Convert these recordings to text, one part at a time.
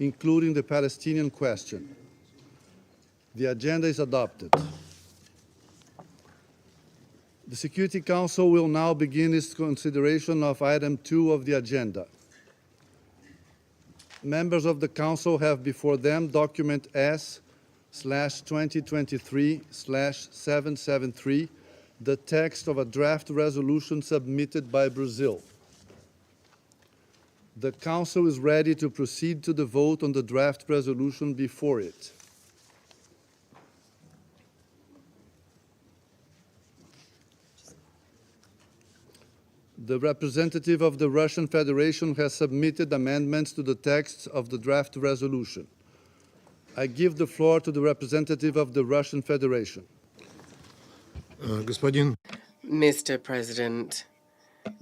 including the Palestinian question. The agenda is adopted. The Security Council will now begin its consideration of item 2 of the agenda. Members of the Council have before them document S/2023/773, the text of a draft resolution submitted by Brazil. The Council is ready to proceed to the vote on the draft resolution before it. The representative of the Russian Federation has submitted amendments to the text of the draft resolution. I give the floor to the representative of the Russian Federation. Mr. President,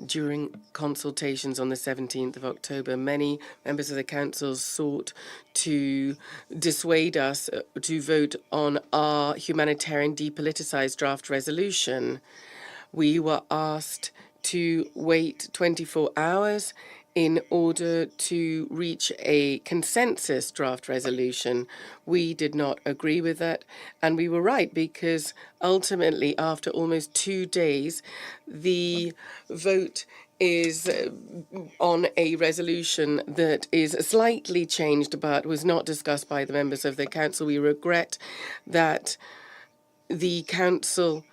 during consultations on the 17th of October, many members of the Council sought to dissuade us to vote on our humanitarian depoliticized draft resolution. We were asked to wait 24 hours in order to reach a consensus draft resolution. We did not agree with that, and we were right, because ultimately, after almost 2 days, the vote is on a resolution that is slightly changed but was not discussed by the members of the Council. We regret that the Council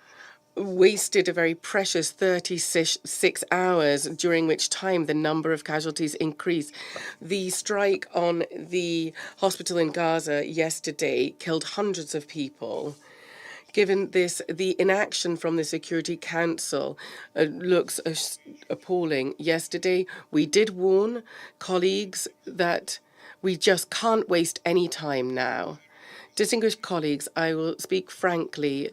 wasted a very precious 36 hours, during which time the number of casualties increased. The strike on the hospital in Gaza yesterday killed hundreds of people. Given this, the inaction from the Security Council looks appalling. Yesterday, we did warn colleagues that we just can't waste any time now. Distinguished colleagues, I will speak frankly.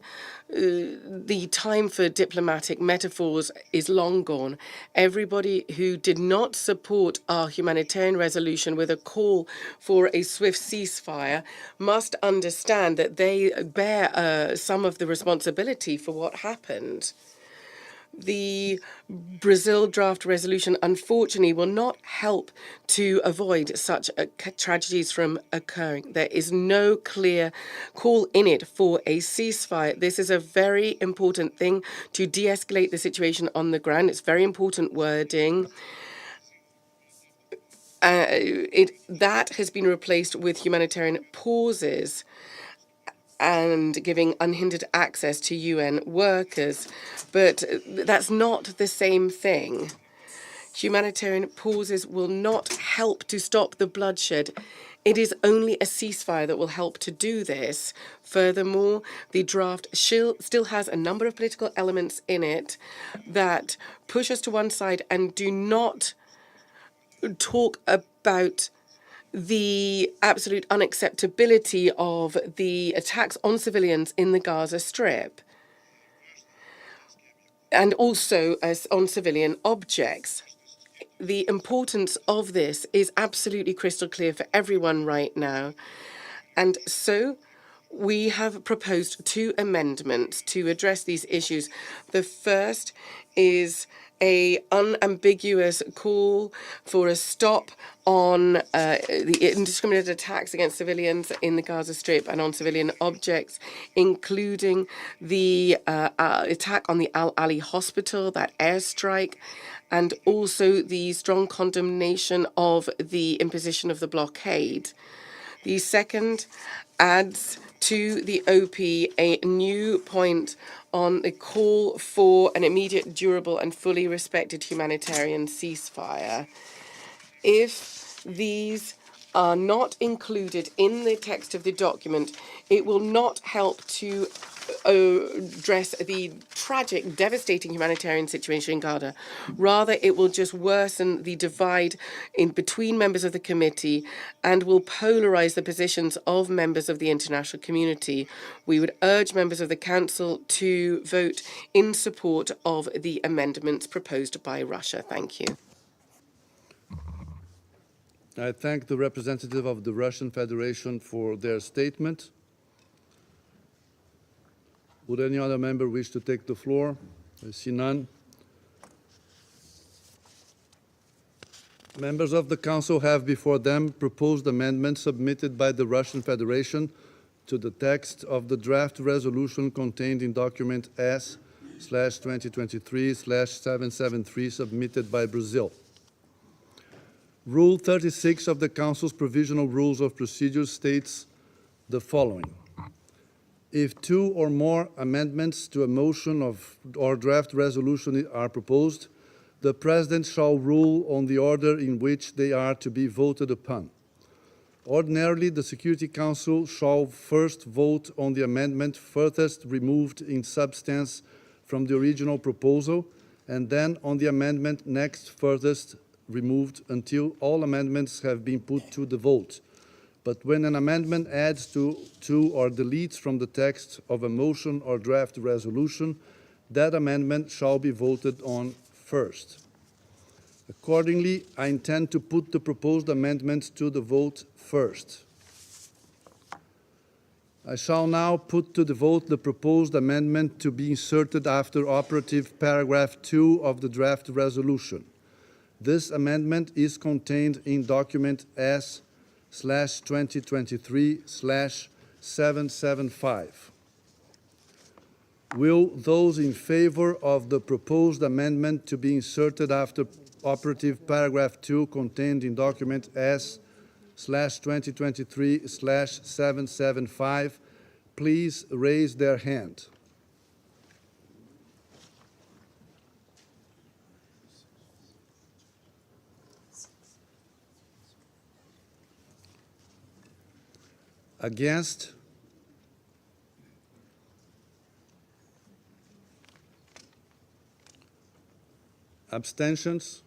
The time for diplomatic metaphors is long gone. Everybody who did not support our humanitarian resolution with a call for a swift ceasefire must understand that they bear some of the responsibility for what happened. The Brazil draft resolution, unfortunately, will not help to avoid such tragedies from occurring. There is no clear call in it for a ceasefire. This is a very important thing to de-escalate the situation on the ground. It's very important wording. That has been replaced with humanitarian pauses and giving unhindered access to UN workers. But that's not the same thing. Humanitarian pauses will not help to stop the bloodshed. It is only a ceasefire that will help to do this. Furthermore, the draft still has a number of political elements in it that push us to one side and do not talk about the absolute unacceptability of the attacks on civilians in the Gaza Strip, and also as on civilian objects. The importance of this is absolutely crystal clear for everyone right now. And so we have proposed 2 amendments to address these issues. The first is an unambiguous call for a stop on the indiscriminate attacks against civilians in the Gaza Strip and on civilian objects, including the attack on the Al Ali hospital, that airstrike, and also the strong condemnation of the imposition of the blockade. The second adds to the OP a new point on the call for an immediate, durable and fully respected humanitarian ceasefire. If these are not included in the text of the document, it will not help to address the tragic, devastating humanitarian situation in Gaza. Rather, it will just worsen the divide in between members of the committee and will polarize the positions of members of the international community. We would urge members of the Council to vote in support of the amendments proposed by Russia. Thank you. I thank the representative of the Russian Federation for their statement. Would any other member wish to take the floor? I see none. Members of the Council have before them proposed amendments submitted by the Russian Federation to the text of the draft resolution contained in document S/2023/773 submitted by Brazil. Rule 36 of the Council's Provisional Rules of Procedure states the following. If two or more amendments to a motion or draft resolution are proposed, the President shall rule on the order in which they are to be voted upon. Ordinarily, the Security Council shall first vote on the amendment furthest removed in substance from the original proposal, and then on the amendment next furthest removed until all amendments have been put to the vote. But when an amendment adds to or deletes from the text of a motion or draft resolution, that amendment shall be voted on first. Accordingly, I intend to put the proposed amendments to the vote first. I shall now put to the vote the proposed amendment to be inserted after operative paragraph 2 of the draft resolution. This amendment is contained in document S/2023/775. Will those in favor of the proposed amendment to be inserted after operative paragraph 2 contained in document S/2023/775 please raise their hand? Against? Abstentions?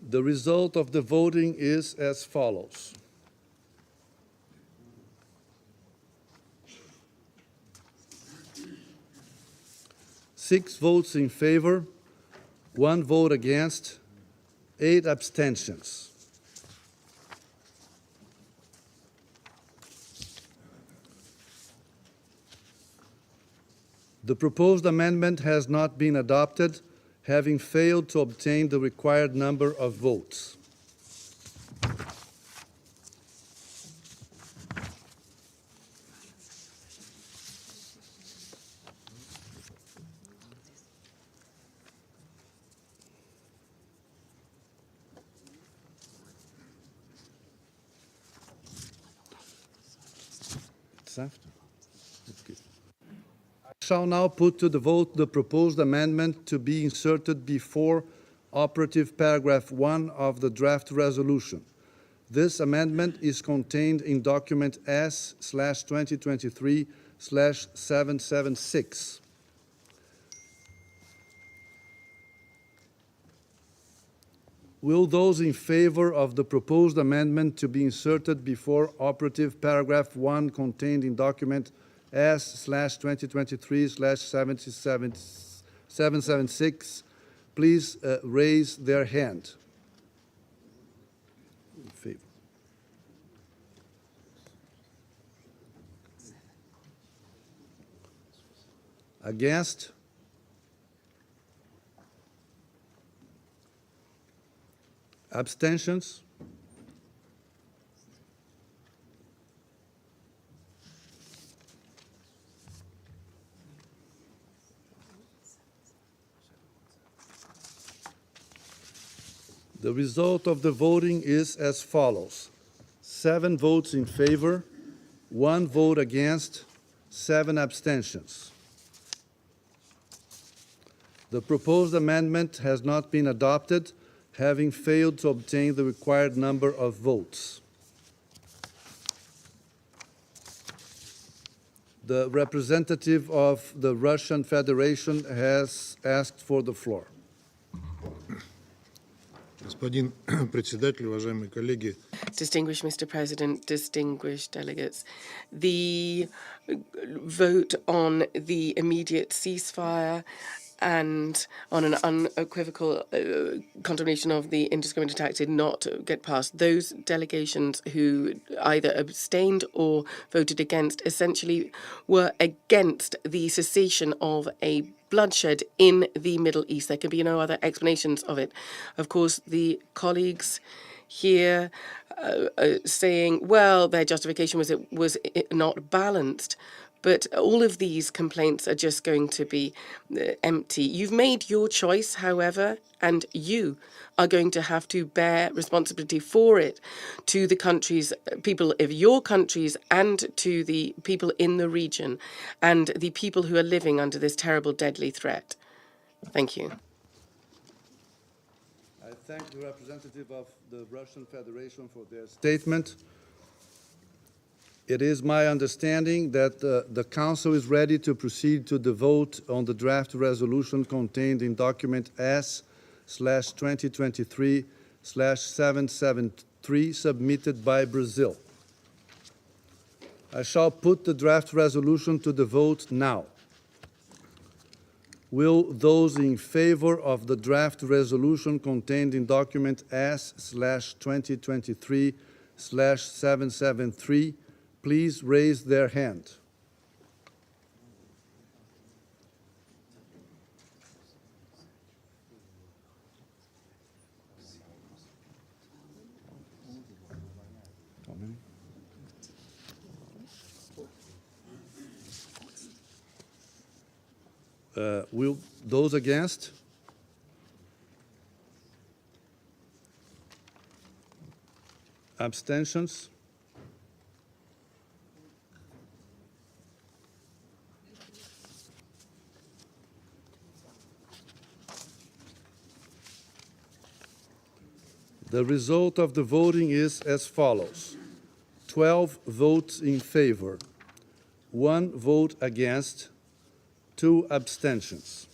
The result of the voting is as follows. Six votes in favor, 1 vote against, 8 abstentions. The proposed amendment has not been adopted, having failed to obtain the required number of votes. It's after. Okay. I shall now put to the vote the proposed amendment to be inserted before operative paragraph 1 of the draft resolution. This amendment is contained in document S/2023/776. Will those in favor of the proposed amendment to be inserted before operative paragraph 1 contained in document S/2023/776 please raise their hand? In favor. Against? Abstentions? The result of the voting is as follows. 7 votes in favor, 1 vote against, 7 abstentions. The proposed amendment has not been adopted, having failed to obtain the required number of votes. The representative of the Russian Federation has asked for the floor. Господин председатель, уважаемые коллеги. Distinguished Mr. President, distinguished delegates, the vote on the immediate ceasefire and on an unequivocal condemnation of the indiscriminate attack did not get passed. Those delegations who either abstained or voted against essentially were against the cessation of a bloodshed in the Middle East. There can be no other explanations of it. Of course, the colleagues here saying, well, their justification was it was not balanced. But all of these complaints are just going to be empty. You've made your choice, however, and you are going to have to bear responsibility for it to the countries, people of your countries, and to the people in the region, and the people who are living under this terrible, deadly threat. Thank you. I thank the representative of the Russian Federation for their statement. It is my understanding that the Council is ready to proceed to the vote on the draft resolution contained in document S/2023/773 submitted by Brazil. I shall put the draft resolution to the vote now. Will those in favor of the draft resolution contained in document S/2023/773 please raise their hand? Will those against? Abstentions? The result of the voting is as follows: 12 votes in favor, 1 vote against, 2 abstentions.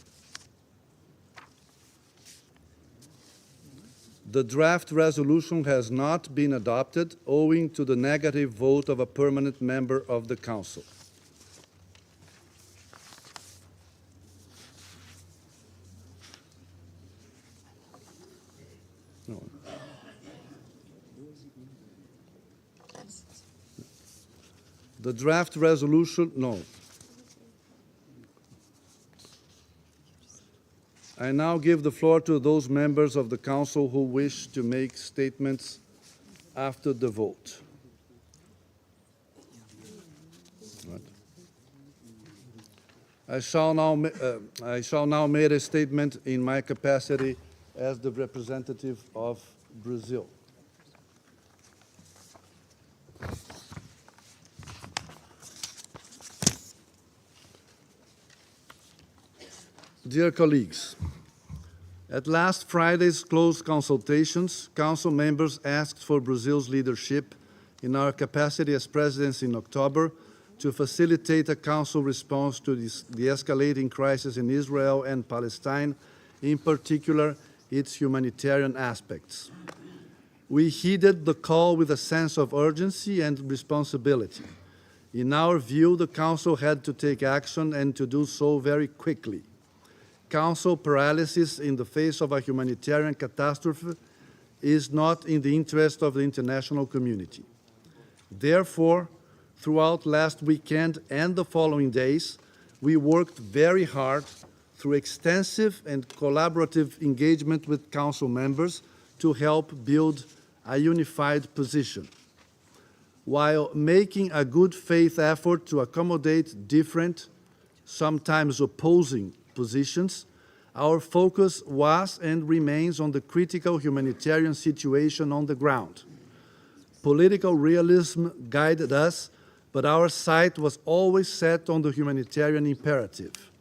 The draft resolution has not been adopted owing to the negative vote of a permanent member of the Council. No. The draft resolution, no. I now give the floor to those members of the Council who wish to make statements after the vote. Right. I shall now make a statement in my capacity as the representative of Brazil. Dear colleagues, at last Friday's closed consultations, Council members asked for Brazil's leadership in our capacity as Presidents in October to facilitate a Council response to the escalating crisis in Israel and Palestine, in particular its humanitarian aspects. We heeded the call with a sense of urgency and responsibility. In our view, the Council had to take action and to do so very quickly. Council paralysis in the face of a humanitarian catastrophe is not in the interest of the international community. Therefore, throughout last weekend and the following days, we worked very hard through extensive and collaborative engagement with Council members to help build a unified position. While making a good faith effort to accommodate different, sometimes opposing positions, our focus was and remains on the critical humanitarian situation on the ground. Political realism guided us, but our sight was always set on the humanitarian imperative.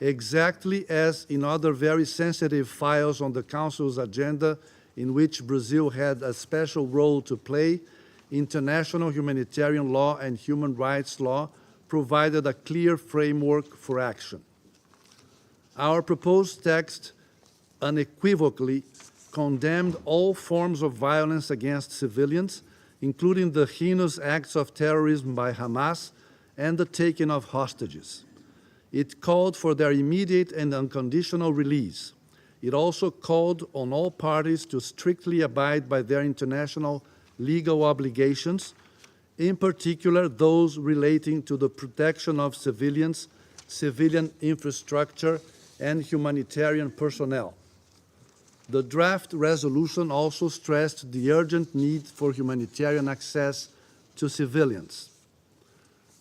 Exactly as in other very sensitive files on the Council's agenda in which Brazil had a special role to play, international humanitarian law and human rights law provided a clear framework for action. Our proposed text unequivocally condemned all forms of violence against civilians, including the heinous acts of terrorism by Hamas and the taking of hostages. It called for their immediate and unconditional release. It also called on all parties to strictly abide by their international legal obligations, in particular those relating to the protection of civilians, civilian infrastructure, and humanitarian personnel. The draft resolution also stressed the urgent need for humanitarian access to civilians.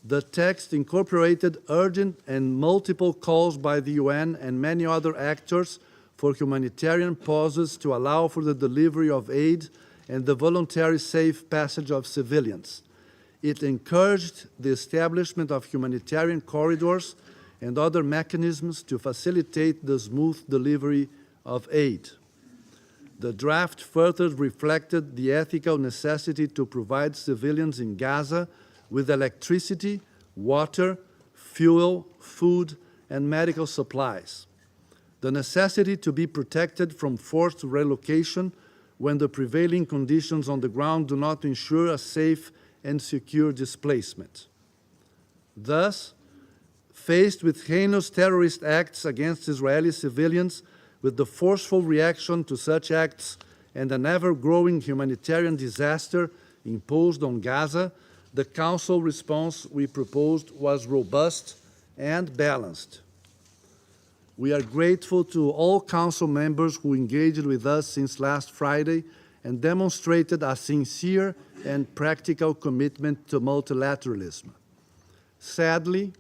The text incorporated urgent and multiple calls by the UN and many other actors for humanitarian pauses to allow for the delivery of aid and the voluntary safe passage of civilians. It encouraged the establishment of humanitarian corridors and other mechanisms to facilitate the smooth delivery of aid. The draft further reflected the ethical necessity to provide civilians in Gaza with electricity, water, fuel, food, and medical supplies. The necessity to be protected from forced relocation when the prevailing conditions on the ground do not ensure a safe and secure displacement. Thus, faced with heinous terrorist acts against Israeli civilians, with the forceful reaction to such acts and an ever-growing humanitarian disaster imposed on Gaza, the Council response we proposed was robust and balanced. We are grateful to all Council members who engaged with us since last Friday and demonstrated a sincere and practical commitment to multilateralism. Sadly,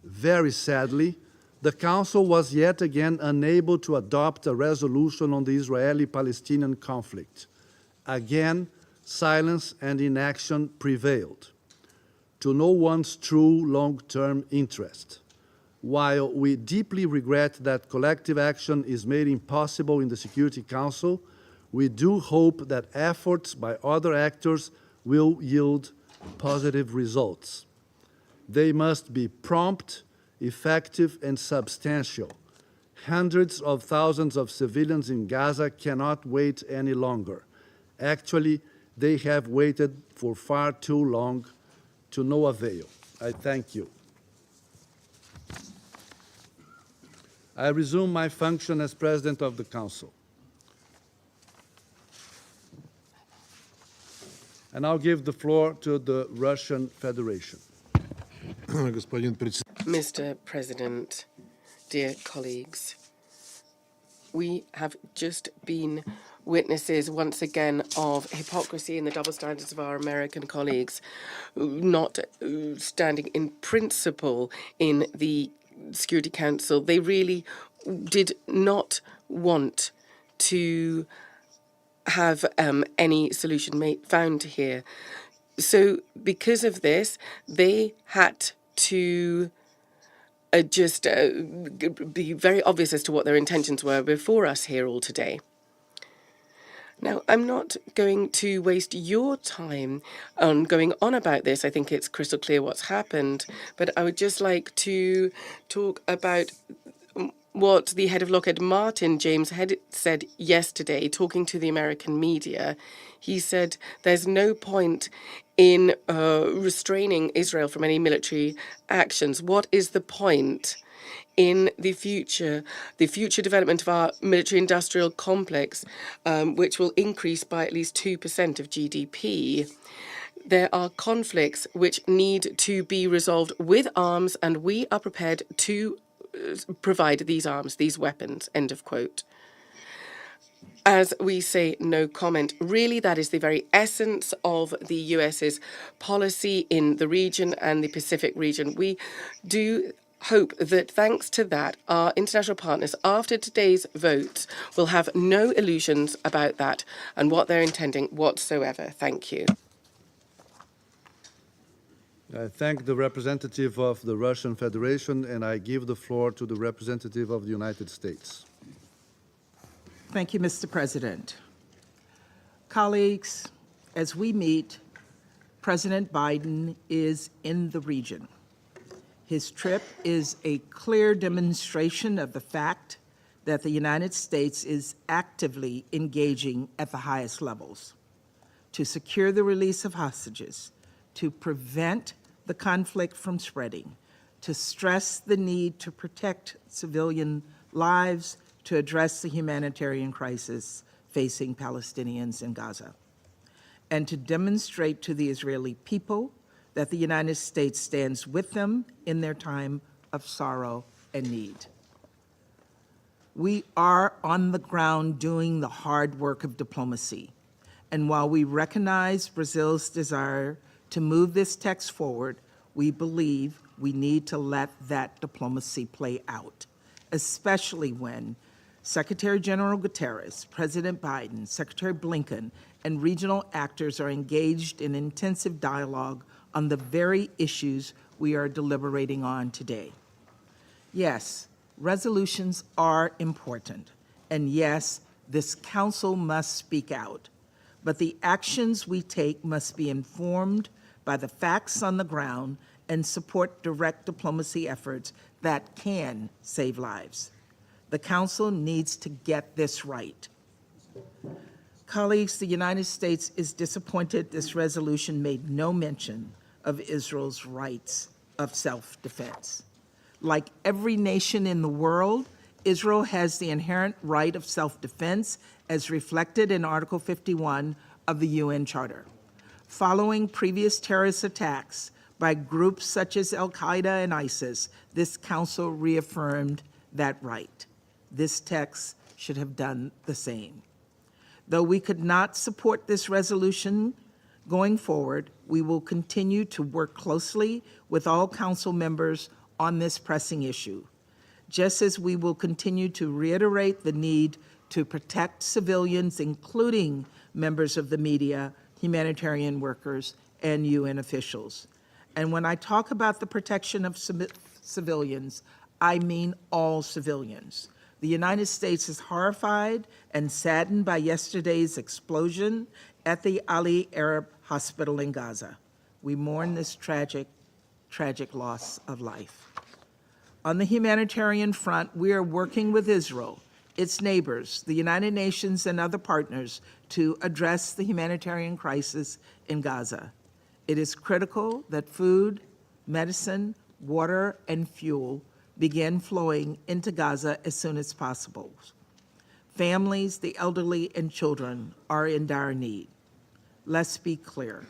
very sadly, the Council was yet again unable to adopt a resolution on the Israeli-Palestinian conflict. Again, silence and inaction prevailed, to no one's true long-term interest. While we deeply regret that collective action is made impossible in the Security Council, we do hope that efforts by other actors will yield positive results. They must be prompt, effective, and substantial. Hundreds of thousands of civilians in Gaza cannot wait any longer. Actually, they have waited for far too long, to no avail. I thank you. I resume my function as President of the Council. And I'll give the floor to the Russian Federation. Mr. President, dear colleagues, we have just been witnesses once again of hypocrisy and the double standards of our American colleagues, not standing in principle in the Security Council. They really did not want to have any solution found here. So because of this, they had to just be very obvious as to what their intentions were before us here all today. Now, I'm not going to waste your time on going on about this. I think it's crystal clear what's happened, but I would just like to talk about what the head of Lockheed Martin, James Head, said yesterday, talking to the American media. He said there's no point in restraining Israel from any military actions. What is the point in the future development of our military-industrial complex, which will increase by at least 2% of GDP? There are conflicts which need to be resolved with arms, and we are prepared to provide these arms, these weapons, end of quote. As we say, no comment. Really, that is the very essence of the US's policy in the region and the Pacific region. We do hope that thanks to that, our international partners, after today's vote, will have no illusions about that and what they're intending whatsoever. Thank you. I thank the representative of the Russian Federation, and I give the floor to the representative of the United States. Thank you, Mr. President. Colleagues, as we meet, President Biden is in the region. His trip is a clear demonstration of the fact that the United States is actively engaging at the highest levels to secure the release of hostages, to prevent the conflict from spreading, to stress the need to protect civilian lives, to address the humanitarian crisis facing Palestinians in Gaza, and to demonstrate to the Israeli people that the United States stands with them in their time of sorrow and need. We are on the ground doing the hard work of diplomacy, and while we recognize Brazil's desire to move this text forward, we believe we need to let that diplomacy play out, especially when Secretary General Guterres, President Biden, Secretary Blinken, and regional actors are engaged in intensive dialogue on the very issues we are deliberating on today. Yes, resolutions are important, and yes, this Council must speak out, but the actions we take must be informed by the facts on the ground and support direct diplomacy efforts that can save lives. The Council needs to get this right. Colleagues, the United States is disappointed this resolution made no mention of Israel's rights of self-defense. Like every nation in the world, Israel has the inherent right of self-defense as reflected in Article 51 of the UN Charter. Following previous terrorist attacks by groups such as Al-Qaeda and ISIS, this Council reaffirmed that right. This text should have done the same. Though we could not support this resolution going forward, we will continue to work closely with all Council members on this pressing issue, just as we will continue to reiterate the need to protect civilians, including members of the media, humanitarian workers, and UN officials. And when I talk about the protection of civilians, I mean all civilians. The United States is horrified and saddened by yesterday's explosion at the Ali Arab Hospital in Gaza. We mourn this tragic loss of life. On the humanitarian front, we are working with Israel, its neighbors, the United Nations, and other partners to address the humanitarian crisis in Gaza. It is critical that food, medicine, water, and fuel begin flowing into Gaza as soon as possible. Families, the elderly, and children are in dire need. Let's be clear.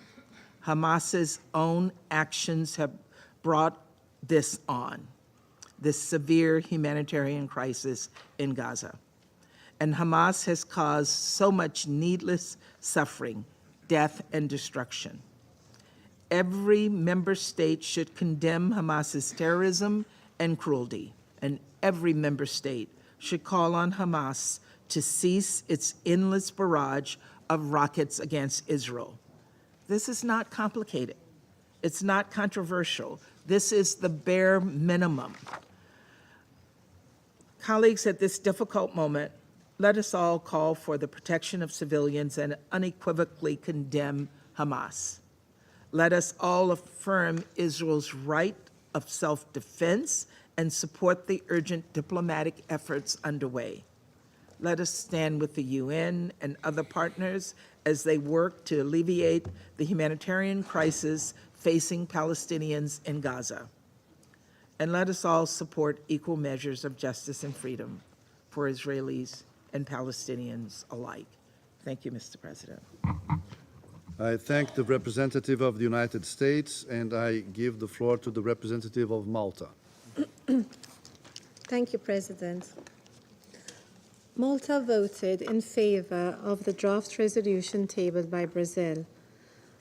Hamas's own actions have brought this on, this severe humanitarian crisis in Gaza. And Hamas has caused so much needless suffering, death, and destruction. Every member state should condemn Hamas's terrorism and cruelty, and every member state should call on Hamas to cease its endless barrage of rockets against Israel. This is not complicated. It's not controversial. This is the bare minimum. Colleagues, at this difficult moment, let us all call for the protection of civilians and unequivocally condemn Hamas. Let us all affirm Israel's right of self-defense and support the urgent diplomatic efforts underway. Let us stand with the UN and other partners as they work to alleviate the humanitarian crisis facing Palestinians in Gaza. And let us all support equal measures of justice and freedom for Israelis and Palestinians alike. Thank you, Mr. President. I thank the representative of the United States, and I give the floor to the representative of Malta. Thank you, President. Malta voted in favor of the draft resolution tabled by Brazil.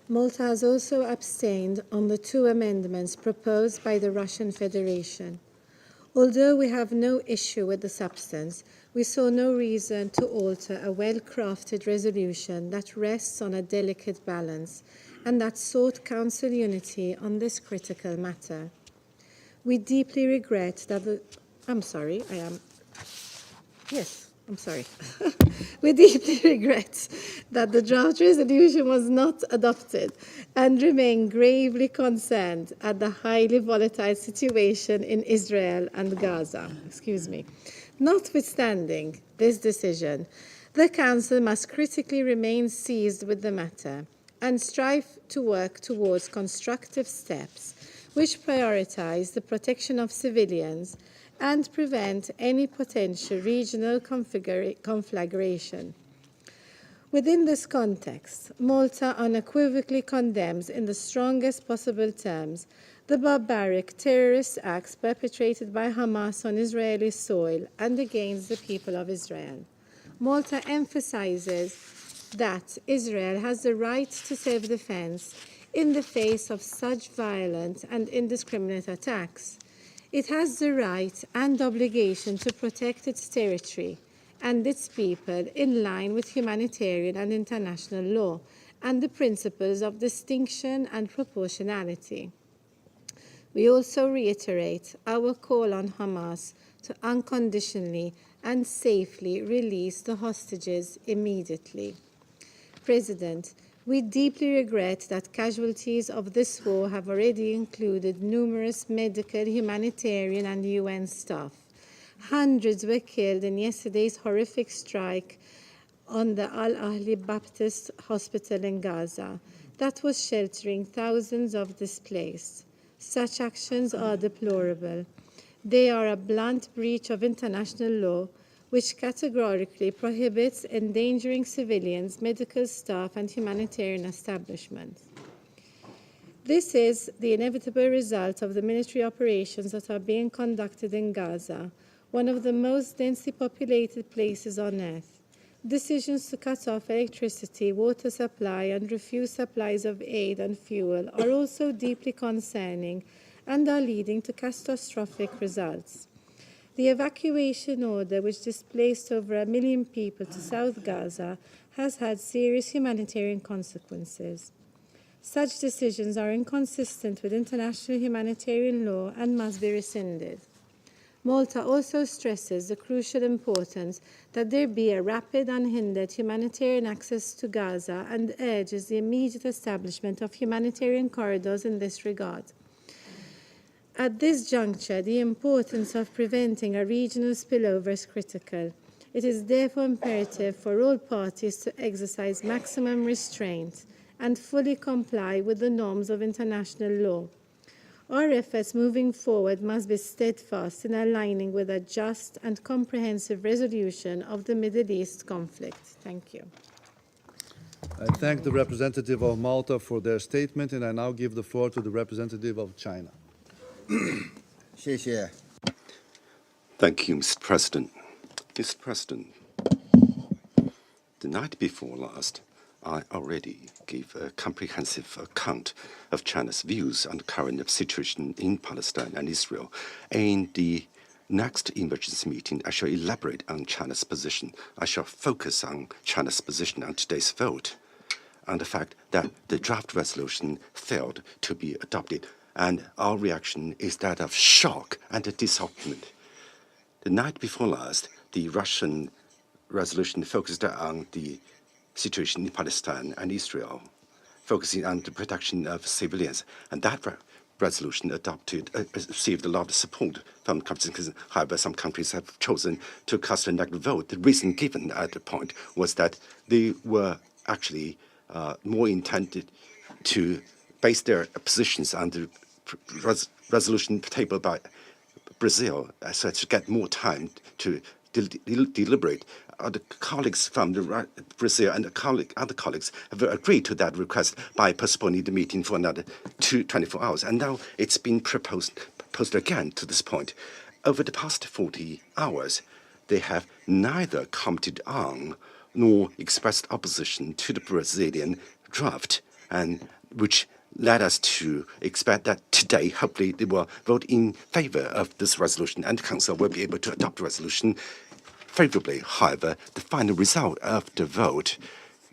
Malta has also abstained on the two amendments proposed by the Russian Federation. Although we have no issue with the substance, we saw no reason to alter a well-crafted resolution that rests on a delicate balance and that sought Council unity on this critical matter. We deeply regret that We deeply regret that the draft resolution was not adopted and remain gravely concerned at the highly volatile situation in Israel and Gaza. Notwithstanding this decision, the Council must critically remain seized with the matter and strive to work towards constructive steps which prioritize the protection of civilians and prevent any potential regional conflagration. Within this context, Malta unequivocally condemns in the strongest possible terms the barbaric terrorist acts perpetrated by Hamas on Israeli soil and against the people of Israel. Malta emphasizes that Israel has the right to self-defense in the face of such violent and indiscriminate attacks. It has the right and obligation to protect its territory and its people in line with humanitarian and international law and the principles of distinction and proportionality. We also reiterate our call on Hamas to unconditionally and safely release the hostages immediately. President, we deeply regret that casualties of this war have already included numerous medical, humanitarian, and UN staff. Hundreds were killed in yesterday's horrific strike on the Al-Ahli Baptist Hospital in Gaza that was sheltering thousands of displaced. Such actions are deplorable. They are a blunt breach of international law, which categorically prohibits endangering civilians, medical staff, and humanitarian establishments. This is the inevitable result of the military operations that are being conducted in Gaza, one of the most densely populated places on earth. Decisions to cut off electricity, water supply, and refuse supplies of aid and fuel are also deeply concerning and are leading to catastrophic results. The evacuation order, which displaced over 1 million people to South Gaza, has had serious humanitarian consequences. Such decisions are inconsistent with international humanitarian law and must be rescinded. Malta also stresses the crucial importance that there be a rapid, unhindered humanitarian access to Gaza and urges the immediate establishment of humanitarian corridors in this regard. At this juncture, the importance of preventing a regional spillover is critical. It is therefore imperative for all parties to exercise maximum restraint and fully comply with the norms of international law. Our efforts moving forward must be steadfast in aligning with a just and comprehensive resolution of the Middle East conflict. Thank you. I thank the representative of Malta for their statement, and I now give the floor to the representative of China. 谢谢。 Thank you, Mr. President. Mr. President, the night before last, I already gave a comprehensive account of China's views on the current situation in Palestine and Israel. In the next emergency meeting, I shall elaborate on China's position. I shall focus on China's position on today's vote, on the fact that the draft resolution failed to be adopted, and our reaction is that of shock and disappointment. The night before last, the Russian resolution focused on the situation in Palestine and Israel, focusing on the protection of civilians. And that resolution adopted received a lot of support from countries. However, some countries have chosen to cast a negative vote. The reason given at the point was that they were actually more intended to base their positions on the resolution tabled by Brazil, so as to get more time to deliberate. The colleagues from Brazil and other colleagues have agreed to that request by postponing the meeting for another 24 hours. And now it's been proposed again to this point. Over the past 40 hours, they have neither commented on nor expressed opposition to the Brazilian draft, and which led us to expect that today, hopefully, they will vote in favor of this resolution, and the Council will be able to adopt the resolution favorably. However, the final result of the vote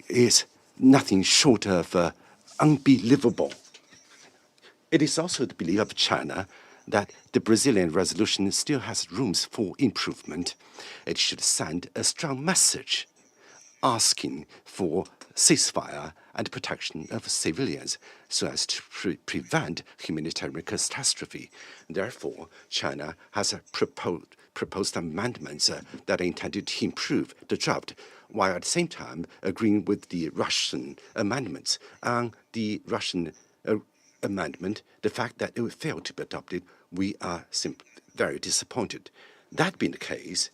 is nothing short of unbelievable. It is also the belief of China that the Brazilian resolution still has rooms for improvement. It should send a strong message asking for ceasefire and protection of civilians so as to prevent humanitarian catastrophe. Therefore, China has proposed amendments that are intended to improve the draft, while at the same time agreeing with the Russian amendments on the Russian amendment, the fact that it failed to be adopted, we are simply very disappointed. That being the case,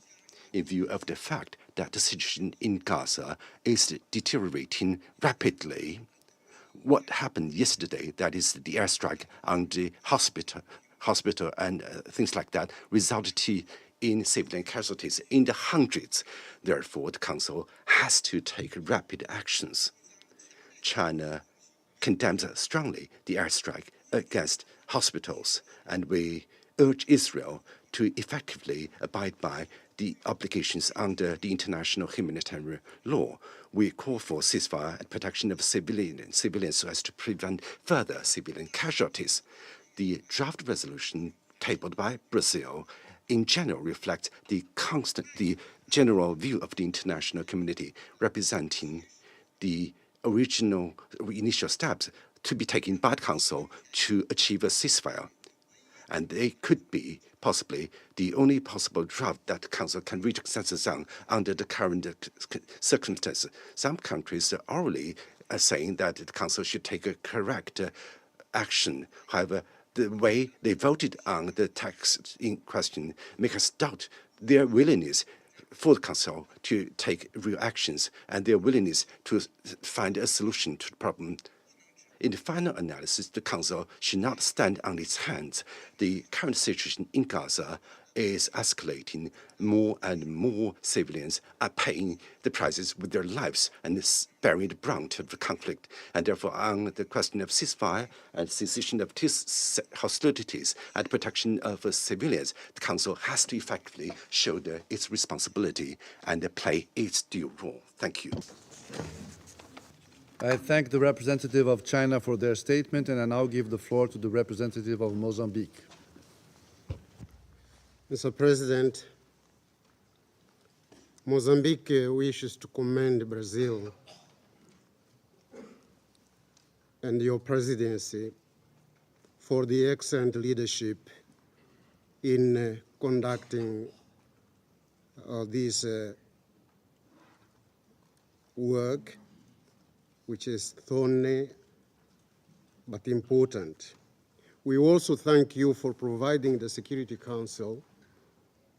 in view of the fact that the situation in Gaza is deteriorating rapidly, what happened yesterday, that is the airstrike on the hospital and things like that, resulted in civilian casualties in the hundreds. Therefore, the Council has to take rapid actions. China condemns strongly the airstrike against hospitals, and we urge Israel to effectively abide by the obligations under the international humanitarian law. We call for ceasefire and protection of civilians so as to prevent further civilian casualties. The draft resolution tabled by Brazil in general reflects the general view of the international community, representing the initial steps to be taken by the Council to achieve a ceasefire. And they could be possibly the only possible draft that the Council can reach consensus on under the current circumstances. Some countries are already saying that the Council should take a correct action. However, the way they voted on the text in question makes us doubt their willingness for the Council to take real actions and their willingness to find a solution to the problem. In the final analysis, the Council should not stand on its hands. The current situation in Gaza is escalating. More and more civilians are paying the prices with their lives and bearing the brunt of the conflict. And therefore, on the question of ceasefire and cessation of hostilities and protection of civilians, the Council has to effectively shoulder its responsibility and play its due role. Thank you. I thank the representative of China for their statement, and I now give the floor to the representative of Mozambique. Mr. President, Mozambique wishes to commend Brazil and your presidency for the excellent leadership in conducting this work, which is thorny but important. We also thank you for providing the Security Council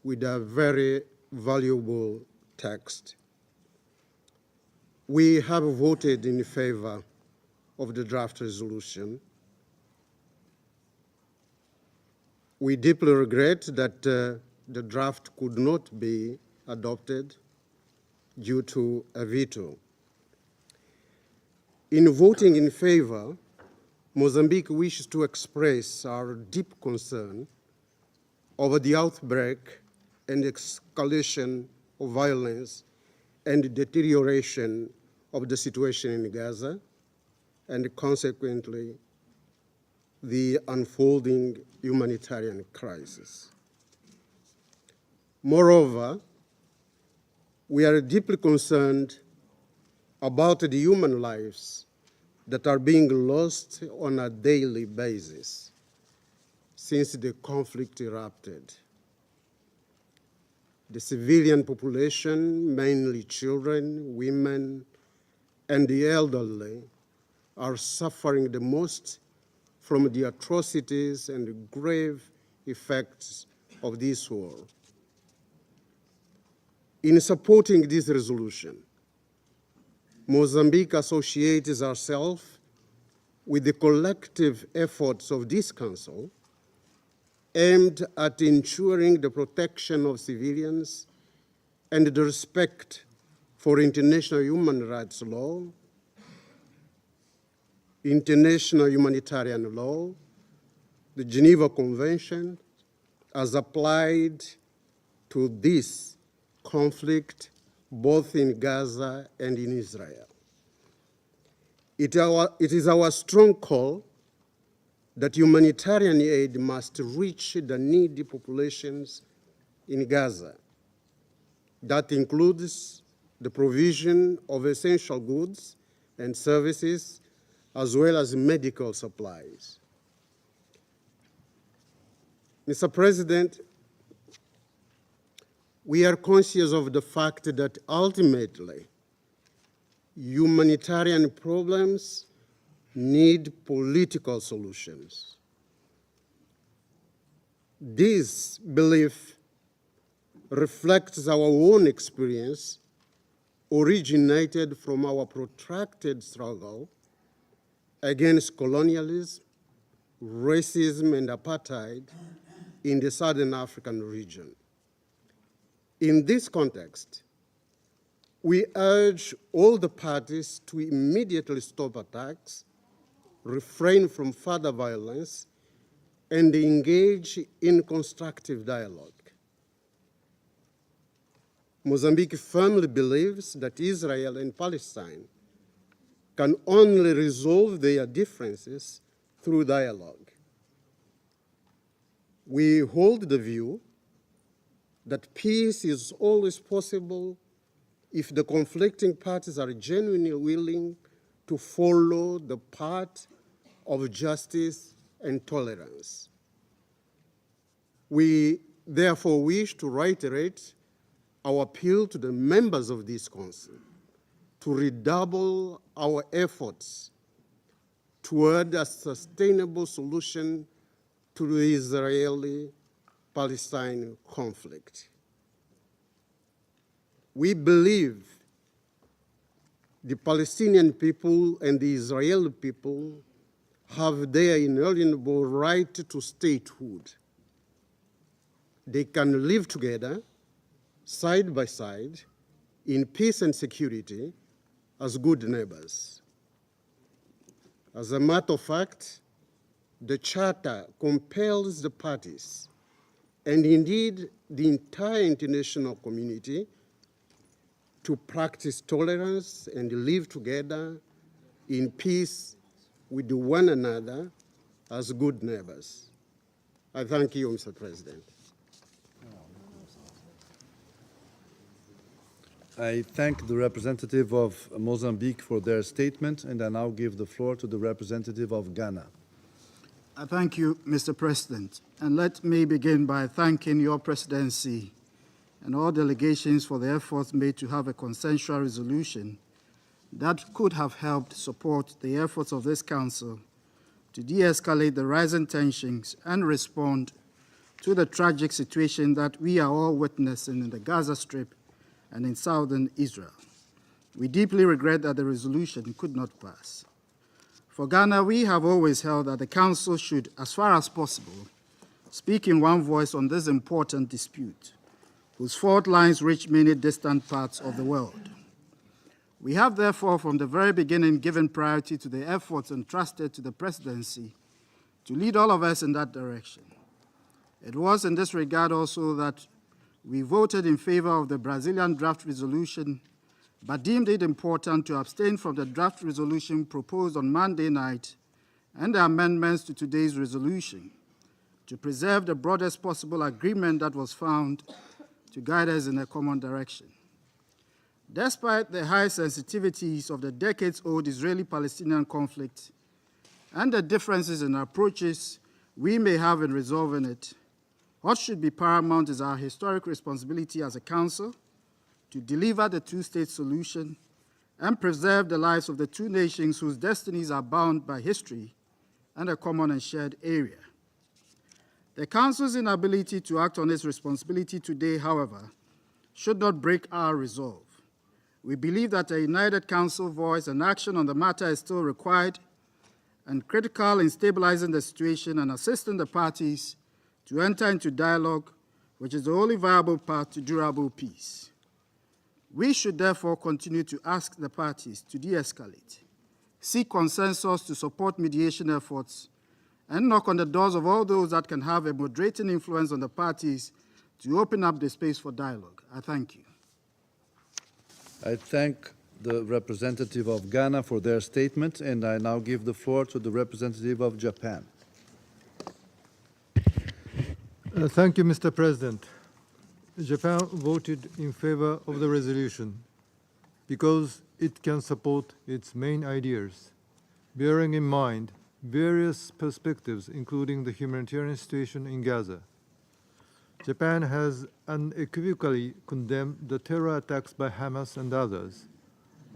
with a very valuable text. We have voted in favor of the draft resolution. We deeply regret that the draft could not be adopted due to a veto. In voting in favor, Mozambique wishes to express our deep concern over the outbreak and escalation of violence and deterioration of the situation in Gaza, and consequently, the unfolding humanitarian crisis. Moreover, we are deeply concerned about the human lives that are being lost on a daily basis since the conflict erupted. The civilian population, mainly children, women, and the elderly, are suffering the most from the atrocities and grave effects of this war. In supporting this resolution, Mozambique associates ourselves with the collective efforts of this Council aimed at ensuring the protection of civilians and the respect for international human rights law, international humanitarian law, the Geneva Convention, as applied to this conflict both in Gaza and in Israel. It is our strong call that humanitarian aid must reach the needy populations in Gaza. That includes the provision of essential goods and services, as well as medical supplies. Mr. President, we are conscious of the fact that ultimately humanitarian problems need political solutions. This belief reflects our own experience, originated from our protracted struggle against colonialism, racism, and apartheid in the Southern African region. In this context, we urge all the parties to immediately stop attacks, refrain from further violence, and engage in constructive dialogue. Mozambique firmly believes that Israel and Palestine can only resolve their differences through dialogue. We hold the view that peace is always possible if the conflicting parties are genuinely willing to follow the path of justice and tolerance. We therefore wish to reiterate our appeal to the members of this Council to redouble our efforts toward a sustainable solution to the Israeli-Palestine conflict. We believe the Palestinian people and the Israeli people have their inalienable right to statehood. They can live together, side by side, in peace and security as good neighbors. As a matter of fact, the Charter compels the parties, and indeed the entire international community, to practice tolerance and live together in peace with one another as good neighbors. I thank you, Mr. President. I thank the representative of Mozambique for their statement, and I now give the floor to the representative of Ghana. I thank you, Mr. President. And let me begin by thanking your presidency and all delegations for the efforts made to have a consensual resolution that could have helped support the efforts of this Council to de-escalate the rising tensions and respond to the tragic situation that we are all witnessing in the Gaza Strip and in southern Israel. We deeply regret that the resolution could not pass. For Ghana, we have always held that the Council should, as far as possible, speak in one voice on this important dispute, whose fault lines reach many distant parts of the world. We have therefore, from the very beginning, given priority to the efforts entrusted to the presidency to lead all of us in that direction. It was in this regard also that we voted in favor of the Brazilian draft resolution, but deemed it important to abstain from the draft resolution proposed on Monday night and the amendments to today's resolution to preserve the broadest possible agreement that was found to guide us in a common direction. Despite the high sensitivities of the decades-old Israeli-Palestinian conflict and the differences in approaches we may have in resolving it, what should be paramount is our historic responsibility as a Council to deliver the two-state solution and preserve the lives of the two nations whose destinies are bound by history and a common and shared area. The Council's inability to act on its responsibility today, however, should not break our resolve. We believe that a united Council voice and action on the matter is still required and critical in stabilizing the situation and assisting the parties to enter into dialogue, which is the only viable path to durable peace. We should therefore continue to ask the parties to de-escalate, seek consensus to support mediation efforts, and knock on the doors of all those that can have a moderating influence on the parties to open up the space for dialogue. I thank you. I thank the representative of Ghana for their statement, and I now give the floor to the representative of Japan. Thank you, Mr. President. Japan voted in favor of the resolution because it can support its main ideas, bearing in mind various perspectives, including the humanitarian situation in Gaza. Japan has unequivocally condemned the terror attacks by Hamas and others,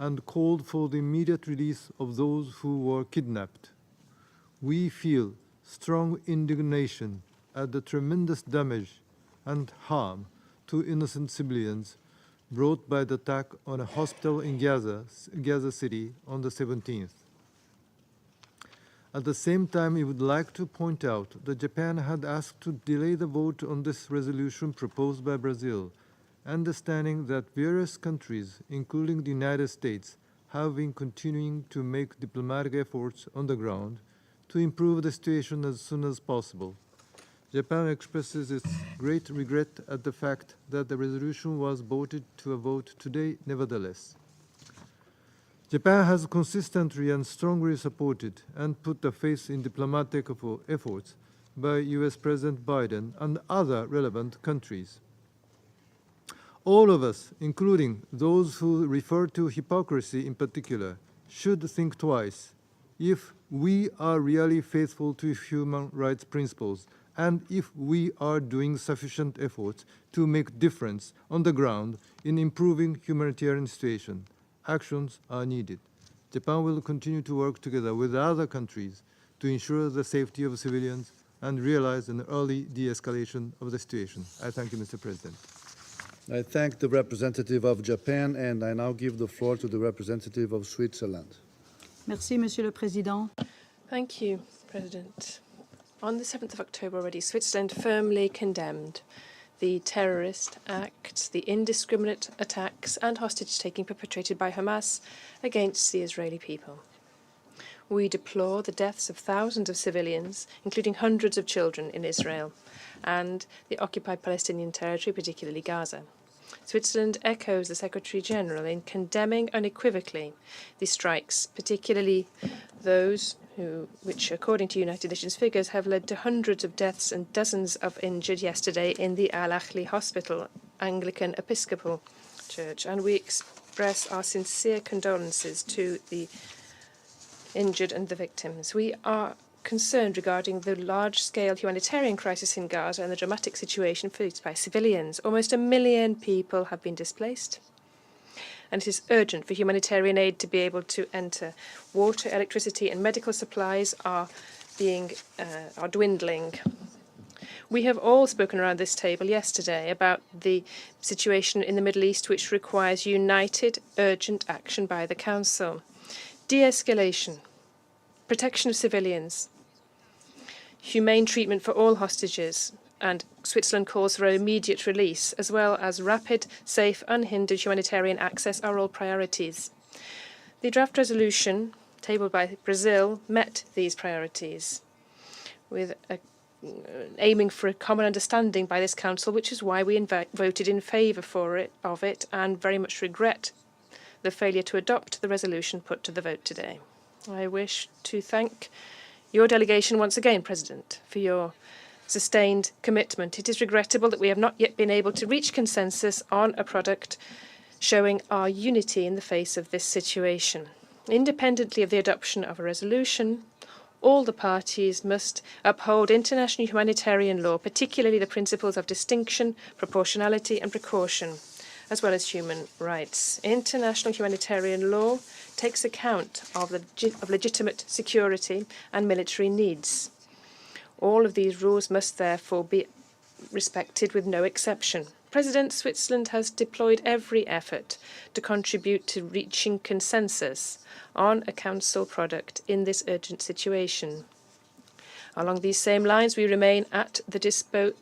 and called for the immediate release of those who were kidnapped. We feel strong indignation at the tremendous damage and harm to innocent civilians brought by the attack on a hospital in Gaza City on the 17th. At the same time, we would like to point out that Japan had asked to delay the vote on this resolution proposed by Brazil, understanding that various countries, including the United States, have been continuing to make diplomatic efforts on the ground to improve the situation as soon as possible. Japan expresses its great regret at the fact that the resolution was voted to a vote today nevertheless. Japan has consistently and strongly supported and put the faith in diplomatic efforts by US President Biden and other relevant countries. All of us, including those who refer to hypocrisy in particular, should think twice if we are really faithful to human rights principles and if we are doing sufficient efforts to make difference on the ground in improving humanitarian situation. Actions are needed. Japan will continue to work together with other countries to ensure the safety of civilians and realize an early de-escalation of the situation. I thank you, Mr. President. I thank the representative of Japan, and I now give the floor to the representative of Switzerland. Merci, Monsieur le Président. Thank you, President. On the 7th of October already, Switzerland firmly condemned the terrorist acts, the indiscriminate attacks and hostage-taking perpetrated by Hamas against the Israeli people. We deplore the deaths of thousands of civilians, including hundreds of children in Israel and the occupied Palestinian territory, particularly Gaza. Switzerland echoes the Secretary-General in condemning unequivocally the strikes, particularly those which, according to United Nations figures, have led to hundreds of deaths and dozens of injured yesterday in the Al-Ahli Hospital, Anglican Episcopal Church. And we express our sincere condolences to the injured and the victims. We are concerned regarding the large-scale humanitarian crisis in Gaza and the dramatic situation faced by civilians. Almost 1 million people have been displaced, and it is urgent for humanitarian aid to be able to enter. Water, electricity and medical supplies are dwindling. We have all spoken around this table yesterday about the situation in the Middle East, which requires united, urgent action by the Council. De-escalation, protection of civilians, humane treatment for all hostages, and Switzerland calls for immediate release, as well as rapid, safe, unhindered humanitarian access are all priorities. The draft resolution tabled by Brazil met these priorities, with aiming for a common understanding by this Council, which is why we voted in favour of it and very much regret the failure to adopt the resolution put to the vote today. I wish to thank your delegation once again, President, for your sustained commitment. It is regrettable that we have not yet been able to reach consensus on a product showing our unity in the face of this situation. Independently of the adoption of a resolution, all the parties must uphold international humanitarian law, particularly the principles of distinction, proportionality and precaution, as well as human rights. International humanitarian law takes account of legitimate security and military needs. All of these rules must therefore be respected with no exception. President, Switzerland has deployed every effort to contribute to reaching consensus on a Council product in this urgent situation. Along these same lines, we remain at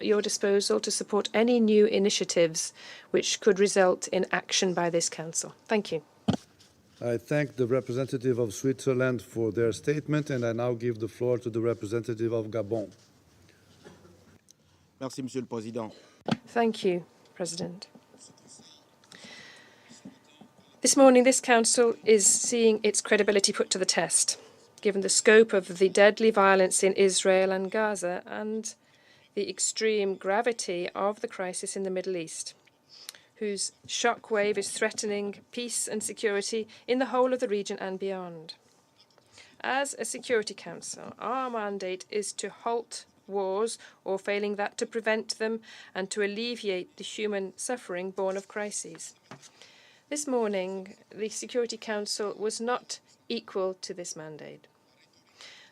your disposal to support any new initiatives which could result in action by this Council. Thank you. I thank the representative of Switzerland for their statement, and I now give the floor to the representative of Gabon. Merci, Monsieur le Président. Thank you, President. This morning, this Council is seeing its credibility put to the test, given the scope of the deadly violence in Israel and Gaza and the extreme gravity of the crisis in the Middle East, whose shockwave is threatening peace and security in the whole of the region and beyond. As a Security Council, our mandate is to halt wars, or failing that, to prevent them and to alleviate the human suffering born of crises. This morning, the Security Council was not equal to this mandate.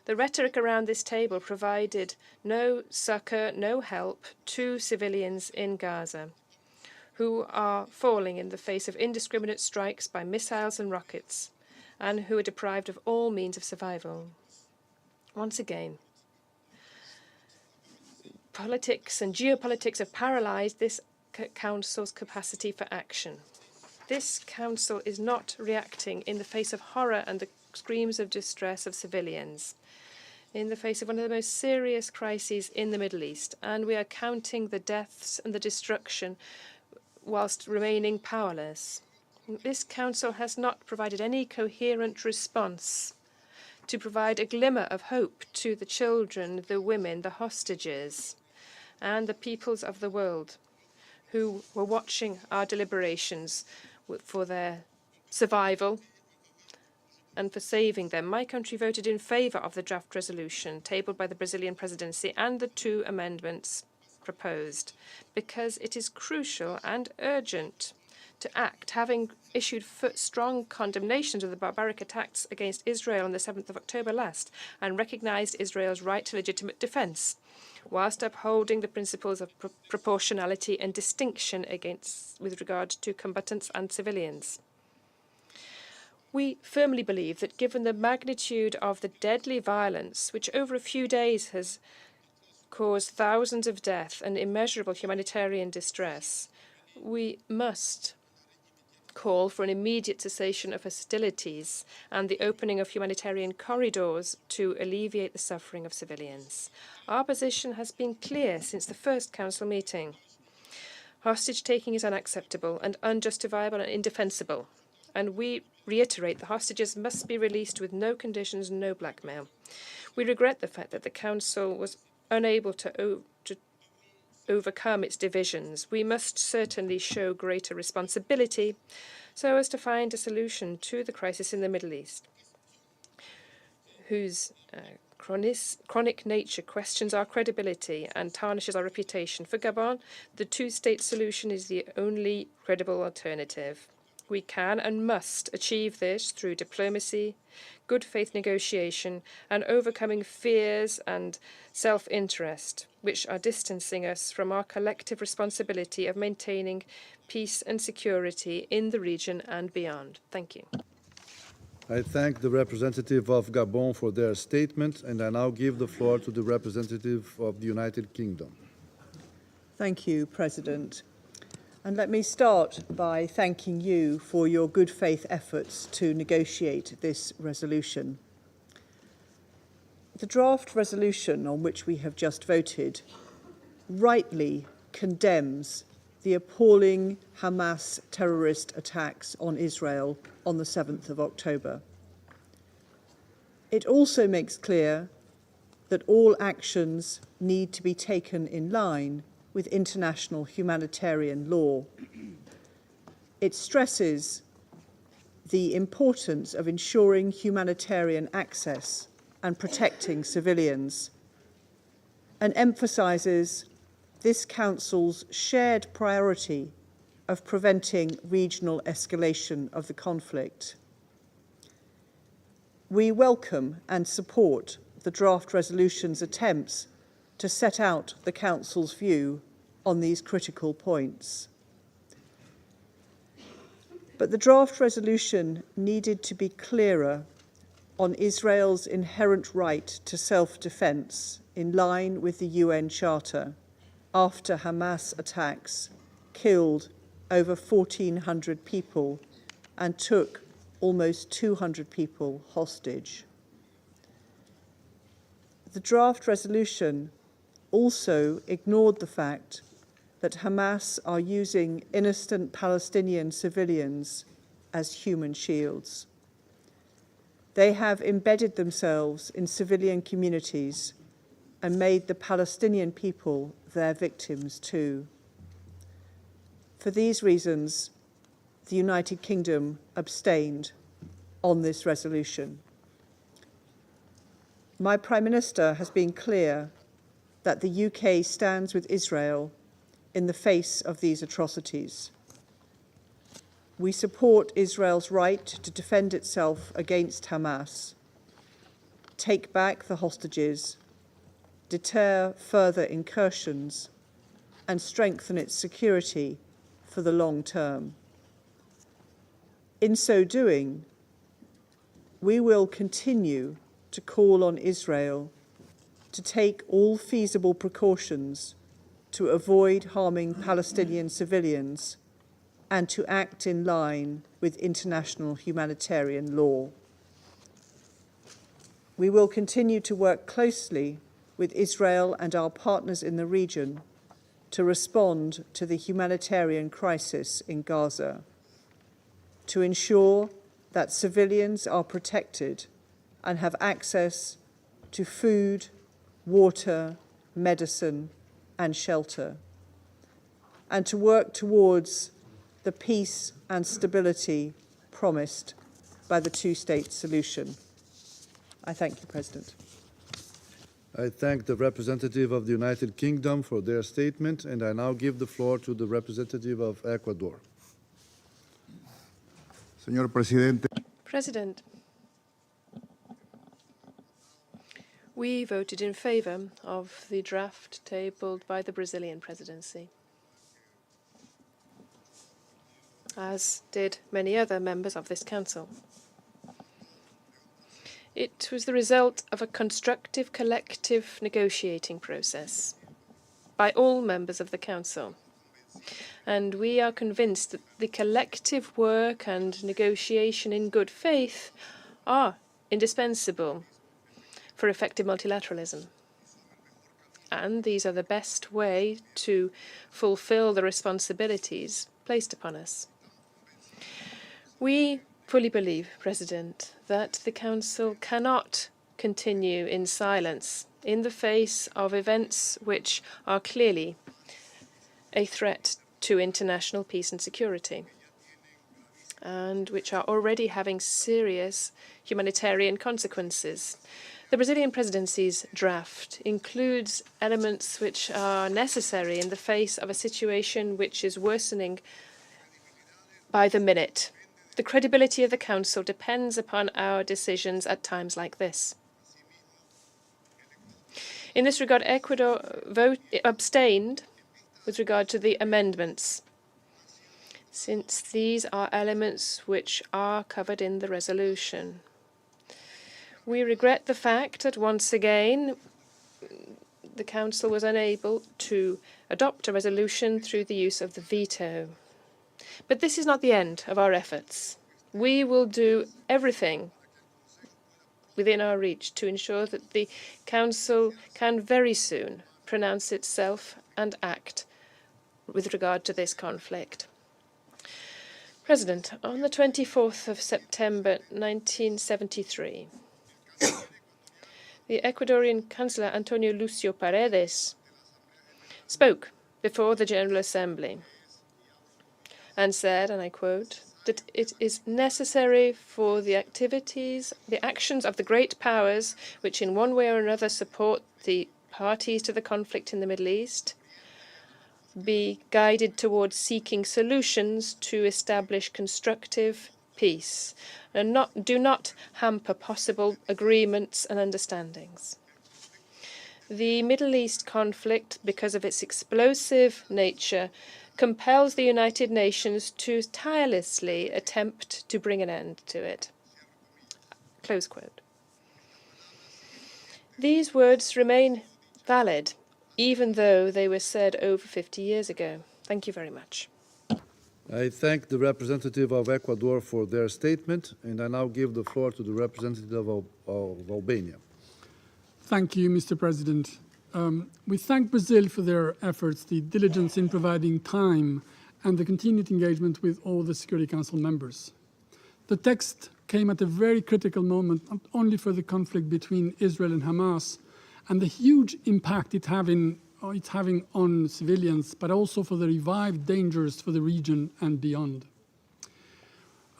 The rhetoric around this table provided no succor, no help to civilians in Gaza, who are falling in the face of indiscriminate strikes by missiles and rockets, and who are deprived of all means of survival. Once again, politics and geopolitics have paralyzed this Council's capacity for action. This Council is not reacting in the face of horror and the screams of distress of civilians, in the face of one of the most serious crises in the Middle East, and we are counting the deaths and the destruction whilst remaining powerless. This Council has not provided any coherent response to provide a glimmer of hope to the children, the women, the hostages, and the peoples of the world who were watching our deliberations for their survival and for saving them. My country voted in favour of the draft resolution tabled by the Brazilian presidency and the 2 amendments proposed, because it is crucial and urgent to act, having issued strong condemnations of the barbaric attacks against Israel on the 7th of October last, and recognised Israel's right to legitimate defence, whilst upholding the principles of proportionality and distinction with regard to combatants and civilians. We firmly believe that given the magnitude of the deadly violence, which over a few days has caused thousands of deaths and immeasurable humanitarian distress, we must call for an immediate cessation of hostilities and the opening of humanitarian corridors to alleviate the suffering of civilians. Our position has been clear since the first Council meeting. Hostage-taking is unacceptable and unjustifiable and indefensible, and we reiterate the hostages must be released with no conditions, no blackmail. We regret the fact that the Council was unable to overcome its divisions. We must certainly show greater responsibility so as to find a solution to the crisis in the Middle East, whose chronic nature questions our credibility and tarnishes our reputation. For Gabon, the 2-state solution is the only credible alternative. We can and must achieve this through diplomacy, good faith negotiation, and overcoming fears and self-interest, which are distancing us from our collective responsibility of maintaining peace and security in the region and beyond. Thank you. I thank the representative of Gabon for their statement, and I now give the floor to the representative of the United Kingdom. Thank you, President. And let me start by thanking you for your good faith efforts to negotiate this resolution. The draft resolution on which we have just voted rightly condemns the appalling Hamas terrorist attacks on Israel on the 7th of October. It also makes clear that all actions need to be taken in line with international humanitarian law. It stresses the importance of ensuring humanitarian access and protecting civilians, and emphasises this Council's shared priority of preventing regional escalation of the conflict. We welcome and support the draft resolution's attempts to set out the Council's view on these critical points. But the draft resolution needed to be clearer on Israel's inherent right to self-defense in line with the UN Charter after Hamas attacks killed over 1,400 people and took almost 200 people hostage. The draft resolution also ignored the fact that Hamas are using innocent Palestinian civilians as human shields. They have embedded themselves in civilian communities and made the Palestinian people their victims too. For these reasons, the United Kingdom abstained on this resolution. My Prime Minister has been clear that the UK stands with Israel in the face of these atrocities. We support Israel's right to defend itself against Hamas, take back the hostages, deter further incursions, and strengthen its security for the long term. In so doing, we will continue to call on Israel to take all feasible precautions to avoid harming Palestinian civilians and to act in line with international humanitarian law. We will continue to work closely with Israel and our partners in the region to respond to the humanitarian crisis in Gaza, to ensure that civilians are protected and have access to food, water, medicine, and shelter, and to work towards the peace and stability promised by the two-state solution. I thank you, President. I thank the representative of the United Kingdom for their statement, and I now give the floor to the representative of Ecuador. Señor Presidente. President, we voted in favour of the draft tabled by the Brazilian presidency, as did many other members of this council. It was the result of a constructive collective negotiating process by all members of the council. And we are convinced that the collective work and negotiation in good faith are indispensable for effective multilateralism. And these are the best way to fulfill the responsibilities placed upon us. We fully believe, President, that the Council cannot continue in silence in the face of events which are clearly a threat to international peace and security, and which are already having serious humanitarian consequences. The Brazilian presidency's draft includes elements which are necessary in the face of a situation which is worsening by the minute. The credibility of the Council depends upon our decisions at times like this. In this regard, Ecuador abstained with regard to the amendments, since these are elements which are covered in the resolution. We regret the fact that once again the Council was unable to adopt a resolution through the use of the veto. But this is not the end of our efforts. We will do everything within our reach to ensure that the Council can very soon pronounce itself and act with regard to this conflict. President, on the 24th of September 1973, the Ecuadorian Chancellor Antonio Lucio Paredes spoke before the General Assembly and said, and I quote, that it is necessary for the actions of the great powers which in one way or another support the parties to the conflict in the Middle East be guided towards seeking solutions to establish constructive peace and do not hamper possible agreements and understandings. The Middle East conflict, because of its explosive nature, compels the United Nations to tirelessly attempt to bring an end to it. Close quote. These words remain valid, even though they were said over 50 years ago. Thank you very much. I thank the representative of Ecuador for their statement, and I now give the floor to the representative of Albania. Thank you, Mr. President. We thank Brazil for their efforts, the diligence in providing time, and the continued engagement with all the Security Council members. The text came at a very critical moment, not only for the conflict between Israel and Hamas, and the huge impact it's having on civilians, but also for the revived dangers for the region and beyond.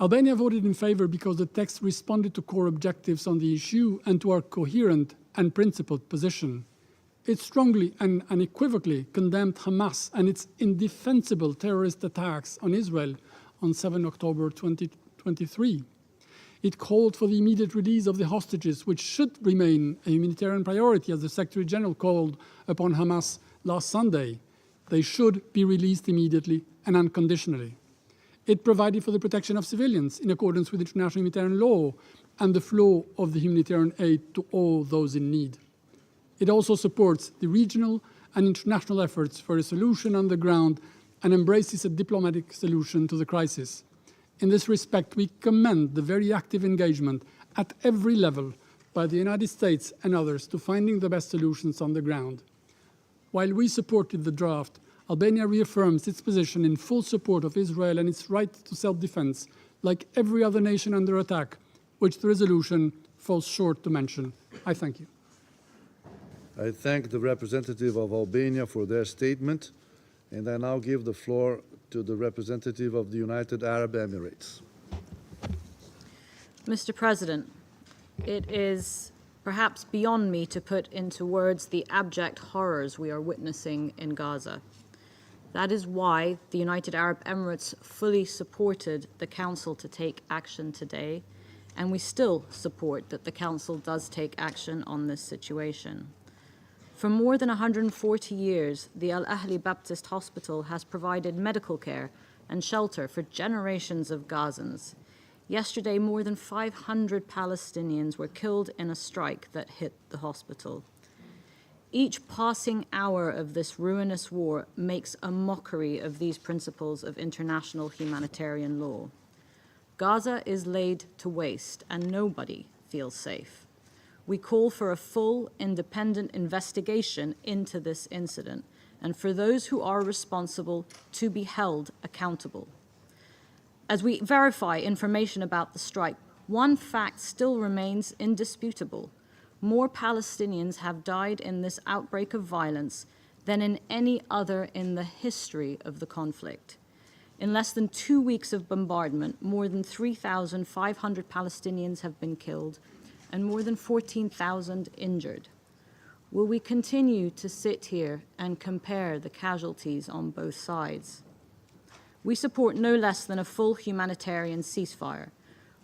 Albania voted in favor because the text responded to core objectives on the issue and to our coherent and principled position. It strongly and unequivocally condemned Hamas and its indefensible terrorist attacks on Israel on 7 October 2023. It called for the immediate release of the hostages, which should remain a humanitarian priority, as the Secretary General called upon Hamas last Sunday. They should be released immediately and unconditionally. It provided for the protection of civilians in accordance with international humanitarian law and the flow of the humanitarian aid to all those in need. It also supports the regional and international efforts for a solution on the ground and embraces a diplomatic solution to the crisis. In this respect, we commend the very active engagement at every level by the United States and others to finding the best solutions on the ground. While we supported the draft, Albania reaffirms its position in full support of Israel and its right to self-defense, like every other nation under attack, which the resolution falls short to mention. I thank you. I thank the representative of Albania for their statement, and I now give the floor to the representative of the United Arab Emirates. Mr. President, it is perhaps beyond me to put into words the abject horrors we are witnessing in Gaza. That is why the United Arab Emirates fully supported the Council to take action today, and we still support that the Council does take action on this situation. For more than 140 years, the Al Ahli Baptist Hospital has provided medical care and shelter for generations of Gazans. Yesterday, more than 500 Palestinians were killed in a strike that hit the hospital. Each passing hour of this ruinous war makes a mockery of these principles of international humanitarian law. Gaza is laid to waste, and nobody feels safe. We call for a full, independent investigation into this incident, and for those who are responsible to be held accountable. As we verify information about the strike, one fact still remains indisputable. More Palestinians have died in this outbreak of violence than in any other in the history of the conflict. In less than 2 weeks of bombardment, more than 3,500 Palestinians have been killed and more than 14,000 injured. Will we continue to sit here and compare the casualties on both sides? We support no less than a full humanitarian ceasefire.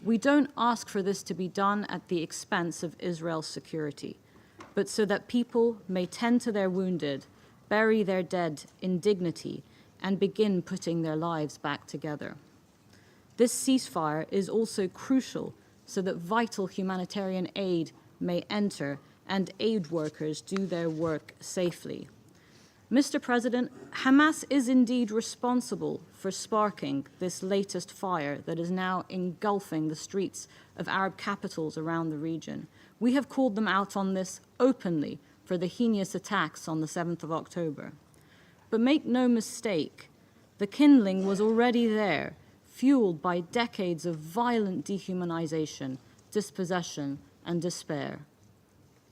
We don't ask for this to be done at the expense of Israel's security, but so that people may tend to their wounded, bury their dead in dignity, and begin putting their lives back together. This ceasefire is also crucial so that vital humanitarian aid may enter and aid workers do their work safely. Mr. President, Hamas is indeed responsible for sparking this latest fire that is now engulfing the streets of Arab capitals around the region. We have called them out on this openly for the heinous attacks on the 7th of October. But make no mistake, the kindling was already there, fueled by decades of violent dehumanization, dispossession, and despair.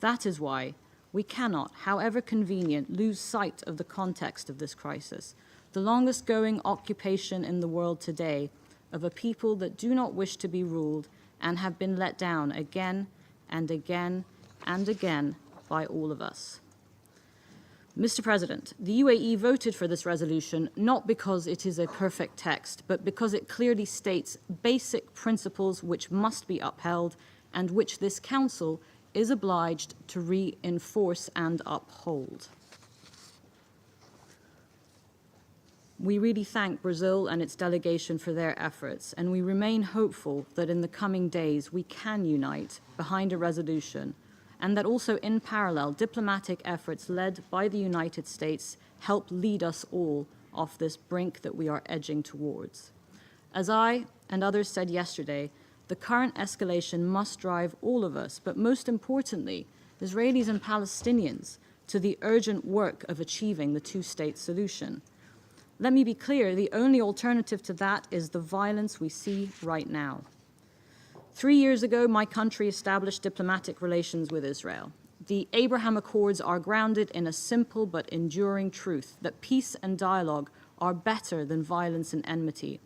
That is why we cannot, however convenient, lose sight of the context of this crisis, the longest-going occupation in the world today of a people that do not wish to be ruled and have been let down again and again and again by all of us. Mr. President, the UAE voted for this resolution not because it is a perfect text, but because it clearly states basic principles which must be upheld and which this Council is obliged to reinforce and uphold. We really thank Brazil and its delegation for their efforts, and we remain hopeful that in the coming days we can unite behind a resolution, and that also in parallel diplomatic efforts led by the United States help lead us all off this brink that we are edging towards. As I and others said yesterday, the current escalation must drive all of us, but most importantly, Israelis and Palestinians, to the urgent work of achieving the two-state solution. Let me be clear, the only alternative to that is the violence we see right now. 3 years ago, my country established diplomatic relations with Israel. The Abraham Accords are grounded in a simple but enduring truth that peace and dialogue are better than violence and enmity.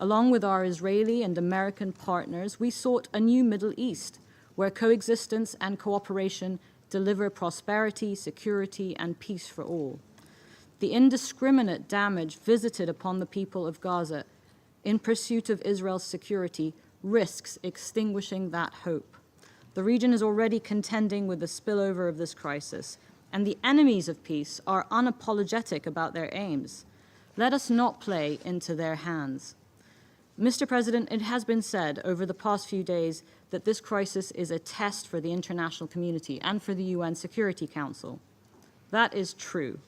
Along with our Israeli and American partners, we sought a new Middle East where coexistence and cooperation deliver prosperity, security, and peace for all. The indiscriminate damage visited upon the people of Gaza in pursuit of Israel's security risks extinguishing that hope. The region is already contending with the spillover of this crisis, and the enemies of peace are unapologetic about their aims. Let us not play into their hands. Mr. President, it has been said over the past few days that this crisis is a test for the international community and for the UN Security Council. That is true.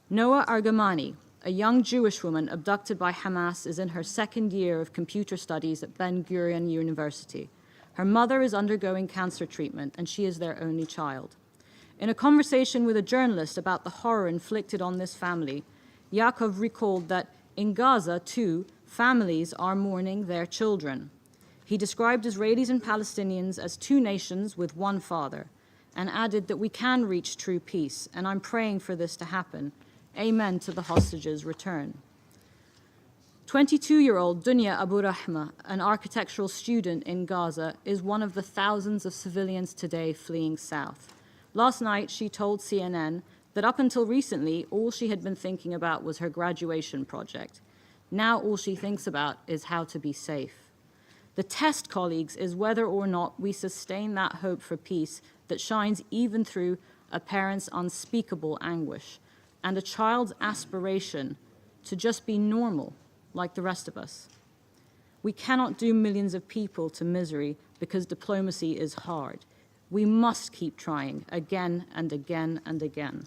Noah Argamani, a young Jewish woman abducted by Hamas, is in her second year of computer studies at Ben Gurion University. Her mother is undergoing cancer treatment, and she is their only child. In a conversation with a journalist about the horror inflicted on this family, Yaakov recalled that in Gaza, too, families are mourning their children. He described Israelis and Palestinians as two nations with one father, and added that we can reach true peace, and I'm praying for this to happen. Amen to the hostages' return. 22-year-old Dunya Abu Rahma, an architectural student in Gaza, is one of the thousands of civilians today fleeing south. Last night, she told CNN that up until recently, all she had been thinking about was her graduation project. Now all she thinks about is how to be safe. The test, colleagues, is whether or not we sustain that hope for peace that shines even through a parent's unspeakable anguish and a child's aspiration to just be normal like the rest of us. We cannot doom millions of people to misery because diplomacy is hard. We must keep trying again and again and again.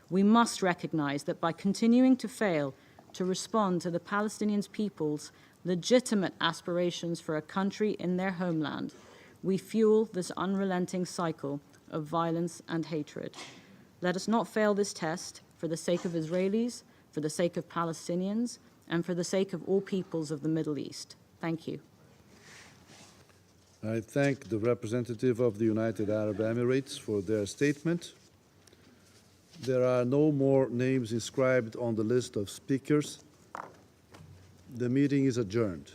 We must recognize that by continuing to fail to respond to the Palestinian people's legitimate aspirations for a country in their homeland, we fuel this unrelenting cycle of violence and hatred. Let us not fail this test for the sake of Israelis, for the sake of Palestinians, and for the sake of all peoples of the Middle East. Thank you. I thank the representative of the United Arab Emirates for their statement. There are no more names inscribed on the list of speakers. The meeting is adjourned.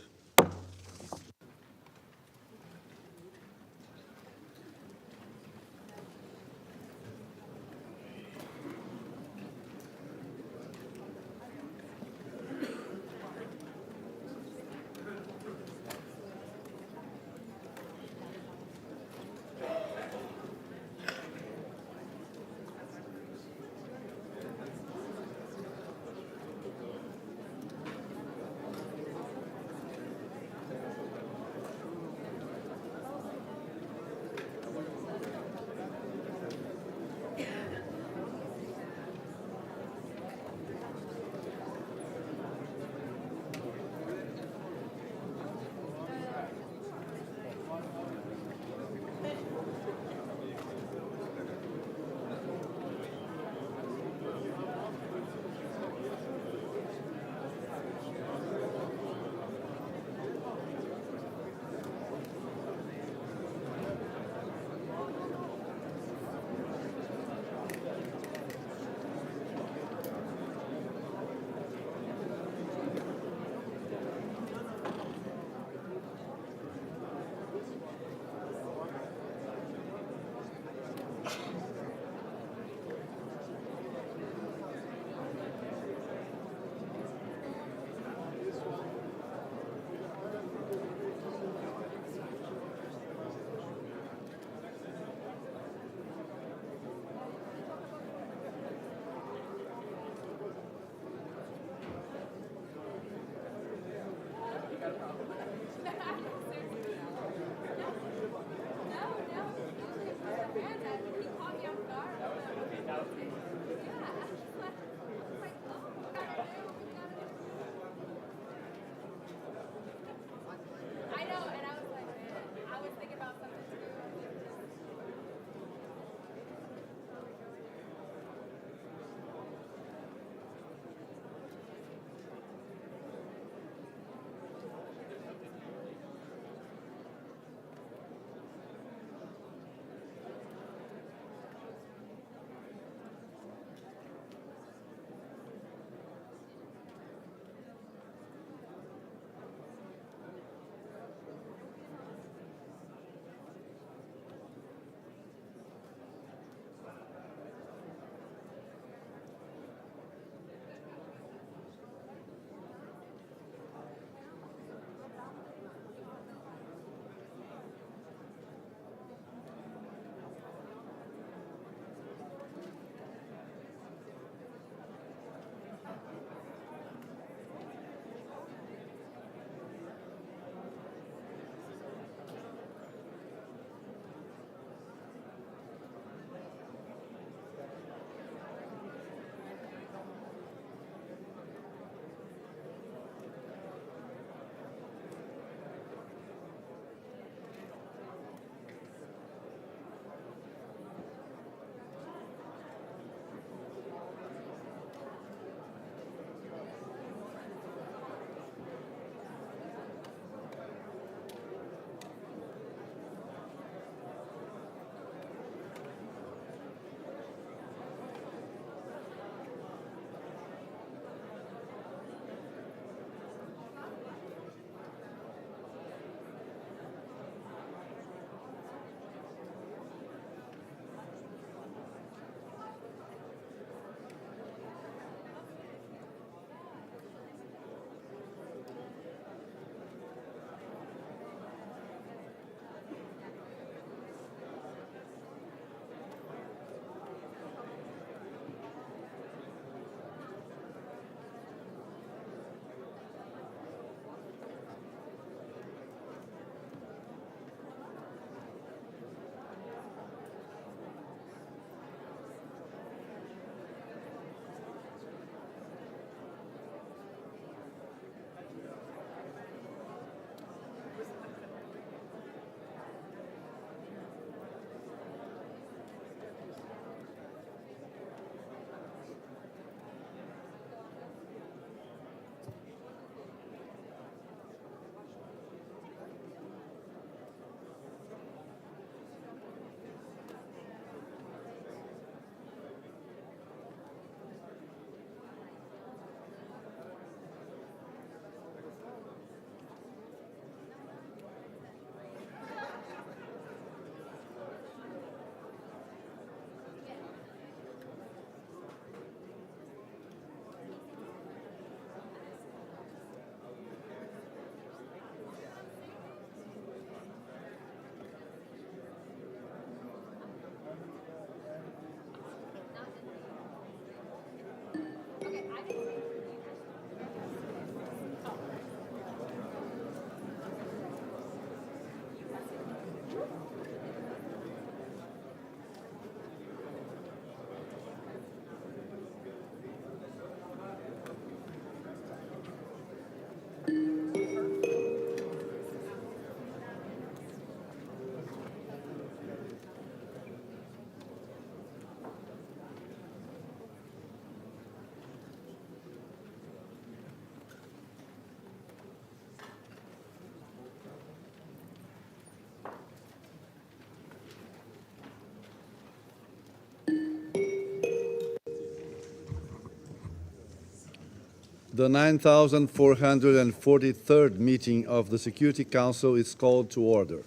The 9,443rd meeting of the Security Council is called to order.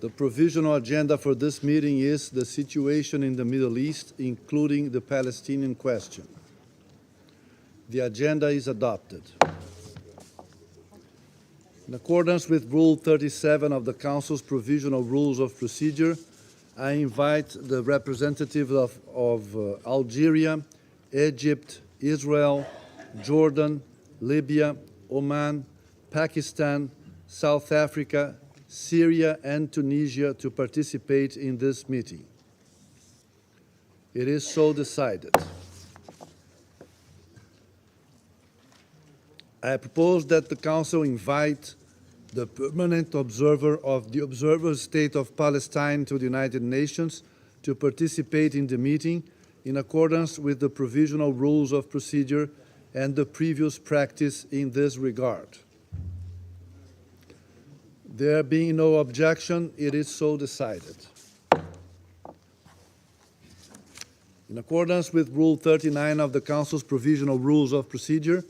The provisional agenda for this meeting is the situation in the Middle East, including the Palestinian question. The agenda is adopted. In accordance with Rule 37 of the Council's Provisional Rules of Procedure, I invite the representatives of Algeria, Egypt, Israel, Jordan, Libya, Oman, Pakistan, South Africa, Syria, and Tunisia to participate in this meeting. It is so decided. I propose that the Council invite the permanent observer of the Observer State of Palestine to the United Nations to participate in the meeting in accordance with the provisional rules of procedure and the previous practice in this regard. There being no objection, it is so decided. In accordance with Rule 39 of the Council's Provisional Rules of Procedure,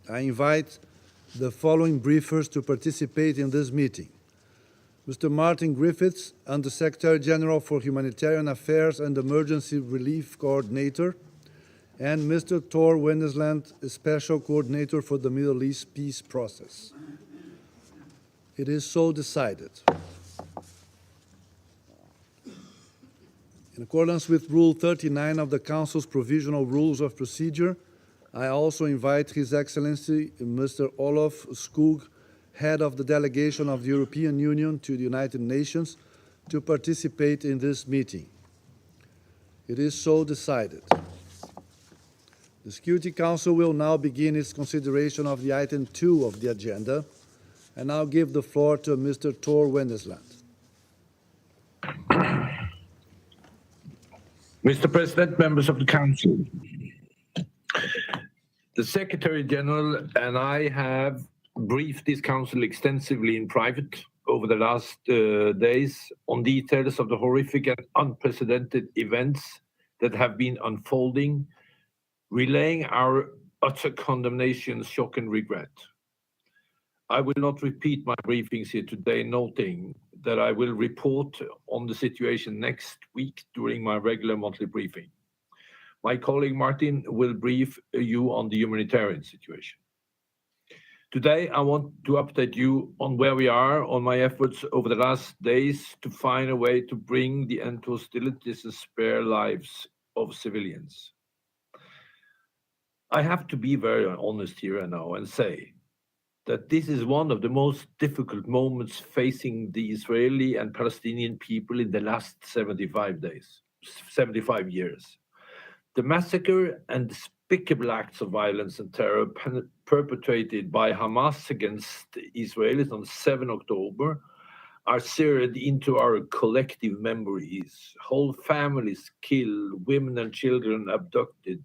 I invite the following briefers to participate in this meeting. Mr. Martin Griffiths, Under-Secretary General for Humanitarian Affairs and Emergency Relief Coordinator, and Mr. Thor Wennesland, Special Coordinator for the Middle East Peace Process. It is so decided. In accordance with Rule 39 of the Council's Provisional Rules of Procedure, I also invite His Excellency Mr. Olof Skog, Head of the Delegation of the European Union to the United Nations, to participate in this meeting. It is so decided. The Security Council will now begin its consideration of the item 2 of the agenda, and I'll give the floor to Mr. Thor Wennesland. Mr. President, members of the Council, the Secretary General and I have briefed this Council extensively in private over the last days on details of the horrific and unprecedented events that have been unfolding, relaying our utter condemnation, shock and regret. I will not repeat my briefings here today, noting that I will report on the situation next week during my regular monthly briefing. My colleague Martin will brief you on the humanitarian situation. Today, I want to update you on where we are on my efforts over the last days to find a way to bring the end to hostilities and spare lives of civilians. I have to be very honest here and now and say that this is one of the most difficult moments facing the Israeli and Palestinian people in the last 75 years. The massacre and despicable acts of violence and terror perpetrated by Hamas against Israelis on 7 October are seared into our collective memories. Whole families killed, women and children abducted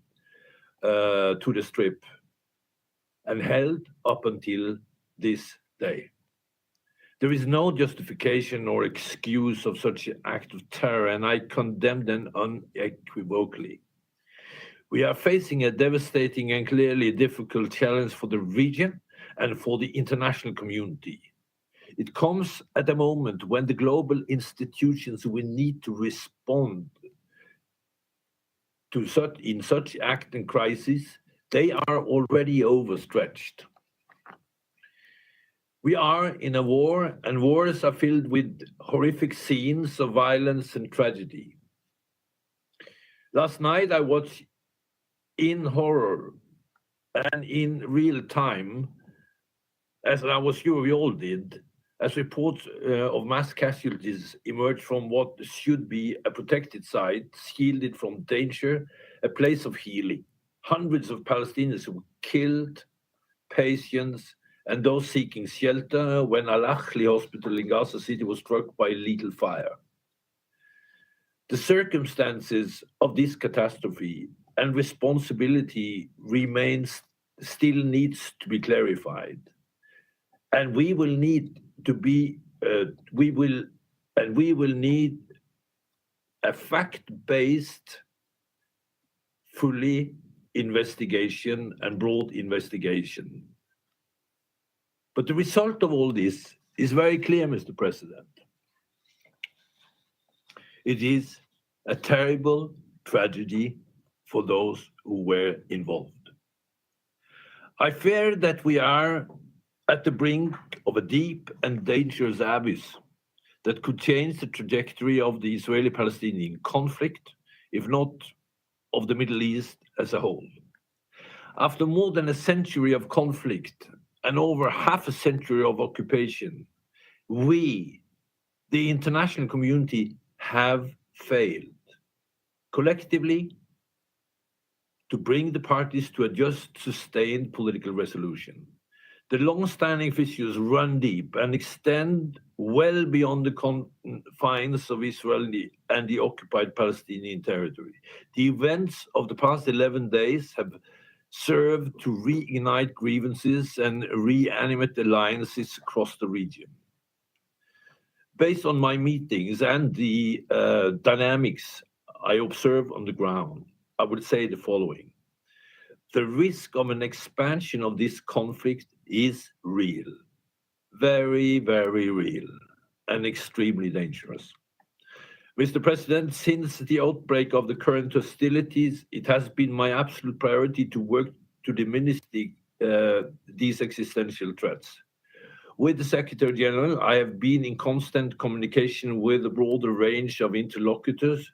to the Strip and held up until this day. There is no justification or excuse of such an act of terror, and I condemn them unequivocally. We are facing a devastating and clearly difficult challenge for the region and for the international community. It comes at a moment when the global institutions will need to respond to such act and crisis. They are already overstretched. We are in a war, and wars are filled with horrific scenes of violence and tragedy. Last night I watched in horror and in real time, as I was sure we all did, as reports of mass casualties emerged from what should be a protected site, shielded from danger, a place of healing. Hundreds of Palestinians were killed, patients, and those seeking shelter when Al-Ahli hospital in Gaza City was struck by lethal fire. The circumstances of this catastrophe and responsibility still needs to be clarified, and we will need a fact-based fully investigation and broad investigation. But the result of all this is very clear, Mr. President. It is a terrible tragedy for those who were involved. I fear that we are at the brink of a deep and dangerous abyss that could change the trajectory of the Israeli-Palestinian conflict, if not of the Middle East as a whole. After more than a century of conflict and over half a century of occupation, we, the international community, have failed collectively to bring the parties to a just, sustained political resolution. The long-standing issues run deep and extend well beyond the confines of Israel and the occupied Palestinian territory. The events of the past 11 days have served to reignite grievances and reanimate alliances across the region. Based on my meetings and the dynamics I observe on the ground, I would say the following. The risk of an expansion of this conflict is real, very, very real, and extremely dangerous. Mr. President, since the outbreak of the current hostilities, it has been my absolute priority to work to diminish these existential threats. With the Secretary General, I have been in constant communication with a broader range of interlocutors,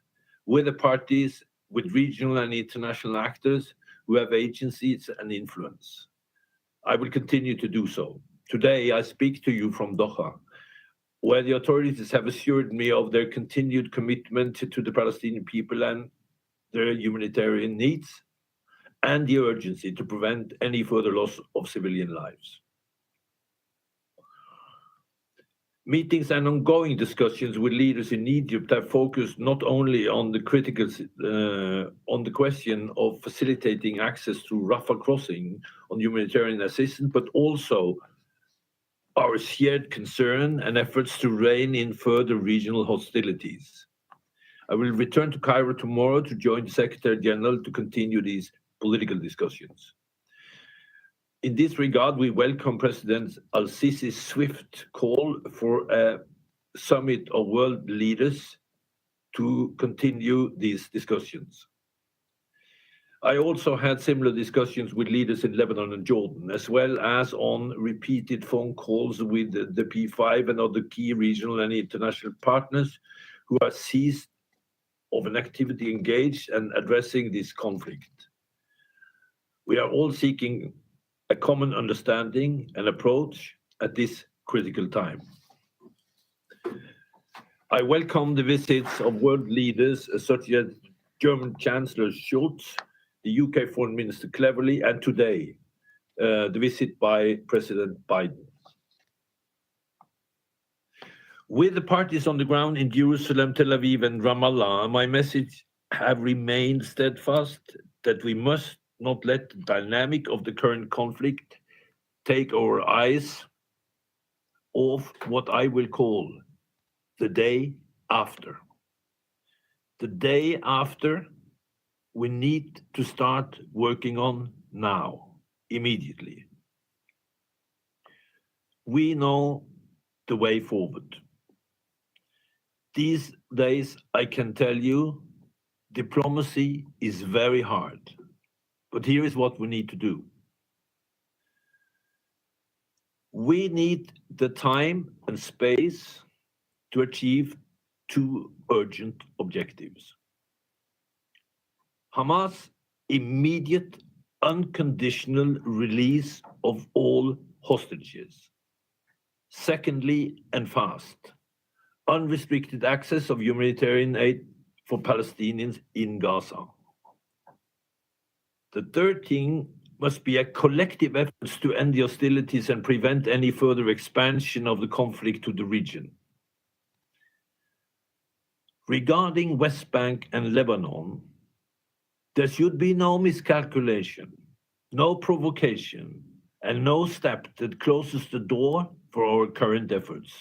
with the parties, with regional and international actors who have agencies and influence. I will continue to do so. Today, I speak to you from Doha, where the authorities have assured me of their continued commitment to the Palestinian people and their humanitarian needs, and the urgency to prevent any further loss of civilian lives. Meetings and ongoing discussions with leaders in Egypt have focused not only on the question of facilitating access to Rafah crossing on humanitarian assistance, but also our shared concern and efforts to rein in further regional hostilities. I will return to Cairo tomorrow to join the Secretary General to continue these political discussions. In this regard, we welcome President al-Sisi's swift call for a summit of world leaders to continue these discussions. I also had similar discussions with leaders in Lebanon and Jordan, as well as on repeated phone calls with the P5 and other key regional and international partners who are seized of an activity engaged and addressing this conflict. We are all seeking a common understanding and approach at this critical time. I welcome the visits of world leaders such as German Chancellor Scholz, the UK Foreign Minister Cleverly, and today, the visit by President Biden. With the parties on the ground in Jerusalem, Tel Aviv, and Ramallah, my message have remained steadfast that we must not let the dynamic of the current conflict take our eyes off what I will call the day after. The day after we need to start working on now, immediately. We know the way forward. These days, I can tell you, diplomacy is very hard. But here is what we need to do. We need the time and space to achieve two urgent objectives. Hamas' immediate, unconditional release of all hostages. Secondly, and fast, unrestricted access of humanitarian aid for Palestinians in Gaza. The third thing must be a collective effort to end the hostilities and prevent any further expansion of the conflict to the region. Regarding West Bank and Lebanon, there should be no miscalculation, no provocation, and no step that closes the door for our current efforts.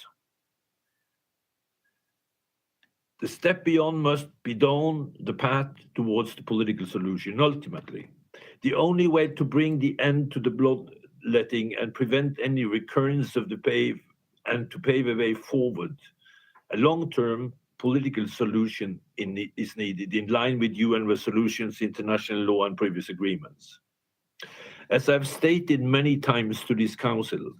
The step beyond must be down the path towards the political solution. Ultimately, the only way to bring the end to the bloodletting and prevent any recurrence of the to pave a way forward, a long-term political solution is needed in line with UN resolutions, international law, and previous agreements. As I've stated many times to this Council,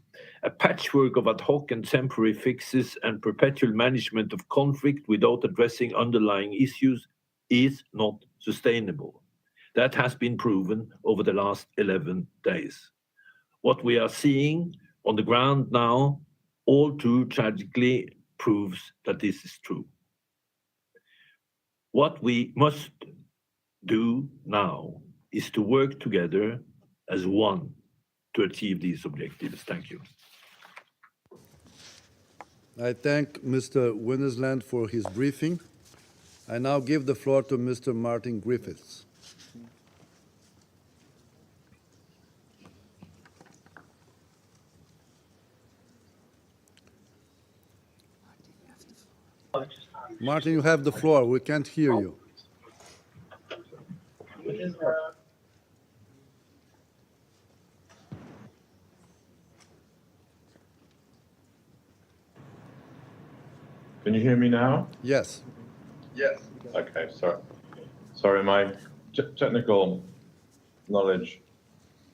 a patchwork of ad hoc and temporary fixes and perpetual management of conflict without addressing underlying issues is not sustainable. That has been proven over the last 11 days. What we are seeing on the ground now, all too tragically, proves that this is true. What we must do now is to work together as one to achieve these objectives. Thank you. I thank Mr. Winnesland for his briefing. I now give the floor to Mr. Martin Griffiths. Martin, you have the floor. We can't hear you. Can you hear me now? Yes. Yes. Okay, sorry, my technical knowledge,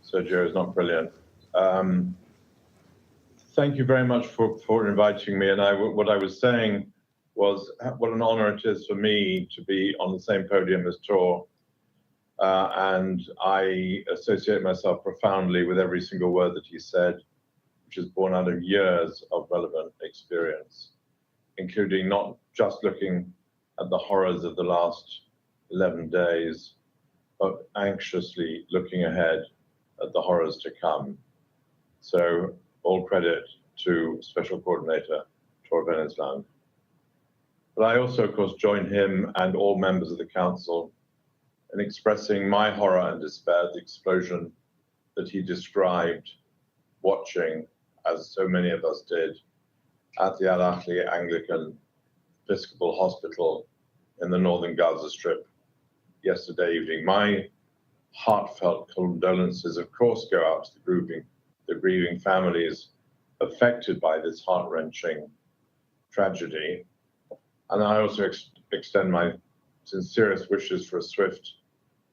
Sergio, is not brilliant. Thank you very much for inviting me. And what I was saying was what an honor it is for me to be on the same podium as Tor. And I associate myself profoundly with every single word that he said, which is born out of years of relevant experience, including not just looking at the horrors of the last 11 days, but anxiously looking ahead at the horrors to come. So all credit to Special Coordinator Tor Winnesland. But I also, of course, join him and all members of the Council in expressing my horror and despair at the explosion that he described watching, as so many of us did, at the Al-Ahli Anglican Episcopal Hospital in the northern Gaza Strip yesterday evening. My heartfelt condolences, of course, go out to the grieving families affected by this heart-wrenching tragedy. And I also extend my sincerest wishes for a swift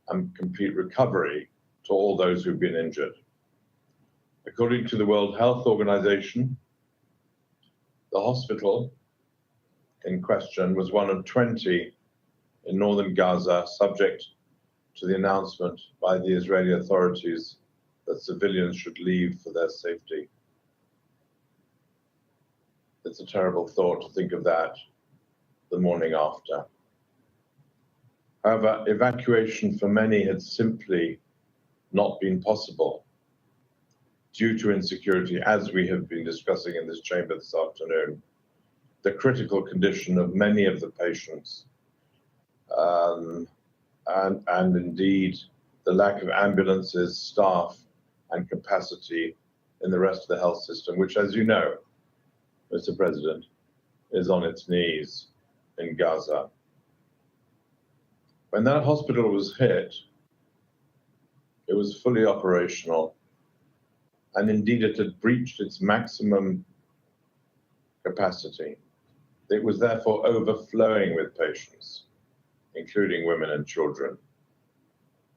and complete recovery to all those who've been injured. According to the World Health Organization, the hospital in question was one of 20 in northern Gaza, subject to the announcement by the Israeli authorities that civilians should leave for their safety. It's a terrible thought to think of that the morning after. However, evacuation for many had simply not been possible due to insecurity, as we have been discussing in this chamber this afternoon, the critical condition of many of the patients, and indeed the lack of ambulances, staff, and capacity in the rest of the health system, which, as you know, Mr. President, is on its knees in Gaza. When that hospital was hit, it was fully operational, and indeed it had breached its maximum capacity. It was therefore overflowing with patients, including women and children.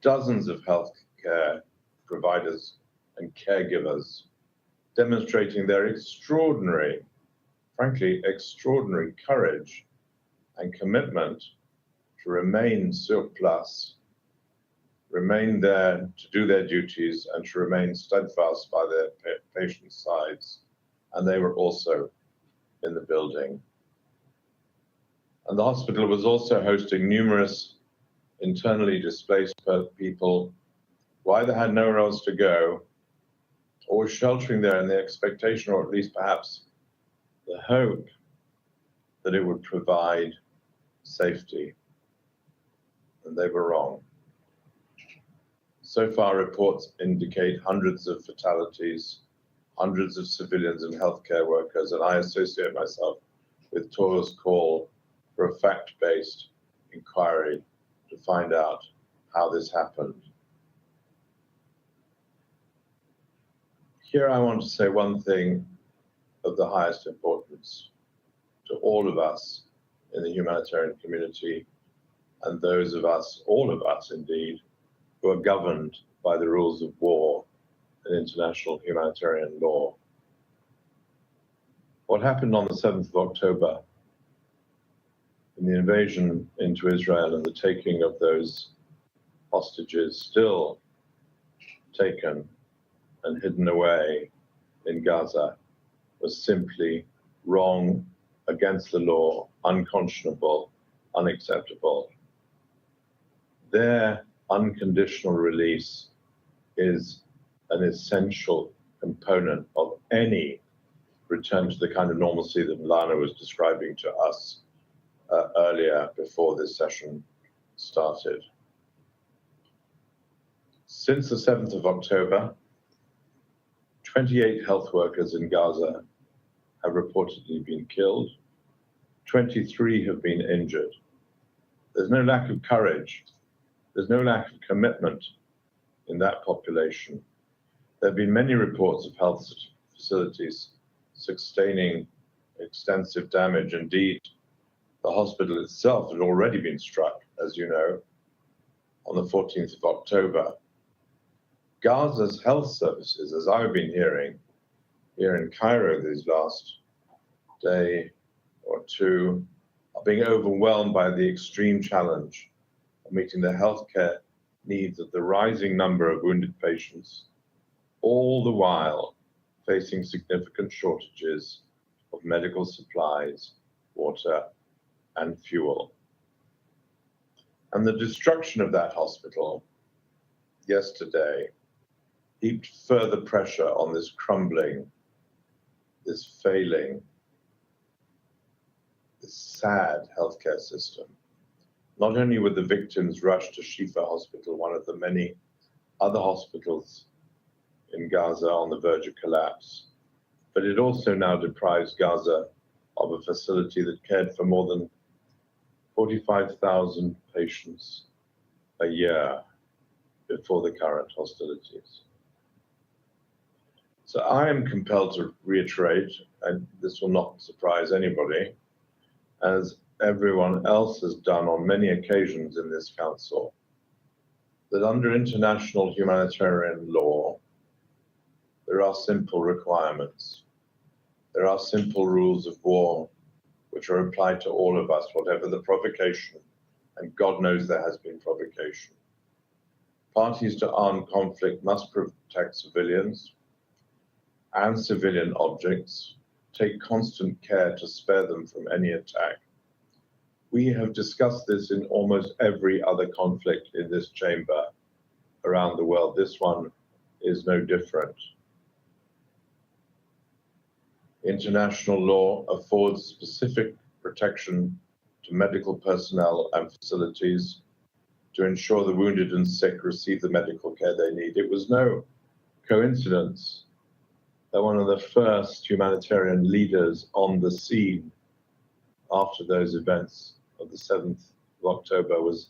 Dozens of healthcare providers and caregivers demonstrating their extraordinary, frankly, extraordinary courage and commitment to remain sur place, remain there to do their duties and to remain steadfast by their patients' sides. And they were also in the building. And the hospital was also hosting numerous internally displaced people who either had nowhere else to go or were sheltering there in the expectation, or at least perhaps the hope, that it would provide safety. And they were wrong. So far, reports indicate hundreds of fatalities, hundreds of civilians and healthcare workers, and I associate myself with Tor's call for a fact-based inquiry to find out how this happened. Here I want to say one thing of the highest importance to all of us in the humanitarian community and those of us, all of us indeed, who are governed by the rules of war and international humanitarian law. What happened on the 7th of October in the invasion into Israel and the taking of those hostages still taken and hidden away in Gaza was simply wrong, against the law, unconscionable, unacceptable. Their unconditional release is an essential component of any return to the kind of normalcy that Lana was describing to us earlier before this session started. Since the 7th of October, 28 health workers in Gaza have reportedly been killed. 23 have been injured. There's no lack of courage. There's no lack of commitment in that population. There have been many reports of health facilities sustaining extensive damage. Indeed, the hospital itself had already been struck, as you know, on the 14th of October. Gaza's health services, as I've been hearing here in Cairo these last day or two, are being overwhelmed by the extreme challenge of meeting the healthcare needs of the rising number of wounded patients, all the while facing significant shortages of medical supplies, water, and fuel. And the destruction of that hospital yesterday heaped further pressure on this crumbling, this failing, this sad healthcare system. Not only were the victims rushed to Shifa Hospital, one of the many other hospitals in Gaza on the verge of collapse, but it also now deprives Gaza of a facility that cared for more than 45,000 patients a year before the current hostilities. So I am compelled to reiterate, and this will not surprise anybody, as everyone else has done on many occasions in this council, that under international humanitarian law, there are simple requirements. There are simple rules of war which are applied to all of us, whatever the provocation, and God knows there has been provocation. Parties to armed conflict must protect civilians and civilian objects, take constant care to spare them from any attack. We have discussed this in almost every other conflict in this chamber around the world. This one is no different. International law affords specific protection to medical personnel and facilities to ensure the wounded and sick receive the medical care they need. It was no coincidence that one of the first humanitarian leaders on the scene after those events of the 7th of October was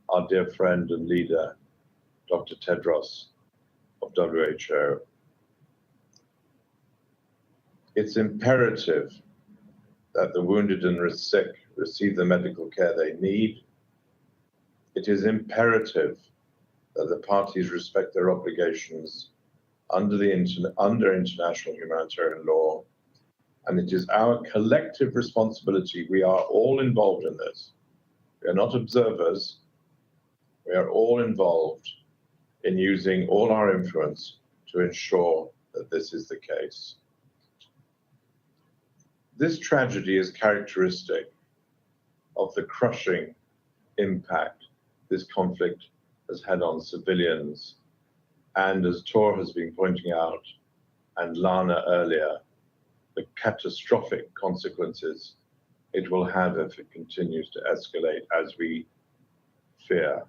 our dear friend and leader, Dr. Tedros of WHO. It's imperative that the wounded and sick receive the medical care they need. It is imperative that the parties respect their obligations under international humanitarian law, and it is our collective responsibility. We are all involved in this. We are not observers. We are all involved in using all our influence to ensure that this is the case. This tragedy is characteristic of the crushing impact this conflict has had on civilians, and as Tor has been pointing out, and Lana earlier, the catastrophic consequences it will have if it continues to escalate as we fear.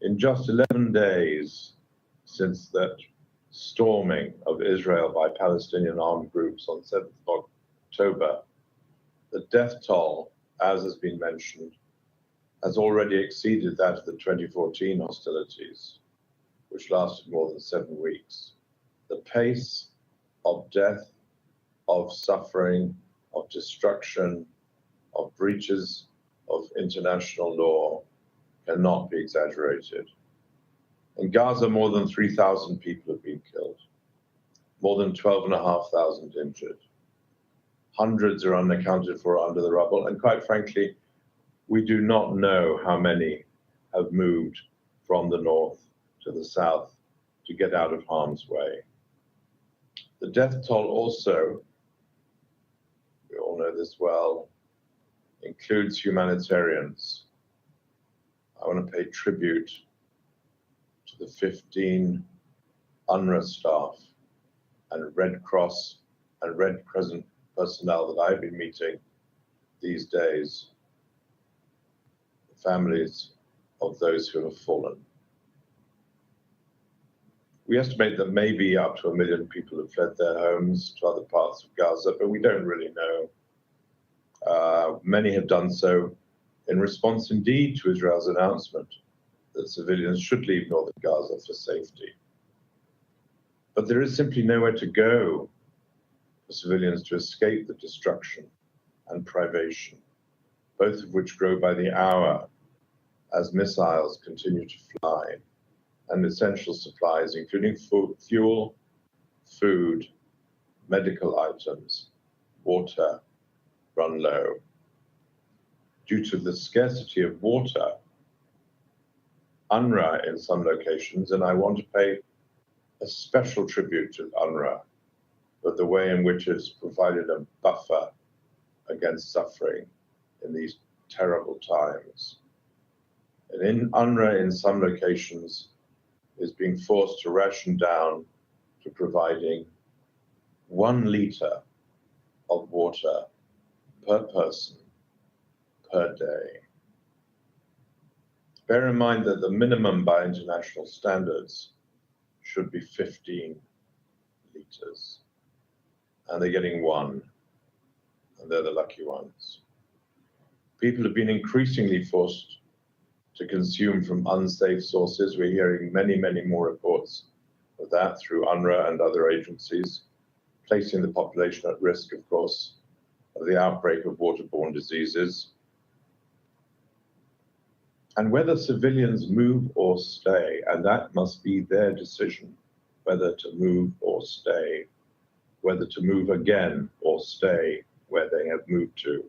In just 11 days since that storming of Israel by Palestinian armed groups on 7th of October, The death toll, as has been mentioned, has already exceeded that of the 2014 hostilities, which lasted more than 7 weeks. The pace of death, of suffering, of destruction, of breaches of international law cannot be exaggerated. In Gaza, more than 3,000 people have been killed, more than 12,500 injured. Hundreds are unaccounted for under the rubble, and quite frankly, we do not know how many have moved from the north to the south to get out of harm's way. The death toll also, we all know this well, includes humanitarians. I want to pay tribute to the 15 UNRWA staff and Red Cross and Red Crescent personnel that I've been meeting these days, the families of those who have fallen. We estimate that maybe up to 1 million people have fled their homes to other parts of Gaza, but we don't really know. Many have done so in response indeed to Israel's announcement that civilians should leave northern Gaza for safety. But there is simply nowhere to go for civilians to escape the destruction and privation, both of which grow by the hour as missiles continue to fly, and essential supplies, including fuel, food, medical items, water, run low. Due to the scarcity of water, UNRWA in some locations, and I want to pay a special tribute to UNRWA for the way in which it's provided a buffer against suffering in these terrible times. And in UNRWA in some locations is being forced to ration down to providing 1 liter of water per person per day. Bear in mind that the minimum by international standards should be 15 liters, and they're getting 1, and they're the lucky ones. People have been increasingly forced to consume from unsafe sources. We're hearing many, many more reports of that through UNRWA and other agencies, placing the population at risk, of course, of the outbreak of waterborne diseases. And whether civilians move or stay, and that must be their decision, whether to move or stay, whether to move again or stay where they have moved to.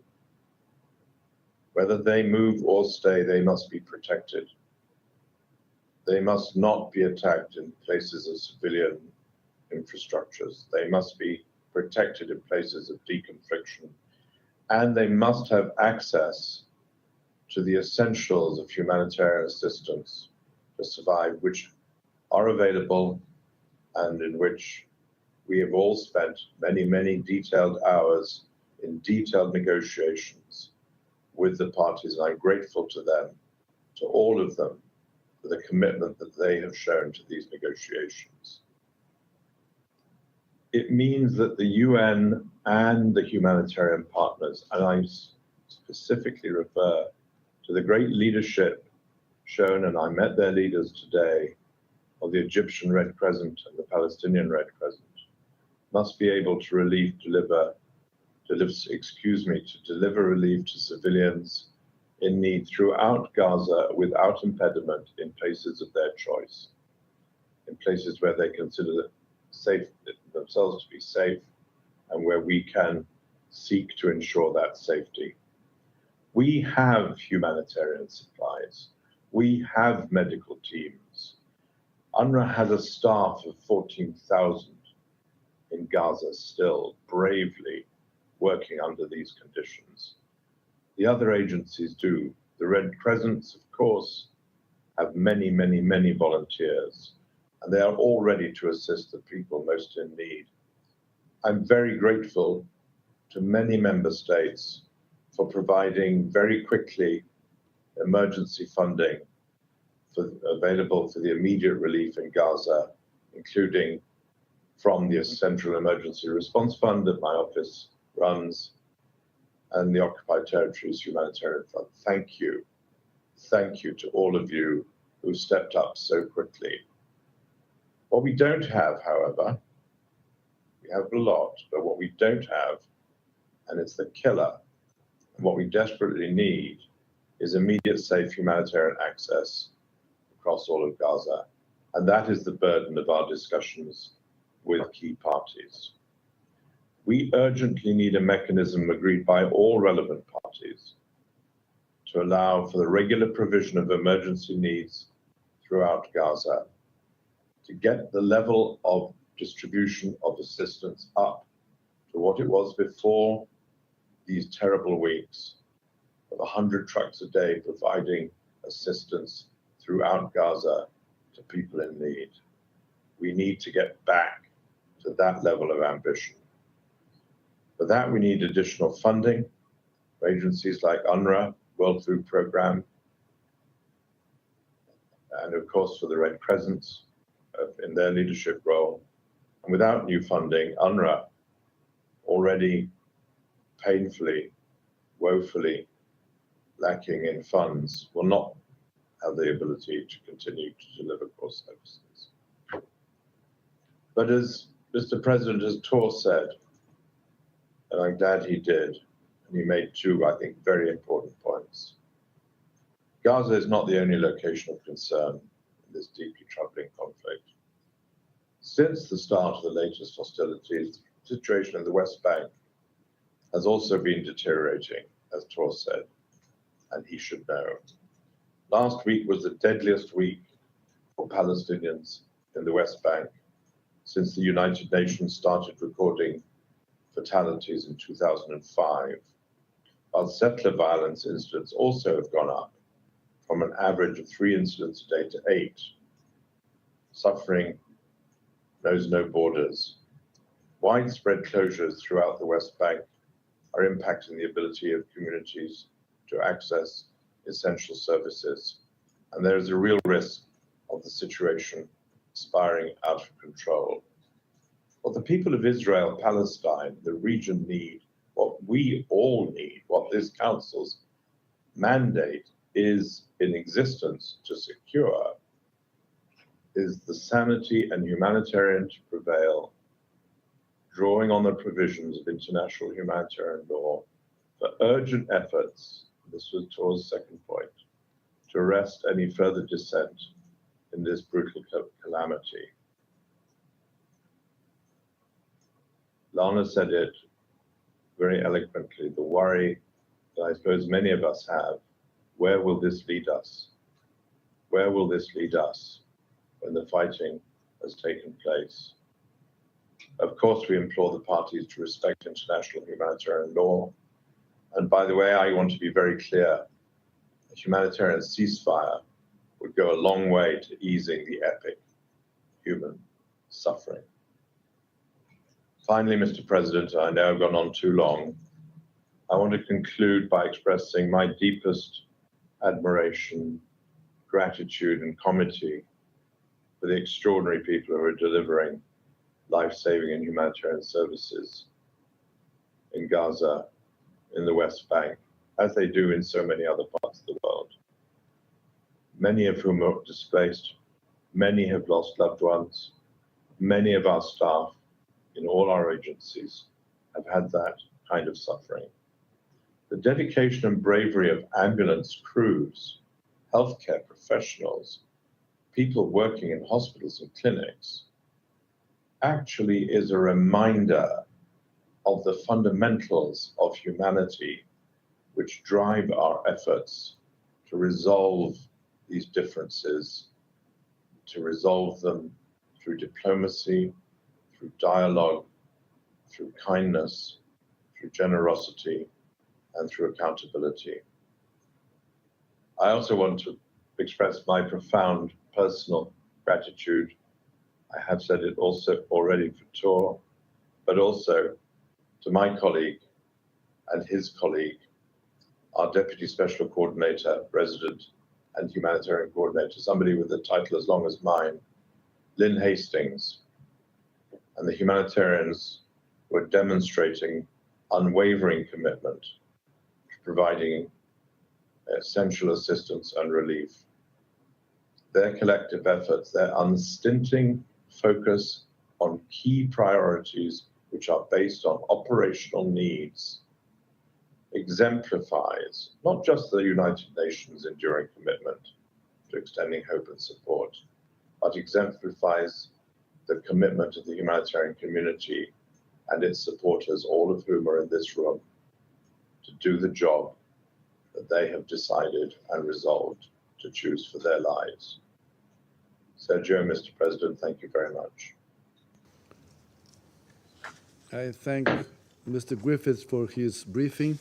Whether they move or stay, they must be protected. They must not be attacked in places of civilian infrastructures. They must be protected in places of deconfliction. And they must have access to the essentials of humanitarian assistance to survive, which are available and in which we have all spent many, many detailed hours in detailed negotiations with the parties, and I'm grateful to them, to all of them, for the commitment that they have shown to these negotiations. It means that the UN and the humanitarian partners, and I specifically refer to the great leadership shown, and I met their leaders today, of the Egyptian Red Crescent and the Palestinian Red Crescent, must be able to deliver relief to civilians in need throughout Gaza without impediment in places of their choice, in places where they consider safe themselves to be safe and where we can seek to ensure that safety. We have humanitarian supplies. We have medical teams. UNRWA has a staff of 14,000 in Gaza still bravely working under these conditions. The other agencies do. The Red Crescents, of course, have many, many, many volunteers, and they are all ready to assist the people most in need. I'm very grateful to many member states for providing very quickly emergency funding available for the immediate relief in Gaza, including from the Central Emergency Response Fund that my office runs, and the Occupied Territories Humanitarian Fund. Thank you. Thank you to all of you who stepped up so quickly. What we don't have, however, we have a lot, but what we don't have, and it's the killer, and what we desperately need is immediate safe humanitarian access across all of Gaza. And that is the burden of our discussions with key parties. We urgently need a mechanism agreed by all relevant parties to allow for the regular provision of emergency needs throughout Gaza, to get the level of distribution of assistance up to what it was before these terrible weeks of 100 trucks a day providing assistance throughout Gaza to people in need. We need to get back to that level of ambition. For that, we need additional funding for agencies like UNRWA, World Food Programme, and of course for the Red Crescents in their leadership role. And without new funding, UNRWA, already painfully, woefully lacking in funds, will not have the ability to continue to deliver core services. But as Mr. President, as Tor said, and I'm glad he did, and he made two, I think, very important points. Gaza is not the only location of concern in this deeply troubling conflict. Since the start of the latest hostilities, the situation in the West Bank has also been deteriorating, as Tor said, and he should know. Last week was the deadliest week for Palestinians in the West Bank since the United Nations started recording fatalities in 2005, while settler violence incidents also have gone up from an average of 3 incidents a day to 8. Suffering knows no borders. Widespread closures throughout the West Bank are impacting the ability of communities to access essential services, and there is a real risk of the situation spiraling out of control. What the people of Israel, Palestine, the region need, what we all need, what this Council's mandate is in existence to secure, is the sanity and humanitarian to prevail, drawing on the provisions of international humanitarian law for urgent efforts, this was Tor's second point, to arrest any further descent in this brutal calamity. Lana said it very eloquently, the worry that I suppose many of us have, where will this lead us? Where will this lead us when the fighting has taken place? Of course, we implore the parties to respect international humanitarian law. And by the way, I want to be very clear, a humanitarian ceasefire would go a long way to easing the epic human suffering. Finally, Mr. President, I know I've gone on too long. I want to conclude by expressing my deepest admiration, gratitude, and comity for the extraordinary people who are delivering life-saving and humanitarian services in Gaza, in the West Bank, as they do in so many other parts of the world. Many of whom are displaced, many have lost loved ones, many of our staff in all our agencies have had that kind of suffering. The dedication and bravery of ambulance crews, healthcare professionals, people working in hospitals and clinics, actually is a reminder of the fundamentals of humanity which drive our efforts to resolve these differences, to resolve them through diplomacy, through dialogue, through kindness, through generosity, and through accountability. I also want to express my profound personal gratitude. I have said it also already for Tor, but also to my colleague and his colleague, our Deputy Special Coordinator, Resident and Humanitarian Coordinator, somebody with a title as long as mine, Lynn Hastings, and the humanitarians who are demonstrating unwavering commitment providing essential assistance and relief. Their collective efforts, their unstinting focus on key priorities which are based on operational needs, exemplifies not just the United Nations' enduring commitment to extending hope and support, but exemplifies the commitment of the humanitarian community and its supporters, all of whom are in this room, to do the job that they have decided and resolved to choose for their lives. Sergio, Mr. President, thank you very much. I thank Mr. Griffiths for his briefing.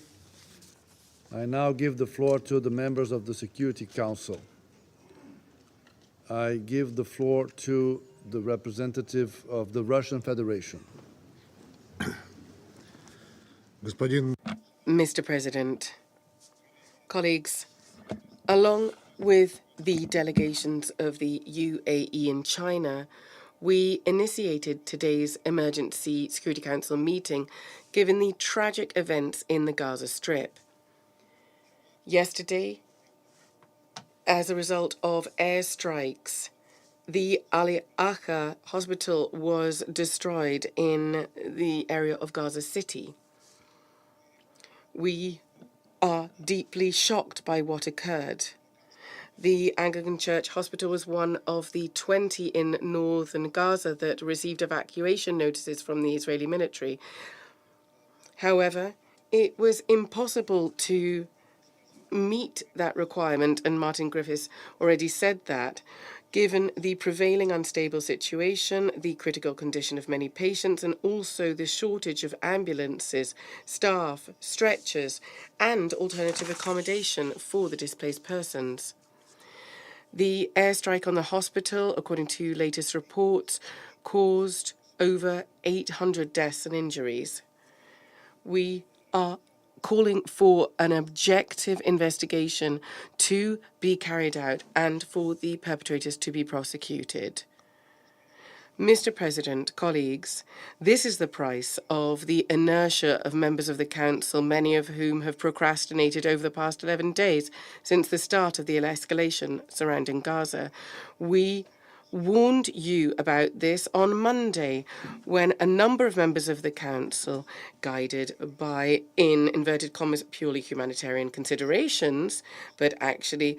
I now give the floor to the members of the Security Council. I give the floor to the representative of the Russian Federation. Mr. President, colleagues, along with the delegations of the UAE and China, we initiated today's Emergency Security Council meeting given the tragic events in the Gaza Strip. Yesterday, as a result of airstrikes, the Ali Akha hospital was destroyed in the area of Gaza City. We are deeply shocked by what occurred. The Anglican Church Hospital was one of the 20 in northern Gaza that received evacuation notices from the Israeli military. However, it was impossible to meet that requirement, and Martin Griffiths already said that, given the prevailing unstable situation, the critical condition of many patients, and also the shortage of ambulances, staff, stretchers, and alternative accommodation for the displaced persons. The airstrike on the hospital, according to latest reports, caused over 800 deaths and injuries. We are calling for an objective investigation to be carried out and for the perpetrators to be prosecuted. Mr. President, colleagues, this is the price of the inertia of members of the Council, many of whom have procrastinated over the past 11 days since the start of the escalation surrounding Gaza. We warned you about this on Monday when a number of members of the Council, guided by, in inverted commas, purely humanitarian considerations, but actually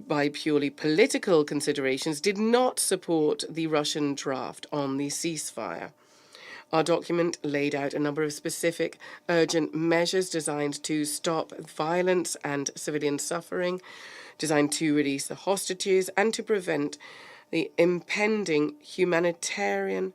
by purely political considerations, did not support the Russian draft on the ceasefire. Our document laid out a number of specific urgent measures designed to stop violence and civilian suffering, designed to release the hostages and to prevent the impending humanitarian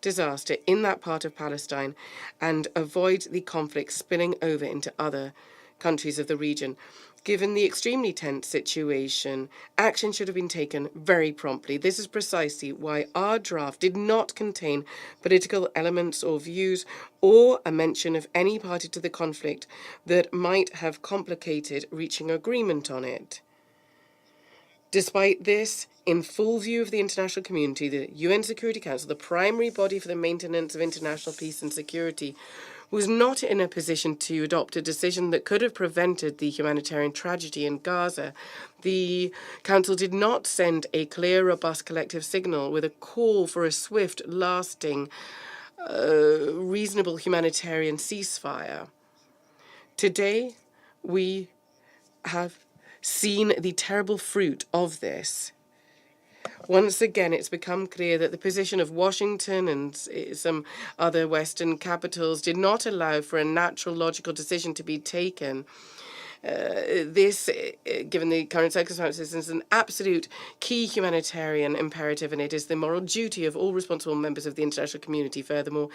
disaster in that part of Palestine and avoid the conflict spilling over into other countries of the region. Given the extremely tense situation, action should have been taken very promptly. This is precisely why our draft did not contain political elements or views or a mention of any party to the conflict that might have complicated reaching agreement on it. Despite this, in full view of the international community, the UN Security Council, the primary body for the maintenance of international peace and security, was not in a position to adopt a decision that could have prevented the humanitarian tragedy in Gaza. The Council did not send a clear, robust collective signal with a call for a swift, lasting, reasonable humanitarian ceasefire. Today, we have seen the terrible fruit of this. Once again, it's become clear that the position of Washington and some other Western capitals did not allow for a natural, logical decision to be taken. This, given the current circumstances, is an absolute key humanitarian imperative, and it is the moral duty of all responsible members of the international community. Furthermore,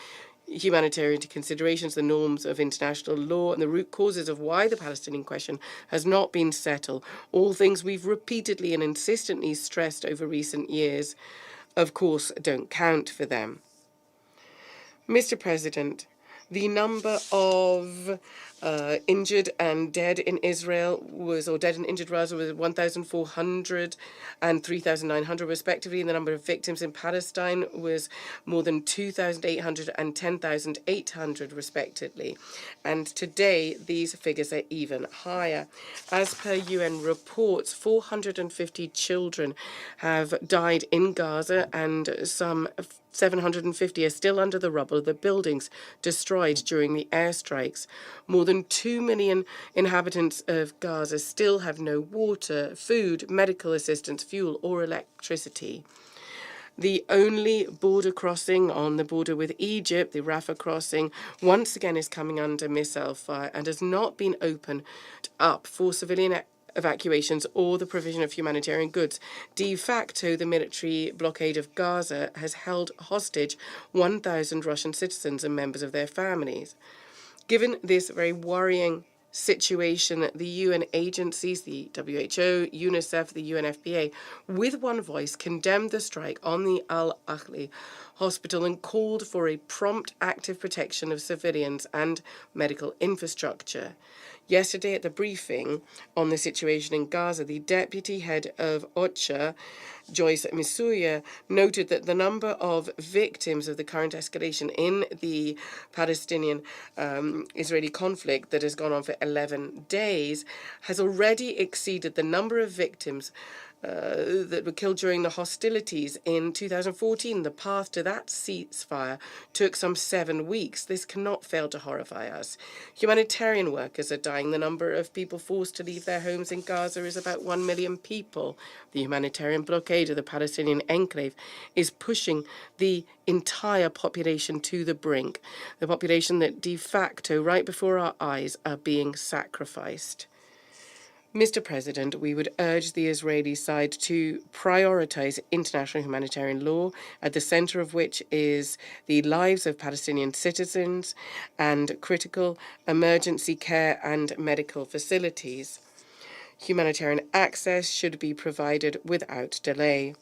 humanitarian considerations, the norms of international law, and the root causes of why the Palestinian question has not been settled, all things we've repeatedly and insistently stressed over recent years, of course, don't count for them. Mr. President, the number of injured and dead in Israel was, or dead and injured rather, was 1,400 and 3,900 respectively. And the number of victims in Palestine was more than 2,800 and 10,800 respectively. And today, these figures are even higher. As per UN reports, 450 children have died in Gaza, and some 750 are still under the rubble of the buildings destroyed during the airstrikes. More than 2 million inhabitants of Gaza still have no water, food, medical assistance, fuel, or electricity. The only border crossing on the border with Egypt, the Rafah crossing, once again is coming under missile fire and has not been opened up for civilian evacuations or the provision of humanitarian goods. De facto, the military blockade of Gaza has held hostage 1,000 Russian citizens and members of their families. Given this very worrying situation, the UN agencies, the WHO, UNICEF, the UNFPA, with one voice condemned the strike on the Al-Ahli hospital and called for a prompt active protection of civilians and medical infrastructure. Yesterday at the briefing on the situation in Gaza, the deputy head of OCHA, Joyce Misuya, noted that the number of victims of the current escalation in the Palestinian-Israeli conflict that has gone on for 11 days has already exceeded the number of victims that were killed during the hostilities in 2014. The path to that ceasefire took some 7 weeks. This cannot fail to horrify us. Humanitarian workers are dying. The number of people forced to leave their homes in Gaza is about 1 million people. The humanitarian blockade of the Palestinian enclave is pushing the entire population to the brink. The population that de facto, right before our eyes, are being sacrificed. Mr. President, we would urge the Israeli side to prioritise international humanitarian law, at the centre of which is the lives of Palestinian citizens and critical emergency care and medical facilities. Humanitarian access should be provided without delay.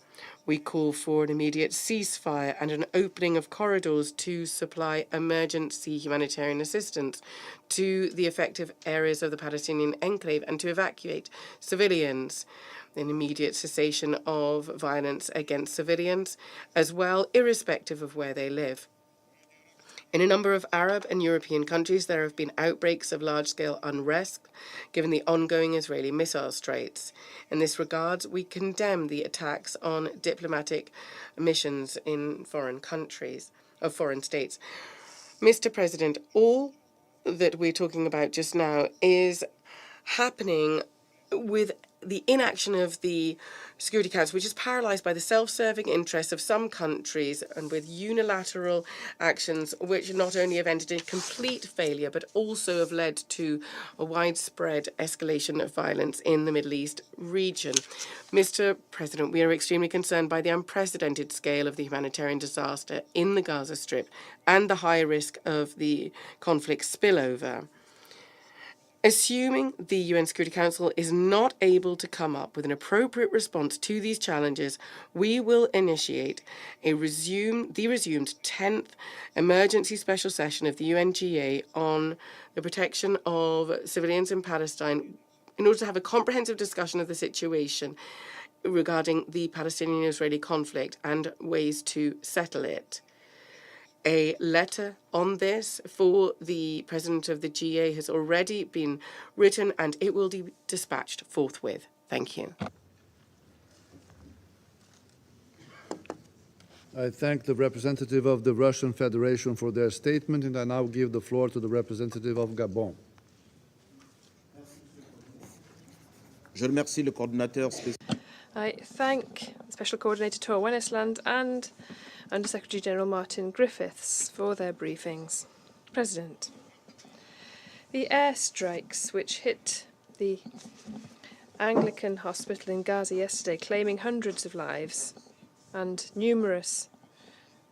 We call for an immediate ceasefire and an opening of corridors to supply emergency humanitarian assistance to the affected areas of the Palestinian enclave and to evacuate civilians. An immediate cessation of violence against civilians as well, irrespective of where they live. In a number of Arab and European countries, there have been outbreaks of large-scale unrest, given the ongoing Israeli missile strikes. In this regard, we condemn the attacks on diplomatic missions in foreign countries, of foreign states. Mr. President, all that we're talking about just now is happening with the inaction of the Security Council, which is paralysed by the self-serving interests of some countries and with unilateral actions which not only have ended in complete failure but also have led to a widespread escalation of violence in the Middle East region. Mr. President, we are extremely concerned by the unprecedented scale of the humanitarian disaster in the Gaza Strip and the high risk of the conflict spillover. Assuming the UN Security Council is not able to come up with an appropriate response to these challenges, we will initiate the resumed 10th emergency special session of the UNGA on the protection of civilians in Palestine in order to have a comprehensive discussion of the situation regarding the Palestinian-Israeli conflict and ways to settle it. A letter on this for the President of the GA has already been written and it will be dispatched forthwith. Thank you. I thank the representative of the Russian Federation for their statement, and I now give the floor to the representative of Gabon. I thank the Special Coordinator Tor Wennesland and Under Secretary General Martin Griffiths for their briefings. President, the airstrikes which hit the Anglican hospital in Gaza yesterday, claiming hundreds of lives and numerous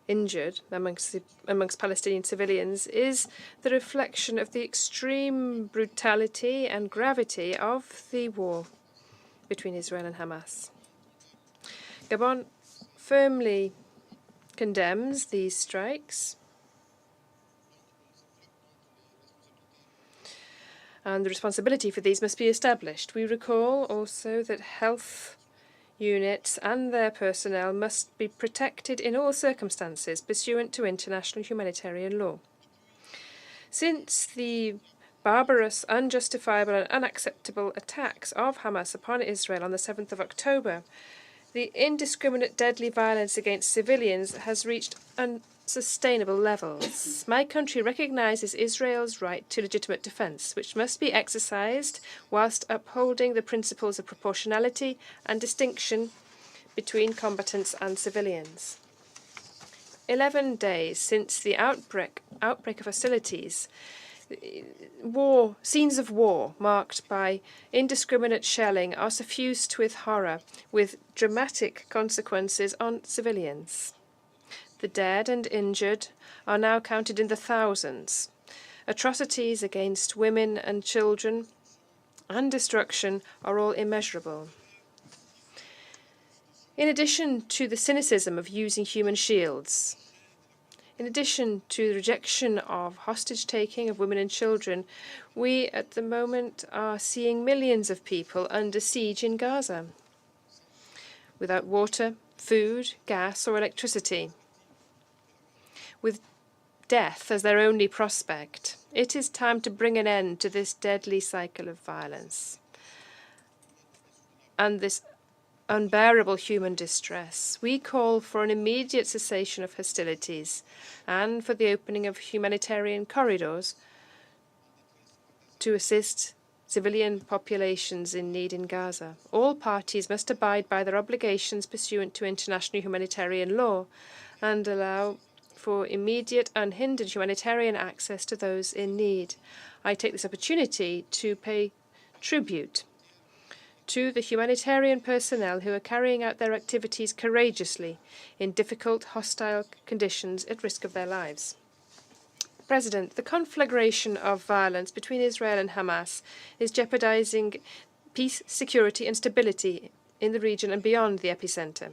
injured amongst Palestinian civilians, is the reflection of the extreme brutality and gravity of the war between Israel and Hamas. Gabon firmly condemns these strikes and the responsibility for these must be established. We recall also that health units and their personnel must be protected in all circumstances pursuant to international humanitarian law. Since the barbarous, unjustifiable and unacceptable attacks of Hamas upon Israel on the 7th of October, the indiscriminate deadly violence against civilians has reached unsustainable levels. My country recognizes Israel's right to legitimate defense, which must be exercised whilst upholding the principles of proportionality and distinction between combatants and civilians. 11 days since the outbreak of hostilities, scenes of war marked by indiscriminate shelling are suffused with horror, with dramatic consequences on civilians. The dead and injured are now counted in the thousands. Atrocities against women and children and destruction are all immeasurable. In addition to the cynicism of using human shields, in addition to the rejection of hostage-taking of women and children, we at the moment are seeing millions of people under siege in Gaza, without water, food, gas or electricity, with death as their only prospect. It is time to bring an end to this deadly cycle of violence and this unbearable human distress. We call for an immediate cessation of hostilities and for the opening of humanitarian corridors to assist civilian populations in need in Gaza. All parties must abide by their obligations pursuant to international humanitarian law and allow for immediate, unhindered humanitarian access to those in need. I take this opportunity to pay tribute to the humanitarian personnel who are carrying out their activities courageously in difficult, hostile conditions at risk of their lives. President, the conflagration of violence between Israel and Hamas is jeopardizing peace, security and stability in the region and beyond the epicenter.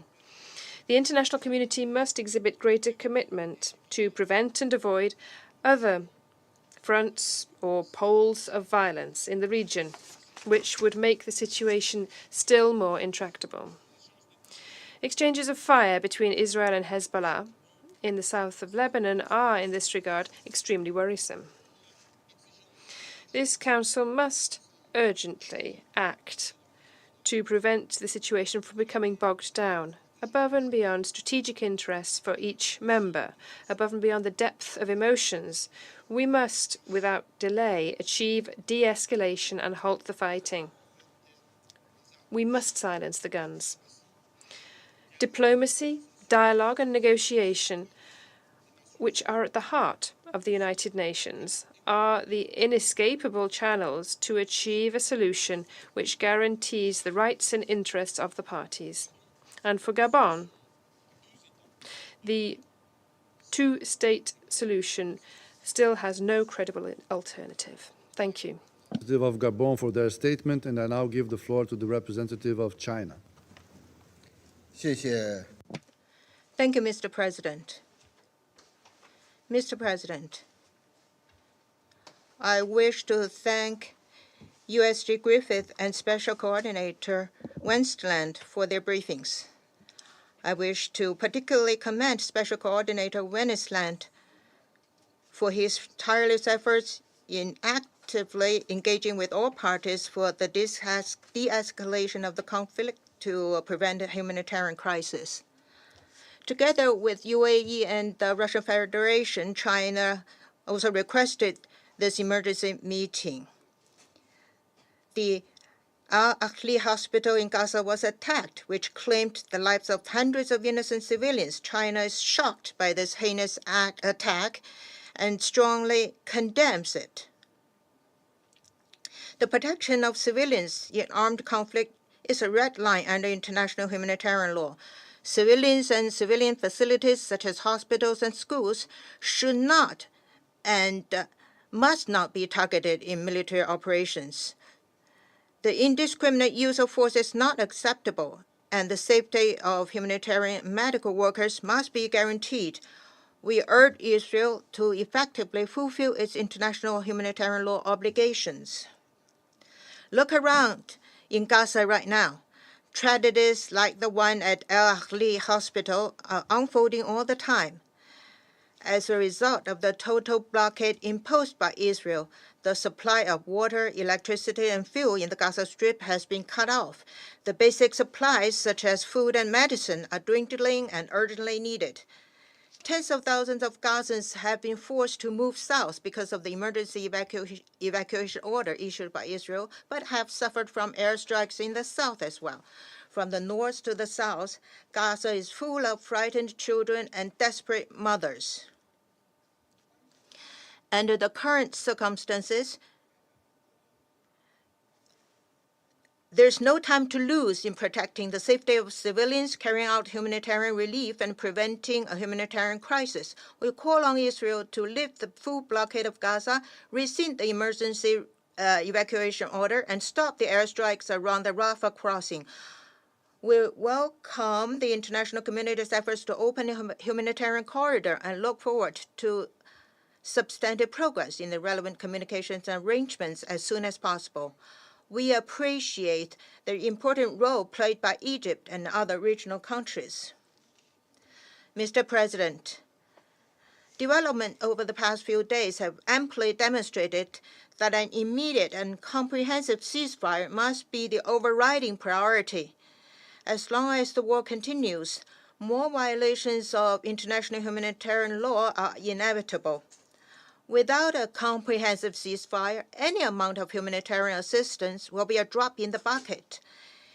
The international community must exhibit greater commitment to prevent and avoid other fronts or poles of violence in the region, which would make the situation still more intractable. Exchanges of fire between Israel and Hezbollah in the south of Lebanon are, in this regard, extremely worrisome. This Council must urgently act to prevent the situation from becoming bogged down, above and beyond strategic interests for each member, above and beyond the depth of emotions. We must, without delay, achieve de-escalation and halt the fighting. We must silence the guns. Diplomacy, dialogue and negotiation, which are at the heart of the United Nations, are the inescapable channels to achieve a solution which guarantees the rights and interests of the parties. And for Gabon, the two-state solution still has no credible alternative. Thank you. Representative of Gabon for their statement, and I now give the floor to the representative of China. 谢谢。 Thank you, Mr. President. Mr. President, I wish to thank USG Griffith and Special Coordinator Westland for their briefings. I wish to particularly commend Special Coordinator Westland for his tireless efforts in actively engaging with all parties for the de-escalation of the conflict to prevent a humanitarian crisis. Together with UAE and the Russian Federation, China also requested this emergency meeting. The Al-Ahli hospital in Gaza was attacked, which claimed the lives of hundreds of innocent civilians. China is shocked by this heinous attack and strongly condemns it. The protection of civilians in armed conflict is a red line under international humanitarian law. Civilians and civilian facilities such as hospitals and schools should not and must not be targeted in military operations. The indiscriminate use of force is not acceptable, and the safety of humanitarian medical workers must be guaranteed. We urge Israel to effectively fulfill its international humanitarian law obligations. Look around in Gaza right now. Tragedies like the one at Al-Ahli Hospital are unfolding all the time. As a result of the total blockade imposed by Israel, the supply of water, electricity, and fuel in the Gaza Strip has been cut off. The basic supplies, such as food and medicine, are dwindling and urgently needed. Tens of thousands of Gazans have been forced to move south because of the emergency evacuation order issued by Israel, but have suffered from airstrikes in the south as well. From the north to the south, Gaza is full of frightened children and desperate mothers. Under the current circumstances, there's no time to lose in protecting the safety of civilians, carrying out humanitarian relief, and preventing a humanitarian crisis. We call on Israel to lift the full blockade of Gaza, rescind the emergency evacuation order, and stop the airstrikes around the Rafah crossing. We welcome the international community's efforts to open a humanitarian corridor and look forward to substantive progress in the relevant communications and arrangements as soon as possible. We appreciate the important role played by Egypt and other regional countries. Mr. President, development over the past few days have amply demonstrated that an immediate and comprehensive ceasefire must be the overriding priority. As long as the war continues, more violations of international humanitarian law are inevitable. Without a comprehensive ceasefire, any amount of humanitarian assistance will be a drop in the bucket.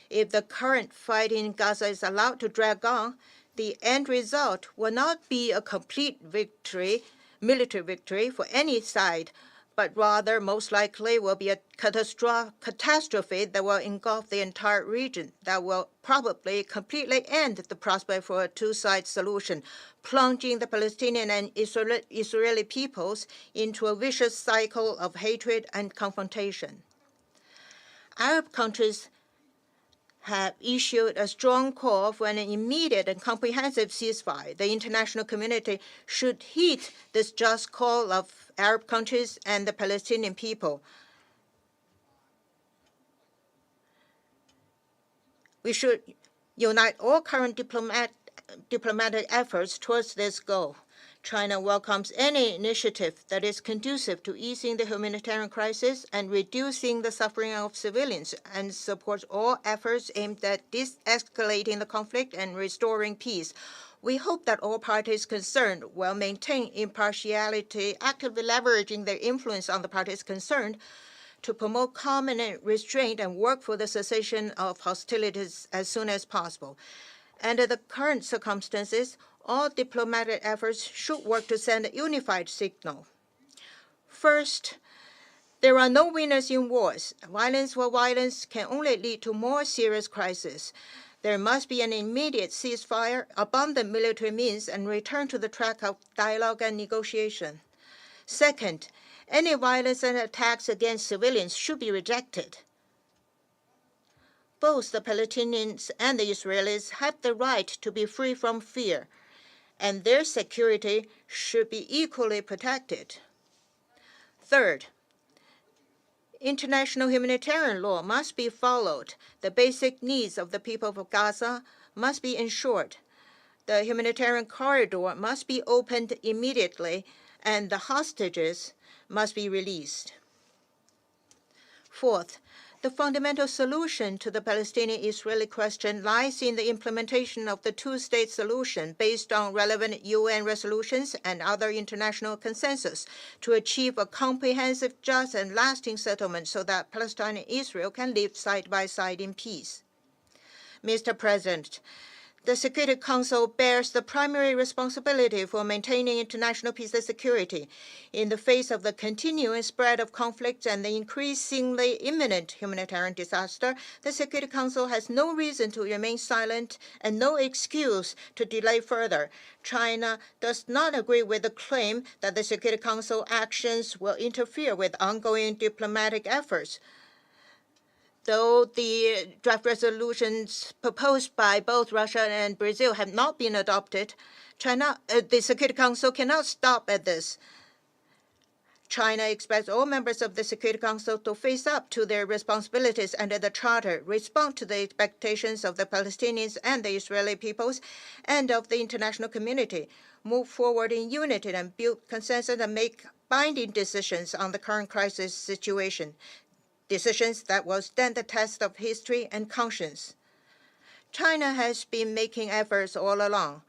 If the current fight in Gaza is allowed to drag on, the end result will not be a complete victory, military victory for any side, but rather most likely will be a catastrophe that will engulf the entire region, that will probably completely end the prospect for a two-side solution, plunging the Palestinian and Israeli peoples into a vicious cycle of hatred and confrontation. Arab countries have issued a strong call for an immediate and comprehensive ceasefire. The international community should heed this just call of Arab countries and the Palestinian people. We should unite all current diplomatic efforts towards this goal. China welcomes any initiative that is conducive to easing the humanitarian crisis and reducing the suffering of civilians, and supports all efforts aimed at de-escalating the conflict and restoring peace. We hope that all parties concerned will maintain impartiality, actively leveraging their influence on the parties concerned to promote calm and restraint and work for the cessation of hostilities as soon as possible. Under the current circumstances, all diplomatic efforts should work to send a unified signal. First, there are no winners in wars. Violence for violence can only lead to more serious crises. There must be an immediate ceasefire, abundant military means, and return to the track of dialogue and negotiation. Second, any violence and attacks against civilians should be rejected. Both the Palestinians and the Israelis have the right to be free from fear, and their security should be equally protected. Third, international humanitarian law must be followed. The basic needs of the people of Gaza must be ensured. The humanitarian corridor must be opened immediately, and the hostages must be released. Fourth, the fundamental solution to the Palestinian-Israeli question lies in the implementation of the two-state solution based on relevant UN resolutions and other international consensus to achieve a comprehensive, just, and lasting settlement so that Palestine and Israel can live side by side in peace. Mr. President, the Security Council bears the primary responsibility for maintaining international peace and security. In the face of the continuing spread of conflicts and the increasingly imminent humanitarian disaster, the Security Council has no reason to remain silent and no excuse to delay further. China does not agree with the claim that the Security Council actions will interfere with ongoing diplomatic efforts. Though the draft resolutions proposed by both Russia and Brazil have not been adopted, the Security Council cannot stop at this. China expects all members of the Security Council to face up to their responsibilities under the Charter, respond to the expectations of the Palestinians and the Israeli peoples and of the international community, move forward in unity and build consensus and make binding decisions on the current crisis situation, decisions that will stand the test of history and conscience. China has been making efforts all along.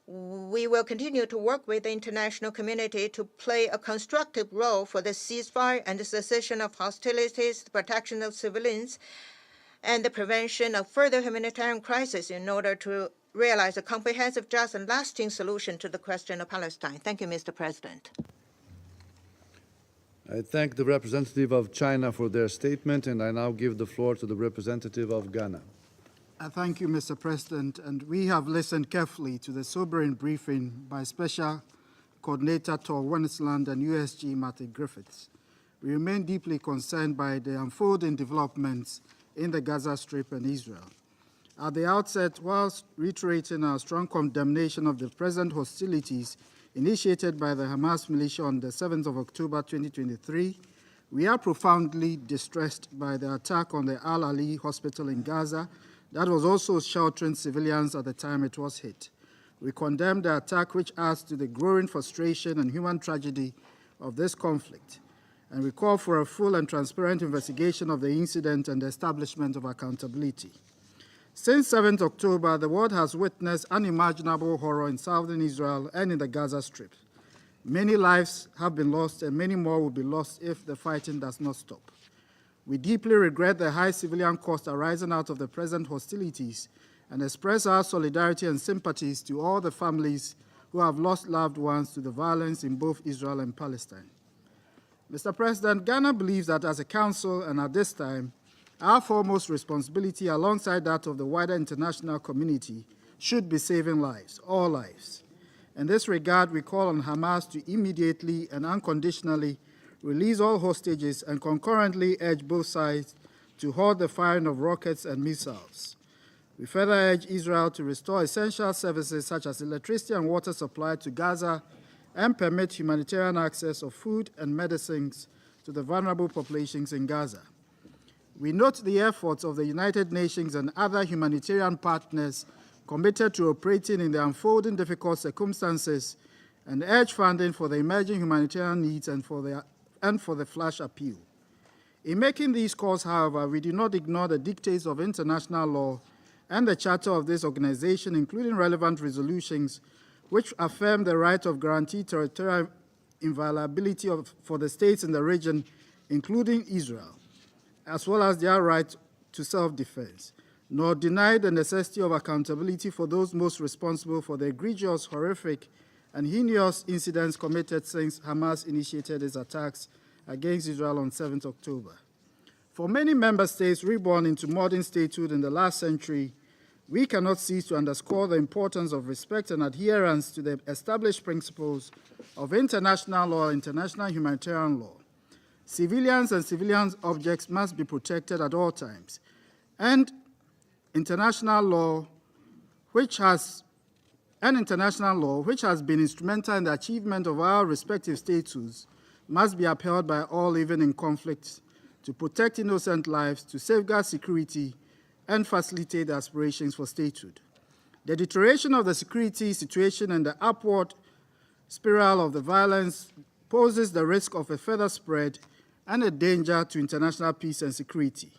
We will continue to work with the international community to play a constructive role for the ceasefire and the cessation of hostilities, the protection of civilians, and the prevention of further humanitarian crisis in order to realize a comprehensive, just, and lasting solution to the question of Palestine. Thank you, Mr. President. I thank the representative of China for their statement, and I now give the floor to the representative of Ghana. Thank you, Mr. President. And we have listened carefully to the sobering briefing by Special Coordinator Tor Wennesland and USG Matthew Griffiths. We remain deeply concerned by the unfolding developments in the Gaza Strip and Israel. At the outset, whilst reiterating our strong condemnation of the present hostilities initiated by the Hamas militia on the 7th of October 2023, we are profoundly distressed by the attack on the Al-Ali hospital in Gaza that was also sheltering civilians at the time it was hit. We condemn the attack, which adds to the growing frustration and human tragedy of this conflict, and we call for a full and transparent investigation of the incident and the establishment of accountability. Since 7th October, the world has witnessed unimaginable horror in southern Israel and in the Gaza Strip. Many lives have been lost, and many more will be lost if the fighting does not stop. We deeply regret the high civilian cost arising out of the present hostilities and express our solidarity and sympathies to all the families who have lost loved ones to the violence in both Israel and Palestine. Mr. President, Ghana believes that as a council and at this time, our foremost responsibility alongside that of the wider international community should be saving lives, all lives. In this regard, we call on Hamas to immediately and unconditionally release all hostages and concurrently urge both sides to halt the firing of rockets and missiles. We further urge Israel to restore essential services such as electricity and water supply to Gaza and permit humanitarian access of food and medicines to the vulnerable populations in Gaza. We note the efforts of the United Nations and other humanitarian partners committed to operating in the unfolding difficult circumstances and urge funding for the emerging humanitarian needs and for the flash appeal. In making these calls, however, we do not ignore the dictates of international law and the charter of this organization, including relevant resolutions which affirm the right of guaranteed territorial inviolability for the states in the region, including Israel, as well as their right to self-defense, nor deny the necessity of accountability for those most responsible for the egregious, horrific, and heinous incidents committed since Hamas initiated its attacks against Israel on 7th October. For many member states reborn into modern statehood in the last century, we cannot cease to underscore the importance of respect and adherence to the established principles of international law and international humanitarian law. Civilians and civilian objects must be protected at all times, and international law, which has been instrumental in the achievement of our respective statuses, must be upheld by all, even in conflicts, to protect innocent lives, to safeguard security, and facilitate the aspirations for statehood. The deterioration of the security situation and the upward spiral of the violence poses the risk of a further spread and a danger to international peace and security.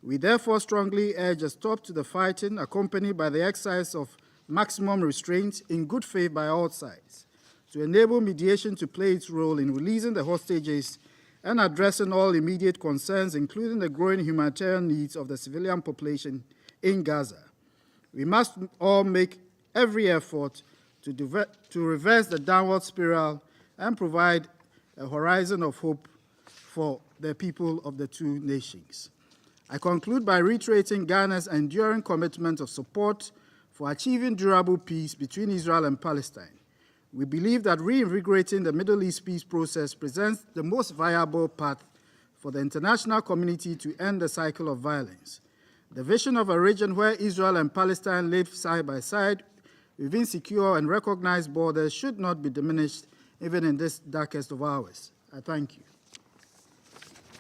We therefore strongly urge a stop to the fighting, accompanied by the exercise of maximum restraint in good faith by all sides, to enable mediation to play its role in releasing the hostages and addressing all immediate concerns, including the growing humanitarian needs of the civilian population in Gaza. We must all make every effort to reverse the downward spiral and provide a horizon of hope for the people of the two nations. I conclude by reiterating Ghana's enduring commitment of support for achieving durable peace between Israel and Palestine. We believe that reinvigorating the Middle East peace process presents the most viable path for the international community to end the cycle of violence. The vision of a region where Israel and Palestine live side by side within secure and recognized borders should not be diminished even in this darkest of hours. I thank you.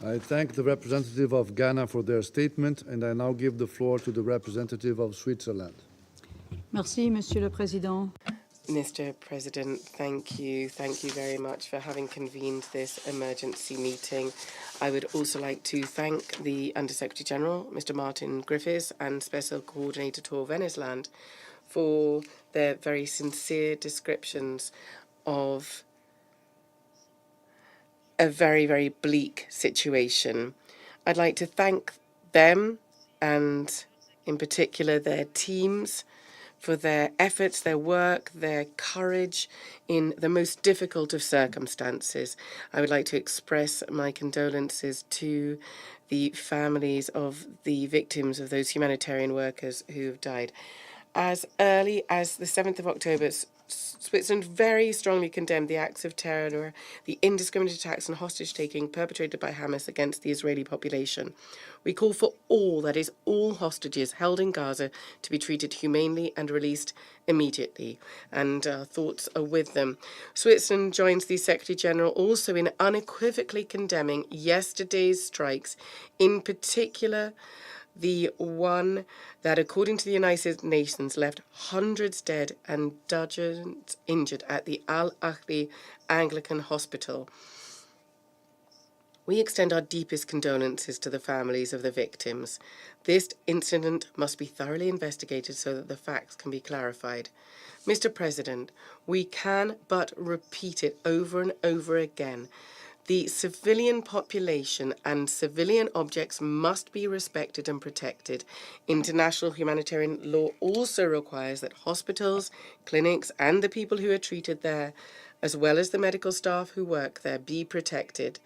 I thank the representative of Ghana for their statement, and I now give the floor to the representative of Switzerland. Merci, Monsieur le Président. Mr. President, thank you. Thank you very much for having convened this emergency meeting. I would also like to thank the Undersecretary General, Mr. Martin Griffiths, and Special Coordinator Tor Venesland for their very sincere descriptions of a very, very bleak situation. I'd like to thank them and in particular their teams for their efforts, their work, their courage in the most difficult of circumstances. I would like to express my condolences to the families of the victims of those humanitarian workers who have died. As early as the 7th of October, Switzerland very strongly condemned the acts of terror, the indiscriminate attacks and hostage-taking perpetrated by Hamas against the Israeli population. We call for all, that is, all hostages held in Gaza to be treated humanely and released immediately, and our thoughts are with them. Switzerland joins the Secretary-General also in unequivocally condemning yesterday's strikes, in particular the one that, according to the United Nations, left hundreds dead and dozens injured at the Al-Ahli Anglican Hospital. We extend our deepest condolences to the families of the victims. This incident must be thoroughly investigated so that the facts can be clarified. Mr. President, we can but repeat it over and over again. The civilian population and civilian objects must be respected and protected. International humanitarian law also requires that hospitals, clinics, and the people who are treated there, as well as the medical staff who work there, be protected.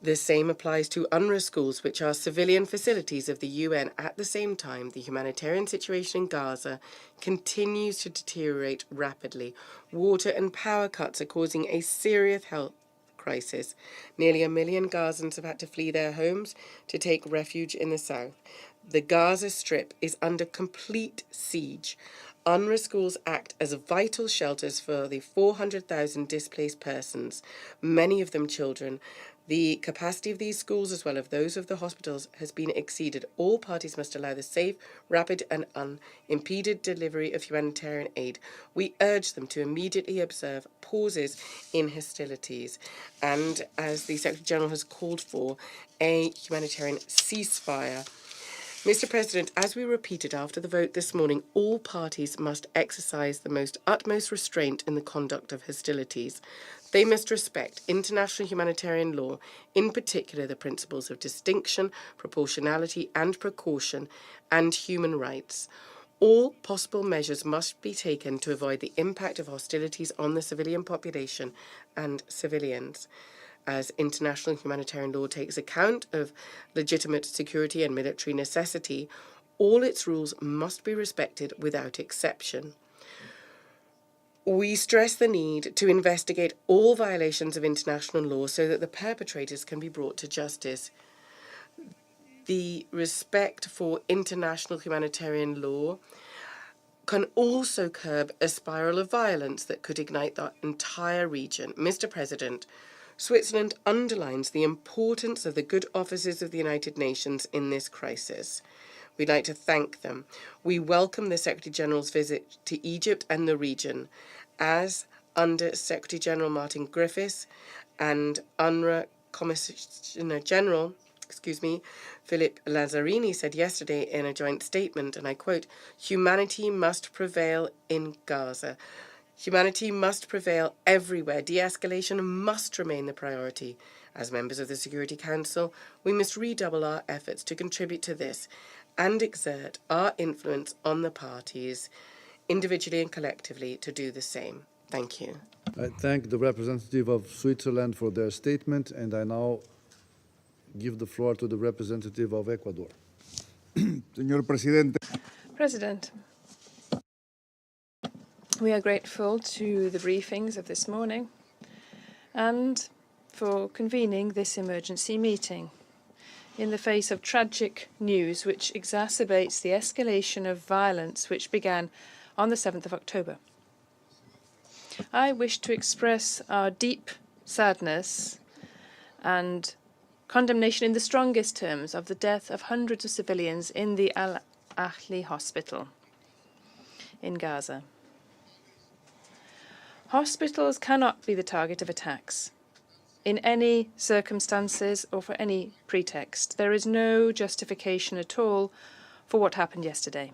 The same applies to UNRWA schools, which are civilian facilities of the UN. At the same time, the humanitarian situation in Gaza continues to deteriorate rapidly. Water and power cuts are causing a serious health crisis. Nearly 1 million Gazans have had to flee their homes to take refuge in the south. The Gaza Strip is under complete siege. UNRWA schools act as vital shelters for the 400,000 displaced persons, many of them children. The capacity of these schools, as well as those of the hospitals, has been exceeded. All parties must allow the safe, rapid and unimpeded delivery of humanitarian aid. We urge them to immediately observe pauses in hostilities and, as the Secretary-General has called for, a humanitarian ceasefire. Mr. President, as we repeated after the vote this morning, all parties must exercise the utmost restraint in the conduct of hostilities. They must respect international humanitarian law, in particular the principles of distinction, proportionality and precaution, and human rights. All possible measures must be taken to avoid the impact of hostilities on the civilian population and civilians. As international humanitarian law takes account of legitimate security and military necessity, all its rules must be respected without exception. We stress the need to investigate all violations of international law so that the perpetrators can be brought to justice. The respect for international humanitarian law can also curb a spiral of violence that could ignite the entire region. Mr. President, Switzerland underlines the importance of the good offices of the United Nations in this crisis. We'd like to thank them. We welcome the Secretary-General's visit to Egypt and the region. As Under Secretary-General Martin Griffiths and UNRWA Commissioner General, Philip Lazzarini said yesterday in a joint statement, and I quote, "Humanity must prevail in Gaza. Humanity must prevail everywhere. De-escalation must remain the priority. As members of the Security Council, we must redouble our efforts to contribute to this and exert our influence on the parties, individually and collectively, to do the same." Thank you. I thank the representative of Switzerland for their statement, and I now give the floor to the representative of Ecuador. Señor Presidente. President, we are grateful to the briefings of this morning and for convening this emergency meeting in the face of tragic news which exacerbates the escalation of violence which began on the 7th of October. I wish to express our deep sadness and condemnation in the strongest terms of the death of hundreds of civilians in the Al-Ahli hospital in Gaza. Hospitals cannot be the target of attacks in any circumstances or for any pretext. There is no justification at all for what happened yesterday.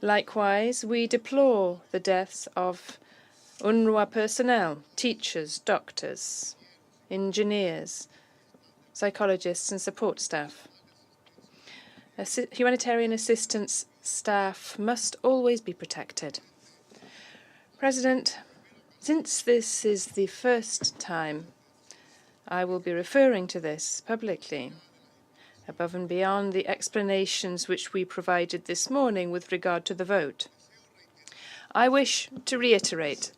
Likewise, we deplore the deaths of UNRWA personnel, teachers, doctors, engineers, psychologists and support staff. Humanitarian assistance staff must always be protected. President, since this is the first time I will be referring to this publicly, above and beyond the explanations which we provided this morning with regard to the vote, I wish to reiterate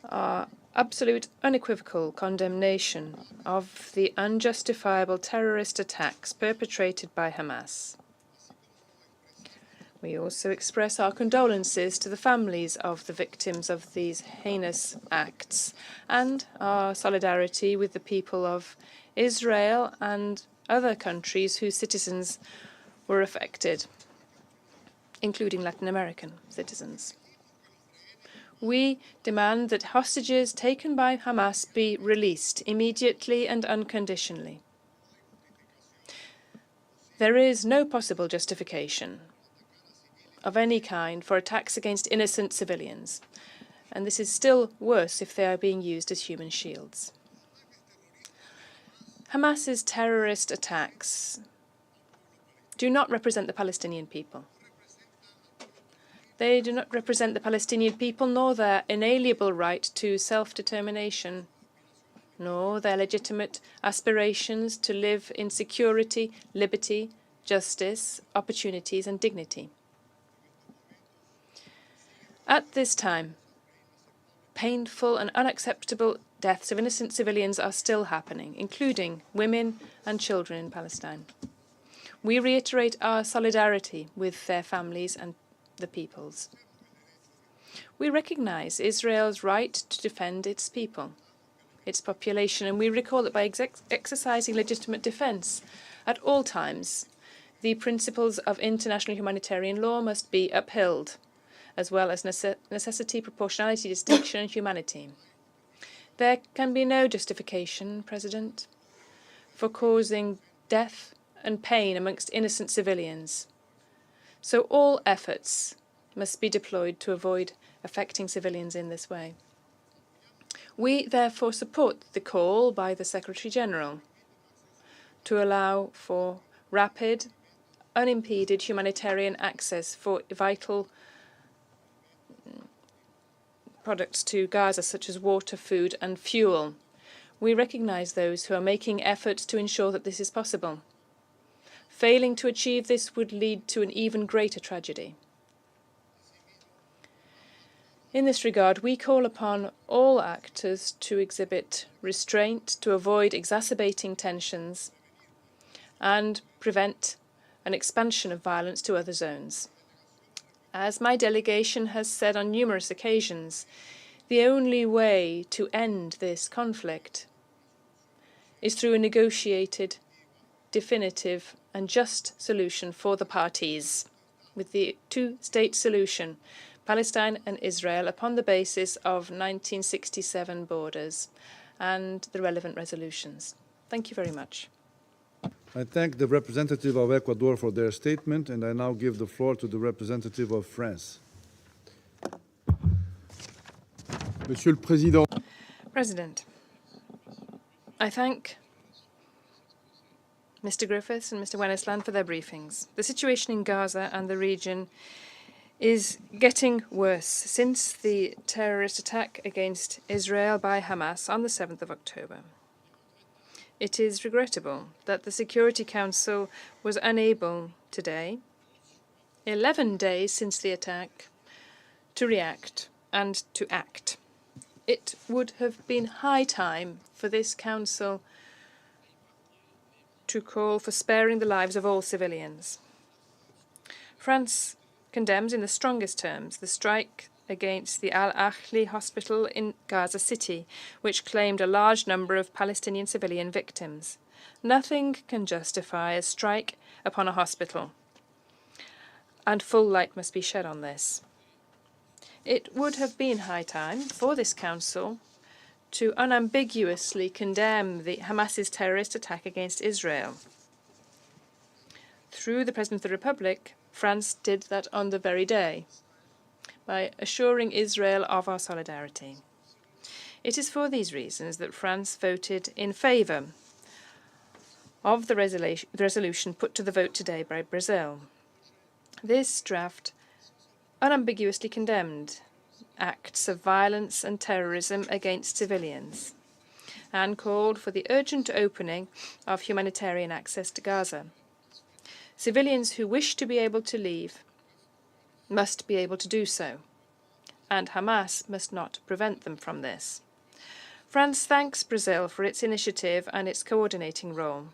our absolute unequivocal condemnation of the unjustifiable terrorist attacks perpetrated by Hamas. We also express our condolences to the families of the victims of these heinous acts and our solidarity with the people of Israel and other countries whose citizens were affected, including Latin American citizens. We demand that hostages taken by Hamas be released immediately and unconditionally. There is no possible justification of any kind for attacks against innocent civilians, and this is still worse if they are being used as human shields. Hamas's terrorist attacks do not represent the Palestinian people. They do not represent the Palestinian people, nor their inalienable right to self-determination, nor their legitimate aspirations to live in security, liberty, justice, opportunities, and dignity. At this time, painful and unacceptable deaths of innocent civilians are still happening, including women and children in Palestine. We reiterate our solidarity with their families and the peoples. We recognize Israel's right to defend its people, its population, and we recall that by exercising legitimate defense at all times, the principles of international humanitarian law must be upheld, as well as necessity, proportionality, distinction, and humanity. There can be no justification, President, for causing death and pain amongst innocent civilians. So all efforts must be deployed to avoid affecting civilians in this way. We therefore support the call by the Secretary-General to allow for rapid, unimpeded humanitarian access for vital products to Gaza, such as water, food and fuel. We recognize those who are making efforts to ensure that this is possible. Failing to achieve this would lead to an even greater tragedy. In this regard, we call upon all actors to exhibit restraint to avoid exacerbating tensions and prevent an expansion of violence to other zones. As my delegation has said on numerous occasions, the only way to end this conflict is through a negotiated, definitive and just solution for the parties, with the two-state solution, Palestine and Israel, upon the basis of 1967 borders and the relevant resolutions. Thank you very much. I thank the representative of Ecuador for their statement, and I now give the floor to the representative of France. Monsieur le Président. President, I thank Mr. Griffiths and Mr. Wennesland for their briefings. The situation in Gaza and the region is getting worse since the terrorist attack against Israel by Hamas on the 7th of October. It is regrettable that the Security Council was unable today, 11 days since the attack, to react and to act. It would have been high time for this Council to call for sparing the lives of all civilians. France condemns in the strongest terms the strike against the Al-Ahli hospital in Gaza City, which claimed a large number of Palestinian civilian victims. Nothing can justify a strike upon a hospital, and full light must be shed on this. It would have been high time for this Council to unambiguously condemn the Hamas's terrorist attack against Israel. Through the President of the Republic, France did that on the very day, by assuring Israel of our solidarity. It is for these reasons that France voted in favour of the resolution put to the vote today by Brazil. This draft unambiguously condemned acts of violence and terrorism against civilians and called for the urgent opening of humanitarian access to Gaza. Civilians who wish to be able to leave must be able to do so, and Hamas must not prevent them from this. France thanks Brazil for its initiative and its coordinating role.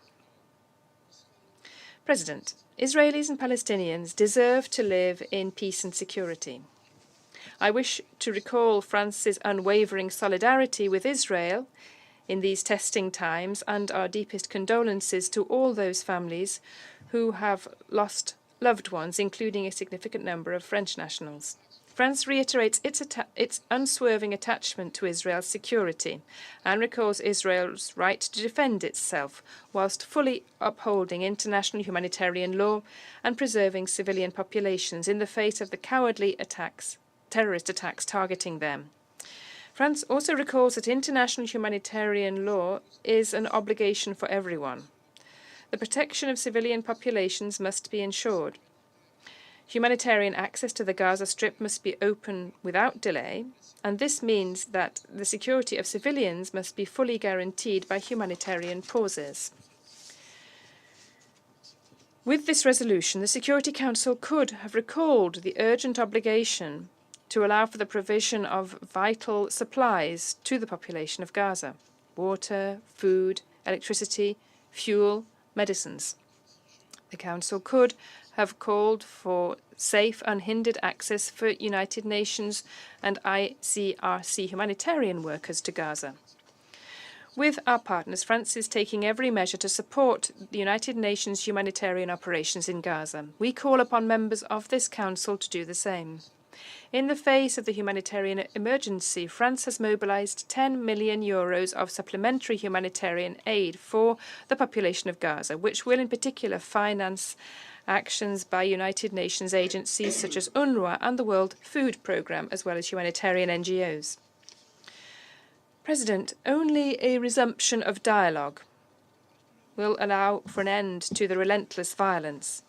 President, Israelis and Palestinians deserve to live in peace and security. I wish to recall France's unwavering solidarity with Israel in these testing times and our deepest condolences to all those families who have lost loved ones, including a significant number of French nationals. France reiterates its unswerving attachment to Israel's security and recalls Israel's right to defend itself whilst fully upholding international humanitarian law and preserving civilian populations in the face of the cowardly terrorist attacks targeting them. France also recalls that international humanitarian law is an obligation for everyone. The protection of civilian populations must be ensured. Humanitarian access to the Gaza Strip must be open without delay, and this means that the security of civilians must be fully guaranteed by humanitarian pauses. With this resolution, the Security Council could have recalled the urgent obligation to allow for the provision of vital supplies to the population of Gaza: water, food, electricity, fuel, medicines. The Council could have called for safe, unhindered access for United Nations and ICRC humanitarian workers to Gaza. With our partners, France is taking every measure to support the United Nations humanitarian operations in Gaza. We call upon members of this Council to do the same. In the face of the humanitarian emergency, France has mobilized €10 million of supplementary humanitarian aid for the population of Gaza, which will in particular finance actions by United Nations agencies such as UNRWA and the World Food Programme, as well as humanitarian NGOs. President, only a resumption of dialogue will allow for an end to the relentless violence.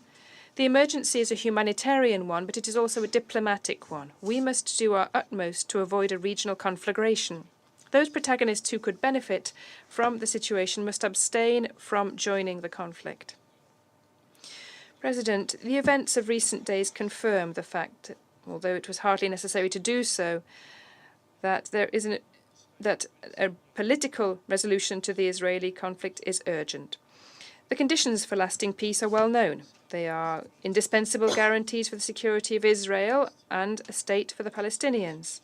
The emergency is a humanitarian one, but it is also a diplomatic one. We must do our utmost to avoid a regional conflagration. Those protagonists who could benefit from the situation must abstain from joining the conflict. President, the events of recent days confirm the fact, although it was hardly necessary to do so, that a political resolution to the Israeli conflict is urgent. The conditions for lasting peace are well known. They are indispensable guarantees for the security of Israel and a state for the Palestinians.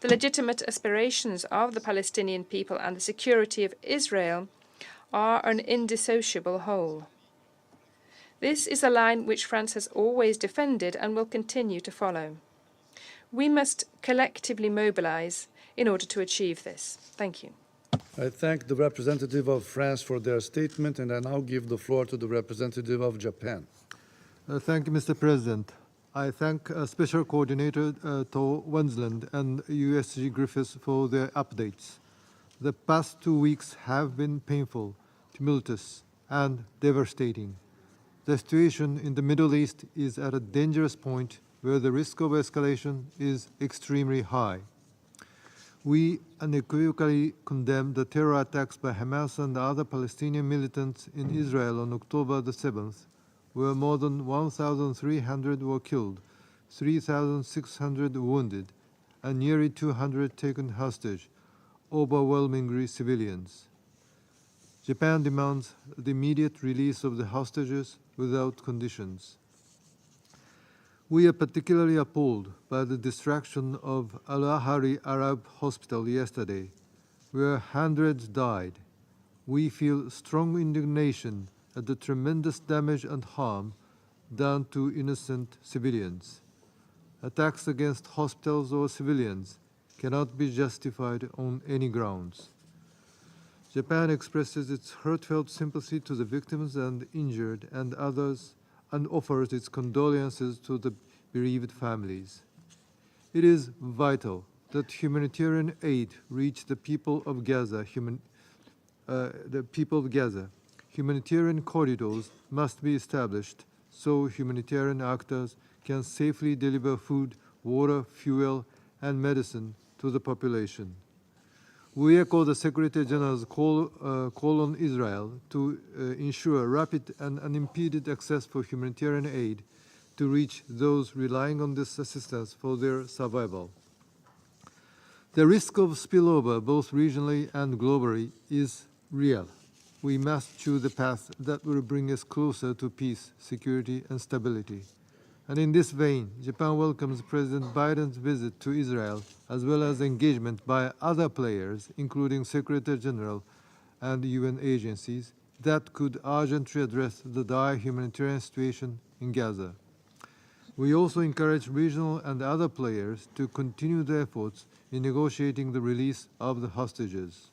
The legitimate aspirations of the Palestinian people and the security of Israel are an indissociable whole. This is a line which France has always defended and will continue to follow. We must collectively mobilize in order to achieve this. Thank you. I thank the representative of France for their statement, and I now give the floor to the representative of Japan. Thank you, Mr. President. I thank Special Coordinator Tor Wensland and USG Griffiths for their updates. The past 2 weeks have been painful, tumultuous, and devastating. The situation in the Middle East is at a dangerous point where the risk of escalation is extremely high. We unequivocally condemn the terror attacks by Hamas and other Palestinian militants in Israel on October the 7th, where more than 1,300 were killed, 3,600 wounded, and nearly 200 taken hostage, overwhelmingly civilians. Japan demands the immediate release of the hostages without conditions. We are particularly appalled by the destruction of Al-Ahari Arab Hospital yesterday, where hundreds died. We feel strong indignation at the tremendous damage and harm done to innocent civilians. Attacks against hospitals or civilians cannot be justified on any grounds. Japan expresses its heartfelt sympathy to the victims and injured and others, and offers its condolences to the bereaved families. It is vital that humanitarian aid reach the people of Gaza. Humanitarian corridors must be established so humanitarian actors can safely deliver food, water, fuel, and medicine to the population. We echo the Secretary General's call on Israel to ensure rapid and unimpeded access for humanitarian aid to reach those relying on this assistance for their survival. The risk of spillover, both regionally and globally, is real. We must choose a path that will bring us closer to peace, security, and stability. And in this vein, Japan welcomes President Biden's visit to Israel, as well as engagement by other players, including Secretary General and UN agencies, that could urgently address the dire humanitarian situation in Gaza. We also encourage regional and other players to continue their efforts in negotiating the release of the hostages.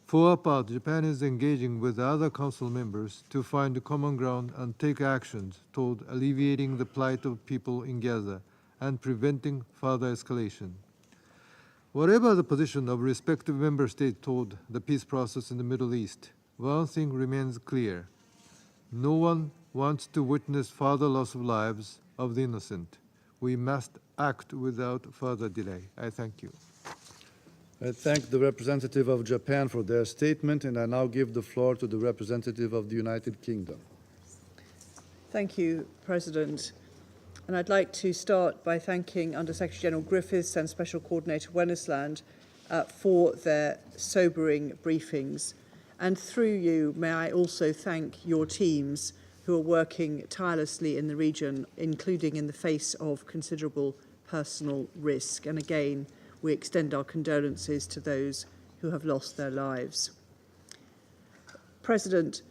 For our part, Japan is engaging with other Council members to find common ground and take actions toward alleviating the plight of people in Gaza and preventing further escalation. Whatever the position of respective member states toward the peace process in the Middle East, one thing remains clear. No one wants to witness further loss of lives of the innocent. We must act without further delay. I thank you. I thank the representative of Japan for their statement, and I now give the floor to the representative of the United Kingdom. Thank you, President. And I'd like to start by thanking Under Secretary General Griffiths and Special Coordinator Wennesland for their sobering briefings. And through you, may I also thank your teams who are working tirelessly in the region, including in the face of considerable personal risk. And again, we extend our condolences to those who have lost their lives. President,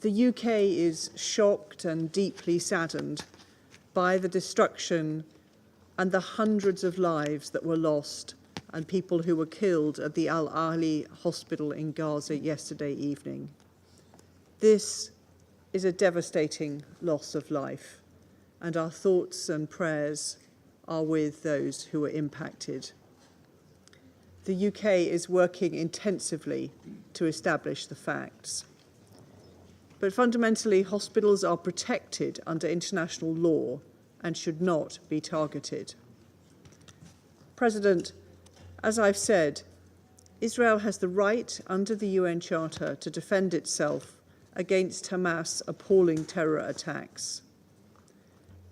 the UK is shocked and deeply saddened by the destruction and the hundreds of lives that were lost and people who were killed at the Al-Ahli hospital in Gaza yesterday evening. This is a devastating loss of life, and our thoughts and prayers are with those who were impacted. The UK is working intensively to establish the facts. But fundamentally, hospitals are protected under international law and should not be targeted. President, as I've said, Israel has the right under the UN Charter to defend itself against Hamas' appalling terror attacks.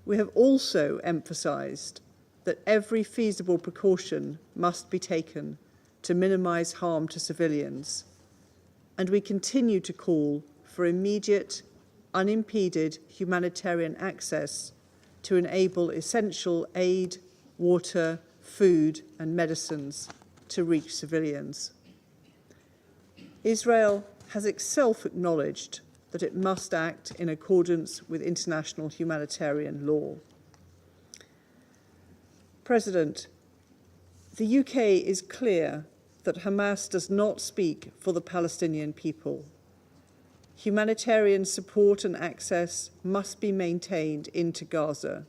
We have also emphasised that every feasible precaution must be taken to minimise harm to civilians, and we continue to call for immediate, unimpeded humanitarian access to enable essential aid, water, food and medicines to reach civilians. Israel has itself acknowledged that it must act in accordance with international humanitarian law. President, the UK is clear that Hamas does not speak for the Palestinian people. Humanitarian support and access must be maintained into Gaza.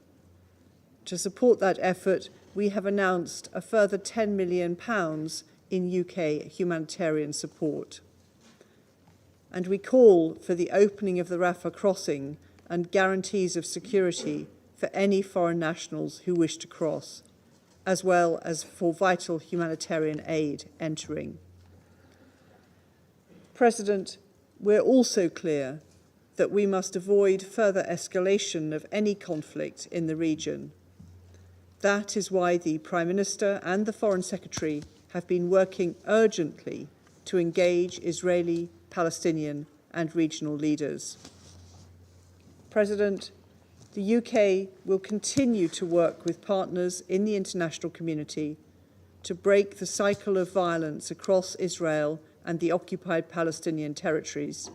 To support that effort, we have announced a further £10 million in UK humanitarian support. And we call for the opening of the Rafah crossing and guarantees of security for any foreign nationals who wish to cross, as well as for vital humanitarian aid entering. President, we're also clear that we must avoid further escalation of any conflict in the region. That is why the Prime Minister and the Foreign Secretary have been working urgently to engage Israeli, Palestinian and regional leaders. President, The UK will continue to work with partners in the international community to break the cycle of violence across Israel and the occupied Palestinian territories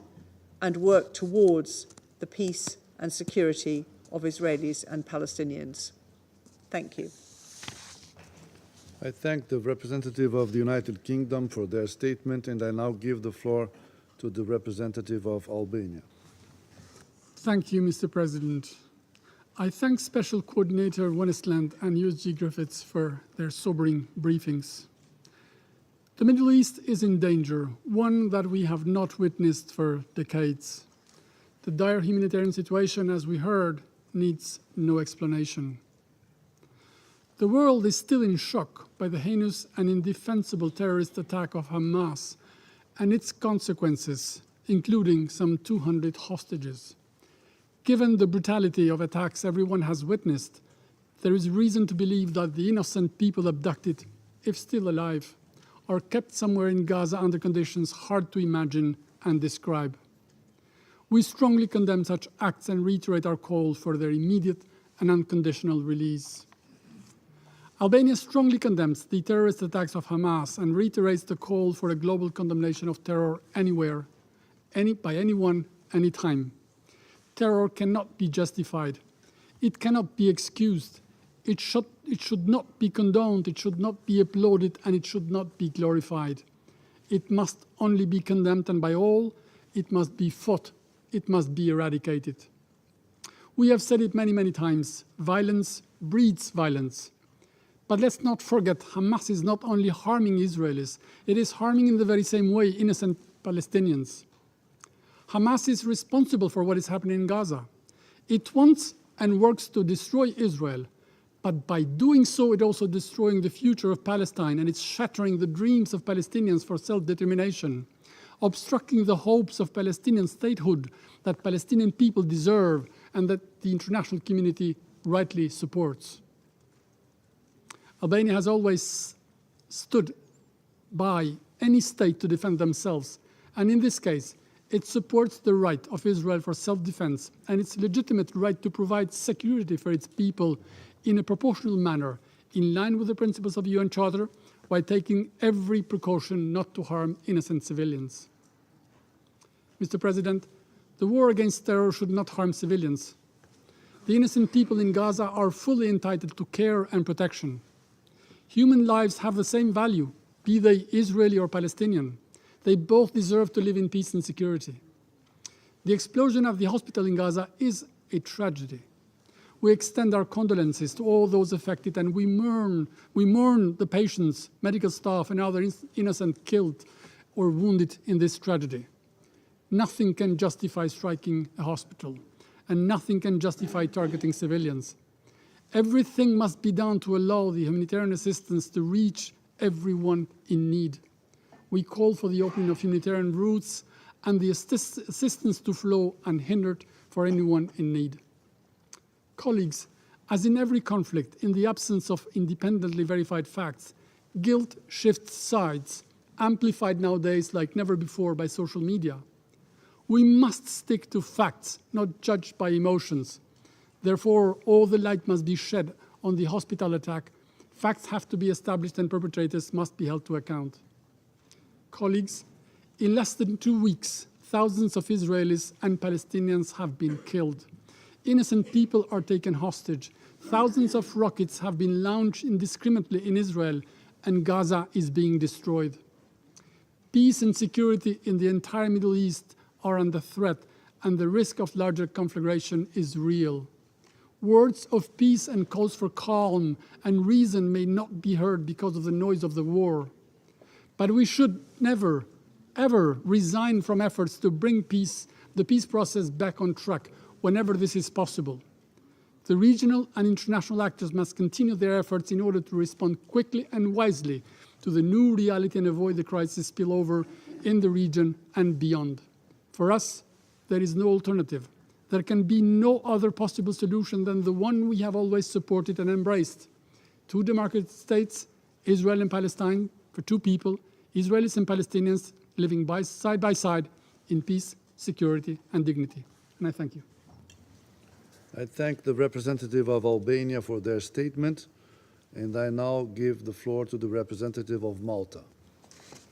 and work towards the peace and security of Israelis and Palestinians. Thank you. I thank the representative of the United Kingdom for their statement, and I now give the floor to the representative of Albania. Thank you, Mr. President. I thank Special Coordinator Westland and USG Griffiths for their sobering briefings. The Middle East is in danger, one that we have not witnessed for decades. The dire humanitarian situation, as we heard, needs no explanation. The world is still in shock by the heinous and indefensible terrorist attack of Hamas and its consequences, including some 200 hostages. Given the brutality of attacks everyone has witnessed, there is reason to believe that the innocent people abducted, if still alive, are kept somewhere in Gaza under conditions hard to imagine and describe. We strongly condemn such acts and reiterate our call for their immediate and unconditional release. Albania strongly condemns the terrorist attacks of Hamas and reiterates the call for a global condemnation of terror anywhere, by anyone, anytime. Terror cannot be justified. It cannot be excused. It should not be condoned. It should not be applauded, and it should not be glorified. It must only be condemned, and by all, it must be fought. It must be eradicated. We have said it many, many times. Violence breeds violence. But let's not forget, Hamas is not only harming Israelis, it is harming in the very same way innocent Palestinians. Hamas is responsible for what is happening in Gaza. It wants and works to destroy Israel, but by doing so, it also destroying the future of Palestine, and it's shattering the dreams of Palestinians for self-determination, obstructing the hopes of Palestinian statehood that Palestinian people deserve and that the international community rightly supports. Albania has always stood by any state to defend themselves, and in this case, it supports the right of Israel for self-defense and its legitimate right to provide security for its people in a proportional manner, in line with the principles of the UN Charter, while taking every precaution not to harm innocent civilians. Mr. President, the war against terror should not harm civilians. The innocent people in Gaza are fully entitled to care and protection. Human lives have the same value, be they Israeli or Palestinian. They both deserve to live in peace and security. The explosion of the hospital in Gaza is a tragedy. We extend our condolences to all those affected, and we mourn the patients, medical staff, and other innocent killed or wounded in this tragedy. Nothing can justify striking a hospital, and nothing can justify targeting civilians. Everything must be done to allow the humanitarian assistance to reach everyone in need. We call for the opening of humanitarian routes and the assistance to flow unhindered for anyone in need. Colleagues, as in every conflict, in the absence of independently verified facts, guilt shifts sides, amplified nowadays like never before by social media. We must stick to facts, not judged by emotions. Therefore, all the light must be shed on the hospital attack. Facts have to be established and perpetrators must be held to account. Colleagues, in less than 2 weeks, thousands of Israelis and Palestinians have been killed. Innocent people are taken hostage. Thousands of rockets have been launched indiscriminately in Israel, and Gaza is being destroyed. Peace and security in the entire Middle East are under threat, and the risk of larger conflagration is real. Words of peace and calls for calm and reason may not be heard because of the noise of the war. But we should never, ever resign from efforts to bring the peace process back on track whenever this is possible. The regional and international actors must continue their efforts in order to respond quickly and wisely to the new reality and avoid the crisis spillover in the region and beyond. For us, there is no alternative. There can be no other possible solution than the one we have always supported and embraced. 2 democratic states, Israel and Palestine, for 2 people, Israelis and Palestinians living side by side in peace, security, and dignity. And I thank you. I thank the representative of Albania for their statement, and I now give the floor to the representative of Malta.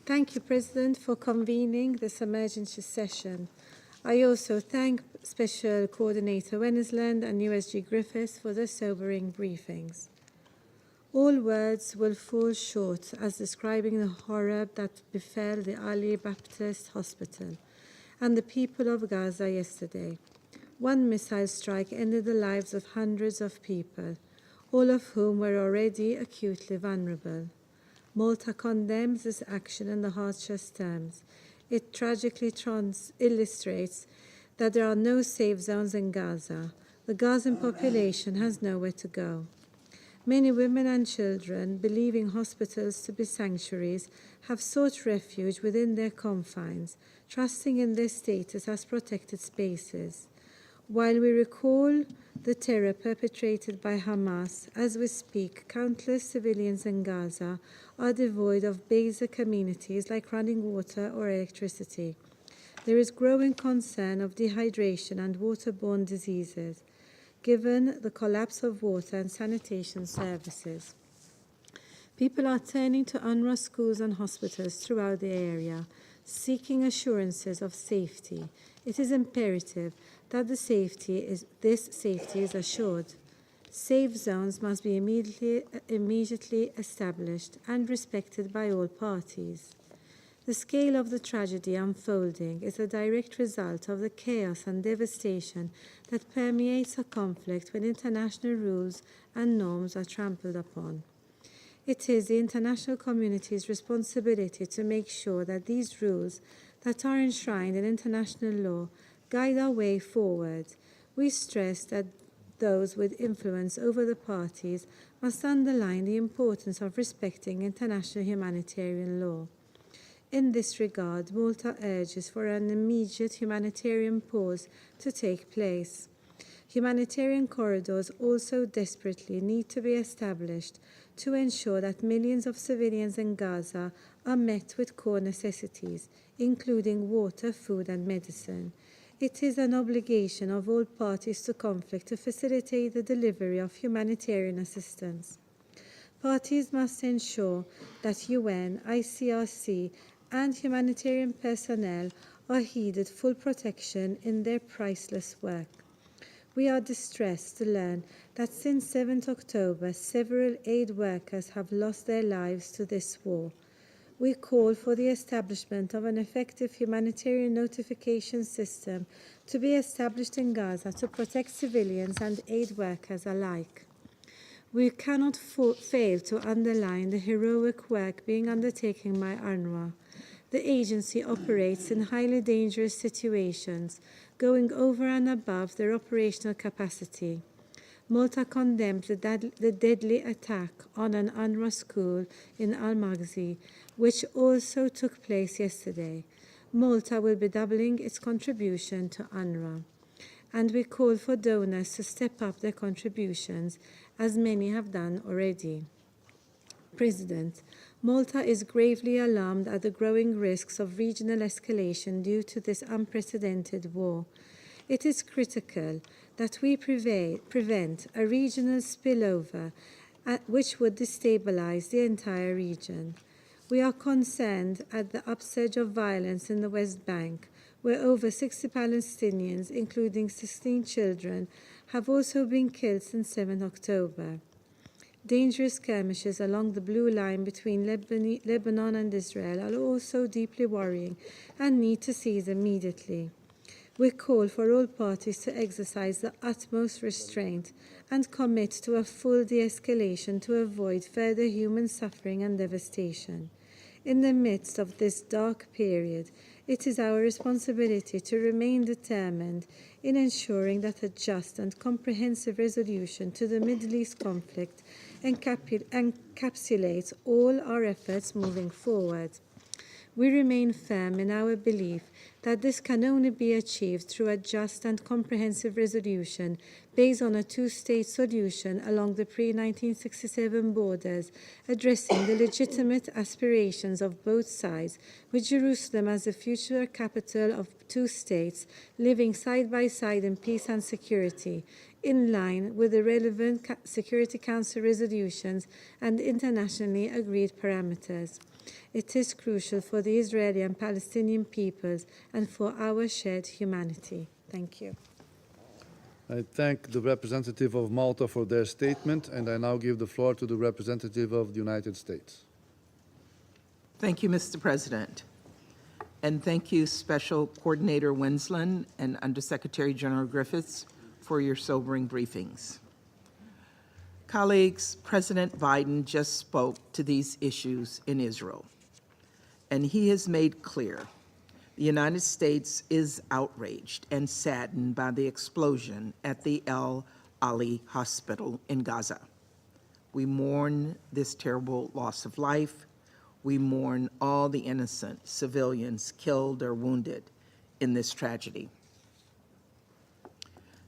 Thank you, President, for convening this emergency session. I also thank Special Coordinator Wennesland and USG Griffiths for their sobering briefings. All words will fall short as describing the horror that befell the Ali Baptist Hospital and the people of Gaza yesterday. One missile strike ended the lives of hundreds of people, all of whom were already acutely vulnerable. Malta condemns this action in the harshest terms. It tragically illustrates that there are no safe zones in Gaza. The Gazan population has nowhere to go. Many women and children, believing hospitals to be sanctuaries, have sought refuge within their confines, trusting in their status as protected spaces. While we recall the terror perpetrated by Hamas, as we speak, countless civilians in Gaza are devoid of basic amenities like running water or electricity. There is growing concern of dehydration and waterborne diseases, given the collapse of water and sanitation services. People are turning to UNRWA schools and hospitals throughout the area, seeking assurances of safety. It is imperative that this safety is assured. Safe zones must be immediately established and respected by all parties. The scale of the tragedy unfolding is a direct result of the chaos and devastation that permeates a conflict when international rules and norms are trampled upon. It is the international community's responsibility to make sure that these rules that are enshrined in international law guide our way forward. We stress that those with influence over the parties must underline the importance of respecting international humanitarian law. In this regard, Malta urges for an immediate humanitarian pause to take place. Humanitarian corridors also desperately need to be established to ensure that millions of civilians in Gaza are met with core necessities, including water, food, and medicine. It is an obligation of all parties to conflict to facilitate the delivery of humanitarian assistance. Parties must ensure that UN, ICRC, and humanitarian personnel are heeded full protection in their priceless work. We are distressed to learn that since 7th October, several aid workers have lost their lives to this war. We call for the establishment of an effective humanitarian notification system to be established in Gaza to protect civilians and aid workers alike. We cannot fail to underline the heroic work being undertaken by UNRWA. The agency operates in highly dangerous situations, going over and above their operational capacity. Malta condemns the deadly attack on an UNRWA school in Al-Maghzi, which also took place yesterday. Malta will be doubling its contribution to UNRWA, and we call for donors to step up their contributions, as many have done already. President, Malta is gravely alarmed at the growing risks of regional escalation due to this unprecedented war. It is critical that we prevent a regional spillover which would destabilize the entire region. We are concerned at the upsurge of violence in the West Bank, where over 60 Palestinians, including 16 children, have also been killed since 7 October. Dangerous skirmishes along the blue line between Lebanon and Israel are also deeply worrying and need to cease immediately. We call for all parties to exercise the utmost restraint and commit to a full de-escalation to avoid further human suffering and devastation. In the midst of this dark period, it is our responsibility to remain determined in ensuring that a just and comprehensive resolution to the Middle East conflict encapsulates all our efforts moving forward. We remain firm in our belief that this can only be achieved through a just and comprehensive resolution based on a two-state solution along the pre-1967 borders, addressing the legitimate aspirations of both sides, with Jerusalem as the future capital of two states, living side by side in peace and security. in line with the relevant Security Council resolutions and internationally agreed parameters. It is crucial for the Israeli and Palestinian peoples and for our shared humanity. Thank you. I thank the representative of Malta for their statement, and I now give the floor to the representative of the United States. Thank you, Mr. President. And thank you, Special Coordinator Winsland and Undersecretary General Griffiths, for your sobering briefings. Colleagues, President Biden just spoke to these issues in Israel, and he has made clear the United States is outraged and saddened by the explosion at the El Ali Hospital in Gaza. We mourn this terrible loss of life. We mourn all the innocent civilians killed or wounded in this tragedy.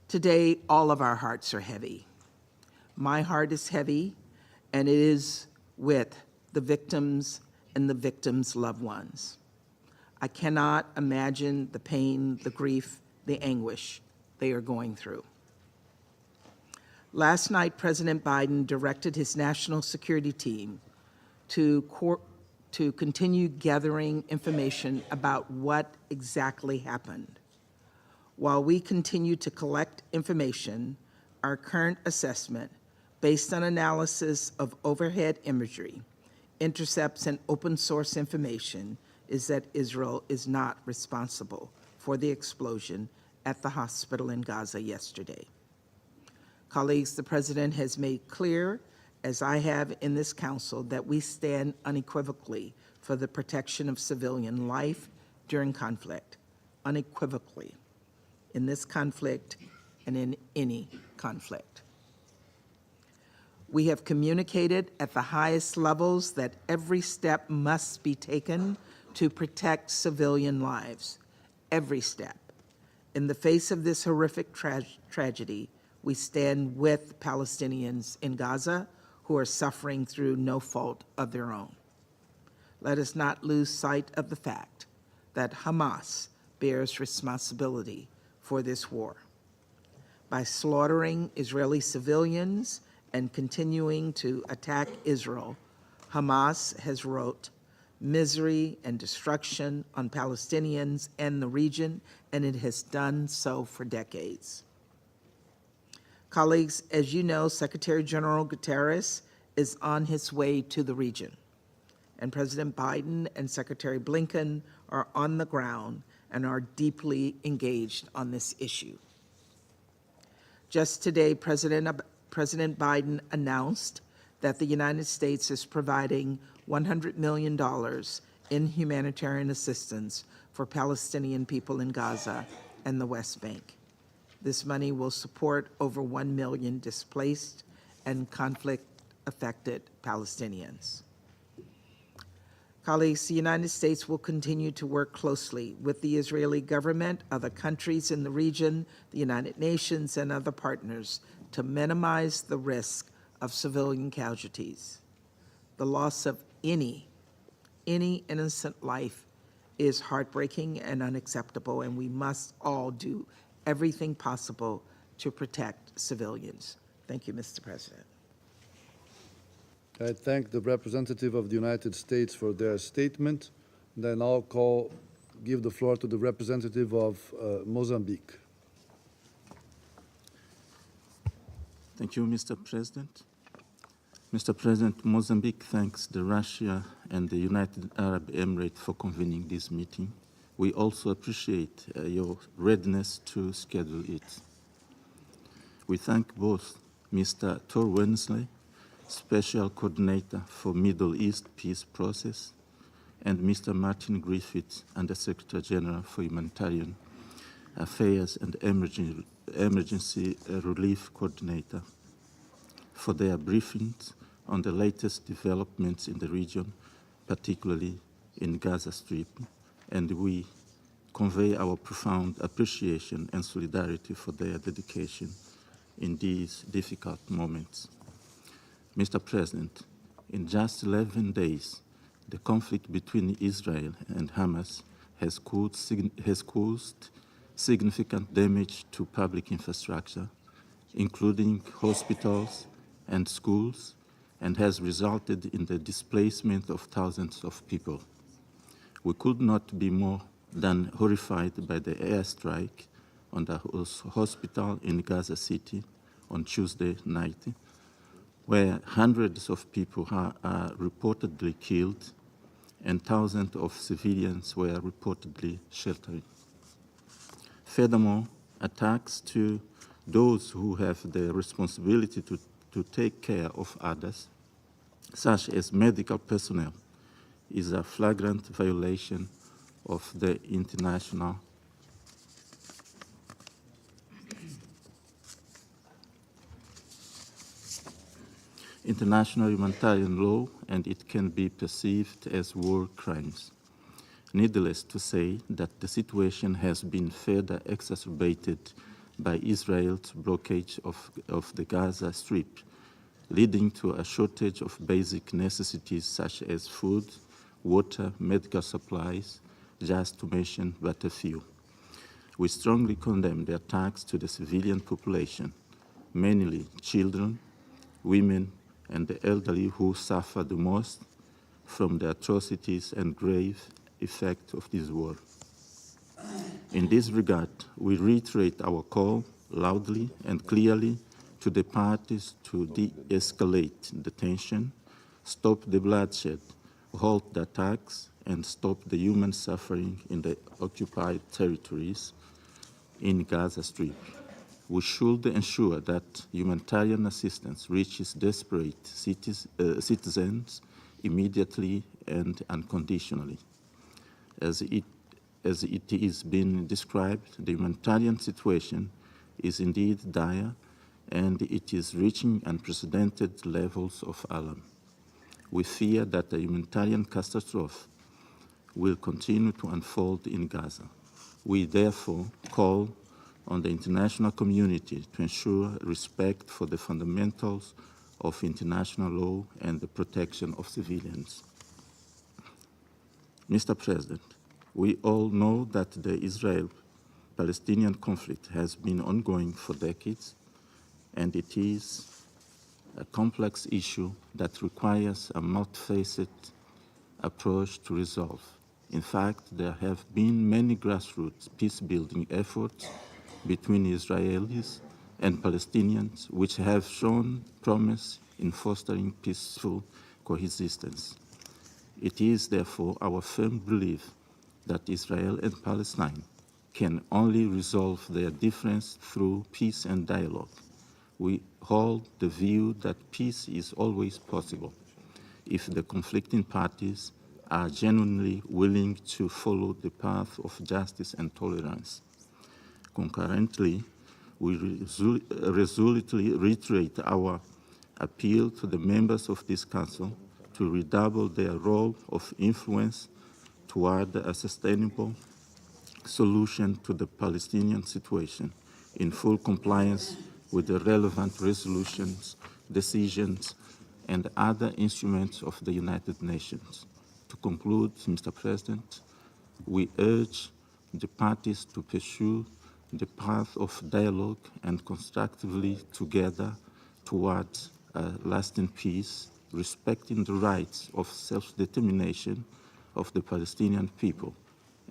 Today, all of our hearts are heavy. My heart is heavy, and it is with the victims and the victims' loved ones. I cannot imagine the pain, the grief, the anguish they are going through. Last night, President Biden directed his national security team to continue gathering information about what exactly happened. While we continue to collect information, our current assessment, based on analysis of overhead imagery, intercepts, and open source information, is that Israel is not responsible for the explosion at the hospital in Gaza yesterday. Colleagues, the President has made clear, as I have in this Council, that we stand unequivocally for the protection of civilian life during conflict, unequivocally, in this conflict and in any conflict. We have communicated at the highest levels that every step must be taken to protect civilian lives, every step. In the face of this horrific tragedy, we stand with Palestinians in Gaza who are suffering through no fault of their own. Let us not lose sight of the fact that Hamas bears responsibility for this war. By slaughtering Israeli civilians and continuing to attack Israel, Hamas has wrought misery and destruction on Palestinians and the region, and it has done so for decades. Colleagues, as you know, Secretary General Guterres is on his way to the region, and President Biden and Secretary Blinken are on the ground and are deeply engaged on this issue. Just today, President Biden announced that the United States is providing $100 million in humanitarian assistance for Palestinian people in Gaza and the West Bank. This money will support over 1 million displaced and conflict-affected Palestinians. Colleagues, the United States will continue to work closely with the Israeli government, other countries in the region, the United Nations, and other partners to minimize the risk of civilian casualties. The loss of any innocent life is heartbreaking and unacceptable, and we must all do everything possible to protect civilians. Thank you, Mr. President. I thank the representative of the United States for their statement. Then I'll give the floor to the representative of Mozambique. Thank you, Mr. President. Mr. President, Mozambique thanks Russia and the United Arab Emirates for convening this meeting. We also appreciate your readiness to schedule it. We thank both Mr. Tor Wensley, Special Coordinator for Middle East Peace Process, and Mr. Martin Griffiths, Undersecretary General for Humanitarian Affairs and Emergency Relief Coordinator, for their briefings on the latest developments in the region, particularly in Gaza Strip, and we convey our profound appreciation and solidarity for their dedication in these difficult moments. Mr. President, in just 11 days, the conflict between Israel and Hamas has caused significant damage to public infrastructure, including hospitals and schools, and has resulted in the displacement of thousands of people. We could not be more than horrified by the airstrike on the hospital in Gaza City on Tuesday night, where hundreds of people are reportedly killed and thousands of civilians were reportedly sheltering. Furthermore, attacks to those who have the responsibility to take care of others, such as medical personnel, is a flagrant violation of the international humanitarian law, and it can be perceived as war crimes. Needless to say that the situation has been further exacerbated by Israel's blockade of the Gaza Strip, leading to a shortage of basic necessities such as food, water, medical supplies, just to mention but a few. We strongly condemn the attacks to the civilian population, mainly children, women, and the elderly who suffer the most from the atrocities and grave effect of this war. In this regard, we reiterate our call loudly and clearly to the parties to de-escalate the tension, stop the bloodshed, halt the attacks, and stop the human suffering in the occupied territories in Gaza Strip. We should ensure that humanitarian assistance reaches desperate citizens immediately and unconditionally. As it is being described, the humanitarian situation is indeed dire, and it is reaching unprecedented levels of alarm. We fear that the humanitarian catastrophe will continue to unfold in Gaza. We therefore call on the international community to ensure respect for the fundamentals of international law and the protection of civilians. Mr. President, we all know that the Israel-Palestinian conflict has been ongoing for decades, and it is a complex issue that requires a multifaceted approach to resolve. In fact, there have been many grassroots peace-building efforts between Israelis and Palestinians which have shown promise in fostering peaceful coexistence. It is therefore our firm belief that Israel and Palestine can only resolve their difference through peace and dialogue. We hold the view that peace is always possible if the conflicting parties are genuinely willing to follow the path of justice and tolerance. Concurrently, we resolutely reiterate our appeal to the members of this Council to redouble their role of influence toward a sustainable solution to the Palestinian situation in full compliance with the relevant resolutions, decisions, and other instruments of the United Nations. To conclude, Mr. President, we urge the parties to pursue the path of dialogue and constructively together towards a lasting peace, respecting the rights of self-determination of the Palestinian people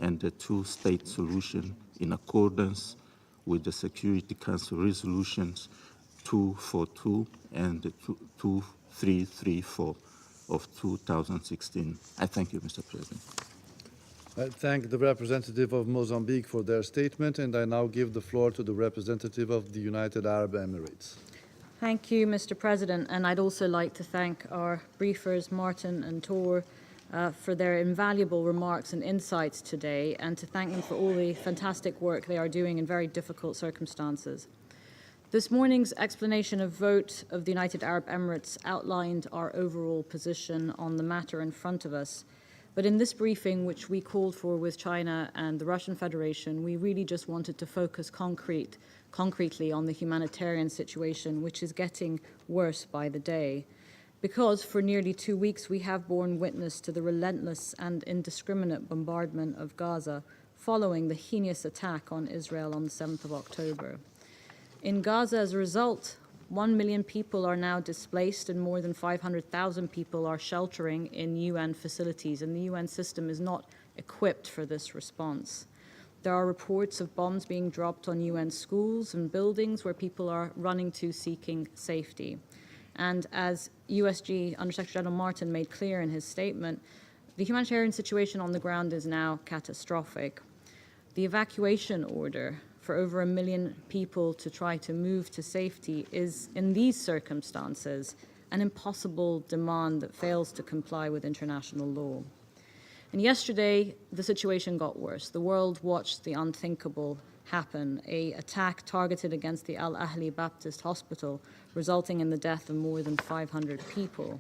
and the two-state solution in accordance with the Security Council resolutions 242 and 2334 of 2016. I thank you, Mr. President. I thank the representative of Mozambique for their statement, and I now give the floor to the representative of the United Arab Emirates. Thank you, Mr. President, and I'd also like to thank our briefers, Martin and Tor, for their invaluable remarks and insights today, and to thank them for all the fantastic work they are doing in very difficult circumstances. This morning's explanation of vote of the United Arab Emirates outlined our overall position on the matter in front of us. But in this briefing, which we called for with China and the Russian Federation, we really just wanted to focus concretely on the humanitarian situation, which is getting worse by the day. Because for nearly 2 weeks, we have borne witness to the relentless and indiscriminate bombardment of Gaza following the heinous attack on Israel on the 7th of October. In Gaza, as a result, 1 million people are now displaced and more than 500,000 people are sheltering in UN facilities, and the UN system is not equipped for this response. There are reports of bombs being dropped on UN schools and buildings where people are running to seeking safety. And as USG Undersecretary General Martin made clear in his statement, the humanitarian situation on the ground is now catastrophic. The evacuation order for over 1 million people to try to move to safety is, in these circumstances, an impossible demand that fails to comply with international law. And yesterday, the situation got worse. The world watched the unthinkable happen, an attack targeted against the Al-Ahli Baptist Hospital, resulting in the death of more than 500 people.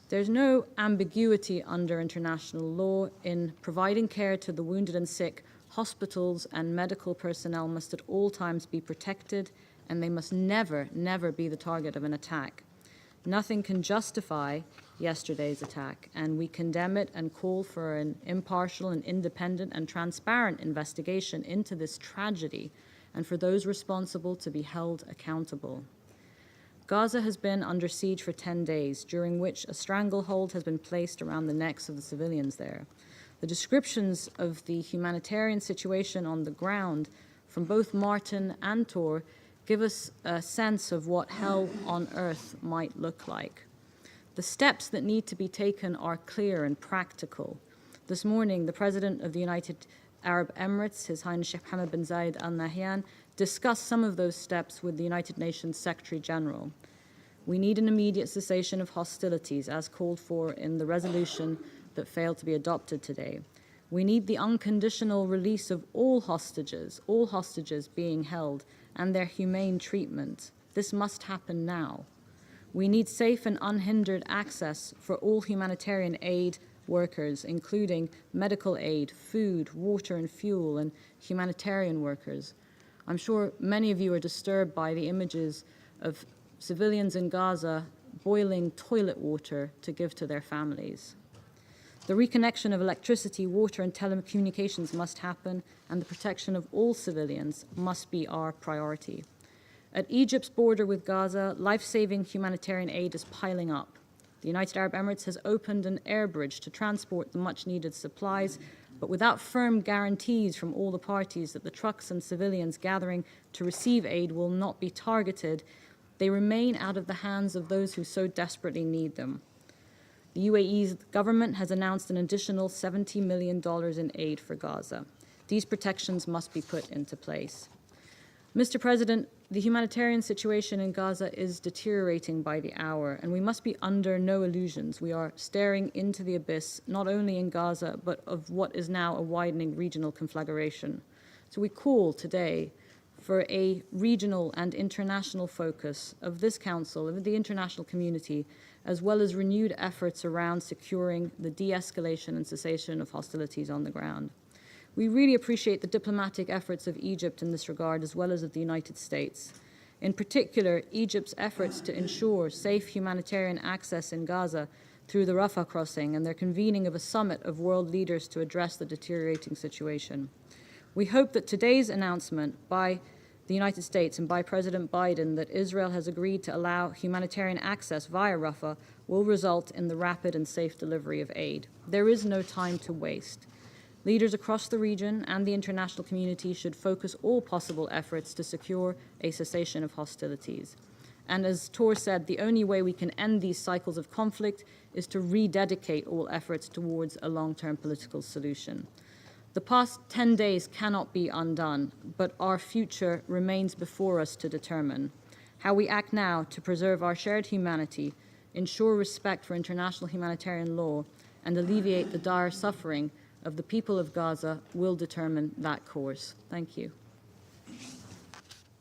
There's no ambiguity under international law in providing care to the wounded and sick. Hospitals and medical personnel must at all times be protected, and they must never, never be the target of an attack. Nothing can justify yesterday's attack, and we condemn it and call for an impartial and independent and transparent investigation into this tragedy and for those responsible to be held accountable. Gaza has been under siege for 10 days, during which a stranglehold has been placed around the necks of the civilians there. The descriptions of the humanitarian situation on the ground from both Martin and Tor give us a sense of what hell on earth might look like. The steps that need to be taken are clear and practical. This morning, the President of the United Arab Emirates, His Highness Sheikh Mohammed bin Zayed Al Nahyan, discussed some of those steps with the United Nations Secretary General. We need an immediate cessation of hostilities, as called for in the resolution that failed to be adopted today. We need the unconditional release of all hostages being held, and their humane treatment. This must happen now. We need safe and unhindered access for all humanitarian aid workers, including medical aid, food, water and fuel, and humanitarian workers. I'm sure many of you are disturbed by the images of civilians in Gaza boiling toilet water to give to their families. The reconnection of electricity, water, and telecommunications must happen, and the protection of all civilians must be our priority. At Egypt's border with Gaza, life-saving humanitarian aid is piling up. The United Arab Emirates has opened an air bridge to transport the much-needed supplies, but without firm guarantees from all the parties that the trucks and civilians gathering to receive aid will not be targeted, they remain out of the hands of those who so desperately need them. The UAE's government has announced an additional $70 million in aid for Gaza. These protections must be put into place. Mr. President, the humanitarian situation in Gaza is deteriorating by the hour, and we must be under no illusions. We are staring into the abyss, not only in Gaza, but of what is now a widening regional conflagration. So we call today for a regional and international focus of this Council, of the international community, as well as renewed efforts around securing the de-escalation and cessation of hostilities on the ground. We really appreciate the diplomatic efforts of Egypt in this regard, as well as of the United States. In particular, Egypt's efforts to ensure safe humanitarian access in Gaza through the Rafah crossing and their convening of a summit of world leaders to address the deteriorating situation. We hope that today's announcement by the United States and by President Biden that Israel has agreed to allow humanitarian access via Rafah will result in the rapid and safe delivery of aid. There is no time to waste. Leaders across the region and the international community should focus all possible efforts to secure a cessation of hostilities. And as Tor said, the only way we can end these cycles of conflict is to rededicate all efforts towards a long-term political solution. The past 10 days cannot be undone, but our future remains before us to determine. How we act now to preserve our shared humanity, ensure respect for international humanitarian law, and alleviate the dire suffering of the people of Gaza will determine that course. Thank you.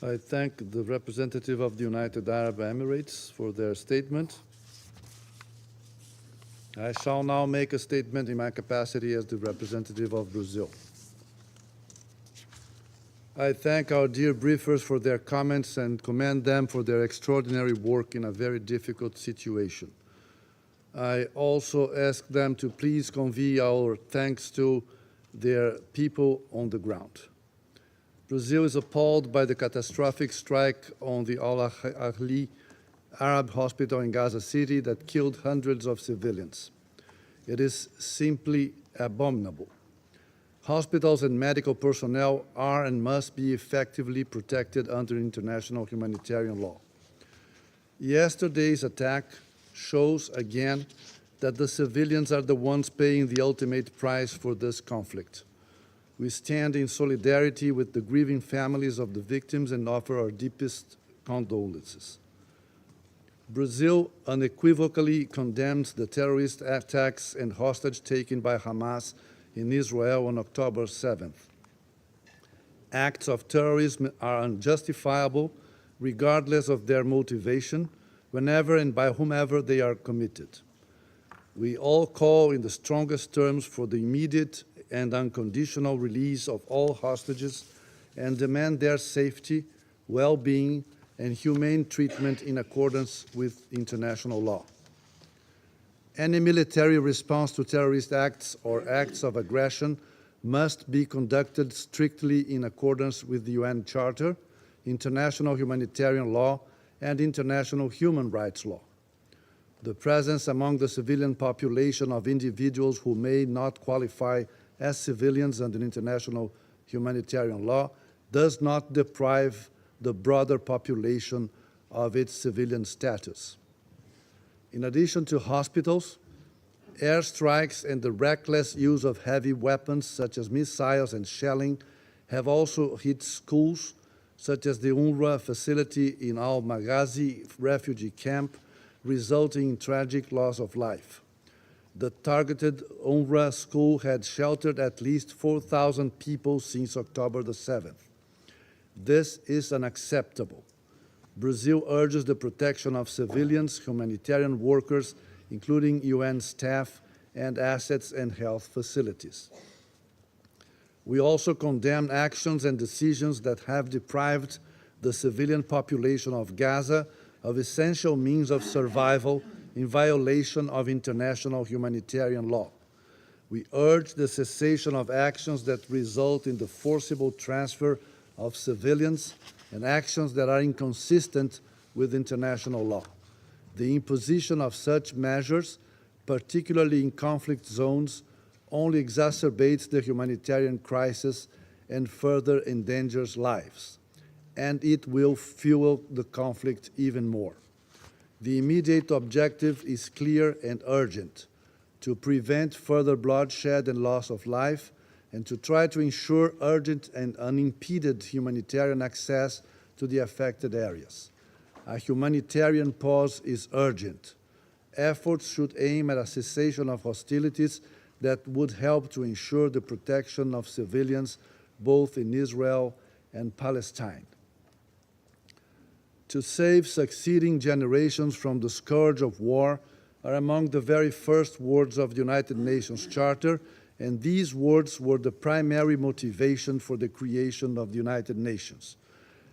I thank the representative of the United Arab Emirates for their statement. I shall now make a statement in my capacity as the representative of Brazil. I thank our dear briefers for their comments and commend them for their extraordinary work in a very difficult situation. I also ask them to please convey our thanks to their people on the ground. Brazil is appalled by the catastrophic strike on the Al-Ahli Arab hospital in Gaza City that killed hundreds of civilians. It is simply abominable. Hospitals and medical personnel are and must be effectively protected under international humanitarian law. Yesterday's attack shows again that the civilians are the ones paying the ultimate price for this conflict. We stand in solidarity with the grieving families of the victims and offer our deepest condolences. Brazil unequivocally condemns the terrorist attacks and hostage taken by Hamas in Israel on October 7th. Acts of terrorism are unjustifiable regardless of their motivation, whenever and by whomever they are committed. We all call in the strongest terms for the immediate and unconditional release of all hostages and demand their safety, well-being, and humane treatment in accordance with international law. Any military response to terrorist acts or acts of aggression must be conducted strictly in accordance with the UN Charter, international humanitarian law, and international human rights law. The presence among the civilian population of individuals who may not qualify as civilians under international humanitarian law does not deprive the broader population of its civilian status. In addition to hospitals, airstrikes and the reckless use of heavy weapons such as missiles and shelling have also hit schools such as the UNRWA facility in Al-Maghazi refugee camp, resulting in tragic loss of life. The targeted UNRWA school had sheltered at least 4,000 people since October the 7th. This is unacceptable. Brazil urges the protection of civilians, humanitarian workers, including UN staff and assets and health facilities. We also condemn actions and decisions that have deprived the civilian population of Gaza of essential means of survival in violation of international humanitarian law. We urge the cessation of actions that result in the forcible transfer of civilians and actions that are inconsistent with international law. The imposition of such measures, particularly in conflict zones, only exacerbates the humanitarian crisis and further endangers lives, and it will fuel the conflict even more. The immediate objective is clear and urgent: to prevent further bloodshed and loss of life, and to try to ensure urgent and unimpeded humanitarian access to the affected areas. A humanitarian pause is urgent. Efforts should aim at a cessation of hostilities that would help to ensure the protection of civilians both in Israel and Palestine. To save succeeding generations from the scourge of war are among the very first words of the United Nations Charter, and these words were the primary motivation for the creation of the United Nations.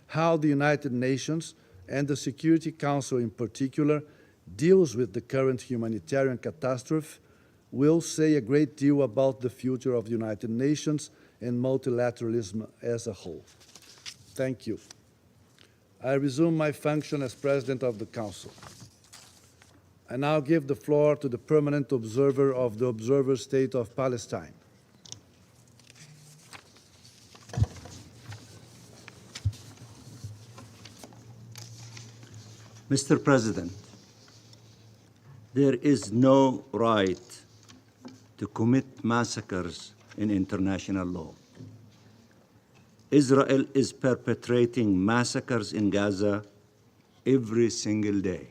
How the United Nations, and the Security Council in particular, deals with the current humanitarian catastrophe will say a great deal about the future of the United Nations and multilateralism as a whole. Thank you. I resume my function as President of the Council. I now give the floor to the permanent observer of the Observer State of Palestine. Mr. President, there is no right to commit massacres in international law. Israel is perpetrating massacres in Gaza every single day.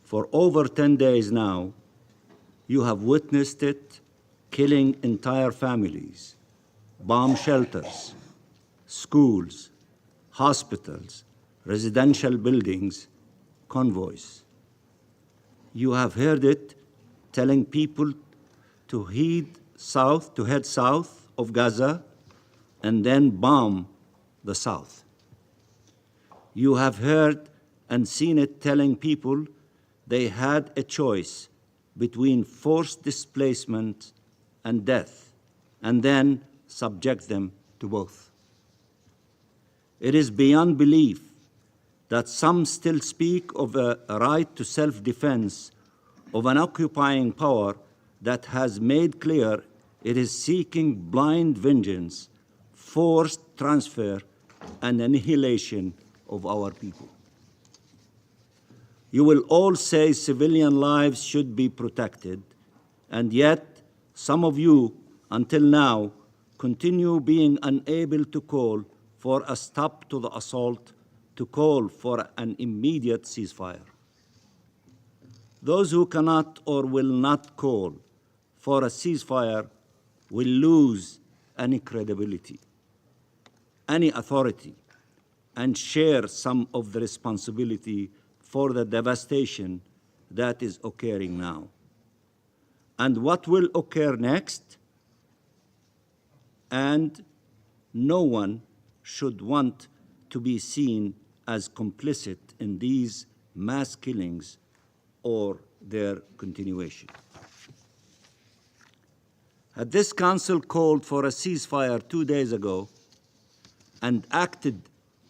For over 10 days now, you have witnessed it killing entire families, bomb shelters, schools, hospitals, residential buildings, convoys. You have heard it telling people to head south of Gaza and then bomb the south. You have heard and seen it telling people they had a choice between forced displacement and death, and then subject them to both. It is beyond belief that some still speak of a right to self-defense of an occupying power that has made clear it is seeking blind vengeance, forced transfer, and annihilation of our people. You will all say civilian lives should be protected, and yet some of you, until now, continue being unable to call for a stop to the assault, to call for an immediate ceasefire. Those who cannot or will not call for a ceasefire will lose any credibility, any authority, and share some of the responsibility for the devastation that is occurring now. And what will occur next? And no one should want to be seen as complicit in these mass killings or their continuation. Had this council called for a ceasefire 2 days ago and acted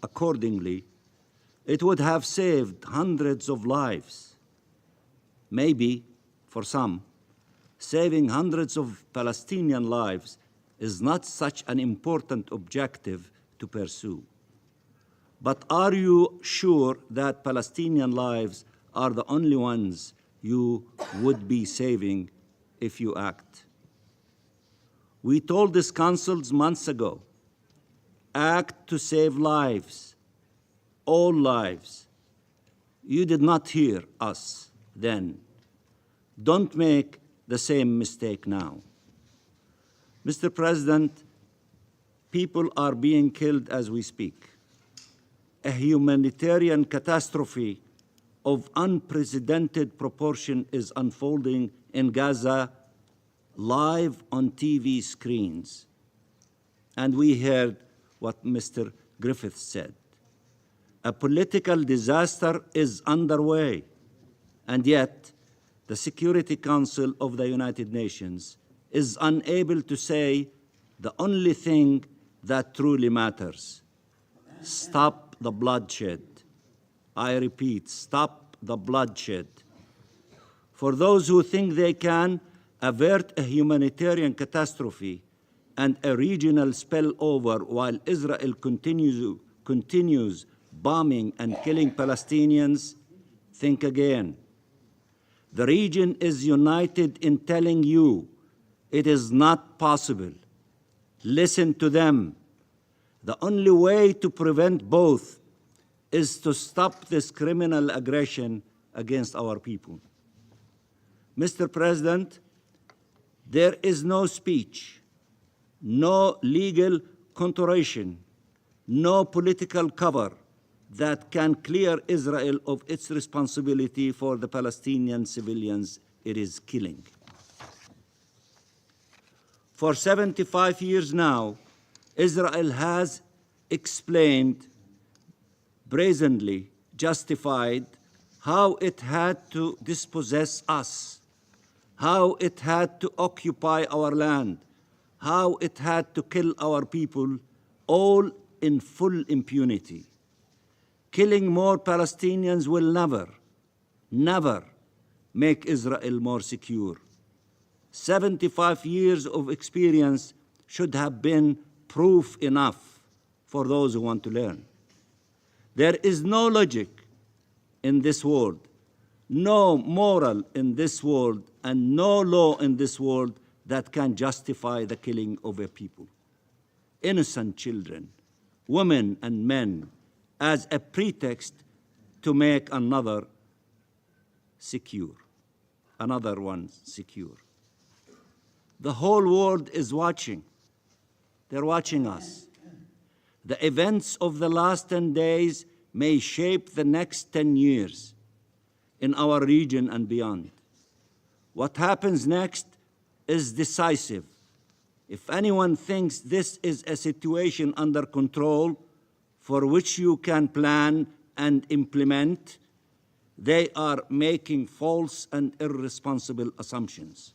accordingly, it would have saved hundreds of lives. Maybe, for some, saving hundreds of Palestinian lives is not such an important objective to pursue. But are you sure that Palestinian lives are the only ones you would be saving if you act? We told this council months ago, act to save lives, all lives. You did not hear us then. Don't make the same mistake now. Mr. President, people are being killed as we speak. A humanitarian catastrophe of unprecedented proportion is unfolding in Gaza live on TV screens. And we heard what Mr. Griffith said. A political disaster is underway, and yet the Security Council of the United Nations is unable to say the only thing that truly matters. Stop the bloodshed. I repeat, stop the bloodshed. For those who think they can avert a humanitarian catastrophe and a regional spillover while Israel continues bombing and killing Palestinians, think again. The region is united in telling you it is not possible. Listen to them. The only way to prevent both is to stop this criminal aggression against our people. Mr. President, there is no speech, no legal contortion, no political cover that can clear Israel of its responsibility for the Palestinian civilians it is killing. For 75 years now, Israel has explained, brazenly justified, how it had to dispossess us, how it had to occupy our land, how it had to kill our people, all in full impunity. Killing more Palestinians will never make Israel more secure. 75 years of experience should have been proof enough for those who want to learn. There is no logic in this world, no moral in this world, and no law in this world that can justify the killing of a people. Innocent children, women and men, as a pretext to make another one secure. The whole world is watching. They're watching us. The events of the last 10 days may shape the next 10 years in our region and beyond. What happens next is decisive. If anyone thinks this is a situation under control for which you can plan and implement, they are making false and irresponsible assumptions.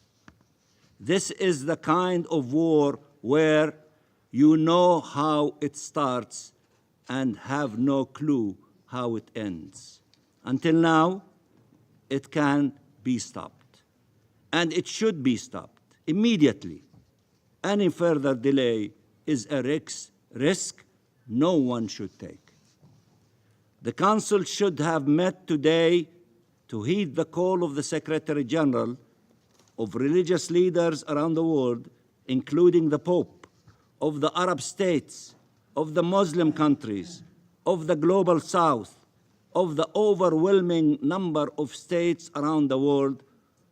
This is the kind of war where you know how it starts and have no clue how it ends. Until now, it can be stopped, and it should be stopped immediately. Any further delay is a risk no one should take. The Council should have met today to heed the call of the Secretary General, of religious leaders around the world, including the Pope, of the Arab states, of the Muslim countries, of the Global South, of the overwhelming number of states around the world,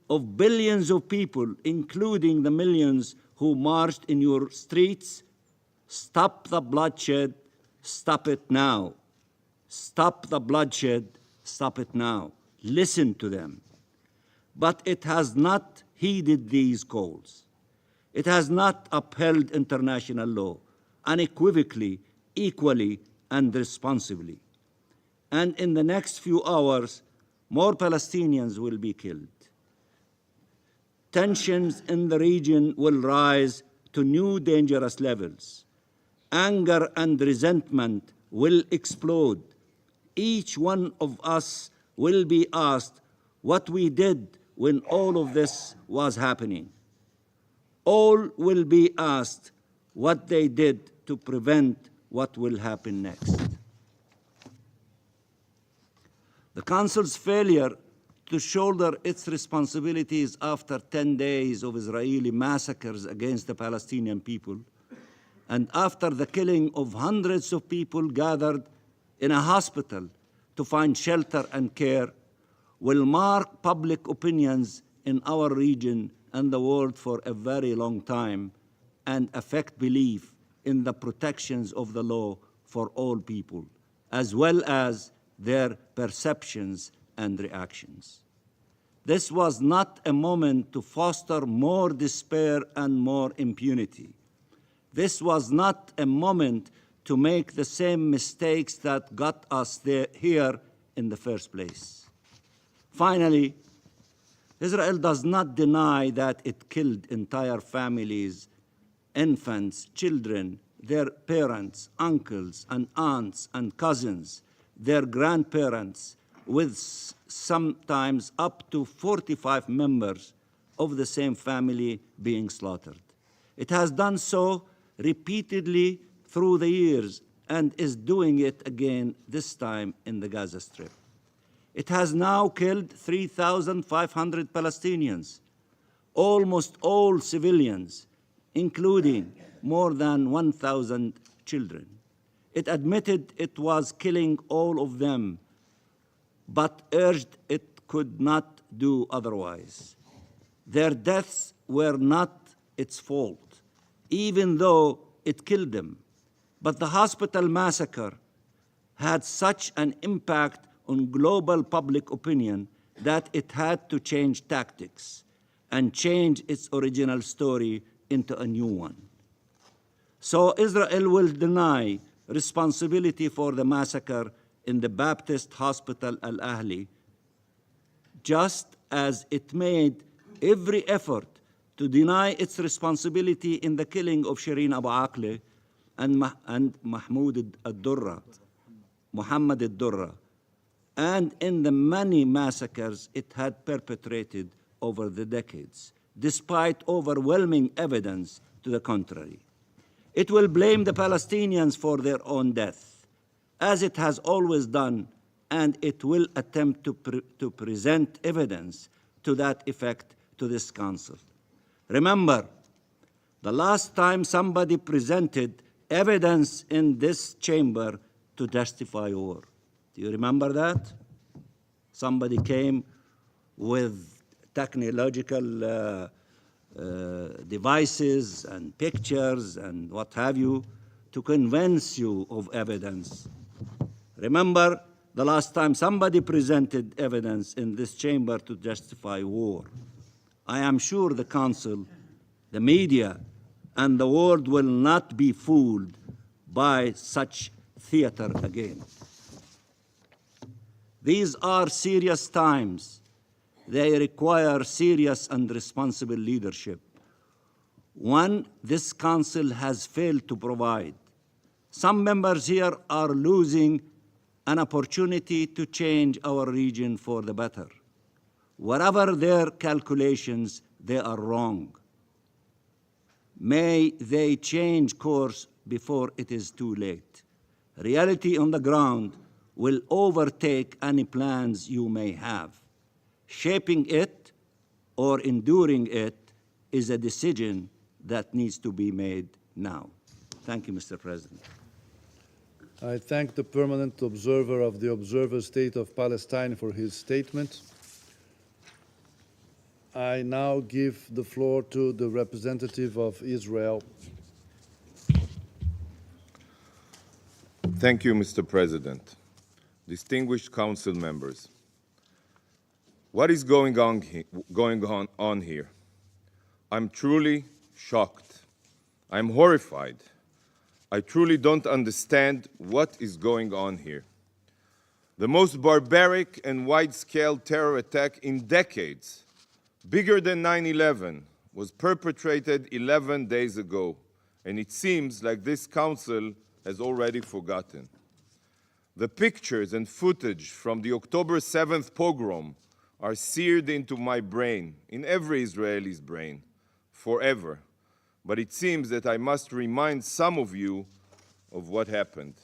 of billions of people, including the millions who marched in your streets. Stop the bloodshed, stop it now. Stop the bloodshed, stop it now. Listen to them. But it has not heeded these calls. It has not upheld international law unequivocally, equally, and responsibly. And in the next few hours, more Palestinians will be killed. Tensions in the region will rise to new dangerous levels. Anger and resentment will explode. Each one of us will be asked what we did when all of this was happening. All will be asked what they did to prevent what will happen next. The Council's failure to shoulder its responsibilities after 10 days of Israeli massacres against the Palestinian people, and after the killing of hundreds of people gathered in a hospital to find shelter and care, will mark public opinions in our region and the world for a very long time, and affect belief in the protections of the law for all people, as well as their perceptions and reactions. This was not a moment to foster more despair and more impunity. This was not a moment to make the same mistakes that got us here in the first place. Finally, Israel does not deny that it killed entire families, infants, children, their parents, uncles and aunts and cousins, their grandparents, with sometimes up to 45 members of the same family being slaughtered. It has done so repeatedly through the years and is doing it again this time in the Gaza Strip. It has now killed 3,500 Palestinians, almost all civilians, including more than 1,000 children. It admitted it was killing all of them, but urged it could not do otherwise. Their deaths were not its fault, even though it killed them. But the hospital massacre had such an impact on global public opinion that it had to change tactics and change its original story into a new one. So Israel will deny responsibility for the massacre in the Baptist Hospital Al-Ahli, just as it made every effort to deny its responsibility in the killing of Shireen Abu Akleh and Muhammad al-Durra, and in the many massacres it had perpetrated over the decades, despite overwhelming evidence to the contrary. It will blame the Palestinians for their own death, as it has always done, and it will attempt to present evidence to that effect to this Council. Remember, the last time somebody presented evidence in this chamber to justify war. Do you remember that? Somebody came with technological devices and pictures and what have you to convince you of evidence. Remember the last time somebody presented evidence in this chamber to justify war. I am sure the Council, the media, and the world will not be fooled by such theater again. These are serious times. They require serious and responsible leadership, one this Council has failed to provide. Some members here are losing an opportunity to change our region for the better. Whatever their calculations, they are wrong. May they change course before it is too late. Reality on the ground will overtake any plans you may have. Shaping it or enduring it is a decision that needs to be made now. Thank you, Mr. President. I thank the permanent observer of the Observer State of Palestine for his statement. I now give the floor to the representative of Israel. Thank you, Mr. President. Distinguished Council members, what is going on here? I'm truly shocked. I'm horrified. I truly don't understand what is going on here. The most barbaric and wide-scale terror attack in decades, bigger than 9/11, was perpetrated 11 days ago, and it seems like this Council has already forgotten. The pictures and footage from the October 7th pogrom are seared into my brain, in every Israeli's brain, forever. But it seems that I must remind some of you of what happened.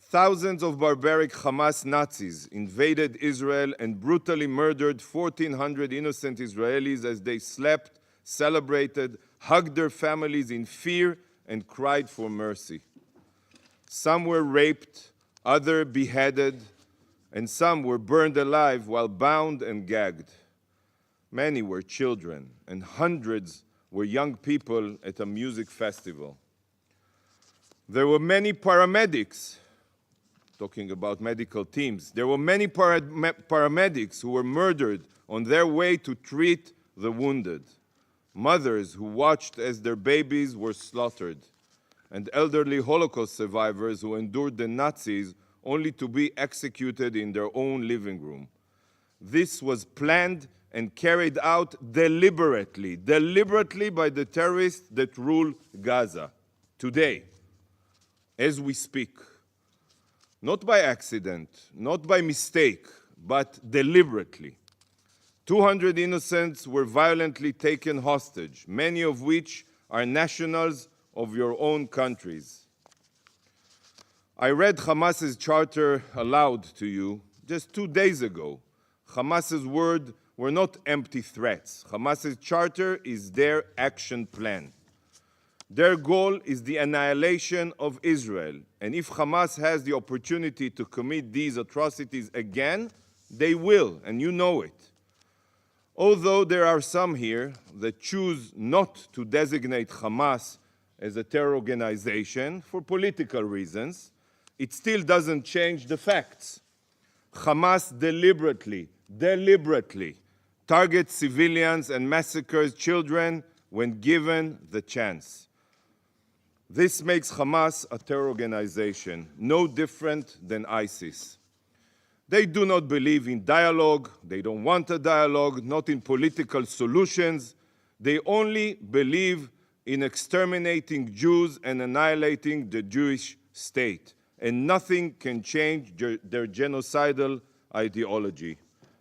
Thousands of barbaric Hamas Nazis invaded Israel and brutally murdered 1,400 innocent Israelis as they slept, celebrated, hugged their families in fear, and cried for mercy. Some were raped, others beheaded, and some were burned alive while bound and gagged. Many were children, and hundreds were young people at a music festival. There were many paramedics, talking about medical teams, there were many paramedics who were murdered on their way to treat the wounded, mothers who watched as their babies were slaughtered, and elderly Holocaust survivors who endured the Nazis only to be executed in their own living room. This was planned and carried out deliberately by the terrorists that rule Gaza today, as we speak. Not by accident, not by mistake, but deliberately. 200 innocents were violently taken hostage, many of which are nationals of your own countries. I read Hamas's charter aloud to you just 2 days ago. Hamas's words were not empty threats. Hamas's charter is their action plan. Their goal is the annihilation of Israel. And if Hamas has the opportunity to commit these atrocities again, they will, and you know it. Although there are some here that choose not to designate Hamas as a terror organization for political reasons, it still doesn't change the facts. Hamas deliberately targets civilians and massacres children when given the chance. This makes Hamas a terror organization, no different than ISIS. They do not believe in dialogue, they don't want a dialogue, not in political solutions. They only believe in exterminating Jews and annihilating the Jewish state. And nothing can change their genocidal ideology.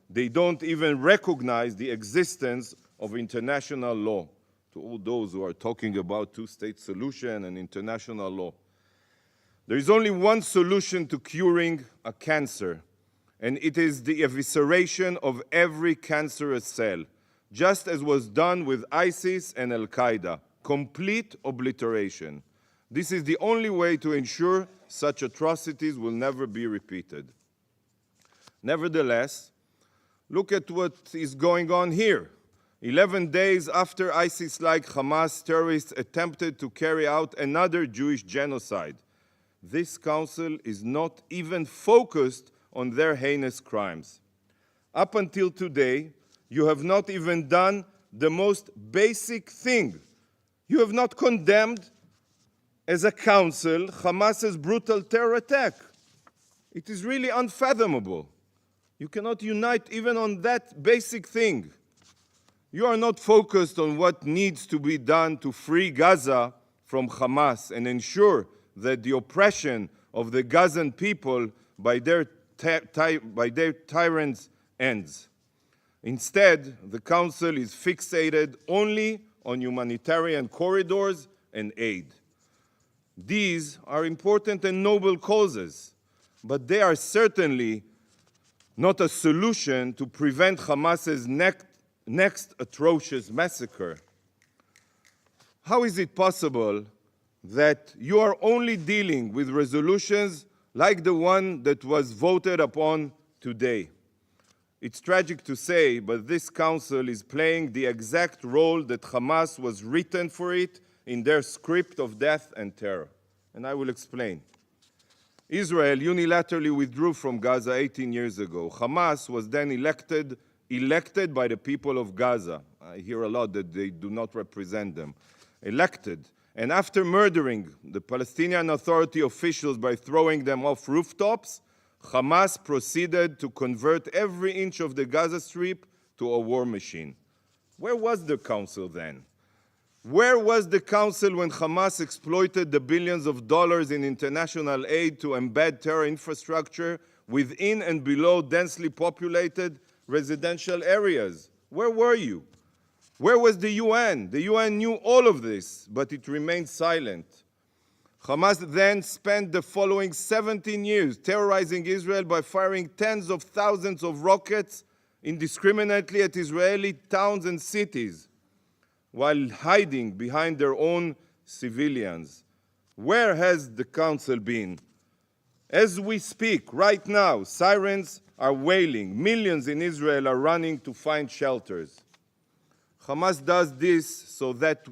They don't even recognize the existence of international law. To all those who are talking about two-state solution and international law. There is only one solution to curing a cancer, and it is the evisceration of every cancerous cell, just as was done with ISIS and Al-Qaeda, complete obliteration. This is the only way to ensure such atrocities will never be repeated. Nevertheless, look at what is going on here. 11 days after ISIS-like Hamas terrorists attempted to carry out another Jewish genocide, this council is not even focused on their heinous crimes. Up until today, you have not even done the most basic thing. You have not condemned, as a council, Hamas's brutal terror attack. It is really unfathomable. You cannot unite even on that basic thing. You are not focused on what needs to be done to free Gaza from Hamas and ensure that the oppression of the Gazan people by their tyrants ends. Instead, the Council is fixated only on humanitarian corridors and aid. These are important and noble causes, but they are certainly not a solution to prevent Hamas's next atrocious massacre. How is it possible that you are only dealing with resolutions like the one that was voted upon today? It's tragic to say, but this council is playing the exact role that Hamas was written for it in their script of death and terror. And I will explain. Israel unilaterally withdrew from Gaza 18 years ago. Hamas was then elected by the people of Gaza. I hear a lot that they do not represent them. Elected. And after murdering the Palestinian Authority officials by throwing them off rooftops, Hamas proceeded to convert every inch of the Gaza Strip to a war machine. Where was the council then? Where was the council when Hamas exploited the billions of dollars in international aid to embed terror infrastructure within and below densely populated residential areas? Where were you? Where was the UN? The UN knew all of this, but it remained silent. Hamas then spent the following 17 years terrorizing Israel by firing tens of thousands of rockets indiscriminately at Israeli towns and cities, while hiding behind their own civilians. Where has the council been? As we speak, right now, sirens are wailing. Millions in Israel are running to find shelters. Hamas does this so that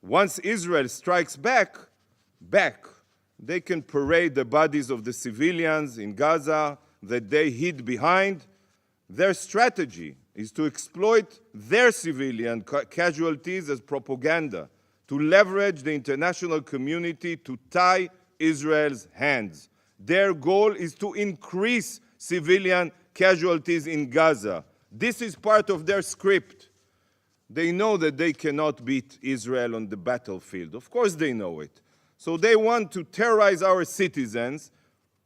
once Israel strikes back, they can parade the bodies of the civilians in Gaza that they hid behind. Their strategy is to exploit their civilian casualties as propaganda, to leverage the international community to tie Israel's hands. Their goal is to increase civilian casualties in Gaza. This is part of their script. They know that they cannot beat Israel on the battlefield. Of course they know it. So they want to terrorize our citizens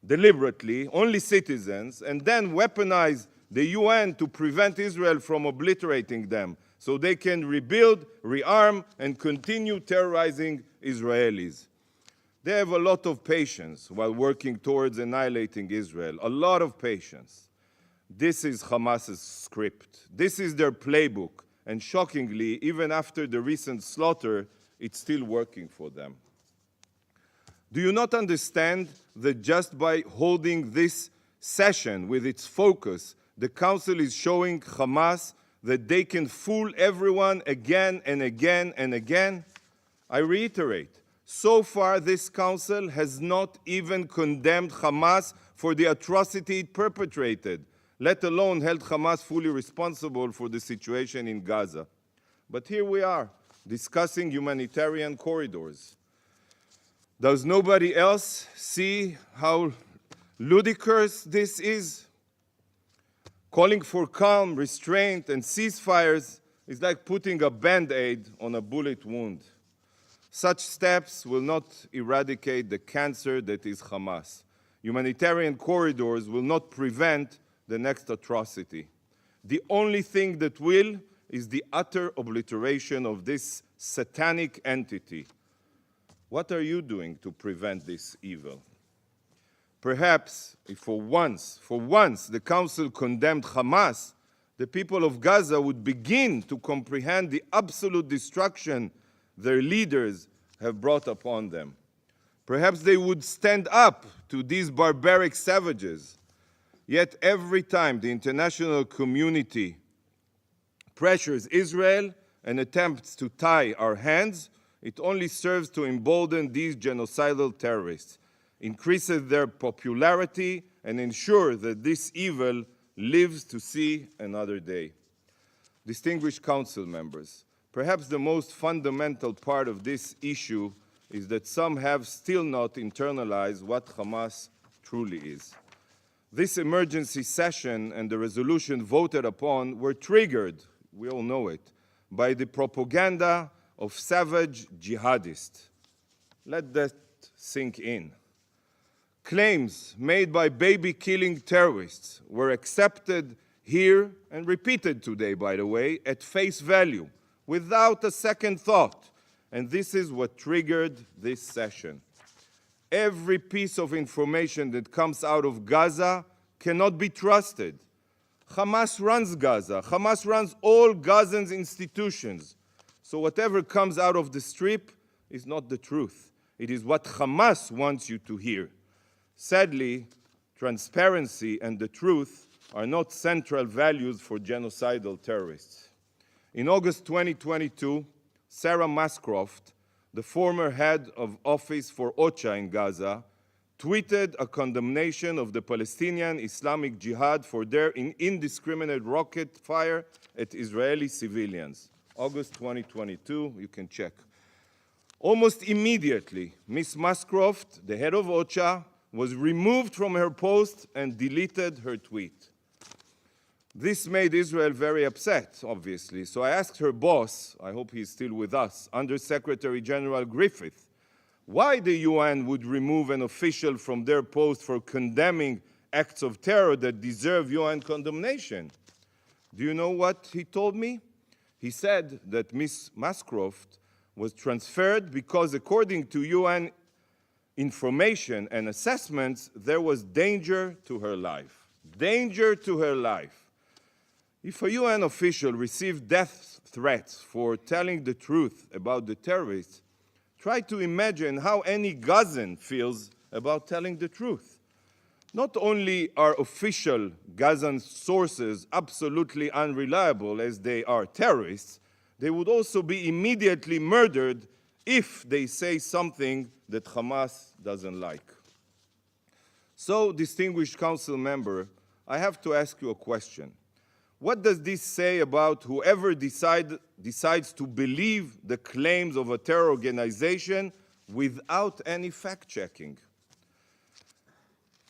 deliberately, only citizens, and then weaponize the UN to prevent Israel from obliterating them, so they can rebuild, rearm, and continue terrorizing Israelis. They have a lot of patience while working towards annihilating Israel, a lot of patience. This is Hamas's script. This is their playbook. And shockingly, even after the recent slaughter, it's still working for them. Do you not understand that just by holding this session with its focus, the Council is showing Hamas that they can fool everyone again and again and again? I reiterate, so far this Council has not even condemned Hamas for the atrocity it perpetrated, let alone held Hamas fully responsible for the situation in Gaza. But here we are, discussing humanitarian corridors. Does nobody else see how ludicrous this is? Calling for calm, restraint, and ceasefires is like putting a Band-Aid on a bullet wound. Such steps will not eradicate the cancer that is Hamas. Humanitarian corridors will not prevent the next atrocity. The only thing that will is the utter obliteration of this satanic entity. What are you doing to prevent this evil? Perhaps if for once the Council condemned Hamas, the people of Gaza would begin to comprehend the absolute destruction their leaders have brought upon them. Perhaps they would stand up to these barbaric savages. Yet every time the international community pressures Israel and attempts to tie our hands, it only serves to embolden these genocidal terrorists, increases their popularity, and ensure that this evil lives to see another day. Distinguished Council members, perhaps the most fundamental part of this issue is that some have still not internalized what Hamas truly is. This emergency session and the resolution voted upon were triggered, we all know it, by the propaganda of savage jihadists. Let that sink in. Claims made by baby-killing terrorists were accepted here and repeated today, by the way, at face value, without a second thought. And this is what triggered this session. Every piece of information that comes out of Gaza cannot be trusted. Hamas runs Gaza. Hamas runs all Gazan institutions. So whatever comes out of the Strip is not the truth. It is what Hamas wants you to hear. Sadly, transparency and the truth are not central values for genocidal terrorists. In August 2022, Sarah Mascroft, the former head of office for OCHA in Gaza, tweeted a condemnation of the Palestinian Islamic Jihad for their indiscriminate rocket fire at Israeli civilians. August 2022, you can check. Almost immediately, Ms. Mascroft, the head of OCHA, was removed from her post and deleted her tweet. This made Israel very upset, obviously. So I asked her boss, I hope he's still with us, Under-Secretary General Griffith, why the UN would remove an official from their post for condemning acts of terror that deserve UN condemnation. Do you know what he told me? He said that Ms. Mascroft was transferred because, according to UN information and assessments, there was danger to her life. Danger to her life. If a UN official received death threats for telling the truth about the terrorists, try to imagine how any Gazan feels about telling the truth. Not only are official Gazan sources absolutely unreliable as they are terrorists, they would also be immediately murdered if they say something that Hamas doesn't like. So, distinguished council member, I have to ask you a question. What does this say about whoever decides to believe the claims of a terror organization without any fact-checking?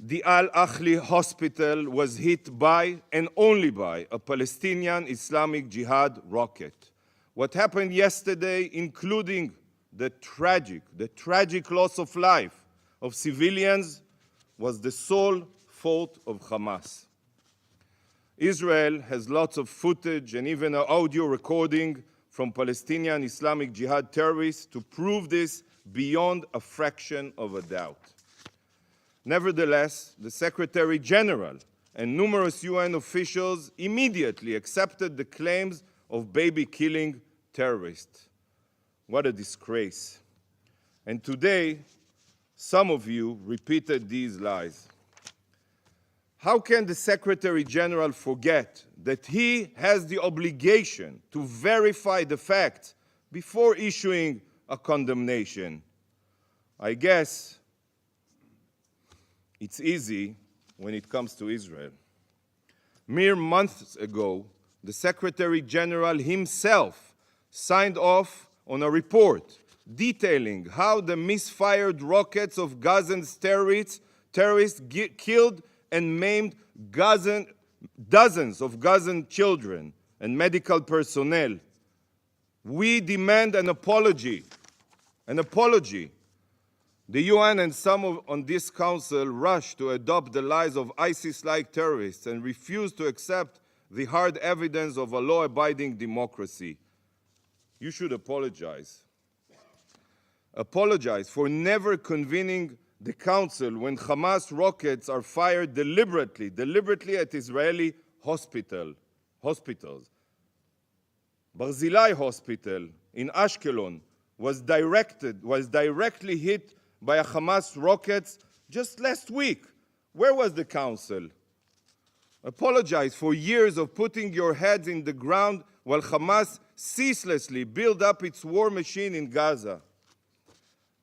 The Al-Ahli hospital was hit by, and only by, a Palestinian Islamic Jihad rocket. What happened yesterday, including the tragic loss of life of civilians, was the sole fault of Hamas. Israel has lots of footage and even an audio recording from Palestinian Islamic Jihad terrorists to prove this beyond a fraction of a doubt. Nevertheless, the Secretary General and numerous UN officials immediately accepted the claims of baby-killing terrorists. What a disgrace. And today, some of you repeated these lies. How can the Secretary General forget that he has the obligation to verify the facts before issuing a condemnation? I guess it's easy when it comes to Israel. Mere months ago, the Secretary General himself signed off on a report detailing how the misfired rockets of Gazan terrorists killed and maimed dozens of Gazan children and medical personnel. We demand an apology. An apology. The UN and some on this council rushed to adopt the lies of ISIS-like terrorists and refused to accept the hard evidence of a law-abiding democracy. You should apologize. Apologize for never convening the council when Hamas rockets are fired deliberately at Israeli hospitals. Barzilai Hospital in Ashkelon was directly hit by a Hamas rockets just last week. Where was the council? Apologize for years of putting your heads in the ground while Hamas ceaselessly built up its war machine in Gaza.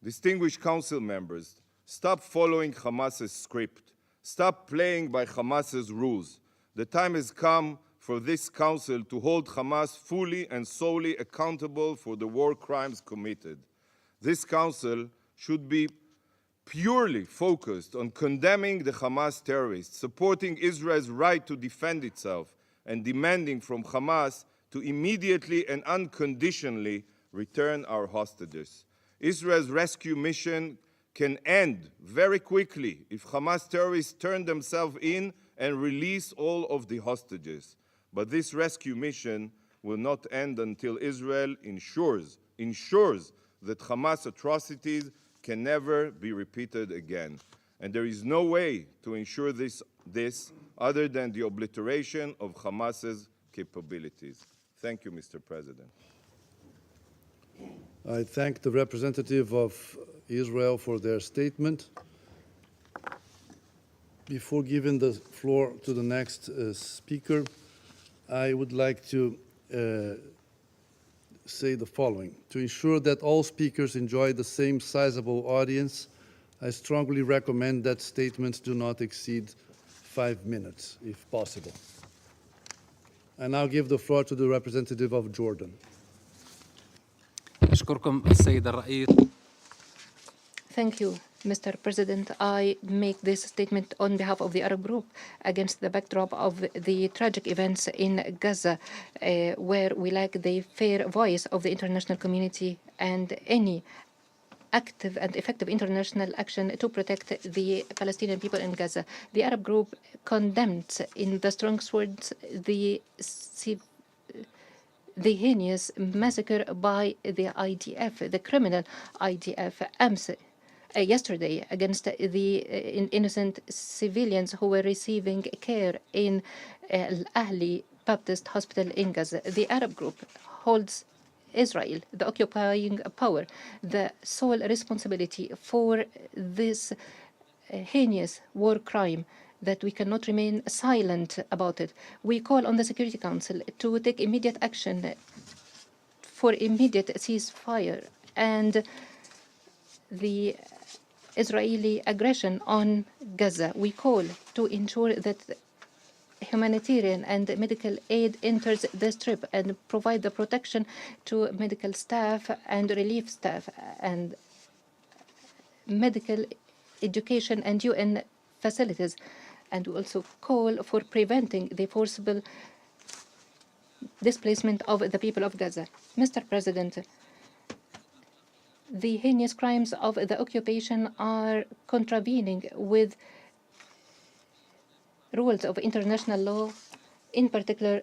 Distinguished council members, stop following Hamas's script. Stop playing by Hamas's rules. The time has come for this council to hold Hamas fully and solely accountable for the war crimes committed. This council should be purely focused on condemning the Hamas terrorists, supporting Israel's right to defend itself, and demanding from Hamas to immediately and unconditionally return our hostages. Israel's rescue mission can end very quickly if Hamas terrorists turn themselves in and release all of the hostages. But this rescue mission will not end until Israel ensures that Hamas atrocities can never be repeated again. And there is no way to ensure this other than the obliteration of Hamas's capabilities. Thank you, Mr. President. I thank the representative of Israel for their statement. Before giving the floor to the next speaker, I would like to say the following. To ensure that all speakers enjoy the same sizable audience, I strongly recommend that statements do not exceed 5 minutes, if possible. I now give the floor to the representative of Jordan. Thank you, Mr. President. I make this statement on behalf of the Arab group against the backdrop of the tragic events in Gaza, where we lack the fair voice of the international community and any active and effective international action to protect the Palestinian people in Gaza. The Arab group condemned in the strongest words the heinous massacre by the IDF, the criminal IDF, yesterday against the innocent civilians who were receiving care in Al-Ahli Baptist Hospital in Gaza. The Arab group holds Israel, the occupying power, the sole responsibility for this heinous war crime, that we cannot remain silent about it. We call on the Security Council to take immediate action for immediate ceasefire and the Israeli aggression on Gaza. We call to ensure that humanitarian and medical aid enters the Strip and provide the protection to medical staff and relief staff and medical education and UN facilities. And we also call for preventing the forcible displacement of the people of Gaza. Mr. President, the heinous crimes of the occupation are contravening with rules of international law, in particular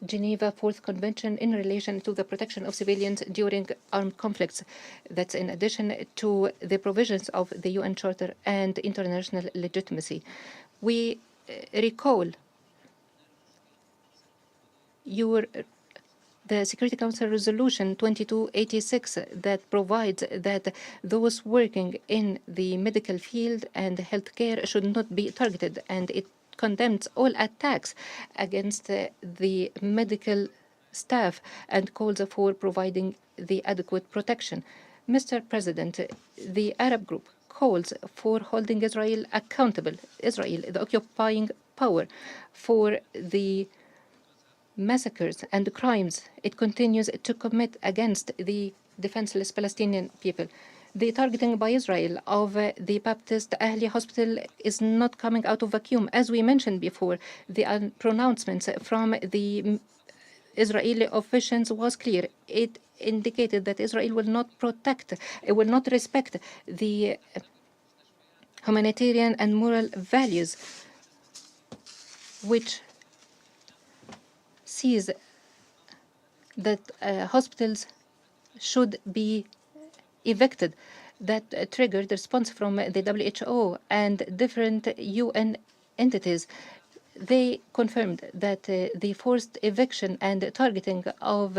Geneva Fourth Convention in relation to the protection of civilians during armed conflicts. That's in addition to the provisions of the UN Charter and international legitimacy. We recall the Security Council Resolution 2286 that provides that those working in the medical field and healthcare should not be targeted, and it condemns all attacks against the medical staff and calls for providing the adequate protection. Mr. President, the Arab group calls for holding Israel accountable, Israel, the occupying power, for the massacres and crimes it continues to commit against the defenseless Palestinian people. The targeting by Israel of the Baptist Ahli Hospital is not coming out of vacuum. As we mentioned before, the pronouncements from the Israeli officials was clear. It indicated that Israel will not respect the humanitarian and moral values which sees that hospitals should be evicted. That triggered the response from the WHO and different UN entities. They confirmed that the forced eviction and targeting of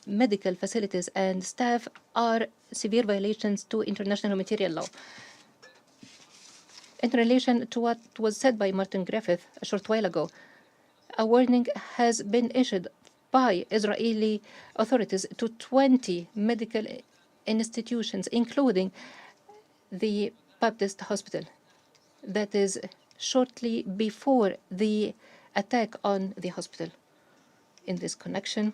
medical facilities and staff are severe violations to international humanitarian law. In relation to what was said by Martin Griffith a short while ago, a warning has been issued by Israeli authorities to 20 medical institutions, including the Baptist Hospital. That is shortly before the attack on the hospital. In this connection,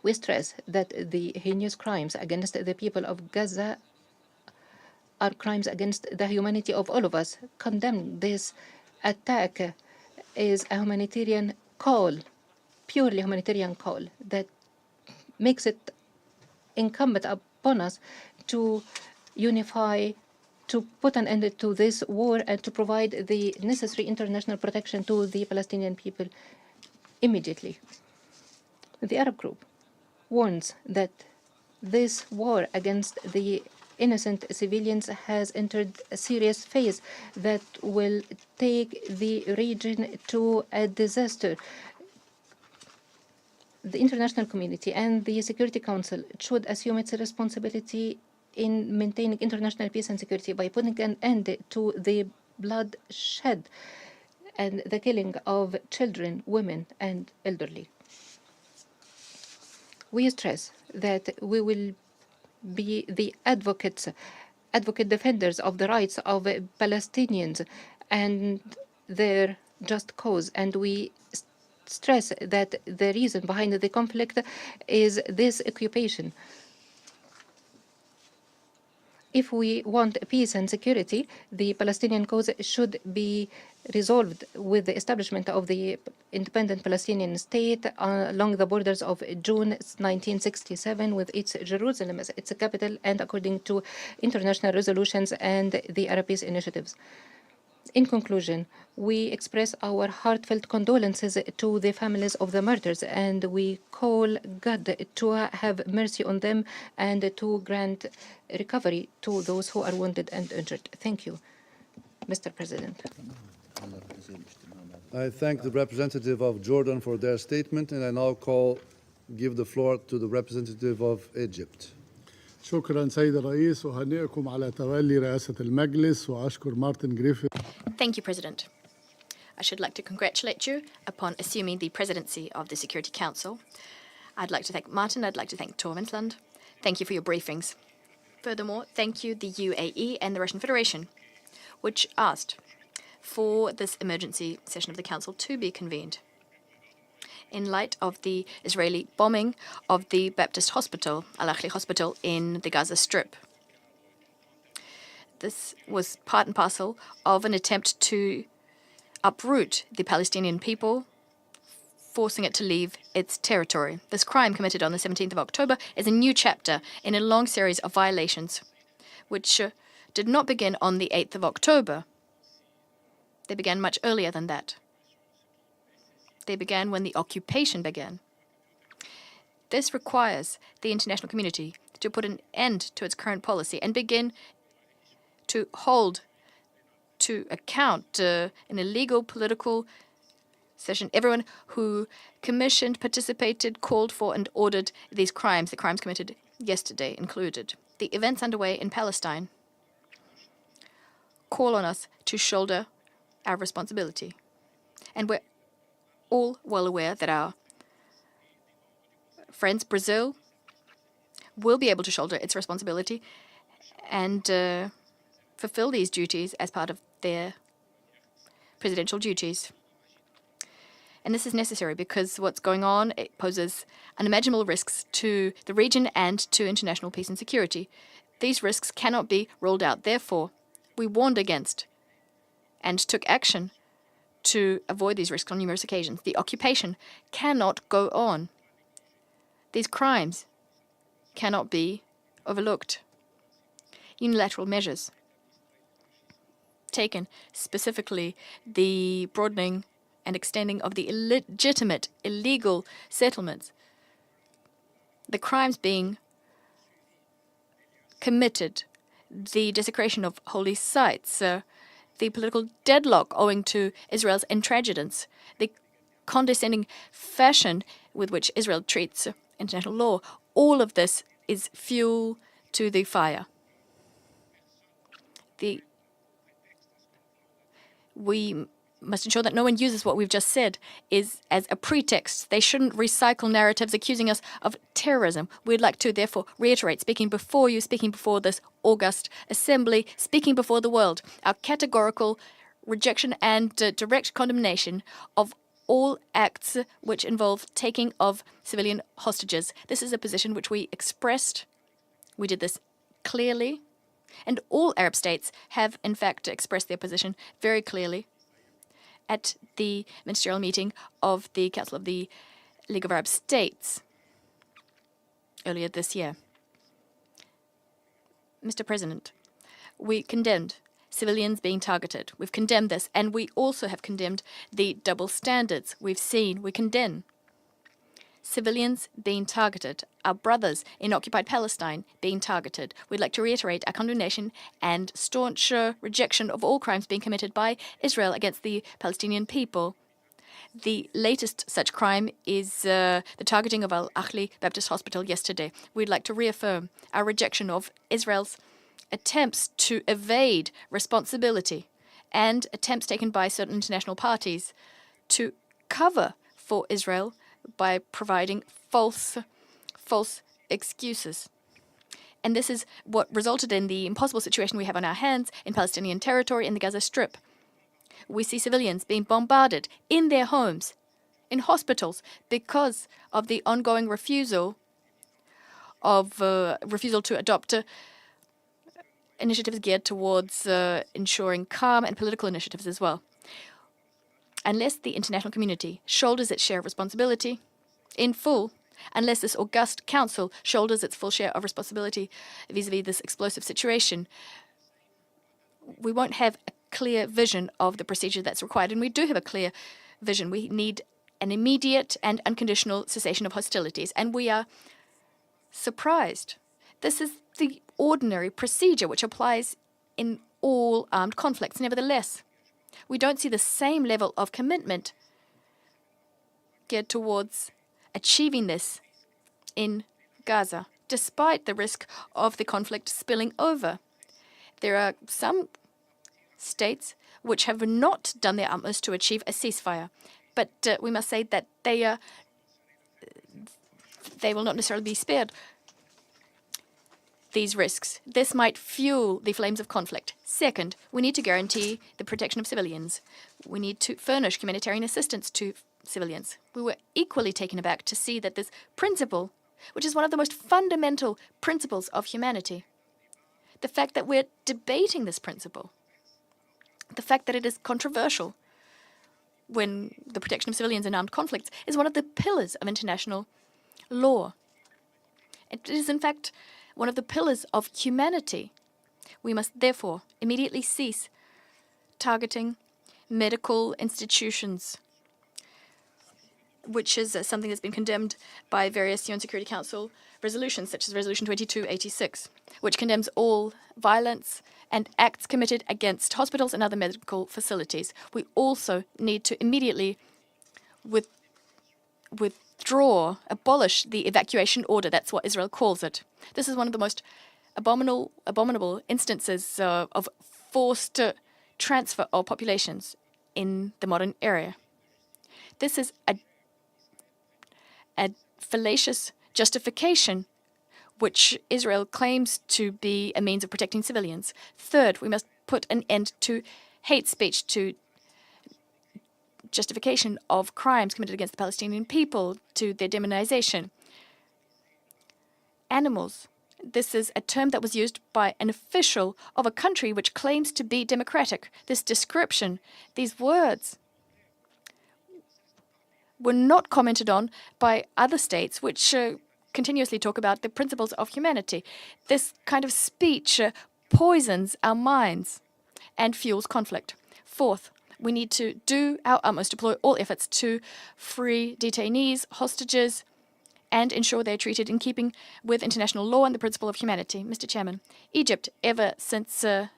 we stress that the heinous crimes against the people of Gaza are crimes against the humanity of all of us. Condemning this attack is a humanitarian call, purely humanitarian call, that makes it incumbent upon us to unify to put an end to this war and to provide the necessary international protection to the Palestinian people immediately. The Arab group warns that this war against the innocent civilians has entered a serious phase that will take the region to a disaster. The international community and the Security Council should assume its responsibility in maintaining international peace and security by putting an end to the bloodshed and the killing of children, women, and elderly. We stress that we will be the advocate defenders of the rights of Palestinians and their just cause, and we stress that the reason behind the conflict is this occupation. If we want peace and security, the Palestinian cause should be resolved with the establishment of the independent Palestinian state along the borders of June 1967 with its Jerusalem as its capital and according to international resolutions and the Arab peace initiatives. In conclusion, we express our heartfelt condolences to the families of the martyrs, and we call God to have mercy on them and to grant recovery to those who are wounded and injured. Thank you, Mr. President. I thank the representative of Jordan for their statement, and I now give the floor to the representative of Egypt. شكرا سيد الرئيس وهنئكم على تولي رئاسة المجلس وأشكر مارتن جريفيث. Thank you, President. I should like to congratulate you upon assuming the presidency of the Security Council. I'd like to thank Martin. I'd like to thank Tormensland. Thank you for your briefings. Furthermore, thank you the UAE and the Russian Federation, which asked for this emergency session of the Council to be convened in light of the Israeli bombing of the Baptist Hospital, Al-Ahli Hospital, in the Gaza Strip. This was part and parcel of an attempt to uproot the Palestinian people, forcing it to leave its territory. This crime committed on the 17th of October is a new chapter in a long series of violations, which did not begin on the 8th of October. They began much earlier than that. They began when the occupation began. This requires the international community to put an end to its current policy and begin to hold to account in a legal, political session everyone who commissioned, participated, called for, and ordered these crimes, the crimes committed yesterday included. The events underway in Palestine call on us to shoulder our responsibility. And we're all well aware that our friends, Brazil, will be able to shoulder its responsibility and fulfill these duties as part of their presidential duties. And this is necessary because what's going on, it poses unimaginable risks to the region and to international peace and security. These risks cannot be ruled out. Therefore, we warned against and took action to avoid these risks on numerous occasions. The occupation cannot go on. These crimes cannot be overlooked. Unilateral measures taken, specifically the broadening and extending of the illegitimate, illegal settlements, the crimes being committed, the desecration of holy sites, the political deadlock owing to Israel's intransigence, the condescending fashion with which Israel treats international law, all of this is fuel to the fire. We must ensure that no one uses what we've just said as a pretext. They shouldn't recycle narratives accusing us of terrorism. We'd like to, therefore, reiterate, speaking before you, speaking before this august assembly, speaking before the world, our categorical rejection and direct condemnation of all acts which involve taking of civilian hostages. This is a position which we expressed. We did this clearly. And all Arab states have, in fact, expressed their position very clearly at the ministerial meeting of the Council of the League of Arab States earlier this year. Mr. President, we condemned civilians being targeted. We've condemned this, and we also have condemned the double standards we've seen. We condemn civilians being targeted, our brothers in occupied Palestine being targeted. We'd like to reiterate our condemnation and staunch rejection of all crimes being committed by Israel against the Palestinian people. The latest such crime is the targeting of Al-Ahli Baptist Hospital yesterday. We'd like to reaffirm our rejection of Israel's attempts to evade responsibility and attempts taken by certain international parties to cover for Israel by providing false excuses. And this is what resulted in the impossible situation we have on our hands in Palestinian territory in the Gaza Strip. We see civilians being bombarded in their homes, in hospitals, because of the ongoing refusal to adopt initiatives geared towards ensuring calm and political initiatives as well. Unless the international community shoulders its share of responsibility in full, unless this august council shoulders its full share of responsibility vis-à-vis this explosive situation, we won't have a clear vision of the procedure that's required. And we do have a clear vision. We need an immediate and unconditional cessation of hostilities. And we are surprised. This is the ordinary procedure which applies in all armed conflicts. Nevertheless, we don't see the same level of commitment geared towards achieving this in Gaza, despite the risk of the conflict spilling over. There are some states which have not done their utmost to achieve a ceasefire, but we must say that they will not necessarily be spared these risks. This might fuel the flames of conflict. Second, we need to guarantee the protection of civilians. We need to furnish humanitarian assistance to civilians. We were equally taken aback to see that this principle, which is one of the most fundamental principles of humanity, the fact that we're debating this principle, the fact that it is controversial when the protection of civilians in armed conflicts is one of the pillars of international law. It is, in fact, one of the pillars of humanity. We must therefore immediately cease targeting medical institutions, which is something that's been condemned by various UN Security Council resolutions, such as Resolution 2286, which condemns all violence and acts committed against hospitals and other medical facilities. We also need to immediately abolish the evacuation order. That's what Israel calls it. This is one of the most abominable instances of forced transfer of populations in the modern era. This is a fallacious justification which Israel claims to be a means of protecting civilians. Third, we must put an end to hate speech, to justification of crimes committed against the Palestinian people, to their demonization. Animals. This is a term that was used by an official of a country which claims to be democratic. This description, these words, were not commented on by other states which continuously talk about the principles of humanity. This kind of speech poisons our minds and fuels conflict. Fourth, we need to do our utmost, deploy all efforts to free detainees, hostages, and ensure they're treated in keeping with international law and the principle of humanity. Mr. Chairman, Egypt, ever since the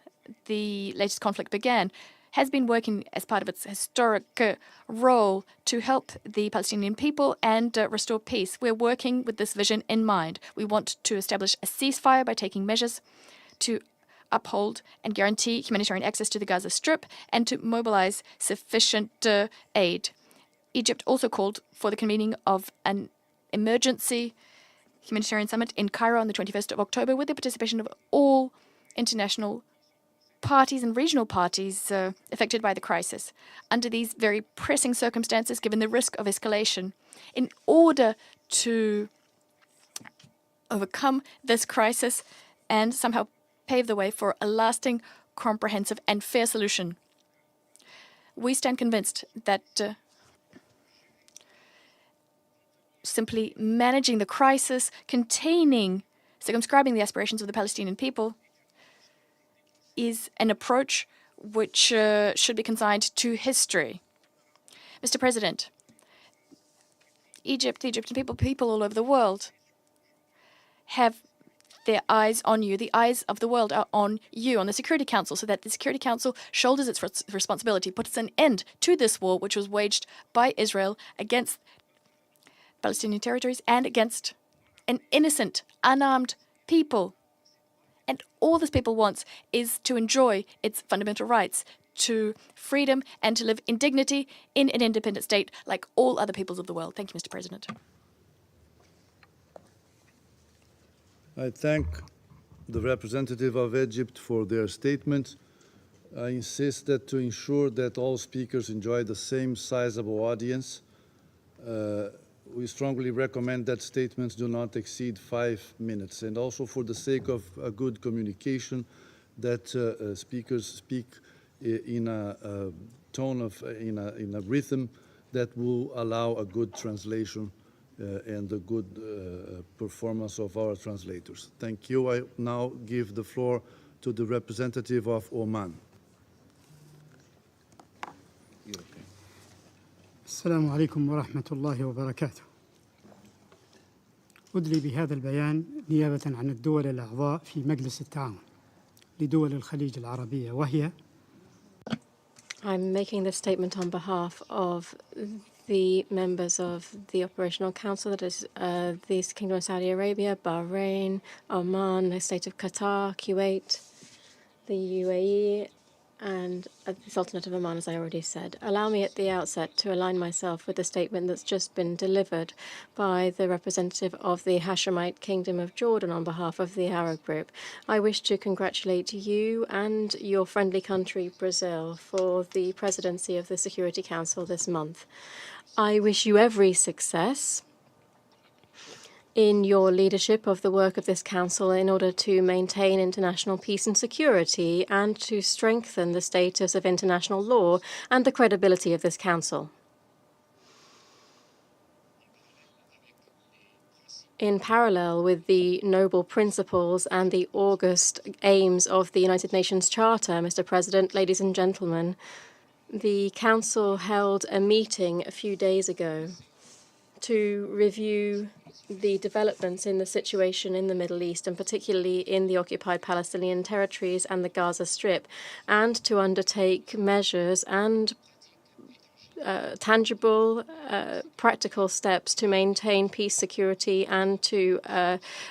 latest conflict began, has been working as part of its historic role to help the Palestinian people and restore peace. We're working with this vision in mind. We want to establish a ceasefire by taking measures to uphold and guarantee humanitarian access to the Gaza Strip and to mobilize sufficient aid. Egypt also called for the convening of an emergency humanitarian summit in Cairo on the 21st of October with the participation of all international parties and regional parties affected by the crisis. Under these very pressing circumstances, given the risk of escalation, in order to overcome this crisis and somehow pave the way for a lasting, comprehensive and fair solution, we stand convinced that simply managing the crisis, circumscribing the aspirations of the Palestinian people, is an approach which should be consigned to history. Mr. President, Egypt, the Egyptian people all over the world have their eyes on you. The eyes of the world are on you, on the Security Council, so that the Security Council shoulders its responsibility, puts an end to this war which was waged by Israel against Palestinian territories and against an innocent, unarmed people. And all this people wants is to enjoy its fundamental rights to freedom and to live in dignity in an independent state like all other peoples of the world. Thank you, Mr. President. I thank the representative of Egypt for their statement. I insist that to ensure that all speakers enjoy the same sizable audience, we strongly recommend that statements do not exceed 5 minutes. And also for the sake of a good communication, that speakers speak in a tone of, in a rhythm that will allow a good translation and a good performance of our translators. Thank you. I now give the floor to the representative of Oman. السلام عليكم ورحمة الله وبركاته. أدلي بهذا البيان نيابة عن الدول الأعضاء في مجلس التعاون لدول الخليج العربية وهي I'm making this statement on behalf of the members of the Operational Council, that is the Kingdom of Saudi Arabia, Bahrain, Oman, the State of Qatar, Kuwait, the UAE, and the Sultanate of Oman, as I already said. Allow me at the outset to align myself with the statement that's just been delivered by the representative of the Hashemite Kingdom of Jordan on behalf of the Arab Group. I wish to congratulate you and your friendly country, Brazil, for the presidency of the Security Council this month. I wish you every success in your leadership of the work of this council in order to maintain international peace and security and to strengthen the status of international law and the credibility of this council. In parallel with the noble principles and the august aims of the United Nations Charter, Mr. President, ladies and gentlemen, the council held a meeting a few days ago to review the developments in the situation in the Middle East, and particularly in the occupied Palestinian territories and the Gaza Strip, and to undertake measures and tangible, practical steps to maintain peace, security, and to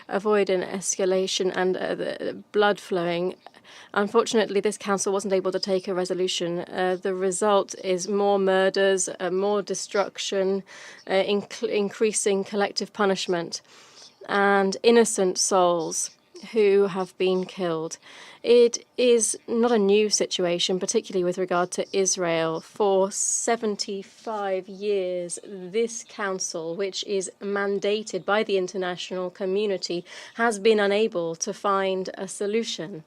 avoid an escalation and blood flowing. Unfortunately, this council wasn't able to take a resolution. The result is more murders, more destruction, increasing collective punishment, and innocent souls who have been killed. It is not a new situation, particularly with regard to Israel. For 75 years, this council, which is mandated by the international community, has been unable to find a solution,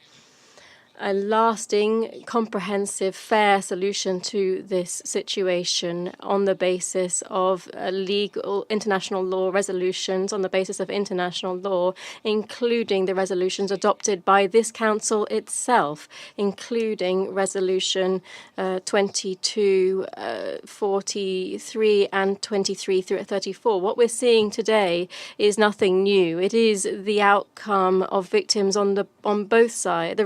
a lasting, comprehensive, fair solution to this situation on the basis of legal international law resolutions, on the basis of international law, including the resolutions adopted by this council itself, including Resolution 2243 and 2334. What we're seeing today is nothing new. It is the outcome of victims on both sides.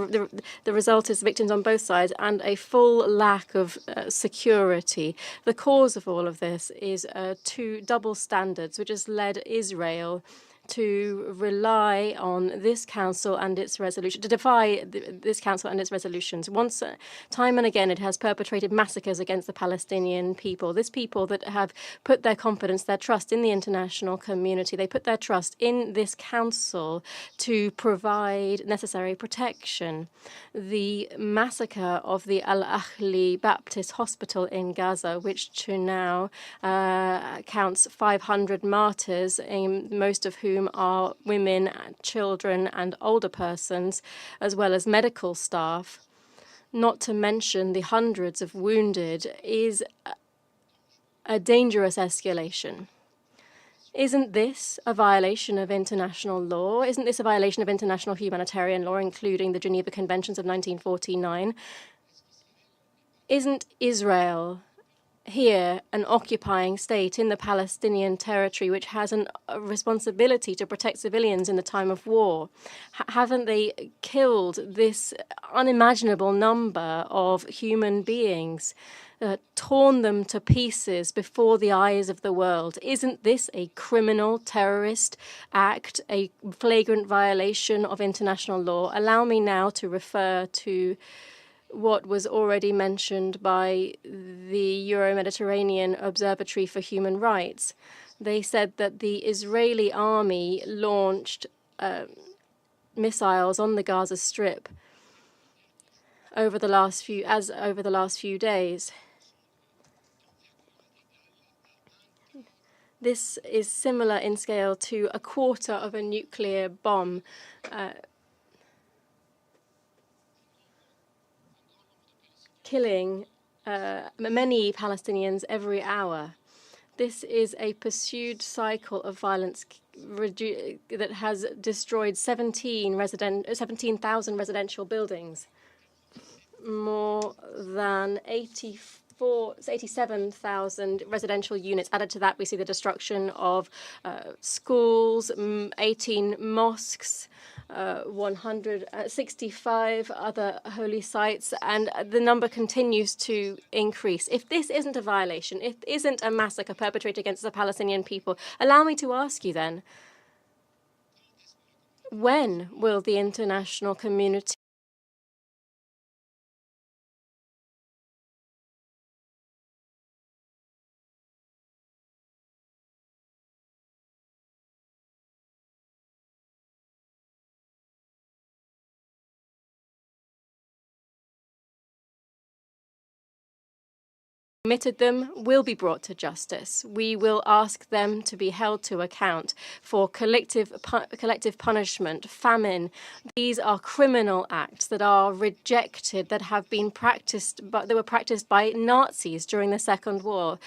The result is victims on both sides and a full lack of security. The cause of all of this is two double standards, which has led Israel to rely on this council and its resolution, to defy this council and its resolutions. Once, time and again, it has perpetrated massacres against the Palestinian people. This people that have put their confidence, their trust in the international community. They put their trust in this council to provide necessary protection. The massacre of the Al-Ahli Baptist Hospital in Gaza, which to now counts 500 martyrs, most of whom are women, children, and older persons, as well as medical staff, not to mention the hundreds of wounded, is a dangerous escalation. Isn't this a violation of international law? Isn't this a violation of international humanitarian law, including the Geneva Conventions of 1949? Isn't Israel here an occupying state in the Palestinian territory which has a responsibility to protect civilians in the time of war? Haven't they killed this unimaginable number of human beings, torn them to pieces before the eyes of the world? Isn't this a criminal terrorist act, a flagrant violation of international law? Allow me now to refer to what was already mentioned by the Euro-Mediterranean Observatory for Human Rights. They said that the Israeli army launched missiles on the Gaza Strip over the last few days. This is similar in scale to a quarter of a nuclear bomb. Killing many Palestinians every hour. This is a pursued cycle of violence that has destroyed 17,000 residential buildings, more than 87,000 residential units. Added to that, we see the destruction of schools, 18 mosques, 165 other holy sites, and the number continues to increase. If this isn't a violation, if it isn't a massacre perpetrated against the Palestinian people, allow me to ask you then, when will the international community committed them will be brought to justice? We will ask them to be held to account for collective punishment, famine. These are criminal acts that are rejected, that have been practiced, but they were practiced by Nazis during the Second World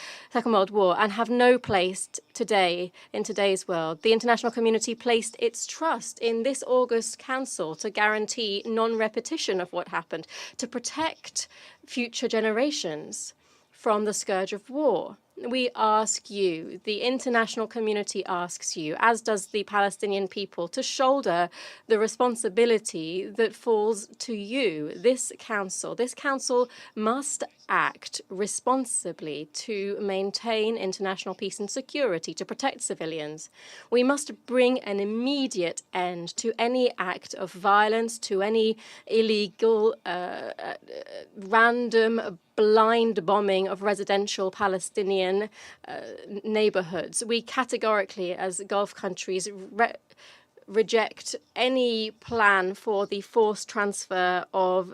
War, and have no place today in today's world. The international community placed its trust in this August Council to guarantee non-repetition of what happened, to protect future generations from the scourge of war. We ask you, the international community asks you, as does the Palestinian people, to shoulder the responsibility that falls to you, this council. This council must act responsibly to maintain international peace and security, to protect civilians. We must bring an immediate end to any act of violence, to any illegal, random, blind bombing of residential Palestinian neighborhoods. We categorically, as Gulf countries, reject any plan for the forced transfer of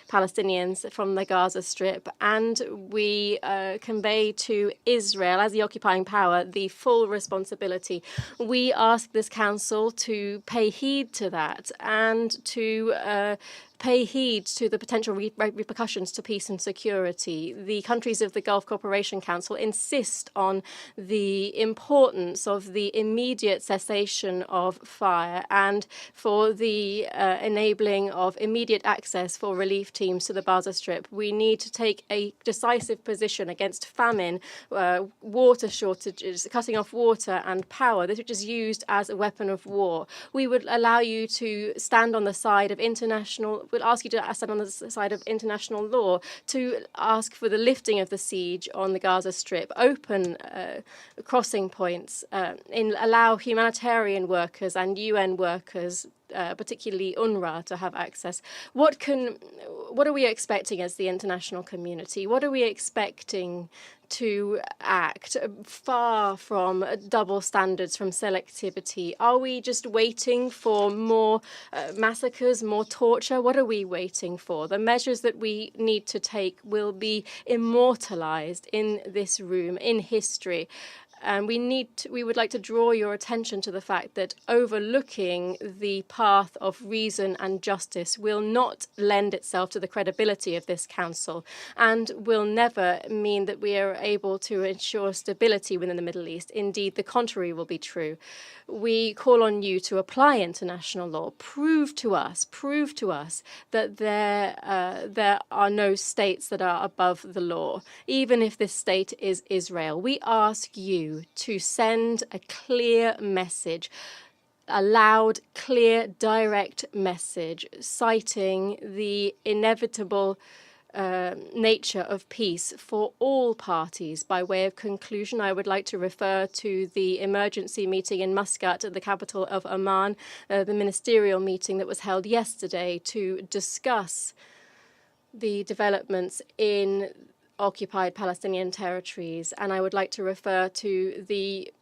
Palestinians from the Gaza Strip, and we convey to Israel, as the occupying power, the full responsibility. We ask this council to pay heed to that and to pay heed to the potential repercussions to peace and security. The countries of the Gulf Cooperation Council insist on the importance of the immediate cessation of fire and for the enabling of immediate access for relief teams to the Gaza Strip. We need to take a decisive position against famine, water shortages, cutting off water and power, this which is used as a weapon of war. We would allow you to stand on the side of we'll ask you to stand on the side of international law, to ask for the lifting of the siege on the Gaza Strip, open crossing points, allow humanitarian workers and UN workers, particularly UNRWA, to have access. What are we expecting as the international community? What are we expecting to act far from double standards, from selectivity? Are we just waiting for more massacres, more torture? What are we waiting for? The measures that we need to take will be immortalized in this room, in history. And we would like to draw your attention to the fact that overlooking the path of reason and justice will not lend itself to the credibility of this Council and will never mean that we are able to ensure stability within the Middle East. Indeed, the contrary will be true. We call on you to apply international law. Prove to us that there are no states that are above the law, even if this state is Israel. We ask you to send a clear message, a loud, clear, direct message, citing the inevitable nature of peace for all parties. By way of conclusion, I would like to refer to the emergency meeting in Muscat, the capital of Oman, the ministerial meeting that was held yesterday to discuss the developments in occupied Palestinian territories. And I would like to refer to the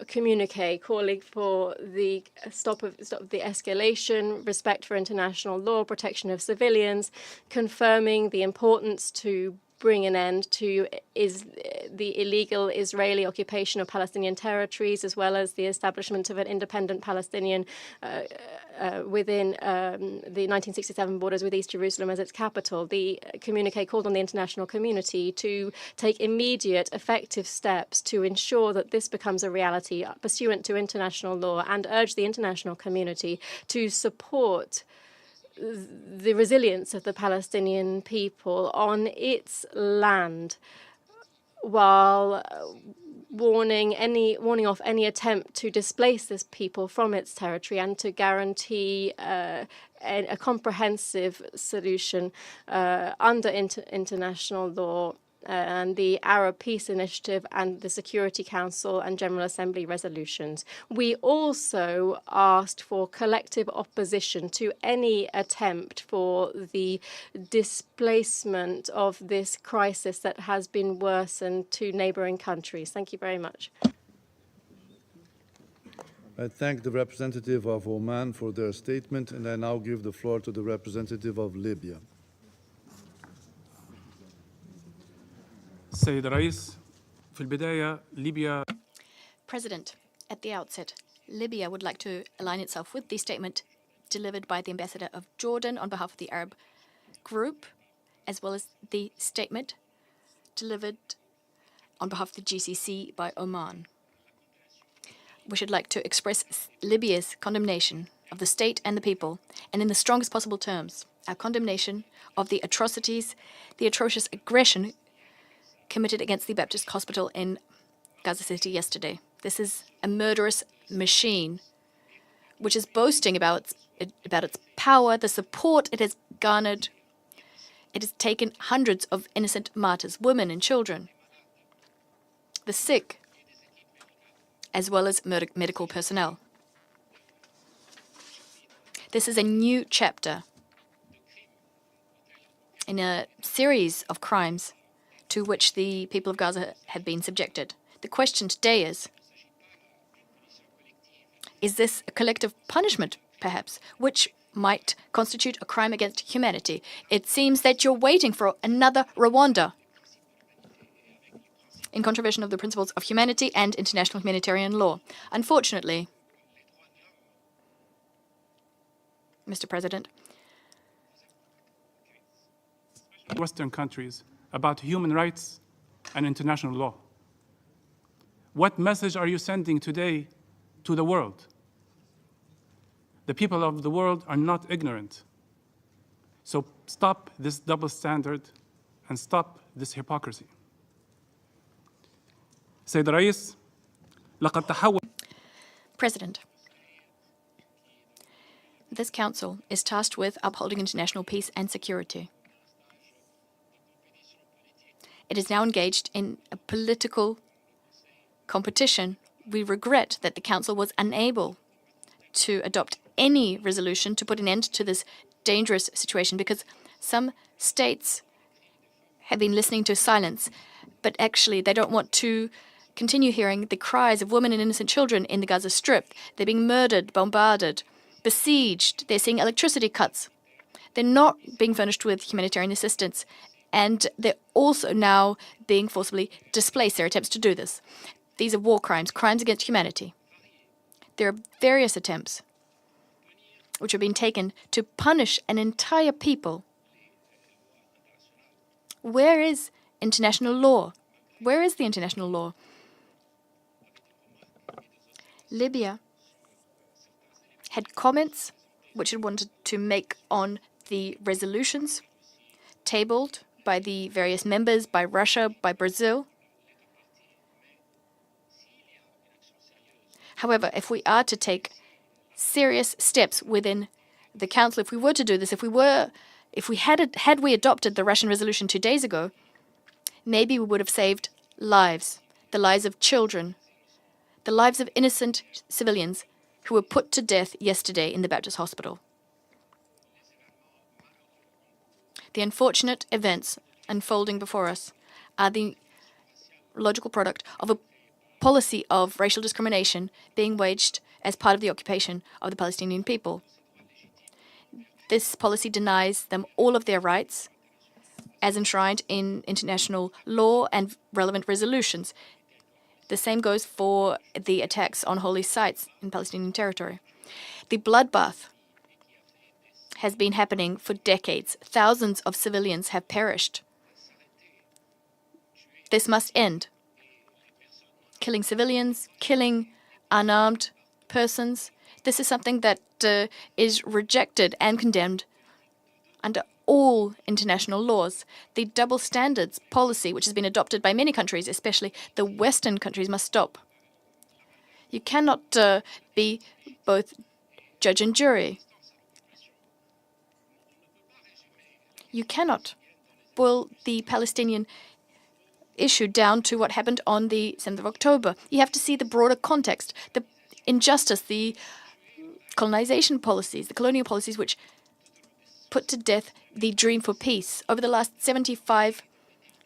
communique calling for the stop of the escalation, respect for international law, protection of civilians, confirming the importance to bring an end to the illegal Israeli occupation of Palestinian territories, as well as the establishment of an independent Palestinian within the 1967 borders with East Jerusalem as its capital. The communique called on the international community to take immediate, effective steps to ensure that this becomes a reality pursuant to international law, and urge the international community to support the resilience of the Palestinian people on its land, while warning off any attempt to displace this people from its territory, and to guarantee a comprehensive solution under international law and the Arab Peace Initiative and the Security Council and General Assembly resolutions. We also asked for collective opposition to any attempt for the displacement of this crisis that has been worsened to neighboring countries. Thank you very much. I thank the representative of Oman for their statement, and I now give the floor to the representative of Libya. السيد الرئيس في البداية ليبيا President, at the outset, Libya would like to align itself with the statement delivered by the ambassador of Jordan on behalf of the Arab group, as well as the statement delivered on behalf of the GCC by Oman. We should like to express Libya's condemnation of the state and the people, and in the strongest possible terms, our condemnation of the atrocities, the atrocious aggression committed against the Baptist Hospital in Gaza City yesterday. This is a murderous machine which is boasting about its power, the support it has garnered. It has taken hundreds of innocent martyrs, women and children, the sick, as well as medical personnel. This is a new chapter in a series of crimes to which the people of Gaza have been subjected. The question today is this a collective punishment, perhaps, which might constitute a crime against humanity? It seems that you're waiting for another Rwanda, in contravention of the principles of humanity and international humanitarian law. Unfortunately, Mr. President, Western countries about human rights and international law. What message are you sending today to the world? The people of the world are not ignorant. So stop this double standard and stop this hypocrisy. سيد الرئيس, لقد تحول. President, this council is tasked with upholding international peace and security. It is now engaged in a political competition. We regret that the Council was unable to adopt any resolution to put an end to this dangerous situation, because some states have been listening to silence, but actually they don't want to continue hearing the cries of women and innocent children in the Gaza Strip. They're being murdered, bombarded, besieged. They're seeing electricity cuts. They're not being furnished with humanitarian assistance. And they're also now being forcibly displaced. There are attempts to do this. These are war crimes, crimes against humanity. There are various attempts which have been taken to punish an entire people. Where is international law? Where is the international law? Libya had comments which it wanted to make on the resolutions tabled by the various members, by Russia, by Brazil. However, if we are to take serious steps within the Council, if we were to do this, had we adopted the Russian resolution 2 days ago, maybe we would have saved lives, the lives of children, the lives of innocent civilians who were put to death yesterday in the Baptist hospital. The unfortunate events unfolding before us are the logical product of a policy of racial discrimination being waged as part of the occupation of the Palestinian people. This policy denies them all of their rights as enshrined in international law and relevant resolutions. The same goes for the attacks on holy sites in Palestinian territory. The bloodbath has been happening for decades. Thousands of civilians have perished. This must end. Killing civilians, killing unarmed persons, this is something that is rejected and condemned under all international laws. The double standards policy, which has been adopted by many countries, especially the Western countries, must stop. You cannot be both judge and jury. You cannot boil the Palestinian issue down to what happened on the 7th of October. You have to see the broader context, the injustice, the colonization policies, the colonial policies which put to death the dream for peace. Over the last 75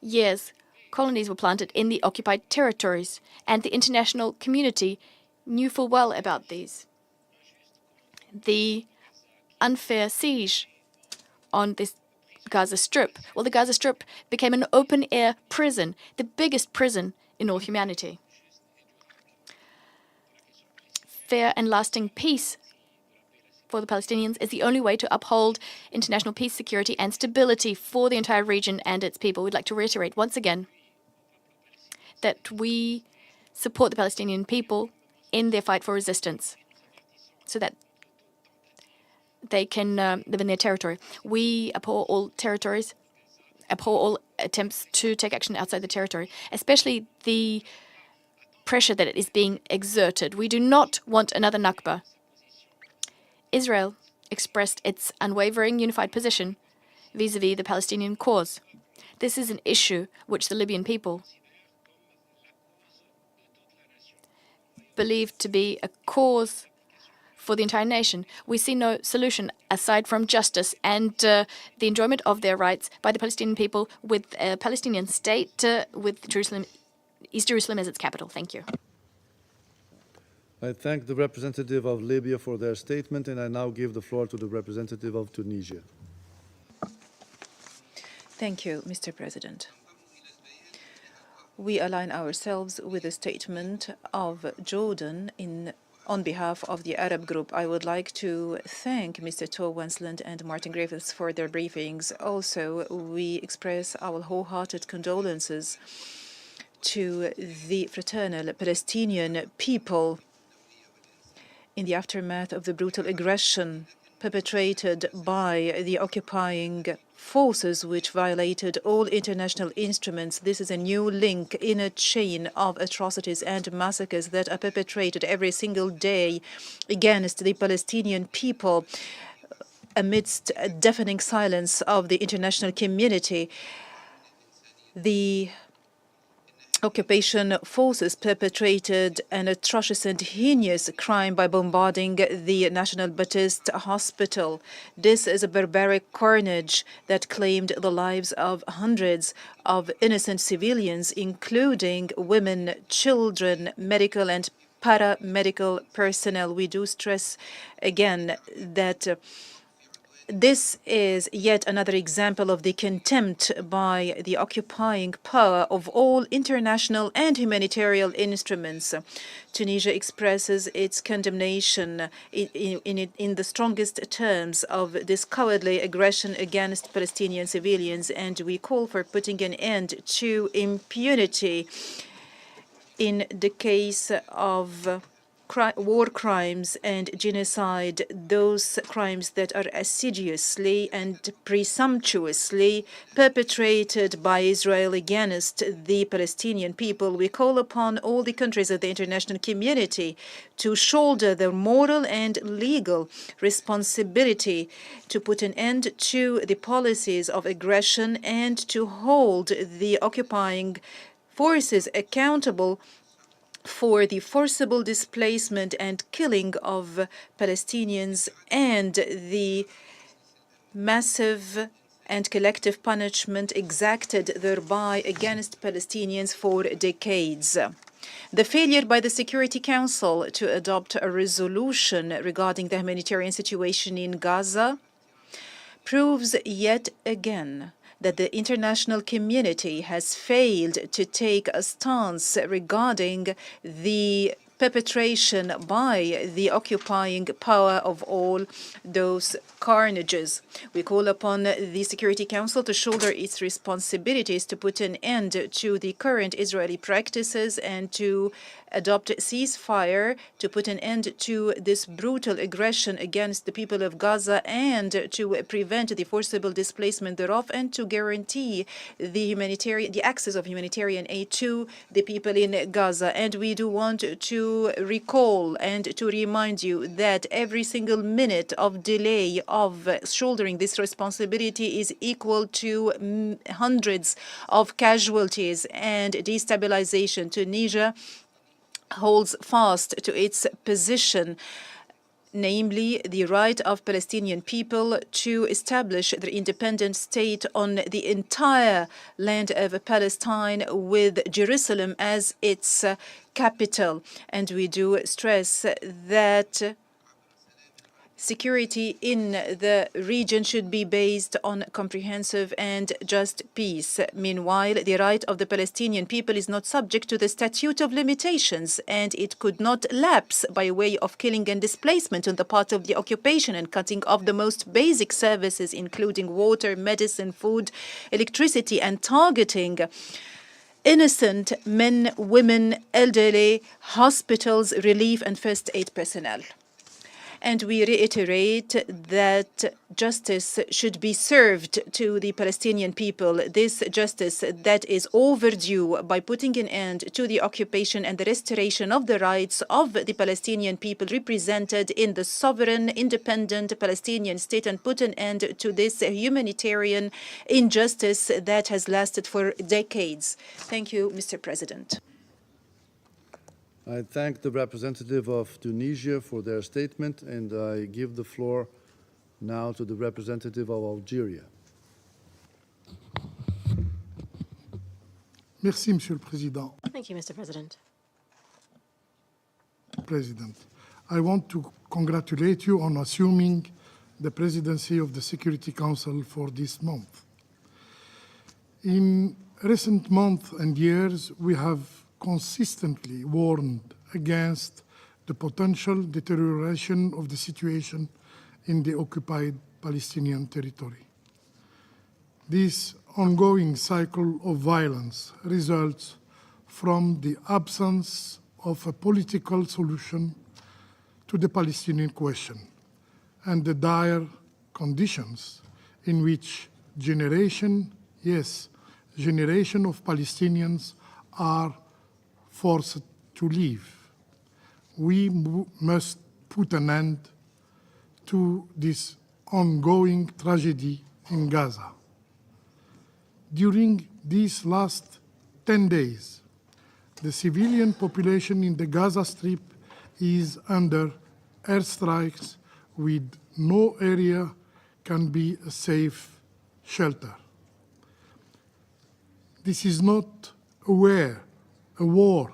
years, colonies were planted in the occupied territories, and the international community knew full well about these. The unfair siege on this Gaza Strip. Well, the Gaza Strip became an open-air prison, the biggest prison in all humanity. Fair and lasting peace for the Palestinians is the only way to uphold international peace, security, and stability for the entire region and its people. We'd like to reiterate once again that we support the Palestinian people in their fight for resistance so that they can live in their territory. We abhor all territories, abhor all attempts to take action outside the territory, especially the pressure that is being exerted. We do not want another Nakba. Israel expressed its unwavering unified position vis-à-vis the Palestinian cause. This is an issue which the Libyan people believe to be a cause for the entire nation. We see no solution aside from justice and the enjoyment of their rights by the Palestinian people with a Palestinian state with Jerusalem, East Jerusalem as its capital. Thank you. I thank the representative of Libya for their statement, and I now give the floor to the representative of Tunisia. Thank you, Mr. President. We align ourselves with the statement of Jordan on behalf of the Arab group. I would like to thank Mr. Tor Wensland and Martin Griffiths for their briefings. Also, we express our wholehearted condolences to the fraternal Palestinian people in the aftermath of the brutal aggression perpetrated by the occupying forces, which violated all international instruments. This is a new link in a chain of atrocities and massacres that are perpetrated every single day against the Palestinian people amidst a deafening silence of the international community. The occupation forces perpetrated an atrocious and heinous crime by bombarding the National Baptist Hospital. This is a barbaric carnage that claimed the lives of hundreds of innocent civilians, including women, children, medical and paramedical personnel. We do stress again that This is yet another example of the contempt by the occupying power of all international and humanitarian instruments. Tunisia expresses its condemnation in the strongest terms of this cowardly aggression against Palestinian civilians, and we call for putting an end to impunity in the case of war crimes and genocide, those crimes that are assiduously and presumptuously perpetrated by Israel against the Palestinian people. We call upon all the countries of the international community to shoulder their moral and legal responsibility to put an end to the policies of aggression and to hold the occupying forces accountable for the forcible displacement and killing of Palestinians and the massive and collective punishment exacted thereby against Palestinians for decades. The failure by the Security Council to adopt a resolution regarding the humanitarian situation in Gaza proves yet again that the international community has failed to take a stance regarding the perpetration by the occupying power of all those carnages. We call upon the Security Council to shoulder its responsibilities to put an end to the current Israeli practices and to adopt a ceasefire to put an end to this brutal aggression against the people of Gaza and to prevent the forcible displacement thereof and to guarantee the access of humanitarian aid to the people in Gaza. And we do want to recall and to remind you that every single minute of delay of shouldering this responsibility is equal to hundreds of casualties and destabilization. Tunisia holds fast to its position, namely the right of Palestinian people to establish their independent state on the entire land of Palestine with Jerusalem as its capital. And we do stress that security in the region should be based on comprehensive and just peace. Meanwhile, the right of the Palestinian people is not subject to the statute of limitations, and it could not lapse by way of killing and displacement on the part of the occupation and cutting off the most basic services, including water, medicine, food, electricity, and targeting innocent men, women, elderly, hospitals, relief, and first aid personnel. And we reiterate that justice should be served to the Palestinian people. This justice that is overdue by putting an end to the occupation and the restoration of the rights of the Palestinian people represented in the sovereign, independent Palestinian state and put an end to this humanitarian injustice that has lasted for decades. Thank you, Mr. President. I thank the representative of Tunisia for their statement, and I give the floor now to the representative of Algeria. Merci, Monsieur le Président. Thank you, Mr. President. President, I want to congratulate you on assuming the presidency of the Security Council for this month. In recent months and years, we have consistently warned against the potential deterioration of the situation in the occupied Palestinian territory. This ongoing cycle of violence results from the absence of a political solution to the Palestinian question and the dire conditions in which generation of Palestinians are forced to leave. We must put an end to this ongoing tragedy in Gaza. During these last 10 days, the civilian population in the Gaza Strip is under airstrikes with no area can be a safe shelter. This is not a war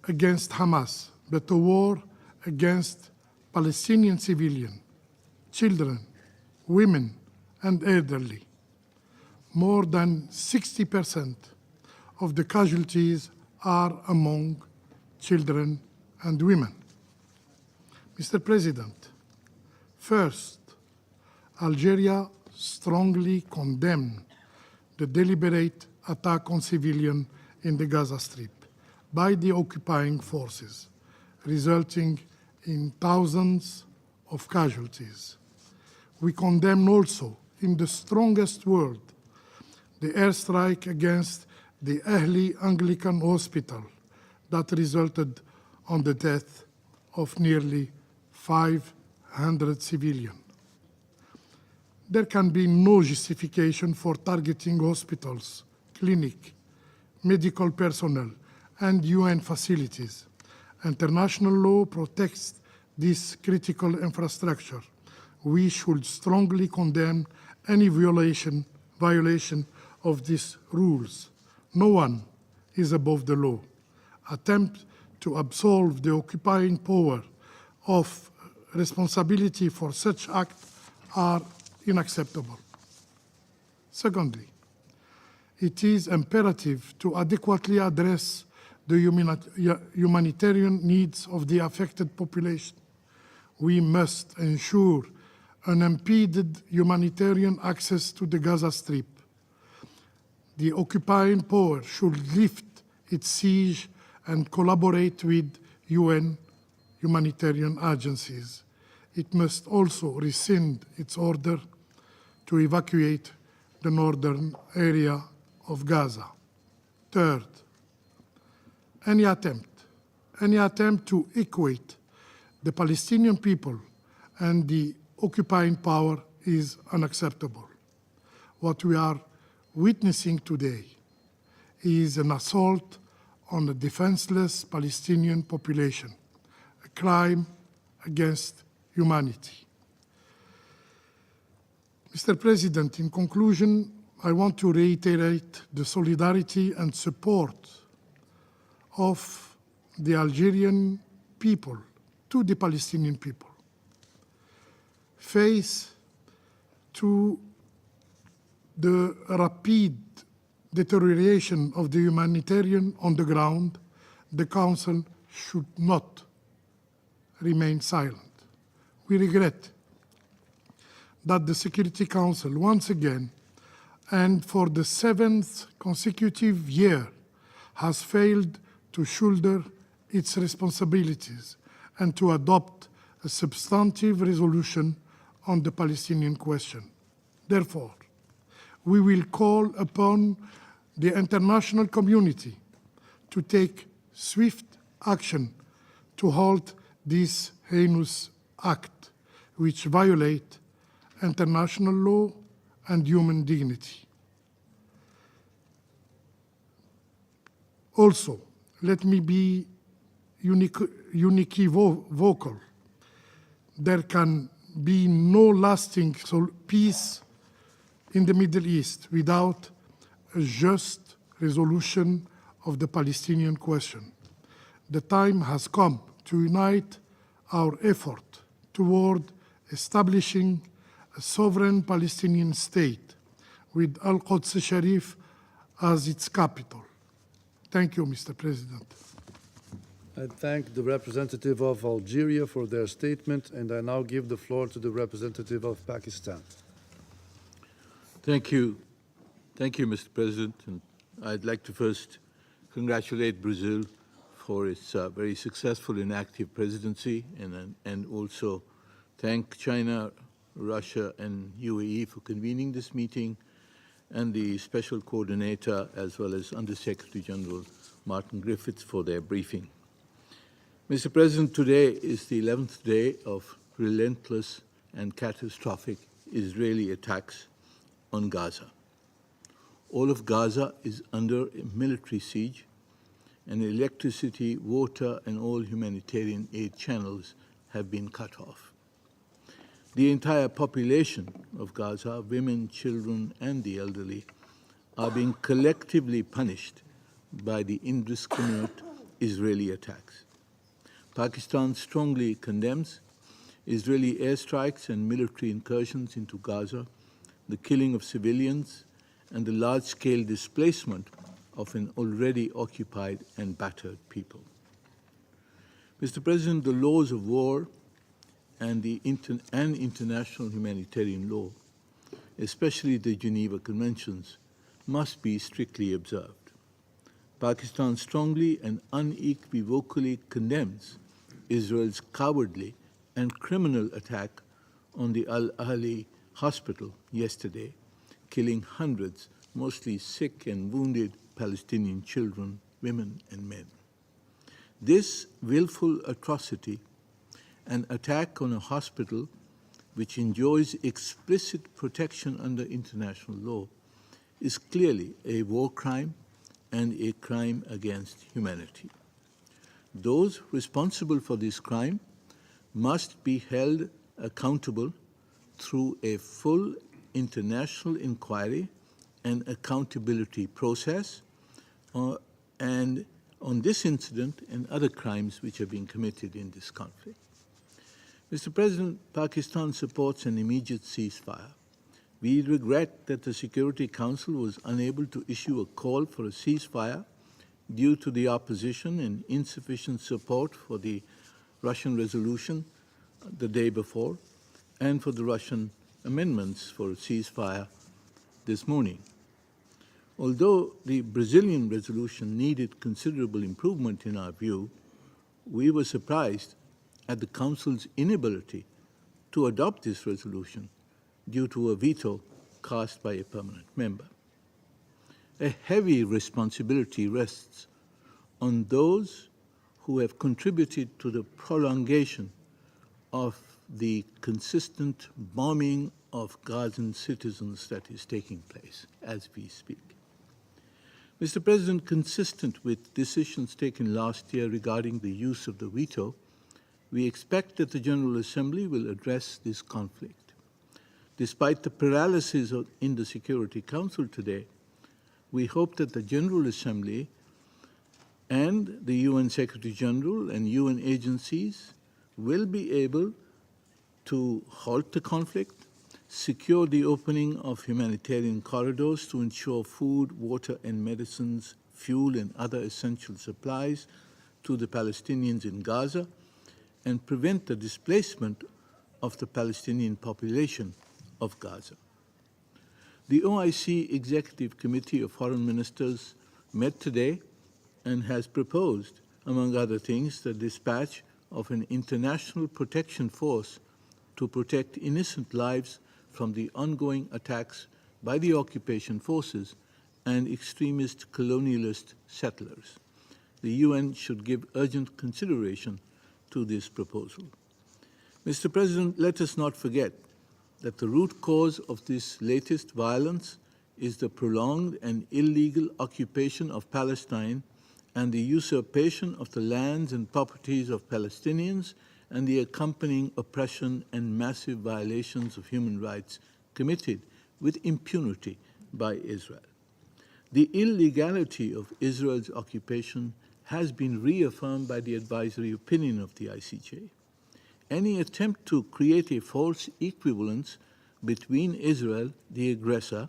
against Hamas, but a war against Palestinian civilians, children, women, and elderly. More than 60% of the casualties are among children and women. Mr. President, first, Algeria strongly condemned the deliberate attack on civilians in the Gaza Strip by the occupying forces, resulting in thousands of casualties. We condemn also, in the strongest word, the airstrike against the Ahli Anglican Hospital that resulted on the death of nearly 500 civilians. There can be no justification for targeting hospitals, clinics, medical personnel, and UN facilities. International law protects this critical infrastructure. We should strongly condemn any violation of these rules. No one is above the law. Attempts to absolve the occupying power of responsibility for such acts are unacceptable. Secondly, it is imperative to adequately address the humanitarian needs of the affected population. We must ensure unimpeded humanitarian access to the Gaza Strip. The occupying power should lift its siege and collaborate with UN humanitarian agencies. It must also rescind its order to evacuate the northern area of Gaza. Third, any attempt to equate the Palestinian people and the occupying power is unacceptable. What we are witnessing today is an assault on the defenseless Palestinian population, a crime against humanity. Mr. President, in conclusion, I want to reiterate the solidarity and support of the Algerian people to the Palestinian people. Faced to the rapid deterioration of the humanitarian on the ground, the Council should not remain silent. We regret that the Security Council once again, and for the 7th consecutive year, has failed to shoulder its responsibilities and to adopt a substantive resolution on the Palestinian question. Therefore, we will call upon the international community to take swift action to halt this heinous act, which violate international law and human dignity. Also, let me be unequivocal. There can be no lasting peace in the Middle East without a just resolution of the Palestinian question. The time has come to unite our effort toward establishing a sovereign Palestinian state with Al-Quds Sharif as its capital. Thank you, Mr. President. I thank the representative of Algeria for their statement, and I now give the floor to the representative of Pakistan. Thank you. Thank you, Mr. President. And I'd like to first congratulate Brazil for its very successful and active presidency, and also thank China, Russia, and UAE for convening this meeting, and the Special Coordinator, as well as Under-Secretary General Martin Griffiths for their briefing. Mr. President, today is the 11th day of relentless and catastrophic Israeli attacks on Gaza. All of Gaza is under a military siege, and electricity, water, and all humanitarian aid channels have been cut off. The entire population of Gaza, women, children, and the elderly, are being collectively punished by the indiscriminate Israeli attacks. Pakistan strongly condemns Israeli airstrikes and military incursions into Gaza, the killing of civilians, and the large-scale displacement of an already occupied and battered people. Mr. President, the laws of war and international humanitarian law, especially the Geneva Conventions, must be strictly observed. Pakistan strongly and unequivocally condemns Israel's cowardly and criminal attack on the Al-Ahli hospital yesterday, killing hundreds, mostly sick and wounded Palestinian children, women, and men. This willful atrocity, an attack on a hospital which enjoys explicit protection under international law, is clearly a war crime and a crime against humanity. Those responsible for this crime must be held accountable through a full international inquiry and accountability process and on this incident and other crimes which are being committed in this conflict. Mr. President, Pakistan supports an immediate ceasefire. We regret that the Security Council was unable to issue a call for a ceasefire due to the opposition and insufficient support for the Russian resolution the day before and for the Russian amendments for a ceasefire this morning. Although the Brazilian resolution needed considerable improvement in our view, we were surprised at the Council's inability to adopt this resolution due to a veto cast by a permanent member. A heavy responsibility rests on those who have contributed to the prolongation of the consistent bombing of Gazan citizens that is taking place as we speak. Mr. President, consistent with decisions taken last year regarding the use of the veto, we expect that the General Assembly will address this conflict. Despite the paralysis in the Security Council today, we hope that the General Assembly and the UN Secretary General and UN agencies will be able to halt the conflict, secure the opening of humanitarian corridors to ensure food, water and medicines, fuel and other essential supplies to the Palestinians in Gaza, and prevent the displacement of the Palestinian population of Gaza. The OIC Executive Committee of Foreign Ministers met today and has proposed, among other things, the dispatch of an international protection force to protect innocent lives from the ongoing attacks by the occupation forces and extremist colonialist settlers. The UN should give urgent consideration to this proposal. Mr. President, let us not forget that the root cause of this latest violence is the prolonged and illegal occupation of Palestine and the usurpation of the lands and properties of Palestinians and the accompanying oppression and massive violations of human rights committed with impunity by Israel. The illegality of Israel's occupation has been reaffirmed by the advisory opinion of the ICJ. Any attempt to create a false equivalence between Israel, the aggressor,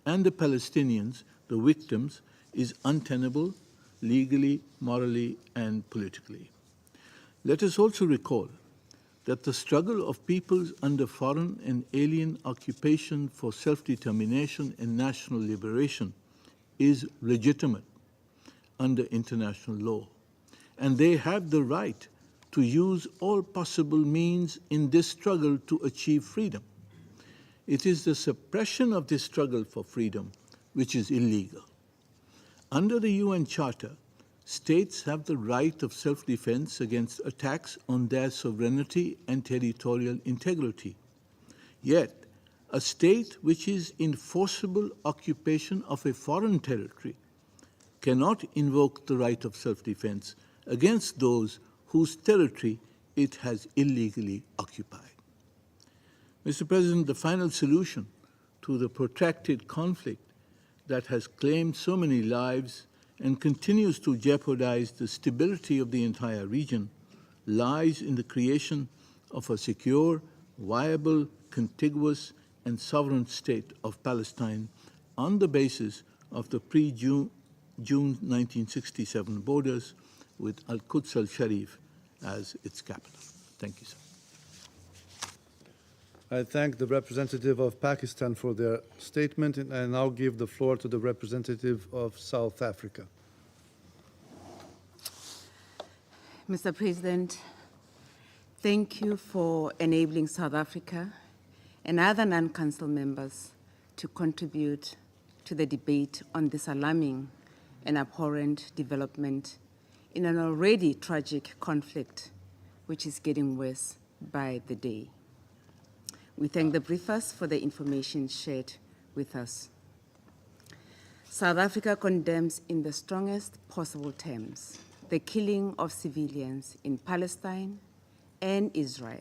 and the Palestinians, the victims, is untenable legally, morally, and politically. Let us also recall that the struggle of peoples under foreign and alien occupation for self-determination and national liberation is legitimate under international law, and they have the right to use all possible means in this struggle to achieve freedom. It is the suppression of this struggle for freedom which is illegal. Under the UN Charter, states have the right of self-defense against attacks on their sovereignty and territorial integrity. Yet, a state which is in forcible occupation of a foreign territory cannot invoke the right of self-defense against those whose territory it has illegally occupied. Mr. President, the final solution to the protracted conflict that has claimed so many lives and continues to jeopardize the stability of the entire region lies in the creation of a secure, viable, contiguous, and sovereign state of Palestine on the basis of the pre-June 1967 borders with Al-Quds al-Sharif as its capital. Thank you, sir. I thank the representative of Pakistan for their statement, and I now give the floor to the representative of South Africa. Mr. President, thank you for enabling South Africa and other non-council members to contribute to the debate on this alarming and abhorrent development in an already tragic conflict, which is getting worse by the day. We thank the briefers for the information shared with us. South Africa condemns in the strongest possible terms the killing of civilians in Palestine and Israel.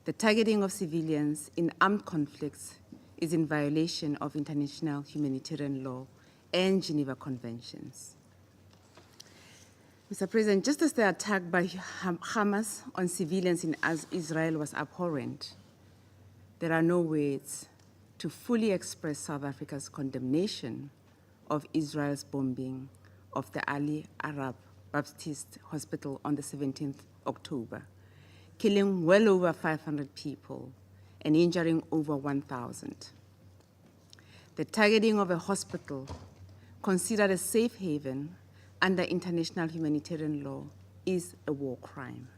The targeting of civilians in armed conflicts is in violation of international humanitarian law and Geneva Conventions. Mr. President, just as the attack by Hamas on civilians in Israel was abhorrent, there are no words to fully express South Africa's condemnation of Israel's bombing of the Ali Arab Baptist Hospital on the 17th October, killing well over 500 people and injuring over 1,000. The targeting of a hospital considered a safe haven under international humanitarian law is a war crime.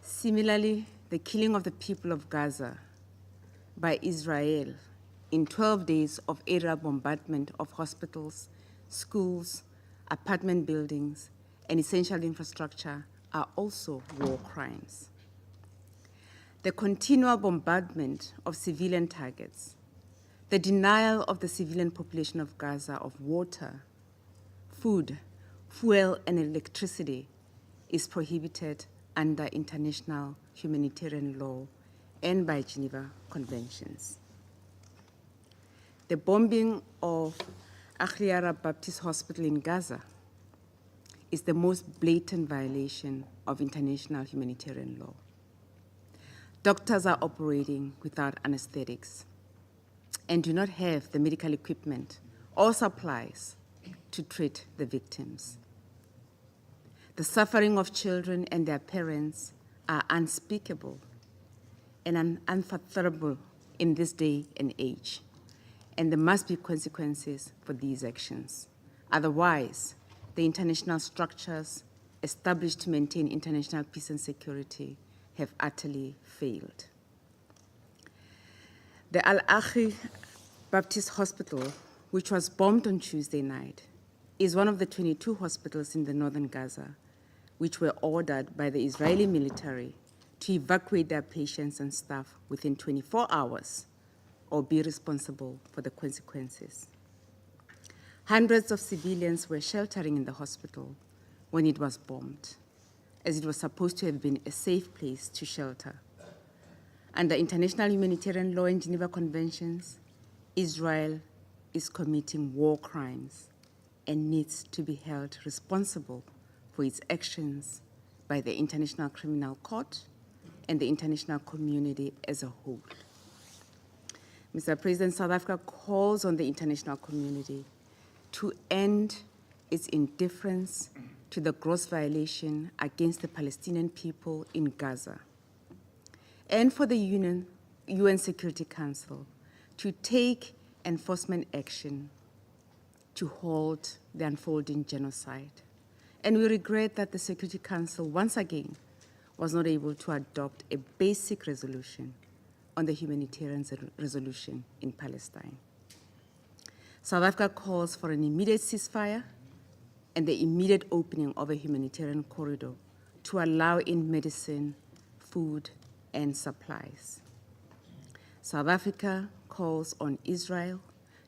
Similarly, the killing of the people of Gaza by Israel in 12 days of aerial bombardment of hospitals, schools, apartment buildings, and essential infrastructure are also war crimes. The continual bombardment of civilian targets, the denial of the civilian population of Gaza of water, food, fuel, and electricity is prohibited under international humanitarian law and by Geneva Conventions. The bombing of Ali Arab Baptist Hospital in Gaza is the most blatant violation of international humanitarian law. Doctors are operating without anesthetics and do not have the medical equipment or supplies to treat the victims. The suffering of children and their parents are unspeakable and unfathomable in this day and age, and there must be consequences for these actions. Otherwise, the international structures established to maintain international peace and security have utterly failed. The Al-Ahli Baptist Hospital, which was bombed on Tuesday night, is one of the 22 hospitals in the northern Gaza which were ordered by the Israeli military to evacuate their patients and staff within 24 hours or be responsible for the consequences. Hundreds of civilians were sheltering in the hospital when it was bombed, as it was supposed to have been a safe place to shelter. Under international humanitarian law and Geneva Conventions, Israel is committing war crimes and needs to be held responsible for its actions by the International Criminal Court and the international community as a whole. Mr. President, South Africa calls on the international community to end its indifference to the gross violation against the Palestinian people in Gaza, and for the UN Security Council to take enforcement action to halt the unfolding genocide. And we regret that the Security Council, once again, was not able to adopt a basic resolution on the humanitarian resolution in Palestine. South Africa calls for an immediate ceasefire and the immediate opening of a humanitarian corridor to allow in medicine, food, and supplies. South Africa calls on Israel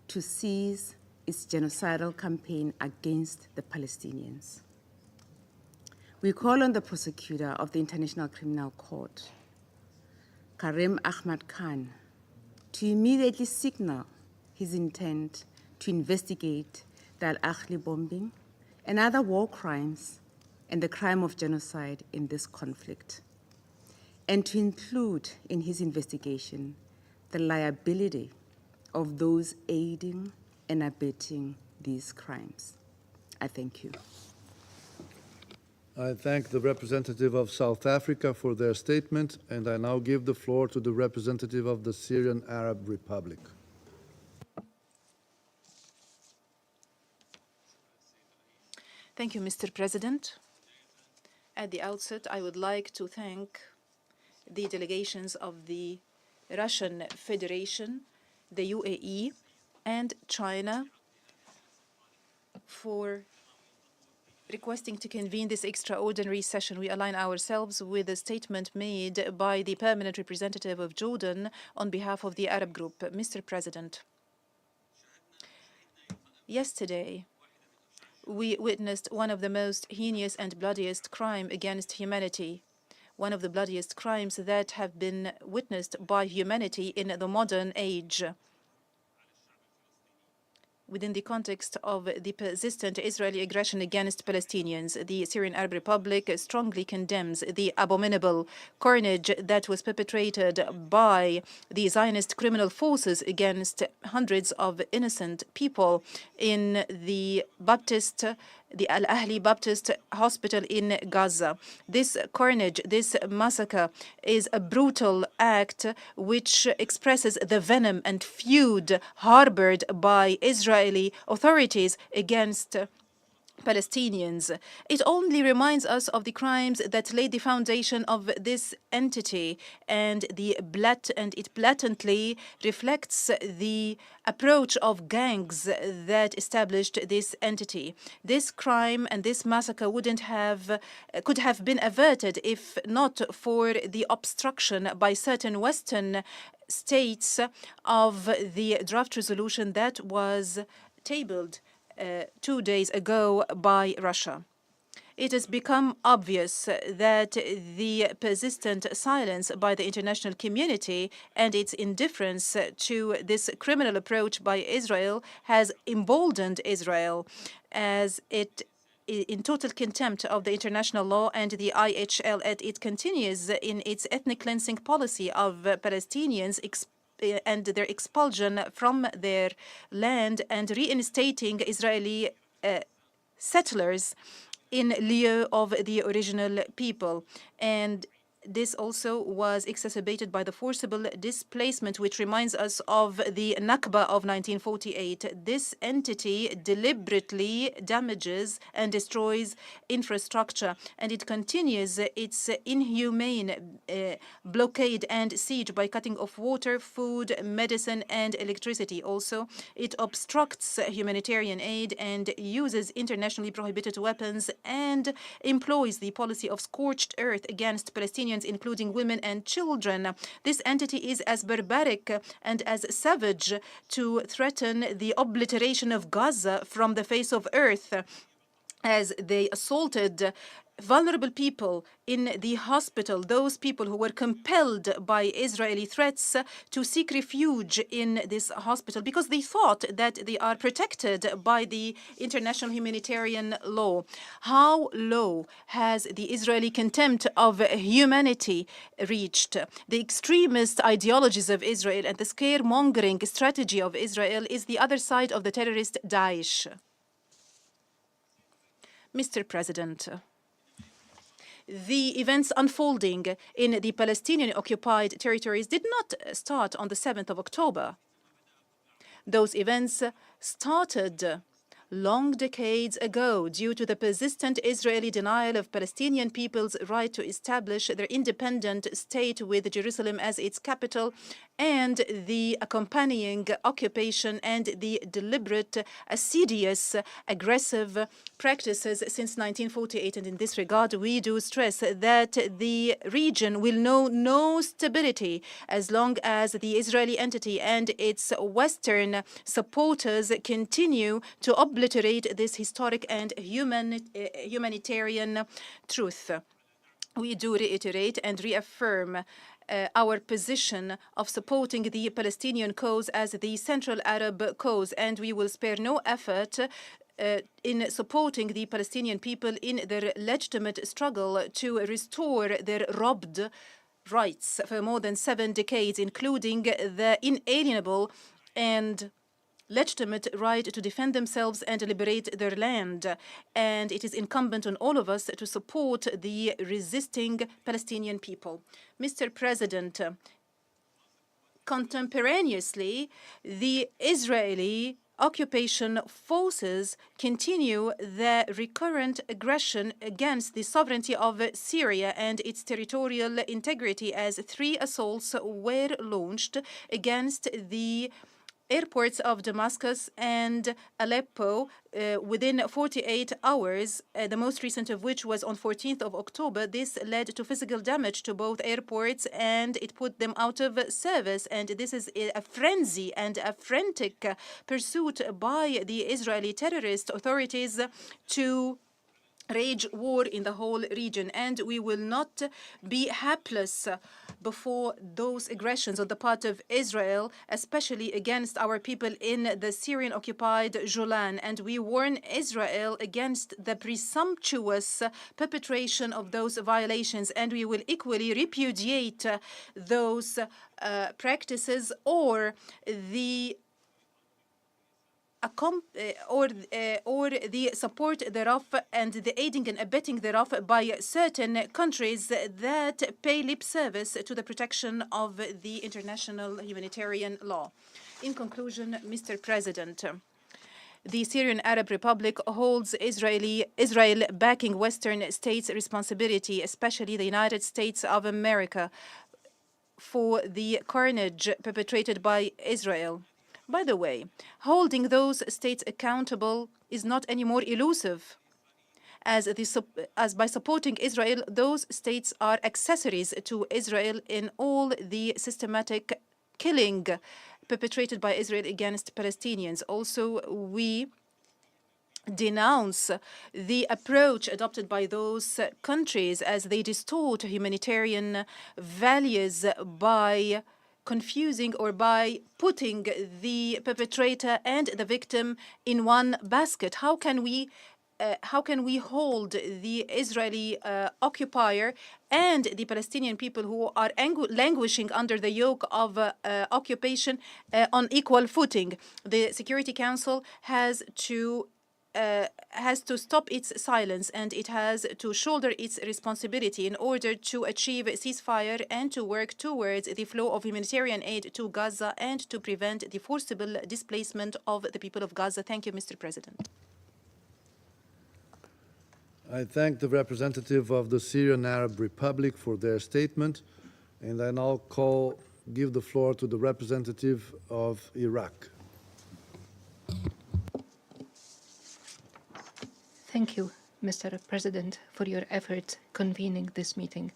to cease its genocidal campaign against the Palestinians. We call on the prosecutor of the International Criminal Court, Karim Ahmad Khan, to immediately signal his intent to investigate the Al-Ahli bombing and other war crimes and the crime of genocide in this conflict, and to include in his investigation the liability of those aiding and abetting these crimes. I thank you. I thank the representative of South Africa for their statement, and I now give the floor to the representative of the Syrian Arab Republic. Thank you, Mr. President. At the outset, I would like to thank the delegations of the Russian Federation, the UAE, and China for requesting to convene this extraordinary session. We align ourselves with the statement made by the permanent representative of Jordan on behalf of the Arab group. Mr. President, yesterday, we witnessed one of the most heinous and bloodiest crimes against humanity, one of the bloodiest crimes that have been witnessed by humanity in the modern age. Within the context of the persistent Israeli aggression against Palestinians, the Syrian Arab Republic strongly condemns the abominable carnage that was perpetrated by the Zionist criminal forces against hundreds of innocent people in the Al-Ahli Baptist Hospital in Gaza. This carnage, this massacre, is a brutal act which expresses the venom and feud harbored by Israeli authorities against Palestinians. It only reminds us of the crimes that laid the foundation of this entity, and it blatantly reflects the approach of gangs that established this entity. This crime and this massacre could have been averted if not for the obstruction by certain Western states of the draft resolution that was tabled 2 days ago by Russia. It has become obvious that the persistent silence by the international community and its indifference to this criminal approach by Israel has emboldened Israel, as it in total contempt of the international law and the IHL, and it continues in its ethnic cleansing policy of Palestinians and their expulsion from their land and reinstating Israeli settlers in lieu of the original people. And this also was exacerbated by the forcible displacement, which reminds us of the Nakba of 1948. This entity deliberately damages and destroys infrastructure, and it continues its inhumane blockade and siege by cutting off water, food, medicine, and electricity. Also, it obstructs humanitarian aid and uses internationally prohibited weapons and employs the policy of scorched earth against Palestinians, including women and children. This entity is as barbaric and as savage to threaten the obliteration of Gaza from the face of earth, as they assaulted vulnerable people in the hospital, those people who were compelled by Israeli threats to seek refuge in this hospital because they thought that they are protected by the international humanitarian law. How low has the Israeli contempt of humanity reached? The extremist ideologies of Israel and the scaremongering strategy of Israel is the other side of the terrorist Daesh. Mr. President, the events unfolding in the Palestinian-occupied territories did not start on the 7th of October. Those events started long decades ago due to the persistent Israeli denial of Palestinian people's right to establish their independent state with Jerusalem as its capital, and the accompanying occupation and the deliberate, assiduous, aggressive practices since 1948. And in this regard, we do stress that the region will know no stability as long as the Israeli entity and its Western supporters continue to obliterate this historic and humanitarian truth. We do reiterate and reaffirm our position of supporting the Palestinian cause as the Central Arab cause, and we will spare no effort in supporting the Palestinian people in their legitimate struggle to restore their robbed rights for more than 7 decades, including the inalienable and legitimate right to defend themselves and liberate their land. And it is incumbent on all of us to support the resisting Palestinian people. Mr. President, contemporaneously, the Israeli occupation forces continue the recurrent aggression against the sovereignty of Syria and its territorial integrity, as 3 assaults were launched against the airports of Damascus and Aleppo within 48 hours, the most recent of which was on 14th of October. This led to physical damage to both airports and it put them out of service. And this is a frenzy and a frantic pursuit by the Israeli terrorist authorities to rage war in the whole region. And we will not be hapless before those aggressions on the part of Israel, especially against our people in the Syrian-occupied Golan. And we warn Israel against the presumptuous perpetration of those violations. And we will equally repudiate those practices or the the support thereof and the aiding and abetting thereof by certain countries that pay lip service to the protection of the international humanitarian law. In conclusion, Mr. President, the Syrian Arab Republic holds Israel backing Western states' responsibility, especially the United States of America, for the carnage perpetrated by Israel. By the way, holding those states accountable is not any more elusive, as by supporting Israel, those states are accessories to Israel in all the systematic killing perpetrated by Israel against Palestinians. Also, we denounce the approach adopted by those countries as they distort humanitarian values by confusing or by putting the perpetrator and the victim in one basket. How can we hold the Israeli occupier and the Palestinian people who are languishing under the yoke of occupation on equal footing? The Security Council has to stop its silence, and it has to shoulder its responsibility in order to achieve a ceasefire and to work towards the flow of humanitarian aid to Gaza and to prevent the forcible displacement of the people of Gaza. Thank you, Mr. President. I thank the representative of the Syrian Arab Republic for their statement, and I now give the floor to the representative of Iraq. Thank you, Mr. President, for your efforts convening this meeting.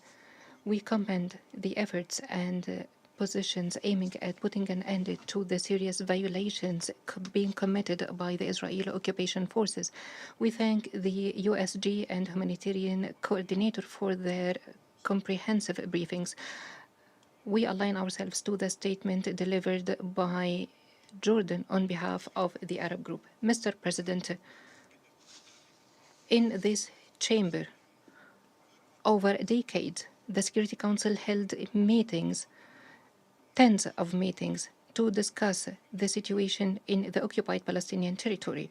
We commend the efforts and positions aiming at putting an end to the serious violations being committed by the Israeli occupation forces. We thank the USG and humanitarian coordinator for their comprehensive briefings. We align ourselves to the statement delivered by Jordan on behalf of the Arab group. Mr. President, in this chamber, over a decade, the Security Council held meetings, tens of meetings, to discuss the situation in the occupied Palestinian territory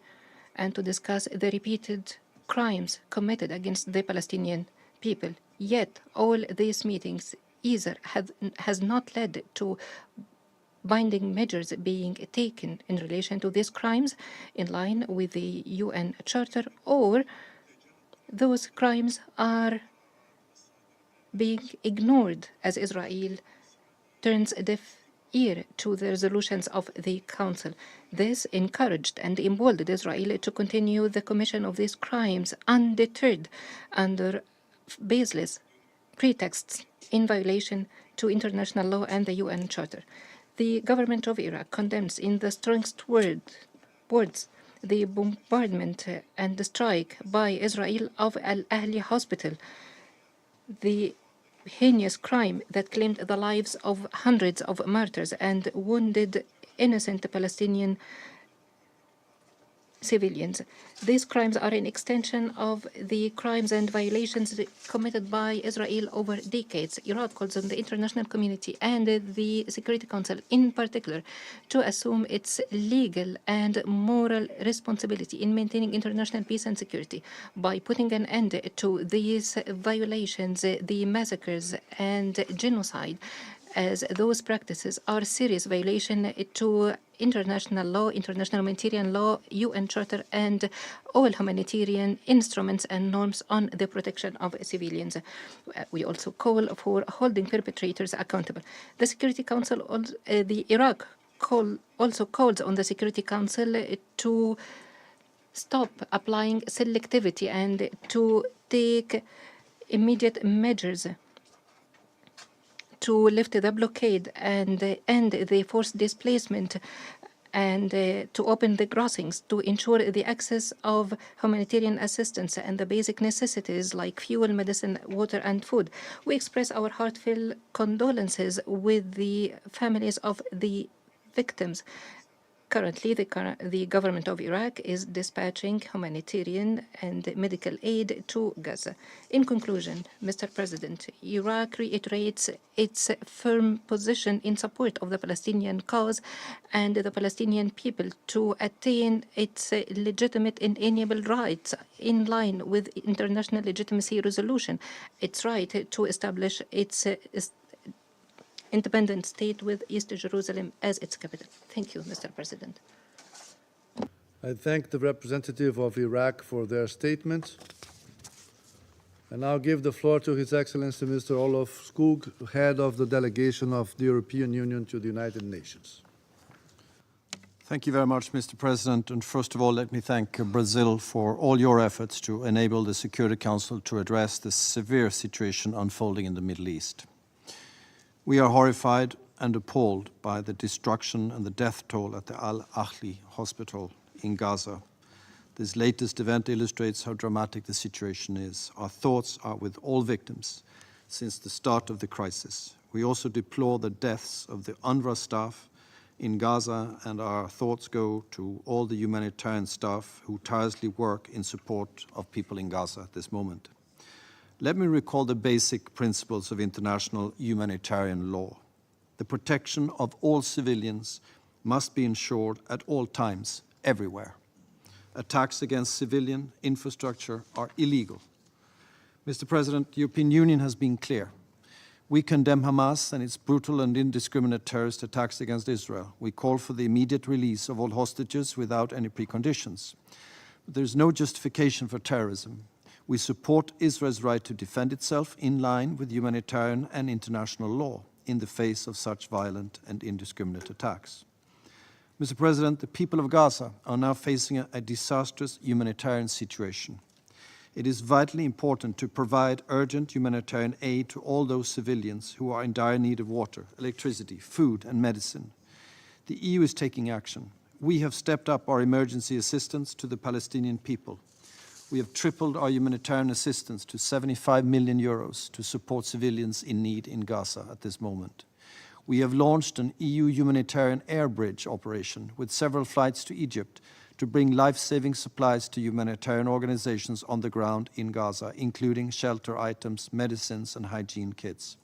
and to discuss the repeated crimes committed against the Palestinian people. Yet, all these meetings either has not led to binding measures being taken in relation to these crimes in line with the UN Charter, or those crimes are being ignored as Israel turns a deaf ear to the resolutions of the Council. This encouraged and emboldened Israel to continue the commission of these crimes undeterred under baseless pretexts in violation to international law and the UN Charter. The government of Iraq condemns in the strongest words the bombardment and the strike by Israel of Al-Ahli Hospital, the heinous crime that claimed the lives of hundreds of martyrs and wounded innocent Palestinian civilians. These crimes are an extension of the crimes and violations committed by Israel over decades. Iraq calls on the international community and the Security Council in particular to assume its legal and moral responsibility in maintaining international peace and security by putting an end to these violations, the massacres and genocide, as those practices are serious violation to international law, international humanitarian law, UN Charter, and all humanitarian instruments and norms on the protection of civilians. We also call for holding perpetrators accountable. The Security Council, the Iraq also calls on the Security Council to stop applying selectivity and to take immediate measures to lift the blockade and end the forced displacement and to open the crossings to ensure the access of humanitarian assistance and the basic necessities like fuel, medicine, water, and food. We express our heartfelt condolences with the families of the victims. Currently, the government of Iraq is dispatching humanitarian and medical aid to Gaza. In conclusion, Mr. President, Iraq reiterates its firm position in support of the Palestinian cause and the Palestinian people to attain its legitimate inalienable rights in line with international legitimacy resolution, its right to establish its independent state with East Jerusalem as its capital. Thank you, Mr. President. I thank the representative of Iraq for their statement. I now give the floor to His Excellency Mr. Olof Skog, head of the delegation of the European Union to the United Nations. Thank you very much, Mr. President. And first of all, let me thank Brazil for all your efforts to enable the Security Council to address the severe situation unfolding in the Middle East. We are horrified and appalled by the destruction and the death toll at the Al-Ahli hospital in Gaza. This latest event illustrates how dramatic the situation is. Our thoughts are with all victims since the start of the crisis. We also deplore the deaths of the UNRWA staff in Gaza, and our thoughts go to all the humanitarian staff who tirelessly work in support of people in Gaza at this moment. Let me recall the basic principles of international humanitarian law. The protection of all civilians must be ensured at all times, everywhere. Attacks against civilian infrastructure are illegal. Mr. President, the European Union has been clear. We condemn Hamas and its brutal and indiscriminate terrorist attacks against Israel. We call for the immediate release of all hostages without any preconditions. But there is no justification for terrorism. We support Israel's right to defend itself in line with humanitarian and international law in the face of such violent and indiscriminate attacks. Mr. President, the people of Gaza are now facing a disastrous humanitarian situation. It is vitally important to provide urgent humanitarian aid to all those civilians who are in dire need of water, electricity, food, and medicine. The EU is taking action. We have stepped up our emergency assistance to the Palestinian people. We have tripled our humanitarian assistance to 75 million euros to support civilians in need in Gaza at this moment. We have launched an EU humanitarian air bridge operation with several flights to Egypt to bring life-saving supplies to humanitarian organizations on the ground in Gaza, including shelter items, medicines, and hygiene kits.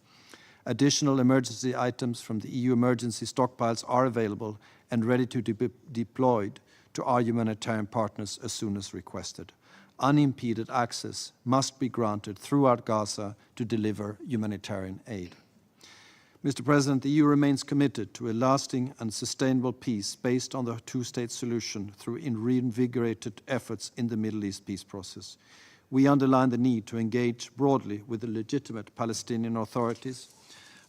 Additional emergency items from the EU emergency stockpiles are available and ready to be deployed to our humanitarian partners as soon as requested. Unimpeded access must be granted throughout Gaza to deliver humanitarian aid. Mr. President, the EU remains committed to a lasting and sustainable peace based on the two-state solution through reinvigorated efforts in the Middle East peace process. We underline the need to engage broadly with the legitimate Palestinian authorities,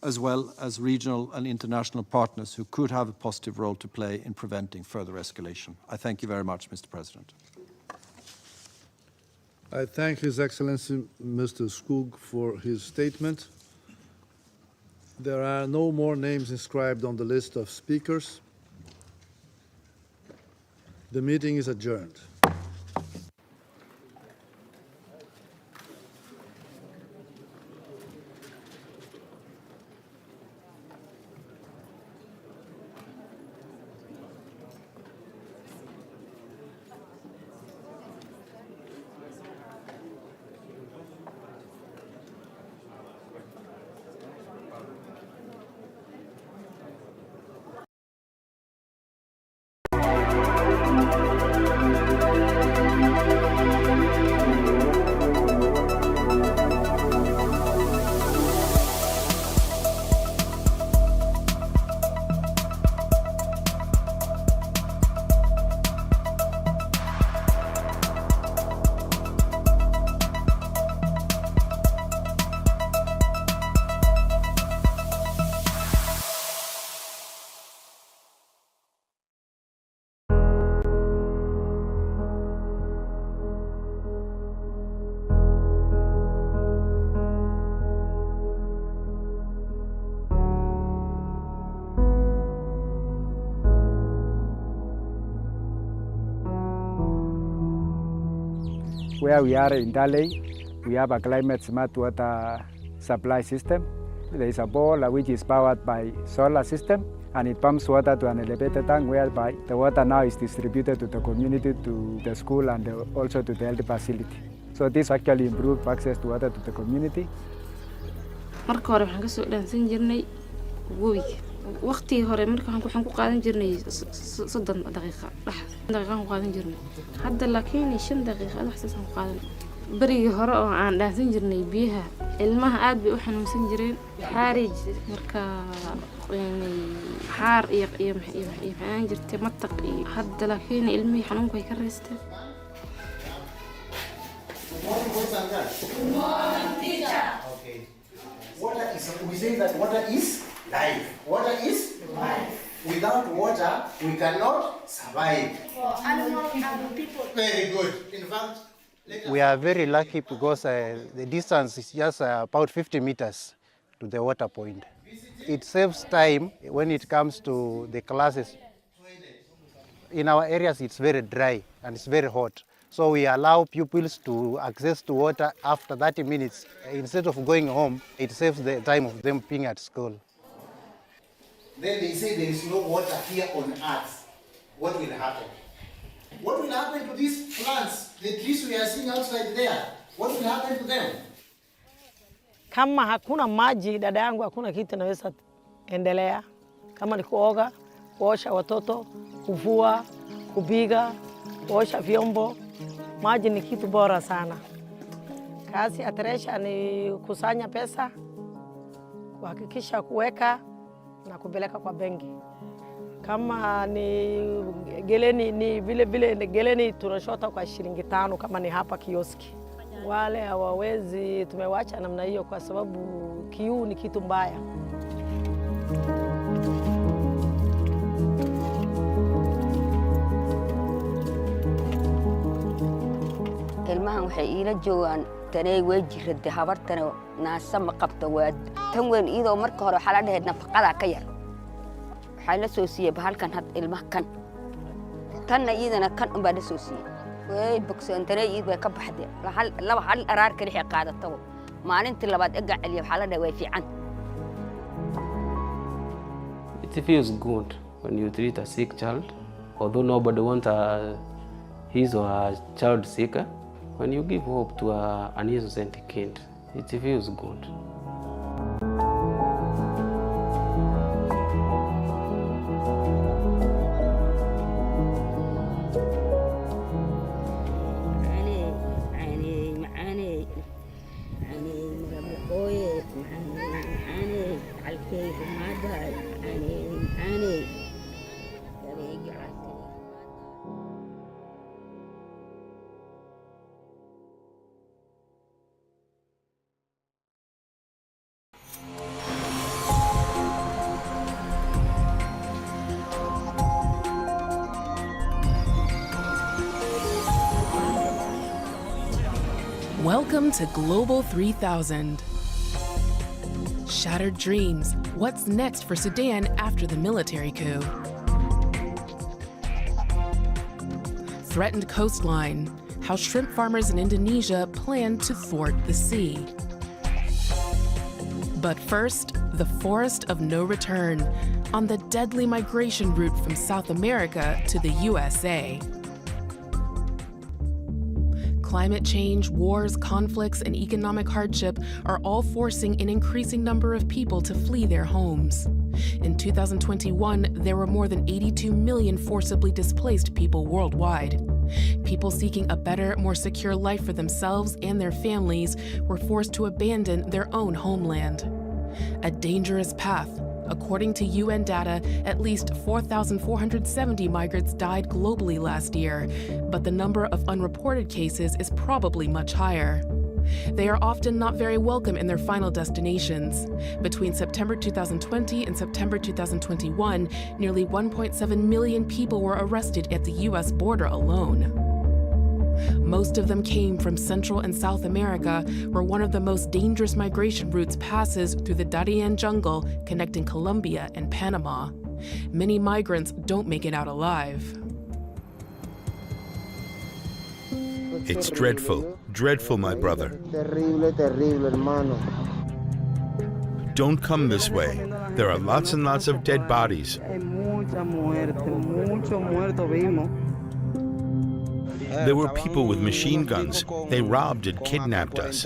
as well as regional and international partners who could have a positive role to play in preventing further escalation. I thank you very much, Mr. President. I thank His Excellency Mr. Skog for his statement. There are no more names inscribed on the list of speakers. The meeting is adjourned. Where we are in Dale, we have a climate smart water supply system. There is a bowl which is powered by solar system, and it pumps water to an elevated tank whereby the water now is distributed to the community, to the school, and also to the health facility. So this actually improves access to water to the community. marka hore waxaan ka soo dhaansan jirnay webiga waqtii hore marka waxaan ku qaadan jirnay 30 daqiiqo daqiiqan ku qaadan jirnay hadda laakiin 5 daqiiqo wax saas ku qaadan barigi hore oo aan dhaansan jirnay biyaha ilmaha aad bay u xanuunsan jireen xaarij marka xaar iyo maxaan jirtay mataq hadda laakiin ilmihii xanuunku ay ka reesteen Okay. Water is, we say that water is life. Water is life. Without water, we cannot survive. For animals and people. Very good. In fact, we are very lucky because the distance is just about 50 meters to the water point. It saves time when it comes to the classes. In our areas, it's very dry and it's very hot. So we allow pupils to access to water after 30 minutes. Instead of going home, it saves the time of them being at school. Then they say there is no water here on earth. What will happen? What will happen to these plants, the trees we are seeing outside there? What will happen to them? Kama hakuna maji, dada yangu, hakuna kitu naweza endelea. Kama ni kuoga, kuosha watoto, kuvua, kupiga, kuosha vyombo. Maji ni kitu bora sana. Kazi ya Teresha ni kusanya pesa, kuhakikisha kuweka na kupeleka kwa benki. Kama ni geleni, ni vile geleni tunashota kwa shilingi 5 kama ni hapa kioski. Wale hawawezi, tumewacha namna hiyo kwa sababu kiu ni kitu mbaya. ilmahan waxay ila joogan tanay way jirada habartana naasa ma qabto waa tan weyn iyadoo marka hore waxa la dhahay nafaqada ka yar waxa la soo siiyay bahalkan had ilmaha kan tan iyadana kan u baa la soo siiyay way bogsan tanay iyad way ka baxday laba hal araar ka dhixi qaadato maalintii labaad eega celiyo waxa la dhahay way fiican. It feels good when you treat a sick child, although nobody wants his or her child sick. When you give hope to an innocent kid, it feels good. Welcome to Global 3000. Shattered dreams. What's next for Sudan after the military coup? Threatened coastline. How shrimp farmers in Indonesia plan to thwart the sea. But first, the forest of no return on the deadly migration route from South America to the USA. Climate change, wars, conflicts, and economic hardship are all forcing an increasing number of people to flee their homes. In 2021, there were more than 82 million forcibly displaced people worldwide. People seeking a better, more secure life for themselves and their families were forced to abandon their own homeland. A dangerous path. According to UN data, at least 4,470 migrants died globally last year, but the number of unreported cases is probably much higher. They are often not very welcome in their final destinations. Between September 2020 and September 2021, nearly 1.7 million people were arrested at the US border alone. Most of them came from Central and South America, where one of the most dangerous migration routes passes through the Darien jungle connecting Colombia and Panama. Many migrants don't make it out alive. It's dreadful, dreadful, my brother. Terrible, terrible, hermano. Don't come this way. There are lots and lots of dead bodies. There were people with machine guns. They robbed and kidnapped us.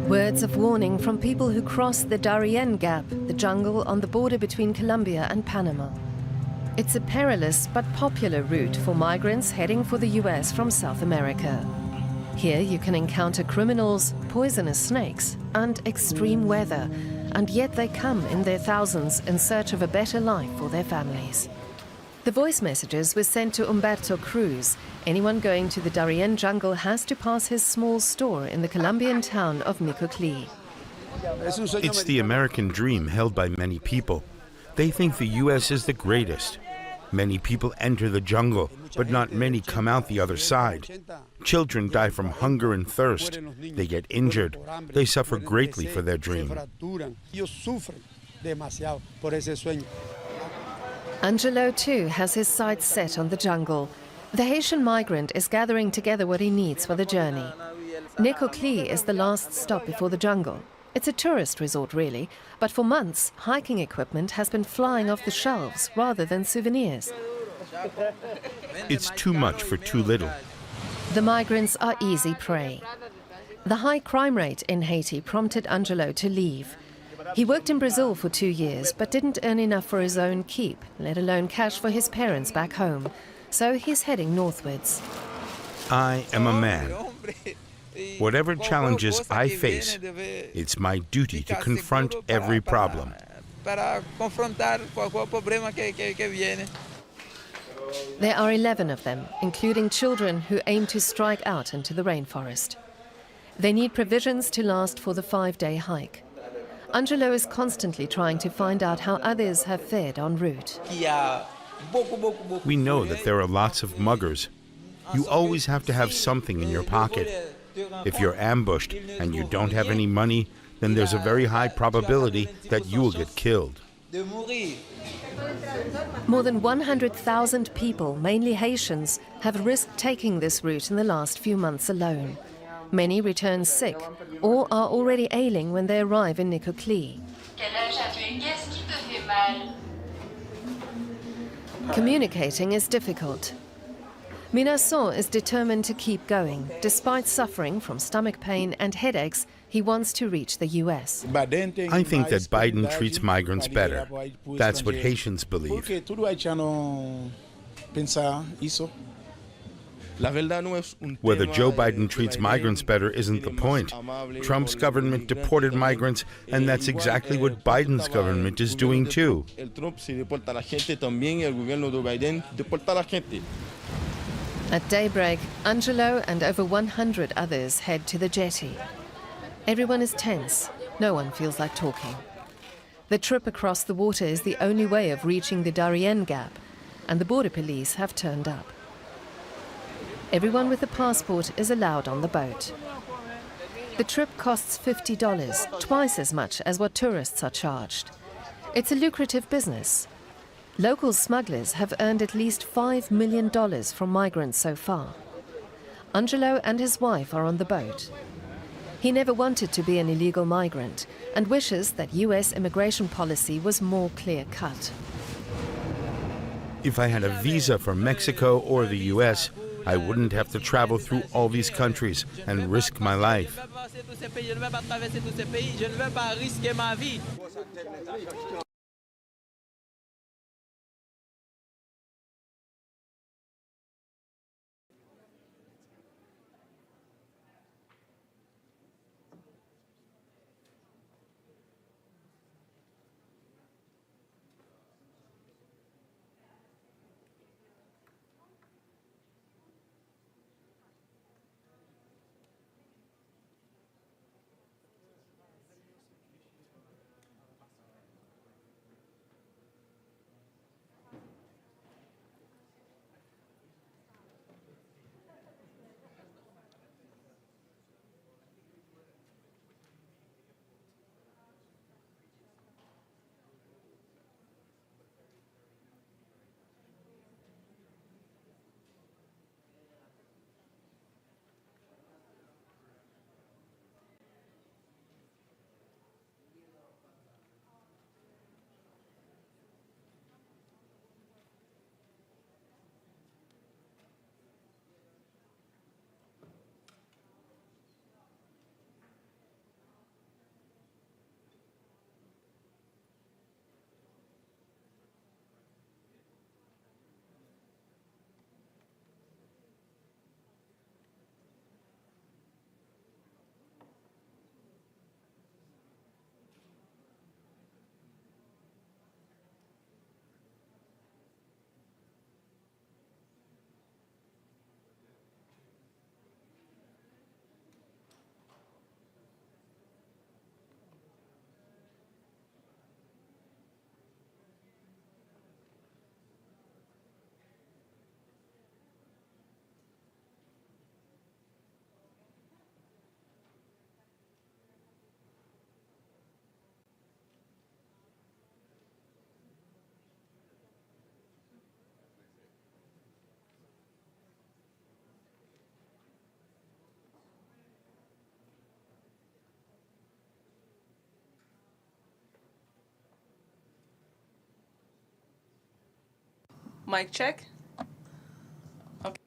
Words of warning from people who cross the Darien Gap, the jungle on the border between Colombia and Panama. It's a perilous but popular route for migrants heading for the US from South America. Here you can encounter criminals, poisonous snakes, and extreme weather, and yet they come in their thousands in search of a better life for their families. The voice messages were sent to Humberto Cruz. Anyone going to the Darien jungle has to pass his small store in the Colombian town of Nicoclí. It's the American dream held by many people. They think the US is the greatest. Many people enter the jungle, but not many come out the other side. Children die from hunger and thirst. They get injured. They suffer greatly for their dream. Angelo, too, has his sights set on the jungle. The Haitian migrant is gathering together what he needs for the journey. Nicoclí is the last stop before the jungle. It's a tourist resort, really, but for months, hiking equipment has been flying off the shelves rather than souvenirs. It's too much for too little. The migrants are easy prey. The high crime rate in Haiti prompted Angelo to leave. He worked in Brazil for 2 years, but didn't earn enough for his own keep, let alone cash for his parents back home. So he's heading northwards. I am a man. Whatever challenges I face, it's my duty to confront every problem. There are 11 of them, including children who aim to strike out into the rainforest. They need provisions to last for the 5-day hike. Angelo is constantly trying to find out how others have fared en route. We know that there are lots of muggers. You always have to have something in your pocket. If you're ambushed and you don't have any money, then there's a very high probability that you will get killed. More than 100,000 people, mainly Haitians, have risked taking this route in the last few months alone. Many return sick or are already ailing when they arrive in Nicoclí. Communicating is difficult. Minason is determined to keep going. Despite suffering from stomach pain and headaches, he wants to reach the US. I think that Biden treats migrants better. That's what Haitians believe. Whether Joe Biden treats migrants better isn't the point. Trump's government deported migrants, and that's exactly what Biden's government is doing too. At daybreak, Angelo and over 100 others head to the jetty. Everyone is tense. No one feels like talking. The trip across the water is the only way of reaching the Darien Gap, and the border police have turned up. Everyone with a passport is allowed on the boat. The trip costs $50, twice as much as what tourists are charged. It's a lucrative business. Local smugglers have earned at least $5 million from migrants so far. Angelo and his wife are on the boat. He never wanted to be an illegal migrant and wishes that US immigration policy was more clear-cut. If I had a visa for Mexico or the US, I wouldn't have to travel through all these countries and risk my life. Mic check. Okay.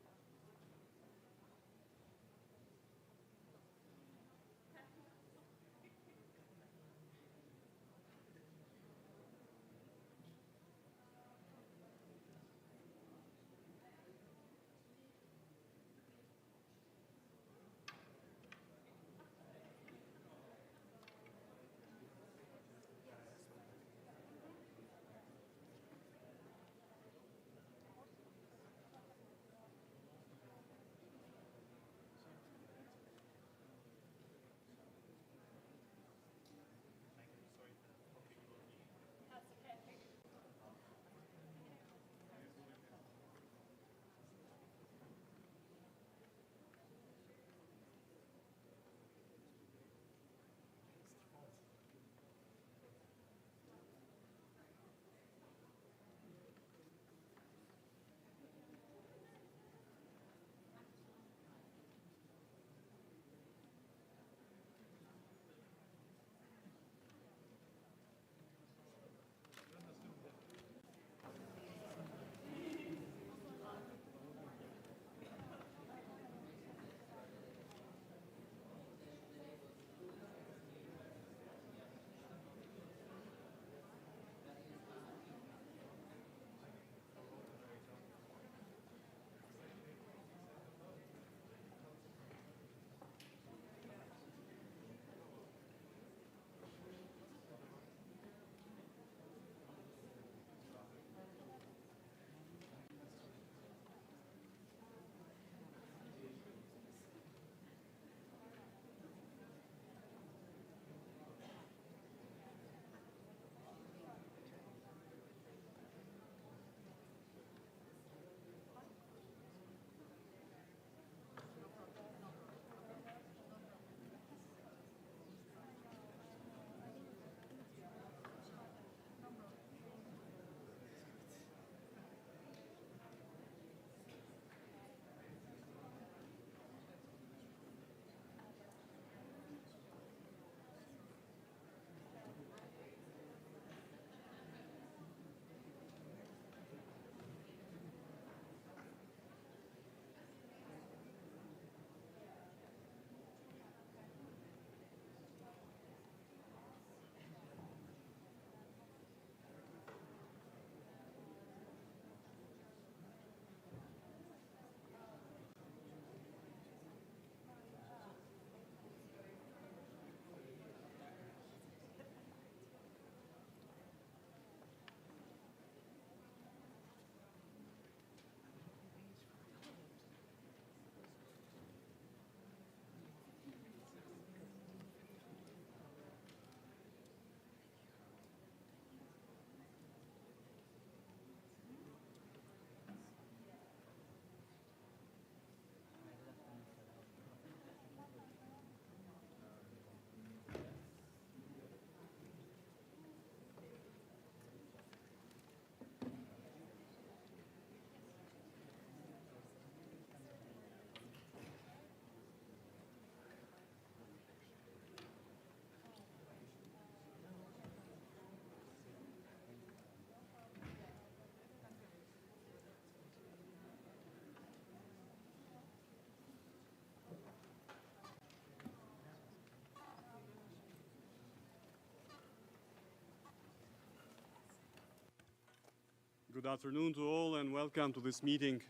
Good afternoon to all and welcome to this meeting.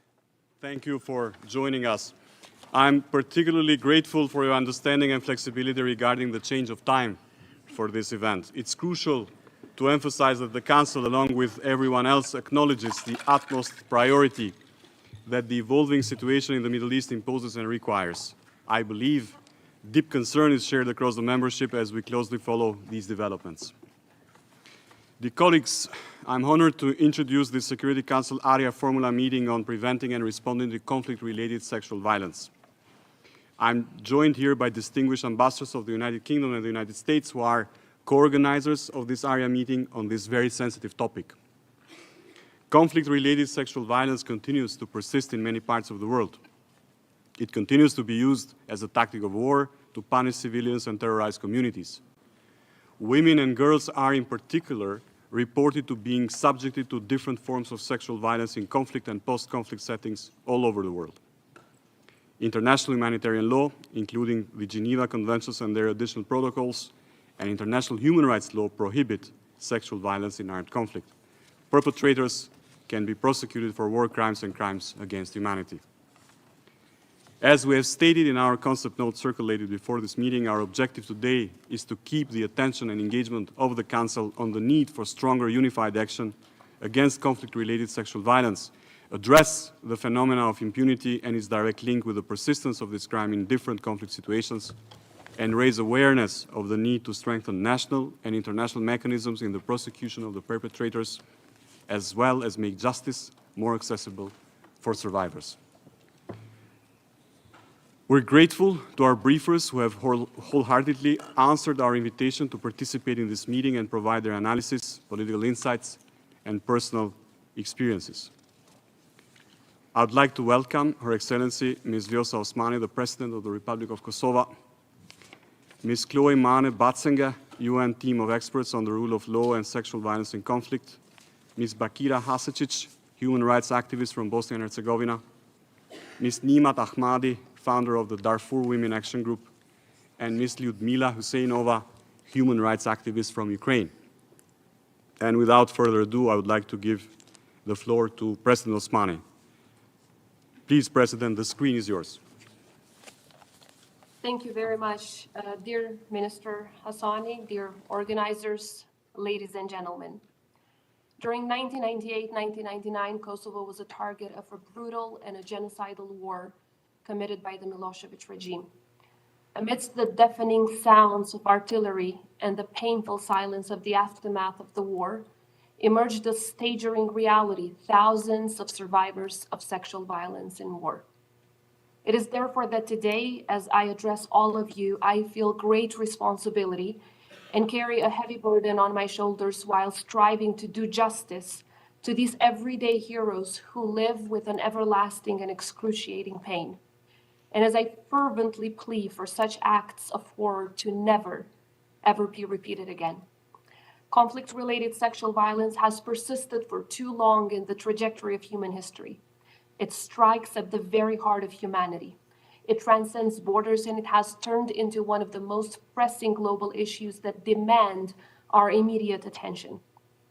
Thank you for joining us. I'm particularly grateful for your understanding and flexibility regarding the change of time for this event. It's crucial to emphasize that the Council, along with everyone else, acknowledges the utmost priority that the evolving situation in the Middle East imposes and requires. I believe deep concern is shared across the membership as we closely follow these developments. Dear colleagues, I'm honored to introduce the Security Council Area Formula meeting on preventing and responding to conflict-related sexual violence. I'm joined here by distinguished ambassadors of the United Kingdom and the United States who are co-organizers of this area meeting on this very sensitive topic. Conflict-related sexual violence continues to persist in many parts of the world. It continues to be used as a tactic of war to punish civilians and terrorize communities. Women and girls are in particular reported to being subjected to different forms of sexual violence in conflict and post-conflict settings all over the world. International humanitarian law, including the Geneva Conventions and their additional protocols, and international human rights law prohibit sexual violence in armed conflict. Perpetrators can be prosecuted for war crimes and crimes against humanity. As we have stated in our concept note circulated before this meeting, our objective today is to keep the attention and engagement of the Council on the need for stronger unified action against conflict-related sexual violence, address the phenomena of impunity and its direct link with the persistence of this crime in different conflict situations, and raise awareness of the need to strengthen national and international mechanisms in the prosecution of the perpetrators, as well as make justice more accessible for survivors. We're grateful to our briefers who have wholeheartedly answered our invitation to participate in this meeting and provide their analysis, political insights, and personal experiences. I'd like to welcome Her Excellency Ms. Vjosa Osmani, the President of the Republic of Kosovo, Ms. Chloe Mane Batsenga, UN team of experts on the rule of law and sexual violence in conflict, Ms. Bakira Hasecic, human rights activist from Bosnia and Herzegovina, Ms. Nimat Ahmadi, founder of the Darfur Women Action Group, and Ms. Lyudmila Huseinova, human rights activist from Ukraine. And without further ado, I would like to give the floor to President Osmani. Please, President, the screen is yours. Thank you very much, dear Minister Hassani, dear organizers, ladies and gentlemen. During 1998-1999, Kosovo was a target of a brutal and a genocidal war committed by the Milosevic regime. Amidst the deafening sounds of artillery and the painful silence of the aftermath of the war, emerged a staggering reality: thousands of survivors of sexual violence in war. It is therefore that today, as I address all of you, I feel great responsibility and carry a heavy burden on my shoulders while striving to do justice to these everyday heroes who live with an everlasting and excruciating pain. And as I fervently plead for such acts of horror to never, ever be repeated again. Conflict-related sexual violence has persisted for too long in the trajectory of human history. It strikes at the very heart of humanity. It transcends borders, and it has turned into one of the most pressing global issues that demand our immediate attention.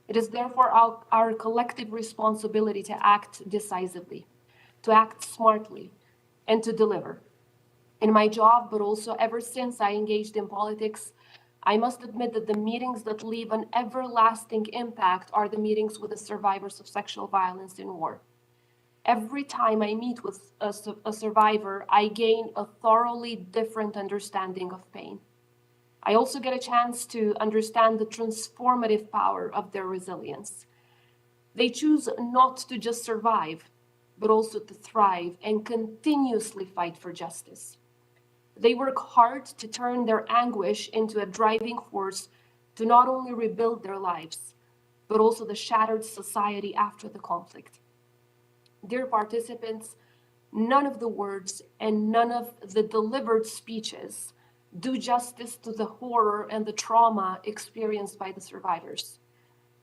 It is therefore our collective responsibility to act decisively, to act smartly, and to deliver. In my job, but also ever since I engaged in politics, I must admit that the meetings that leave an everlasting impact are the meetings with the survivors of sexual violence in war. Every time I meet with a survivor, I gain a thoroughly different understanding of pain. I also get a chance to understand the transformative power of their resilience. They choose not to just survive, but also to thrive and continuously fight for justice. They work hard to turn their anguish into a driving force to not only rebuild their lives, but also the shattered society after the conflict. Dear participants, none of the words and none of the delivered speeches do justice to the horror and the trauma experienced by the survivors.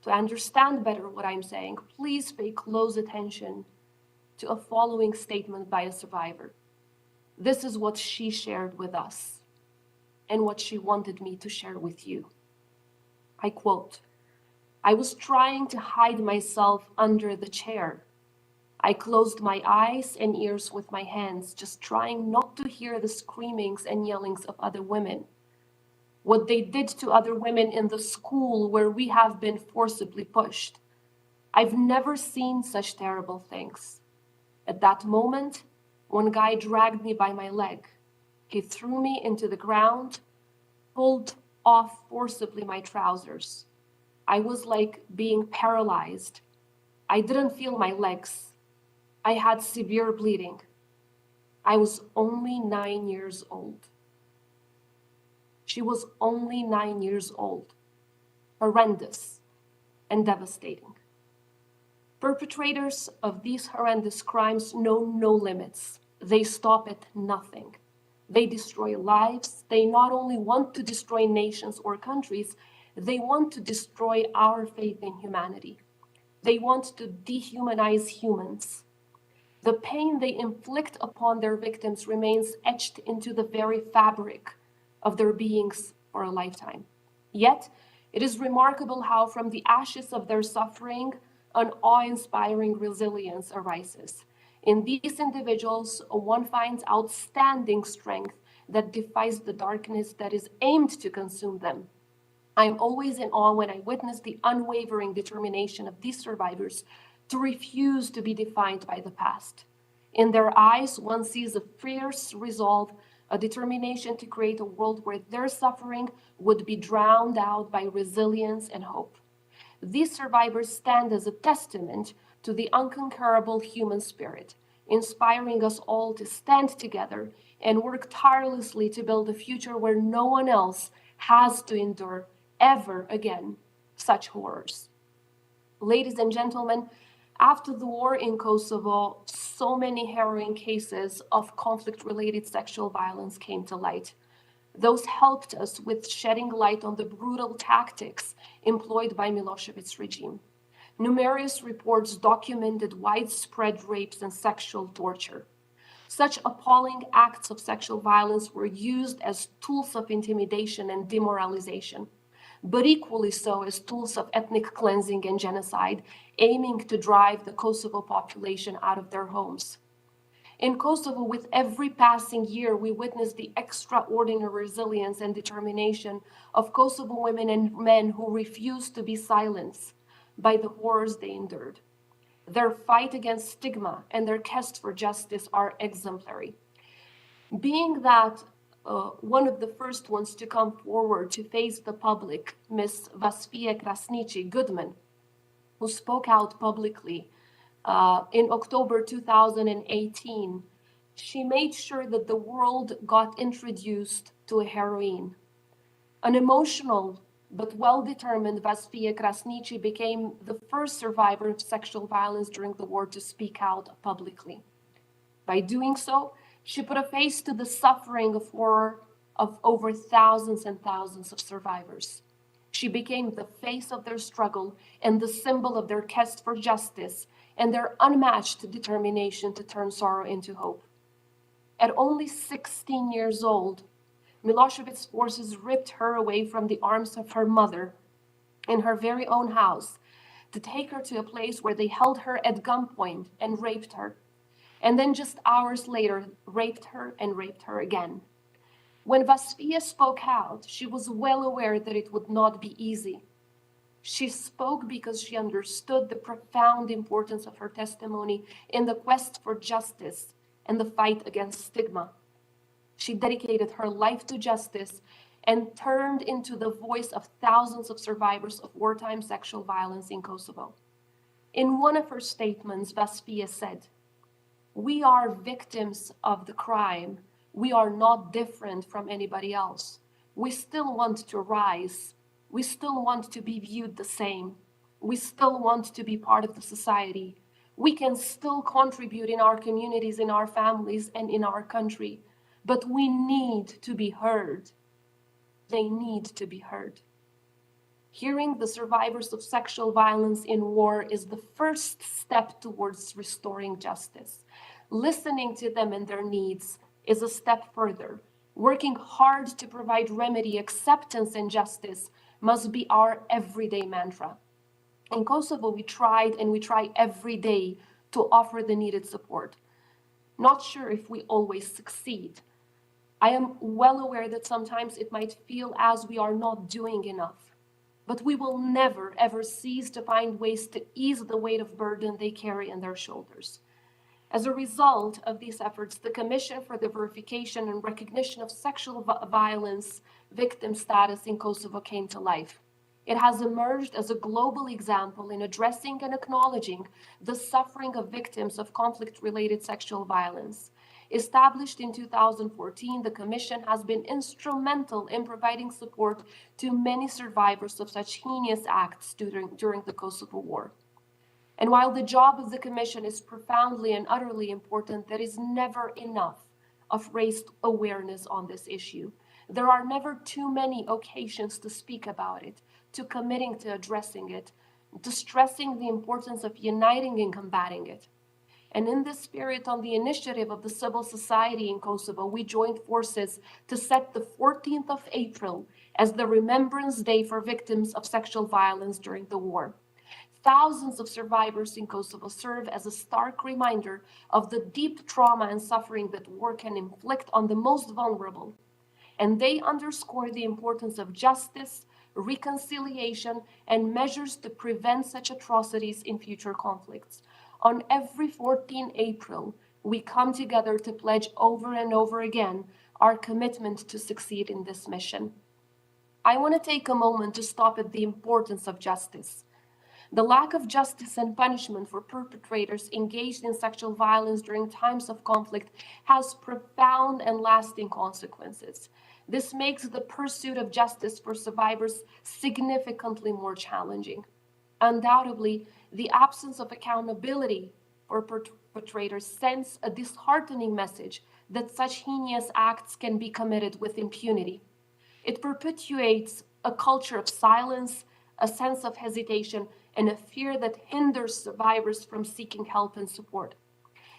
To understand better what I'm saying, please pay close attention to a following statement by a survivor. This is what she shared with us and what she wanted me to share with you. I quote, "I was trying to hide myself under the chair. I closed my eyes and ears with my hands, just trying not to hear the screamings and yellings of other women. What they did to other women in the school where we have been forcibly pushed. I've never seen such terrible things. At that moment, one guy dragged me by my leg. He threw me into the ground, pulled off forcibly my trousers. I was like being paralyzed. I didn't feel my legs. I had severe bleeding. I was only 9 years old." She was only 9 years old. Horrendous and devastating. Perpetrators of these horrendous crimes know no limits. They stop at nothing. They destroy lives. They not only want to destroy nations or countries, They want to destroy our faith in humanity. They want to dehumanize humans. The pain they inflict upon their victims remains etched into the very fabric of their beings for a lifetime. Yet, it is remarkable how from the ashes of their suffering, an awe-inspiring resilience arises. In these individuals, one finds outstanding strength that defies the darkness that is aimed to consume them. I am always in awe when I witness the unwavering determination of these survivors to refuse to be defined by the past. In their eyes, one sees a fierce resolve, a determination to create a world where their suffering would be drowned out by resilience and hope. These survivors stand as a testament to the unconquerable human spirit, inspiring us all to stand together and work tirelessly to build a future where no one else has to endure ever again such horrors. Ladies and gentlemen, after the war in Kosovo, so many harrowing cases of conflict-related sexual violence came to light. Those helped us with shedding light on the brutal tactics employed by Milosevic's regime. Numerous reports documented widespread rapes and sexual torture. Such appalling acts of sexual violence were used as tools of intimidation and demoralization, but equally so as tools of ethnic cleansing and genocide, aiming to drive the Kosovo population out of their homes. In Kosovo, with every passing year, we witness the extraordinary resilience and determination of Kosovo women and men who refuse to be silenced by the horrors they endured. Their fight against stigma and their quest for justice are exemplary. Being that one of the first ones to come forward to face the public, Ms. Vaspija Krasniqi-Goodman, who spoke out publicly in October 2018, she made sure that the world got introduced to a heroine. An emotional but well-determined Vaspija Krasniqi became the first survivor of sexual violence during the war to speak out publicly. By doing so, she put a face to the suffering of horror of over thousands and thousands of survivors. She became the face of their struggle and the symbol of their quest for justice and their unmatched determination to turn sorrow into hope. At only 16 years old, Milosevic's forces ripped her away from the arms of her mother in her very own house to take her to a place where they held her at gunpoint and raped her. And then just hours later, raped her and raped her again. When Vaspija spoke out, she was well aware that it would not be easy. She spoke because she understood the profound importance of her testimony in the quest for justice and the fight against stigma. She dedicated her life to justice and turned into the voice of thousands of survivors of wartime sexual violence in Kosovo. In one of her statements, Vaspija said, "We are victims of the crime. We are not different from anybody else. We still want to rise. We still want to be viewed the same. We still want to be part of the society. We can still contribute in our communities, in our families, and in our country. But we need to be heard. They need to be heard." Hearing the survivors of sexual violence in war is the first step towards restoring justice. Listening to them and their needs is a step further. Working hard to provide remedy, acceptance, and justice must be our everyday mantra. In Kosovo, we tried and we try every day to offer the needed support. Not sure if we always succeed. I am well aware that sometimes it might feel as we are not doing enough, but we will never, ever cease to find ways to ease the weight of burden they carry on their shoulders. As a result of these efforts, the Commission for the Verification and Recognition of Sexual Violence Victim Status in Kosovo came to life. It has emerged as a global example in addressing and acknowledging the suffering of victims of conflict-related sexual violence. Established in 2014, the Commission has been instrumental in providing support to many survivors of such heinous acts during the Kosovo War. And while the job of the Commission is profoundly and utterly important, there is never enough of raised awareness on this issue. There are never too many occasions to speak about it, to committing to addressing it, to stressing the importance of uniting in combating it. And in this spirit, on the initiative of the civil society in Kosovo, we joined forces to set the 14th of April as the Remembrance Day for victims of sexual violence during the war. Thousands of survivors in Kosovo serve as a stark reminder of the deep trauma and suffering that war can inflict on the most vulnerable. And they underscore the importance of justice, reconciliation, and measures to prevent such atrocities in future conflicts. On every 14 April, we come together to pledge over and over again our commitment to succeed in this mission. I want to take a moment to stop at the importance of justice. The lack of justice and punishment for perpetrators engaged in sexual violence during times of conflict has profound and lasting consequences. This makes the pursuit of justice for survivors significantly more challenging. Undoubtedly, the absence of accountability for perpetrators sends a disheartening message that such heinous acts can be committed with impunity. It perpetuates a culture of silence, a sense of hesitation, and a fear that hinders survivors from seeking help and support.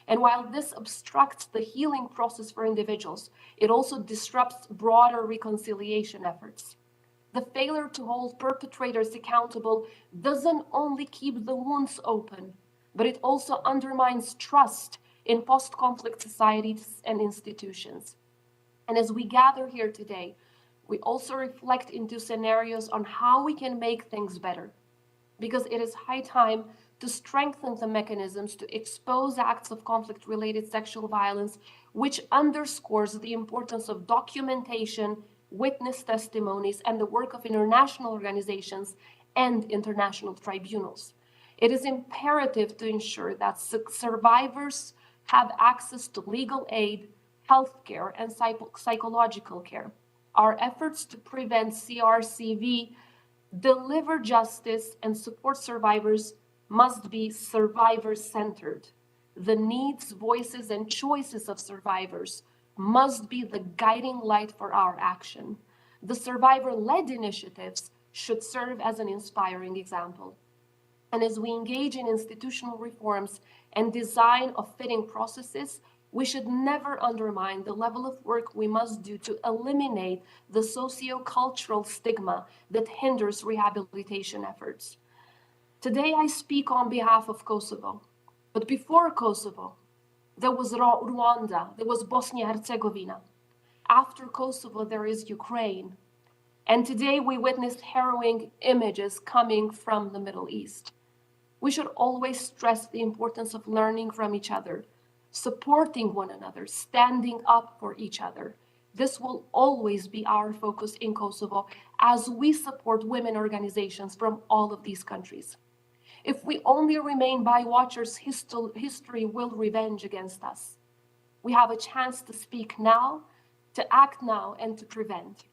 And while this obstructs the healing process for individuals, it also disrupts broader reconciliation efforts. The failure to hold perpetrators accountable doesn't only keep the wounds open, but it also undermines trust in post-conflict societies and institutions. And as we gather here today, we also reflect into scenarios on how we can make things better, because it is high time to strengthen the mechanisms to expose acts of conflict-related sexual violence, which underscores the importance of documentation, witness testimonies, and the work of international organizations and international tribunals. It is imperative to ensure that survivors have access to legal aid, healthcare, and psychological care. Our efforts to prevent CRCV, deliver justice, and support survivors must be survivor-centered. The needs, voices, and choices of survivors must be the guiding light for our action. The survivor-led initiatives should serve as an inspiring example. And as we engage in institutional reforms and design of fitting processes, we should never undermine the level of work we must do to eliminate the socio-cultural stigma that hinders rehabilitation efforts. Today, I speak on behalf of Kosovo, but before Kosovo, there was Rwanda, there was Bosnia-Herzegovina. After Kosovo, there is Ukraine. And today we witnessed harrowing images coming from the Middle East. We should always stress the importance of learning from each other, supporting one another, standing up for each other. This will always be our focus in Kosovo as we support women organizations from all of these countries. If we only remain bywatchers, history will revenge against us. We have a chance to speak now, to act now, and to prevent.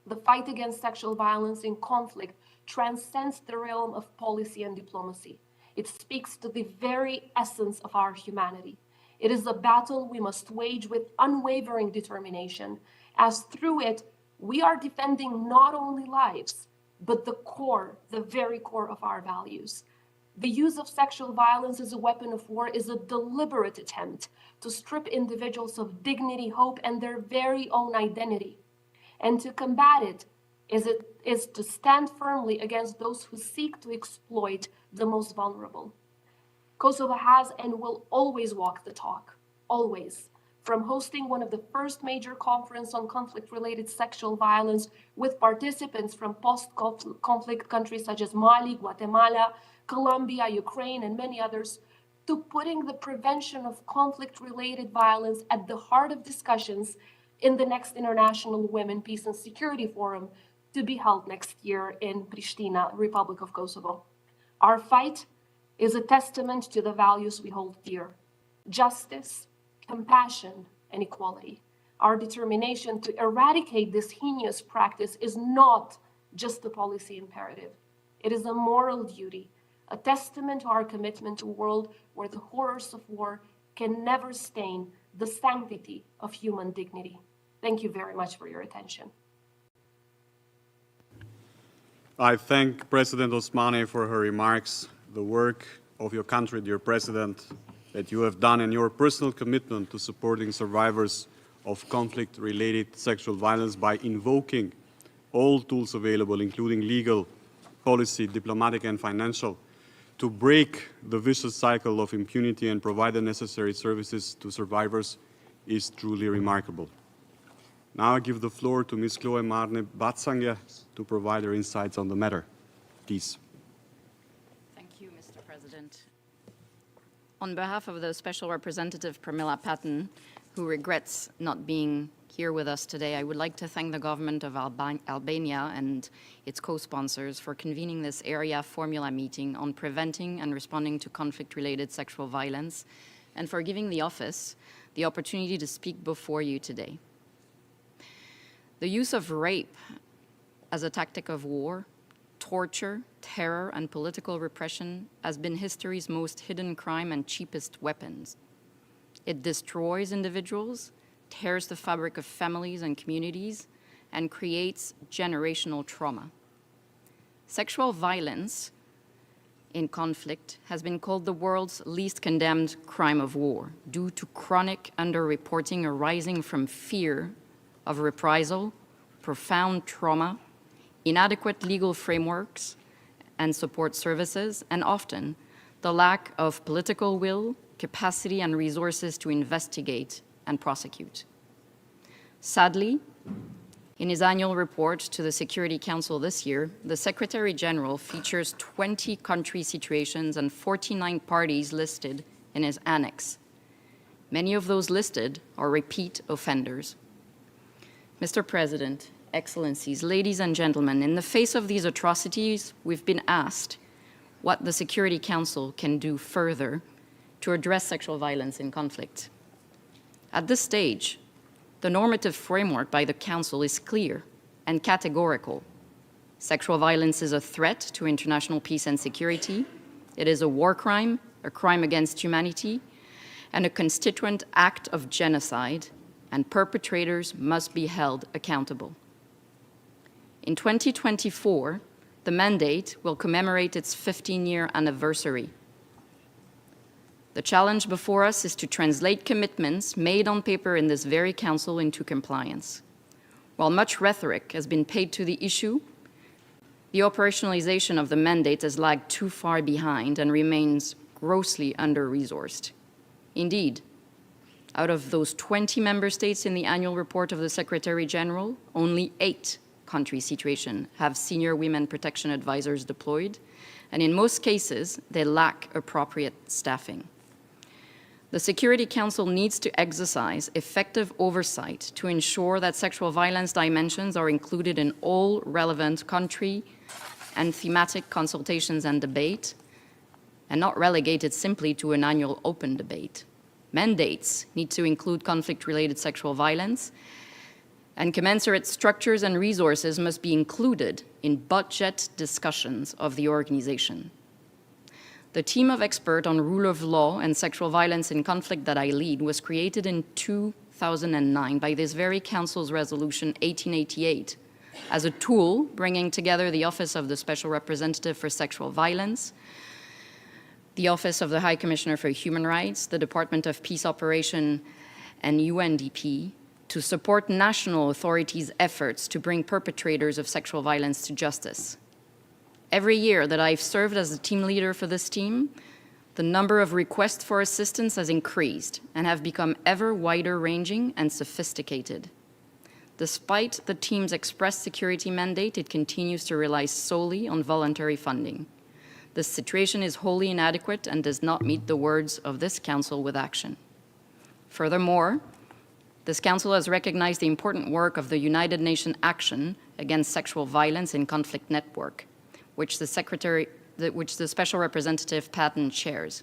The fight against sexual violence in conflict transcends the realm of policy and diplomacy. It speaks to the very essence of our humanity. It is a battle we must wage with unwavering determination, as through it, we are defending not only lives, but the core, the very core of our values. The use of sexual violence as a weapon of war is a deliberate attempt to strip individuals of dignity, hope, and their very own identity. And to combat it is to stand firmly against those who seek to exploit the most vulnerable. Kosovo has and will always walk the talk, always. From hosting one of the first major conferences on conflict-related sexual violence with participants from post-conflict countries such as Mali, Guatemala, Colombia, Ukraine, and many others, to putting the prevention of conflict-related violence at the heart of discussions in the next International Women, Peace and Security Forum to be held next year in Pristina, Republic of Kosovo. Our fight is a testament to the values we hold dear: justice, compassion, and equality. Our determination to eradicate this heinous practice is not just a policy imperative. It is a moral duty, a testament to our commitment to a world where the horrors of war can never stain the sanctity of human dignity. Thank you very much for your attention. I thank President Osmani for her remarks, the work of your country, dear President, that you have done, and your personal commitment to supporting survivors of conflict-related sexual violence by invoking all tools available, including legal, policy, diplomatic, and financial, to break the vicious cycle of impunity and provide the necessary services to survivors is truly remarkable. Now I give the floor to Ms. Chloe Marne Batsange to provide her insights on the matter. Please. Thank you, Mr. President. On behalf of the Special Representative Pramila Patten, who regrets not being here with us today, I would like to thank the government of Albania and its co-sponsors for convening this area formula meeting on preventing and responding to conflict-related sexual violence, and for giving the office the opportunity to speak before you today. The use of rape as a tactic of war, torture, terror, and political repression has been history's most hidden crime and cheapest weapons. It destroys individuals, tears the fabric of families and communities, and creates generational trauma. Sexual violence in conflict has been called the world's least condemned crime of war due to chronic underreporting arising from fear of reprisal, profound trauma, inadequate legal frameworks and support services, and often the lack of political will, capacity, and resources to investigate and prosecute. Sadly, in his annual report to the Security Council this year, the Secretary General features 20 country situations and 49 parties listed in his annex. Many of those listed are repeat offenders. Mr. President, Excellencies, ladies and gentlemen, in the face of these atrocities, we've been asked what the Security Council can do further to address sexual violence in conflict. At this stage, the normative framework by the Council is clear and categorical. Sexual violence is a threat to international peace and security. It is a war crime, a crime against humanity, and a constituent act of genocide, and perpetrators must be held accountable. In 2024, the mandate will commemorate its 15-year anniversary. The challenge before us is to translate commitments made on paper in this very Council into compliance. While much rhetoric has been paid to the issue, the operationalization of the mandate has lagged too far behind and remains grossly under-resourced. Indeed, out of those 20 member states in the annual report of the Secretary General, only 8 country situations have senior women protection advisors deployed, and in most cases, they lack appropriate staffing. The Security Council needs to exercise effective oversight to ensure that sexual violence dimensions are included in all relevant country and thematic consultations and debate, and not relegated simply to an annual open debate. Mandates need to include conflict-related sexual violence, and commensurate structures and resources must be included in budget discussions of the organization. The team of experts on rule of law and sexual violence in conflict that I lead was created in 2009 by this very Council's Resolution 1888 as a tool bringing together the Office of the Special Representative for Sexual Violence, the Office of the High Commissioner for Human Rights, the Department of Peace Operation, and UNDP to support national authorities' efforts to bring perpetrators of sexual violence to justice. Every year that I've served as the team leader for this team, the number of requests for assistance has increased and have become ever wider-ranging and sophisticated. Despite the team's express security mandate, it continues to rely solely on voluntary funding. This situation is wholly inadequate and does not meet the words of this Council with action. Furthermore, this Council has recognized the important work of the United Nations Action Against Sexual Violence in Conflict Network, which the Special Representative Patten chairs.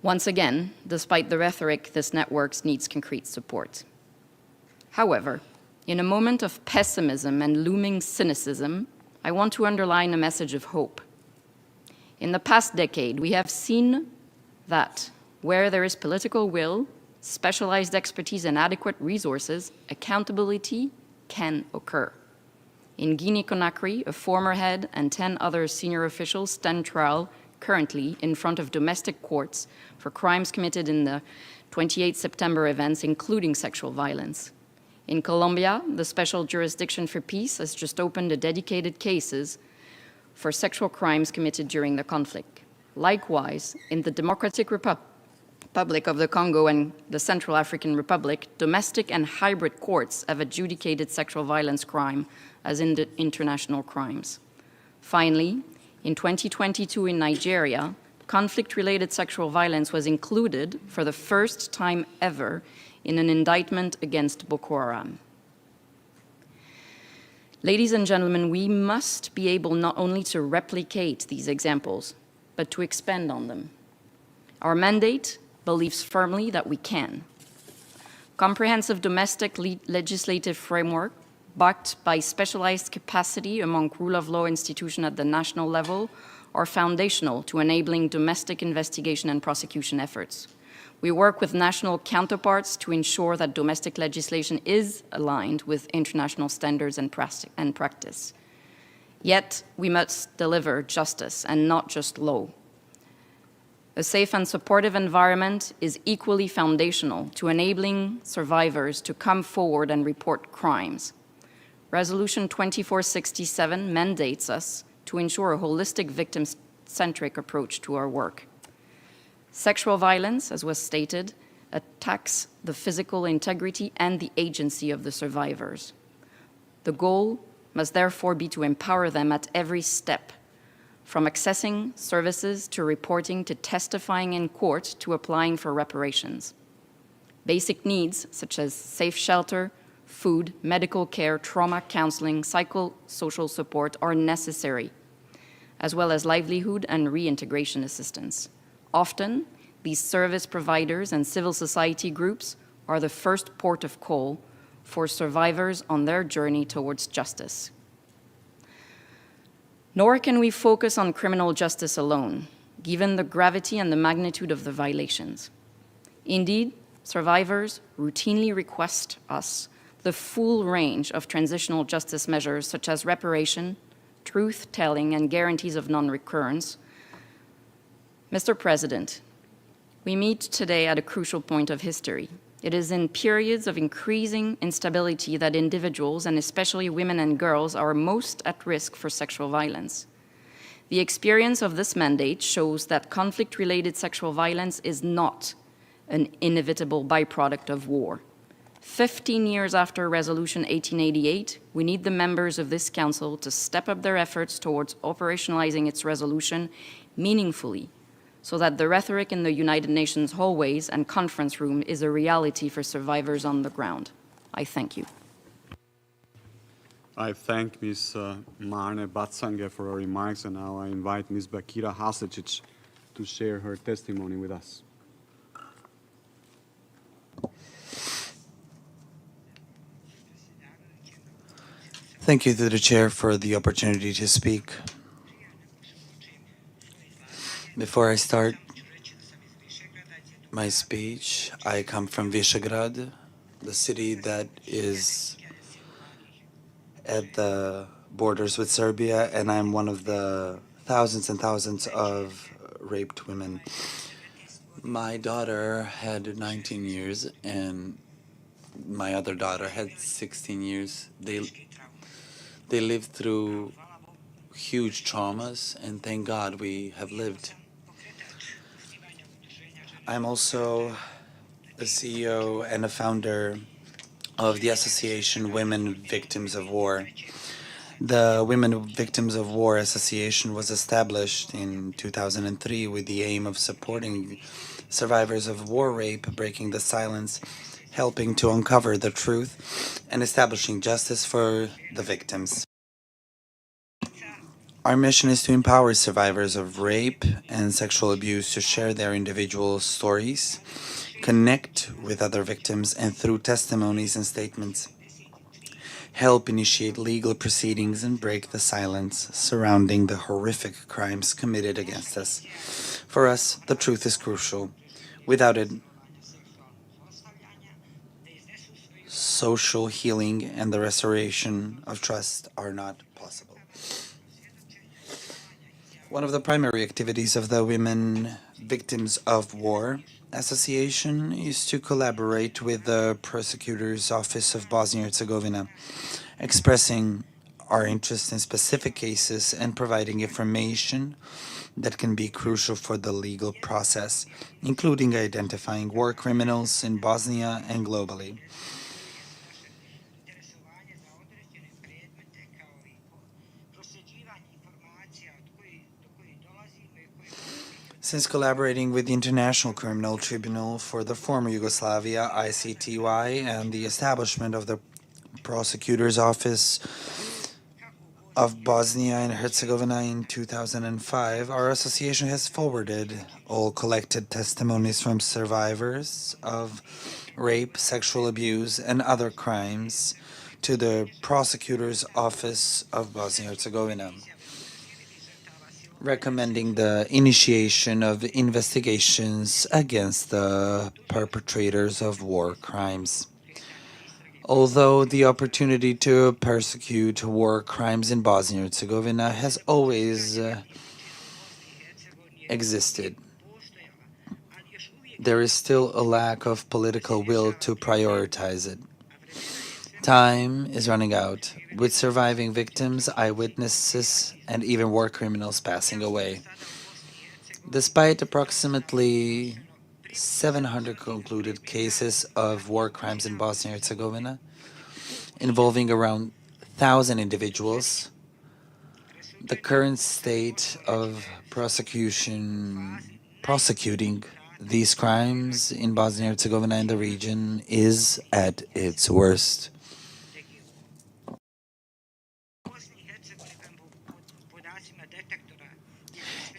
Once again, despite the rhetoric, this network needs concrete support. However, in a moment of pessimism and looming cynicism, I want to underline a message of hope. In the past decade, we have seen that where there is political will, specialized expertise, and adequate resources, accountability can occur. In Guinea-Conakry, a former head and 10 other senior officials stand trial currently in front of domestic courts for crimes committed in the 28 September events, including sexual violence. In Colombia, the Special Jurisdiction for Peace has just opened a dedicated cases for sexual crimes committed during the conflict. Likewise, in the Democratic Republic of the Congo and the Central African Republic, domestic and hybrid courts have adjudicated sexual violence crime as international crimes. Finally, in 2022 in Nigeria, conflict-related sexual violence was included for the first time ever in an indictment against Boko Haram. Ladies and gentlemen, we must be able not only to replicate these examples, but to expand on them. Our mandate believes firmly that we can. Comprehensive domestic legislative framework backed by specialized capacity among rule of law institutions at the national level are foundational to enabling domestic investigation and prosecution efforts. We work with national counterparts to ensure that domestic legislation is aligned with international standards and practice. Yet, we must deliver justice and not just law. A safe and supportive environment is equally foundational to enabling survivors to come forward and report crimes. Resolution 2467 mandates us to ensure a holistic victim-centric approach to our work. Sexual violence, as was stated, attacks the physical integrity and the agency of the survivors. The goal must therefore be to empower them at every step, from accessing services to reporting to testifying in court to applying for reparations. Basic needs such as safe shelter, food, medical care, trauma counseling, psychosocial support are necessary, as well as livelihood and reintegration assistance. Often, these service providers and civil society groups are the first port of call for survivors on their journey towards justice. Nor can we focus on criminal justice alone, given the gravity and the magnitude of the violations. Indeed, survivors routinely request us the full range of transitional justice measures such as reparation, truth-telling, and guarantees of non-recurrence. Mr. President, we meet today at a crucial point of history. It is in periods of increasing instability that individuals, and especially women and girls, are most at risk for sexual violence. The experience of this mandate shows that conflict-related sexual violence is not an inevitable byproduct of war. 15 years after Resolution 1888, we need the members of this Council to step up their efforts towards operationalizing its resolution meaningfully, so that the rhetoric in the United Nations hallways and conference room is a reality for survivors on the ground. I thank you. I thank Ms. Marne Batsange for her remarks, and now I invite Ms. Bakira Hasicic to share her testimony with us. Thank you to the Chair for the opportunity to speak. Before I start my speech, I come from Visegrad, the city that is at the borders with Serbia, and I'm one of the thousands and thousands of raped women. My daughter had 19 years, and my other daughter had 16 years. They lived through huge traumas, and thank God we have lived. I'm also the CEO and a founder of the Association Women Victims of War. The Women Victims of War Association was established in 2003 with the aim of supporting survivors of war rape, breaking the silence, helping to uncover the truth, and establishing justice for the victims. Our mission is to empower survivors of rape and sexual abuse to share their individual stories, connect with other victims, and through testimonies and statements, help initiate legal proceedings and break the silence surrounding the horrific crimes committed against us. For us, the truth is crucial. Without it, social healing and the restoration of trust are not possible. One of the primary activities of the Women Victims of War Association is to collaborate with the Prosecutor's Office of Bosnia-Herzegovina, expressing our interest in specific cases and providing information that can be crucial for the legal process, including identifying war criminals in Bosnia and globally. Since collaborating with the International Criminal Tribunal for the former Yugoslavia, ICTY, and the establishment of the Prosecutor's Office of Bosnia and Herzegovina in 2005, our association has forwarded all collected testimonies from survivors of rape, sexual abuse, and other crimes to the Prosecutor's Office of Bosnia-Herzegovina, recommending the initiation of investigations against the perpetrators of war crimes. Although the opportunity to persecute war crimes in Bosnia-Herzegovina has always existed, there is still a lack of political will to prioritize it. Time is running out, with surviving victims, eyewitnesses, and even war criminals passing away. Despite approximately 700 concluded cases of war crimes in Bosnia-Herzegovina, involving around 1,000 individuals, the current state of prosecuting these crimes in Bosnia-Herzegovina and the region is at its worst.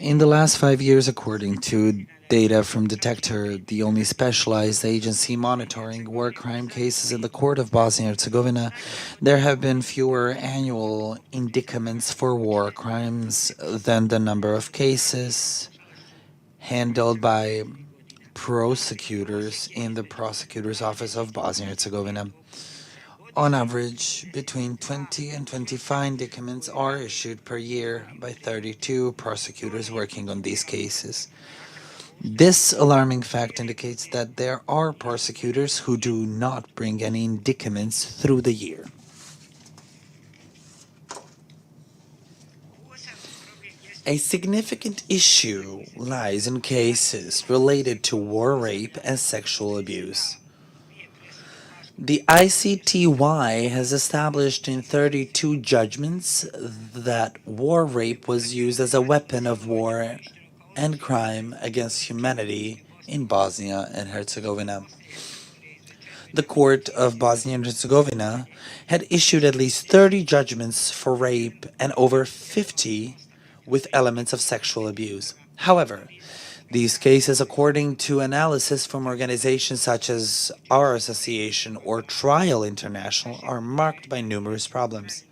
In the last 5 years, according to data from Detector, the only specialized agency monitoring war crime cases in the court of Bosnia-Herzegovina, there have been fewer annual indictments for war crimes than the number of cases handled by prosecutors in the Prosecutor's Office of Bosnia-Herzegovina. On average, between 20 and 25 indictments are issued per year by 32 prosecutors working on these cases. This alarming fact indicates that there are prosecutors who do not bring any indictments through the year. A significant issue lies in cases related to war, rape, and sexual abuse. The ICTY has established in 32 judgments that war rape was used as a weapon of war and crime against humanity in Bosnia and Herzegovina. The court of Bosnia and Herzegovina had issued at least 30 judgments for rape and over 50 with elements of sexual abuse. However, these cases, according to analysis from organizations such as our association or Trial International, are marked by numerous problems.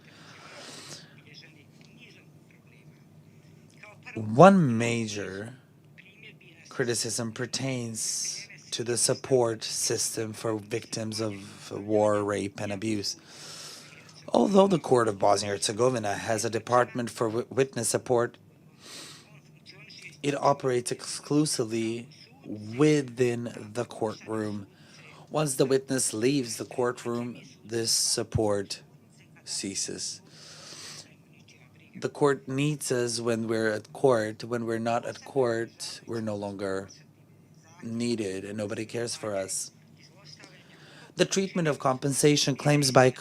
One major criticism pertains to the support system for victims of war, rape, and abuse. Although the Court of Bosnia-Herzegovina has a department for witness support, it operates exclusively within the courtroom. Once the witness leaves the courtroom, this support ceases. The court needs us when we're at court. When we're not at court, we're no longer needed and nobody cares for us. The treatment of compensation claims by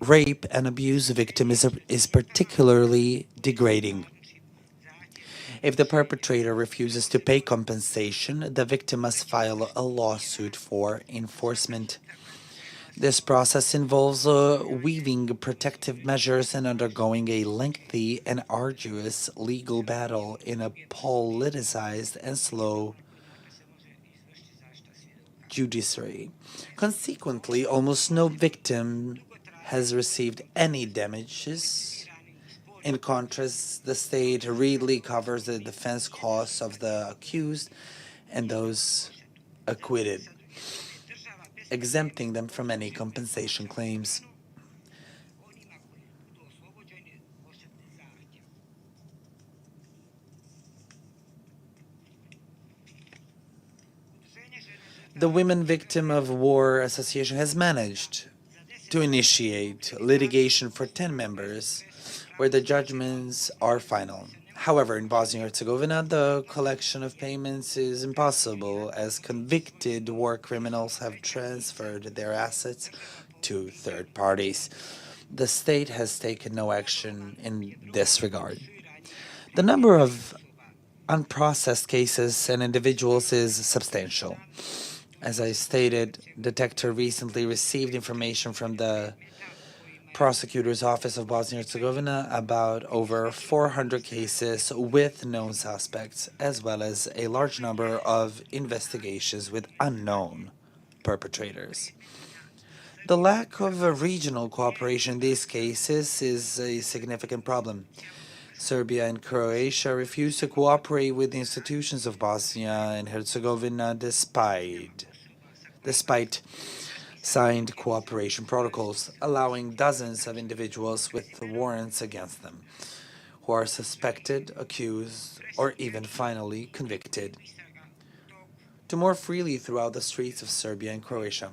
rape and abuse victim is particularly degrading. If the perpetrator refuses to pay compensation, the victim must file a lawsuit for enforcement. This process involves weaving protective measures and undergoing a lengthy and arduous legal battle in a politicized and slow judiciary. Consequently, almost no victim has received any damages. In contrast, the state really covers the defense costs of the accused and those acquitted. exempting them from any compensation claims. The Women Victim of War Association has managed to initiate litigation for 10 members where the judgments are final. However, in Bosnia-Herzegovina, the collection of payments is impossible as convicted war criminals have transferred their assets to third parties. The state has taken no action in this regard. The number of unprocessed cases and individuals is substantial. As I stated, Detector recently received information from the Prosecutor's Office of Bosnia-Herzegovina about over 400 cases with known suspects, as well as a large number of investigations with unknown perpetrators. The lack of regional cooperation in these cases is a significant problem. Serbia and Croatia refuse to cooperate with the institutions of Bosnia and Herzegovina despite signed cooperation protocols, allowing dozens of individuals with warrants against them, who are suspected, accused, or even finally convicted, to move freely throughout the streets of Serbia and Croatia.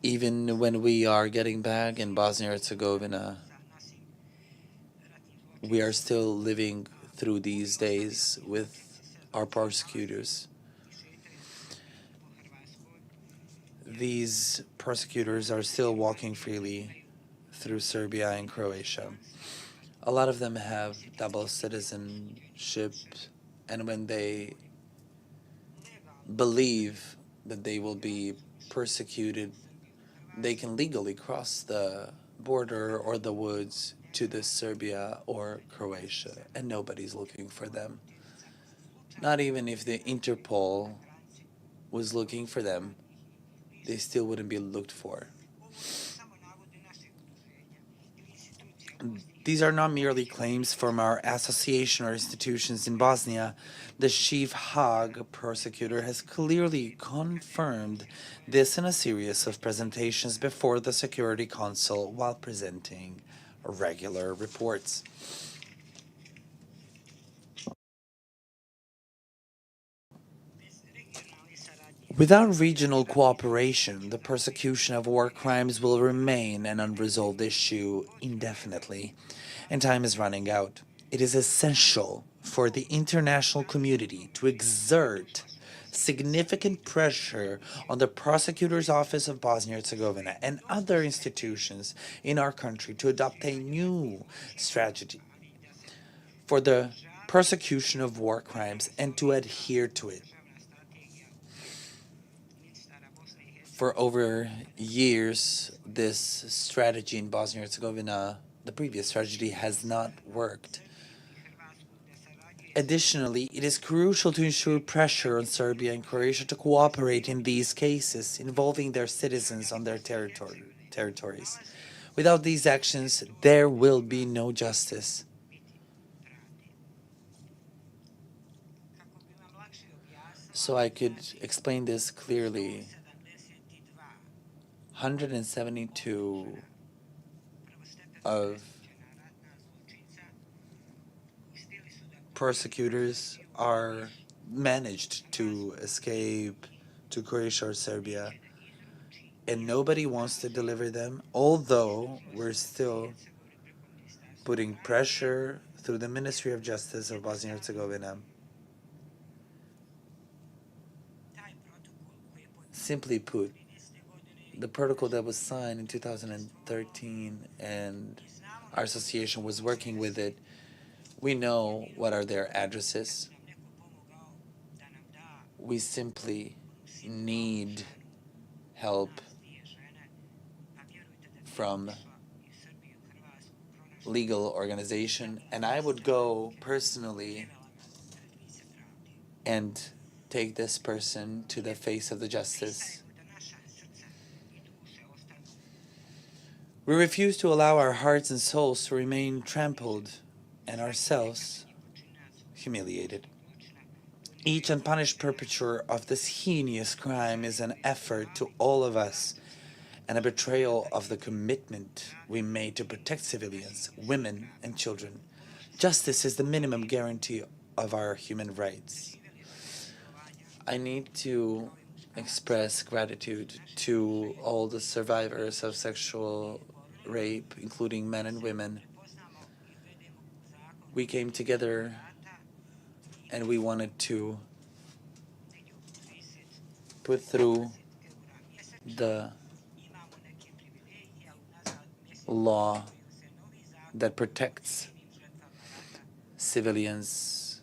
Even when we are getting back in Bosnia-Herzegovina, we are still living through these days with our persecutors. These persecutors are still walking freely through Serbia and Croatia. A lot of them have double citizenship, and when they believe that they will be persecuted, they can legally cross the border or the woods to the Serbia or Croatia, and nobody's looking for them. Not even if the Interpol was looking for them, they still wouldn't be looked for. These are not merely claims from our association or institutions in Bosnia. The Chief Hague prosecutor has clearly confirmed this in a series of presentations before the Security Council while presenting regular reports. Without regional cooperation, the persecution of war crimes will remain an unresolved issue indefinitely, and time is running out. It is essential for the international community to exert significant pressure on the Prosecutor's Office of Bosnia-Herzegovina and other institutions in our country to adopt a new strategy for the persecution of war crimes and to adhere to it. For over years, this strategy in Bosnia-Herzegovina, the previous strategy, has not worked. Additionally, it is crucial to ensure pressure on Serbia and Croatia to cooperate in these cases involving their citizens on their territories. Without these actions, there will be no justice. So I could explain this clearly. 172 of persecutors are managed to escape to Croatia or Serbia, and nobody wants to deliver them, although we're still putting pressure through the Ministry of Justice of Bosnia-Herzegovina. Simply put, the protocol that was signed in 2013 and our association was working with it, we know what are their addresses. We simply need help from legal organization, and I would go personally and take this person to the face of the justice. We refuse to allow our hearts and souls to remain trampled and ourselves humiliated. Each unpunished perpetrator of this heinous crime is an effort to all of us and a betrayal of the commitment we made to protect civilians, women, and children. Justice is the minimum guarantee of our human rights. I need to express gratitude to all the survivors of sexual rape, including men and women. We came together and we wanted to put through the law that protects civilians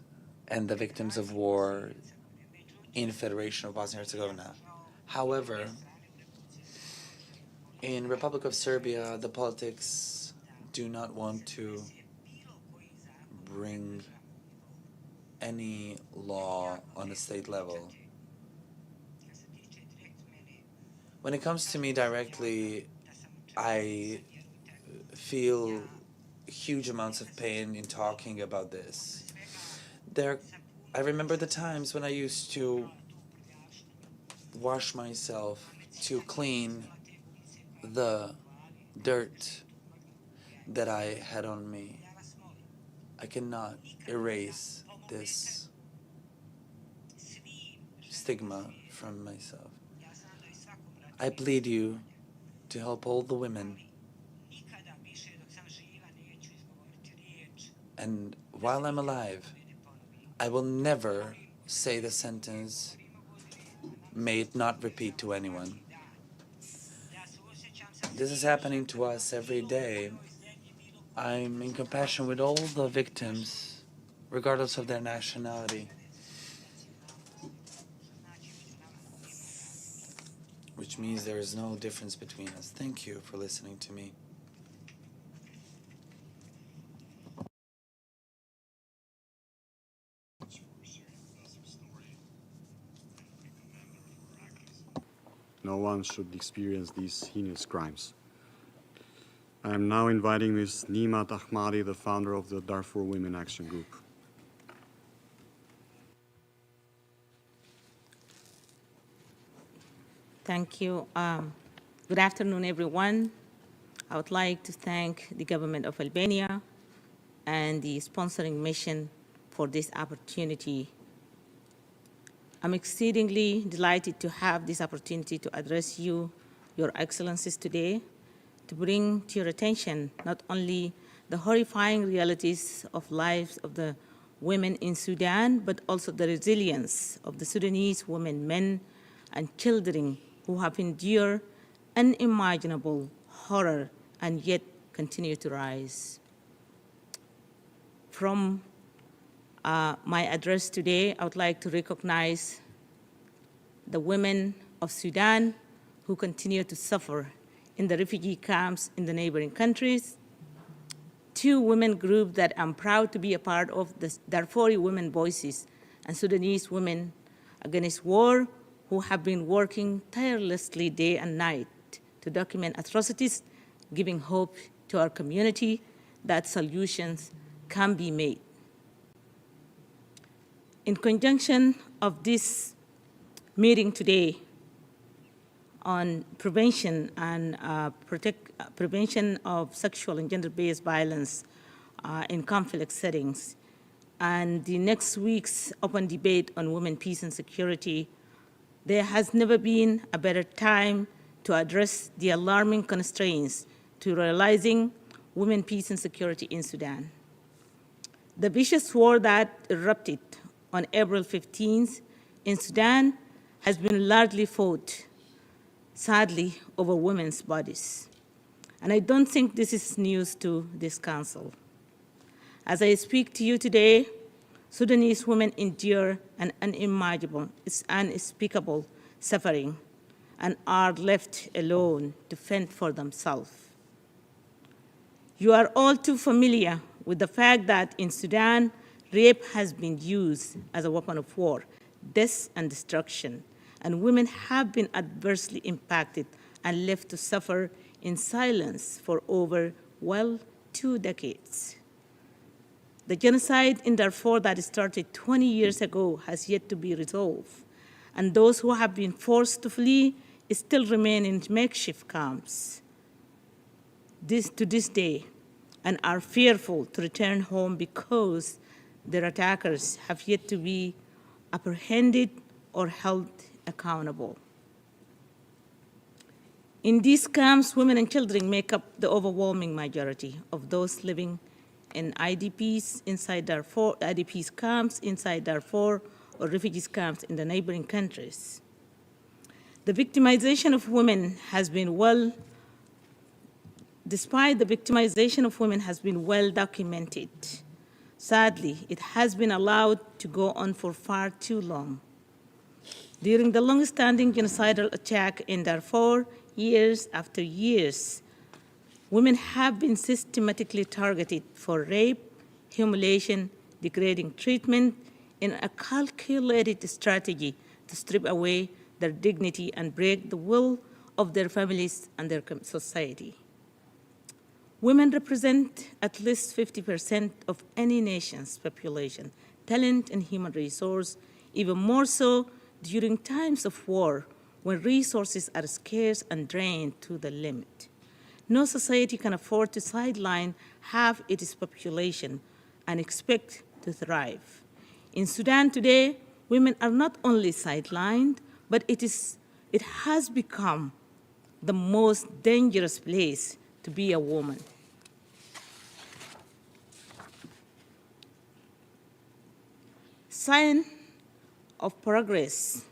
and the victims of war in Federation of Bosnia and Herzegovina. However, in Republic of Serbia, the politics do not want to bring any law on a state level. When it comes to me directly, I feel huge amounts of pain in talking about this. I remember the times when I used to wash myself to clean the dirt that I had on me. I cannot erase this stigma from myself. I plead you to help all the women. And while I'm alive, I will never say the sentence, "May it not repeat to anyone." This is happening to us every day. I'm in compassion with all the victims, regardless of their nationality. Which means there is no difference between us. Thank you for listening to me. No one should experience these heinous crimes. I am now inviting Ms. Nimat Ahmadi, the founder of the Darfur Women Action Group. Thank you. Good afternoon, everyone. I would like to thank the government of Albania and the sponsoring mission for this opportunity. I'm exceedingly delighted to have this opportunity to address you, Your Excellencies, today, to bring to your attention not only the horrifying realities of lives of the women in Sudan, but also the resilience of the Sudanese women, men, and children who have endured unimaginable horror and yet continue to rise. From my address today, I would like to recognize the women of Sudan who continue to suffer in the refugee camps in the neighboring countries. Two women groups that I'm proud to be a part of, the Darfuri Women Voices and Sudanese Women Against War, who have been working tirelessly day and night to document atrocities, giving hope to our community that solutions can be made. In conjunction of this meeting today on prevention and prevention of sexual and gender-based violence in conflict settings, and the next week's open debate on women, peace, and security, there has never been a better time to address the alarming constraints to realizing women, peace, and security in Sudan. The vicious war that erupted on April 15th in Sudan has been largely fought, sadly, over women's bodies. And I don't think this is news to this Council. As I speak to you today, Sudanese women endure an unimaginable, unspeakable suffering and are left alone to fend for themselves. You are all too familiar with the fact that in Sudan, rape has been used as a weapon of war, death and destruction, and women have been adversely impacted and left to suffer in silence for over, 2 decades. The genocide in Darfur that started 20 years ago has yet to be resolved, and those who have been forced to flee still remain in makeshift camps to this day and are fearful to return home because their attackers have yet to be apprehended or held accountable. In these camps, women and children make up the overwhelming majority of those living in IDPs inside Darfur, IDPs camps inside Darfur, or refugees camps in the neighboring countries. The victimization of women has been despite the victimization of women has been well documented. Sadly, it has been allowed to go on for far too long. During the long-standing genocidal attack in Darfur, years after years, women have been systematically targeted for rape, humiliation, degrading treatment in a calculated strategy to strip away their dignity and break the will of their families and their society. Women represent at least 50% of any nation's population, talent and human resource, even more so during times of war when resources are scarce and drained to the limit. No society can afford to sideline half its population and expect to thrive. In Sudan today, women are not only sidelined, but it has become the most dangerous place to be a woman. Sign of progress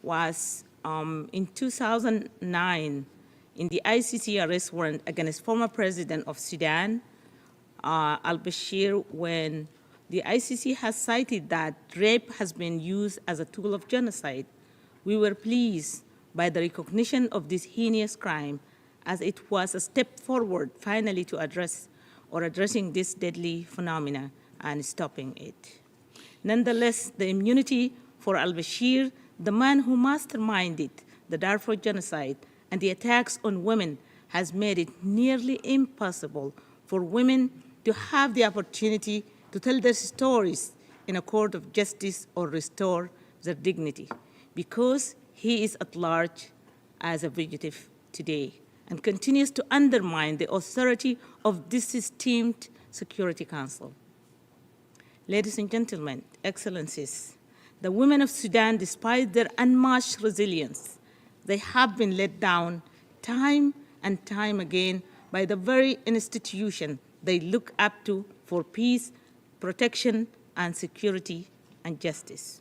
was in 2009 in the ICC arrest warrant against former president of Sudan, al-Bashir, when the ICC has cited that rape has been used as a tool of genocide. We were pleased by the recognition of this heinous crime, as it was a step forward finally to addressing this deadly phenomena and stopping it. Nonetheless, the immunity for al-Bashir, the man who masterminded the Darfur genocide and the attacks on women, has made it nearly impossible for women to have the opportunity to tell their stories in a court of justice or restore their dignity, because he is at large as a fugitive today and continues to undermine the authority of this esteemed Security Council. Ladies and gentlemen, excellencies, the women of Sudan, despite their unmatched resilience, they have been let down time and time again by the very institution they look up to for peace, protection, and security and justice.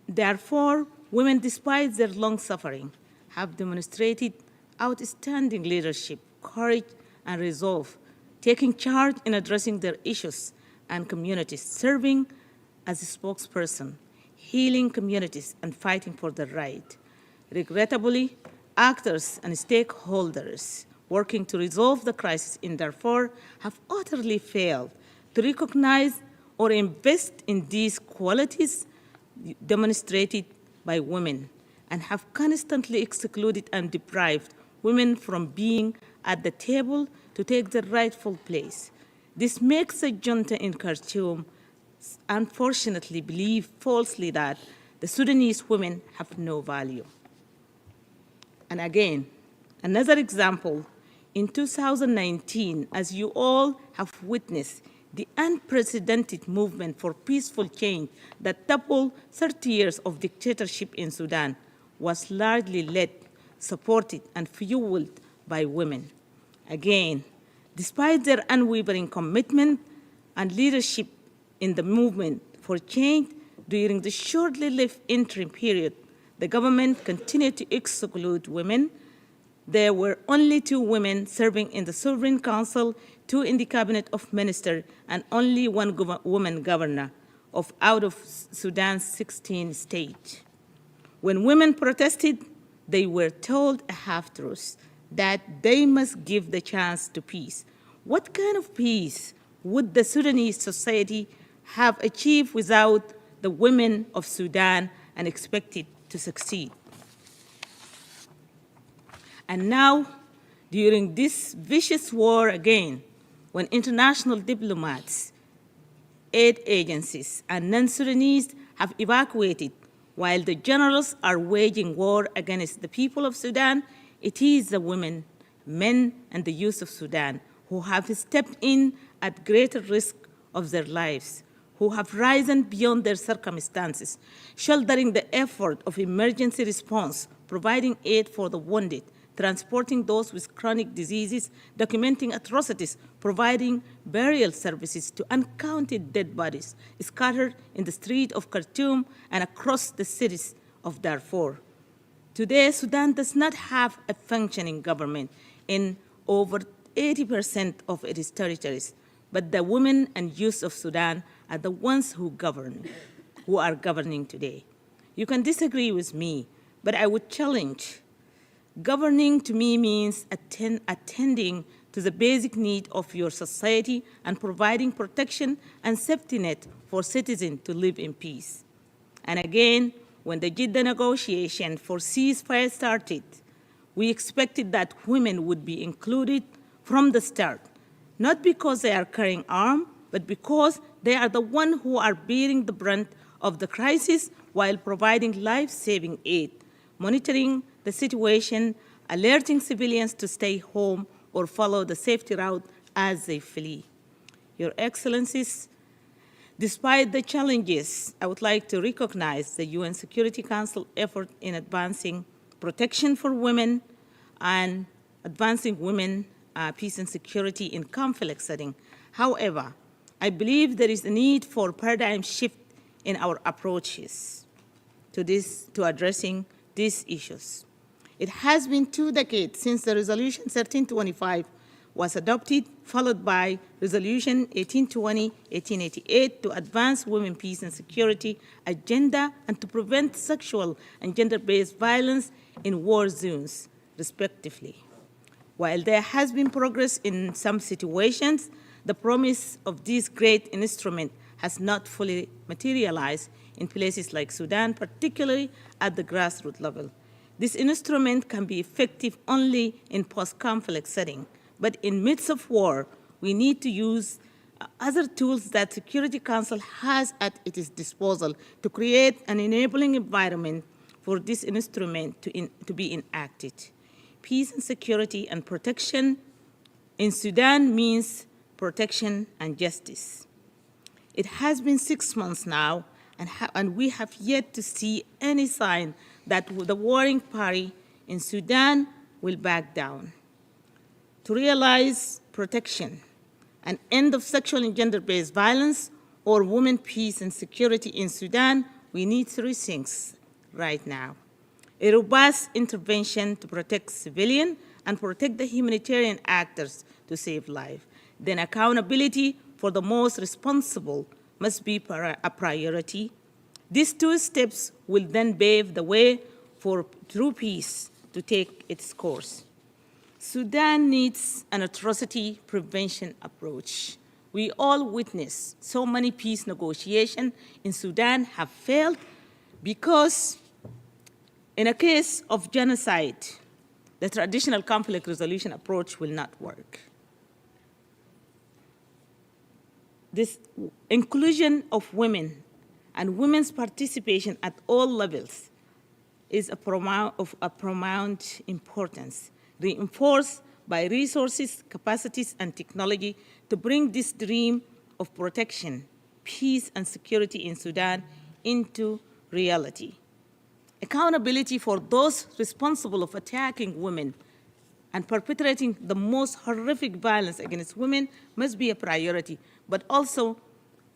Therefore, women, despite their long suffering, have demonstrated outstanding leadership, courage, and resolve, taking charge in addressing their issues and communities, serving as a spokesperson, healing communities, and fighting for their right. Regrettably, actors and stakeholders working to resolve the crisis in Darfur have utterly failed to recognize or invest in these qualities demonstrated by women, and have constantly excluded and deprived women from being at the table to take their rightful place. This makes the junta in Khartoum unfortunately believe falsely that the Sudanese women have no value. And again, another example, in 2019, as you all have witnessed, the unprecedented movement for peaceful change that toppled 30 years of dictatorship in Sudan was largely led, supported, and fueled by women. Again, despite their unwavering commitment and leadership in the movement for change during the shortly lived interim period, the government continued to exclude women. There were only 2 women serving in the Sovereign Council, 2 in the Cabinet of Ministers, and only 1 woman governor out of Sudan's 16 states. When women protested, they were told a half-truth, that they must give the chance to peace. What kind of peace would the Sudanese society have achieved without the women of Sudan and expected to succeed? And now, during this vicious war again, when international diplomats, aid agencies, and non-Sudanese have evacuated while the generals are waging war against the people of Sudan, it is the women, men, and the youth of Sudan who have stepped in at greater risk of their lives, who have risen beyond their circumstances, shouldering the effort of emergency response, providing aid for the wounded, transporting those with chronic diseases, documenting atrocities, providing burial services to uncounted dead bodies scattered in the streets of Khartoum and across the cities of Darfur. Today, Sudan does not have a functioning government in over 80% of its territories, but the women and youth of Sudan are the ones who are governing today. You can disagree with me, but I would challenge. Governing to me means attending to the basic need of your society and providing protection and safety net for citizens to live in peace. And again, when the Jeddah negotiation for ceasefire started, we expected that women would be included from the start, not because they are carrying arms, but because they are the ones who are bearing the brunt of the crisis while providing life-saving aid, monitoring the situation, alerting civilians to stay home or follow the safety route as they flee. Your Excellencies, despite the challenges, I would like to recognize the UN Security Council effort in advancing protection for women and advancing women peace and security in conflict setting. However, I believe there is a need for paradigm shift in our approaches to addressing these issues. It has been 2 decades since the Resolution 1325 was adopted, followed by Resolution 1820, 1888 to advance women, peace, and security agenda and to prevent sexual and gender-based violence in war zones, respectively. While there has been progress in some situations, the promise of this great instrument has not fully materialized in places like Sudan, particularly at the grassroots level. This instrument can be effective only in post-conflict setting, but in midst of war, we need to use other tools that Security Council has at its disposal to create an enabling environment for this instrument to be enacted. Peace and security and protection in Sudan means protection and justice. It has been 6 months now, and we have yet to see any sign that the warring party in Sudan will back down. To realize protection, an end of sexual and gender-based violence, or women, peace, and security in Sudan, we need 3 things right now. A robust intervention to protect civilians and protect the humanitarian actors to save lives. Then accountability for the most responsible must be a priority. These 2 steps will then pave the way for true peace to take its course. Sudan needs an atrocity prevention approach. We all witness so many peace negotiations in Sudan have failed because in a case of genocide, the traditional conflict resolution approach will not work. This inclusion of women and women's participation at all levels is of paramount importance, reinforced by resources, capacities, and technology to bring this dream of protection, peace, and security in Sudan into reality. Accountability for those responsible of attacking women and perpetrating the most horrific violence against women must be a priority, but also,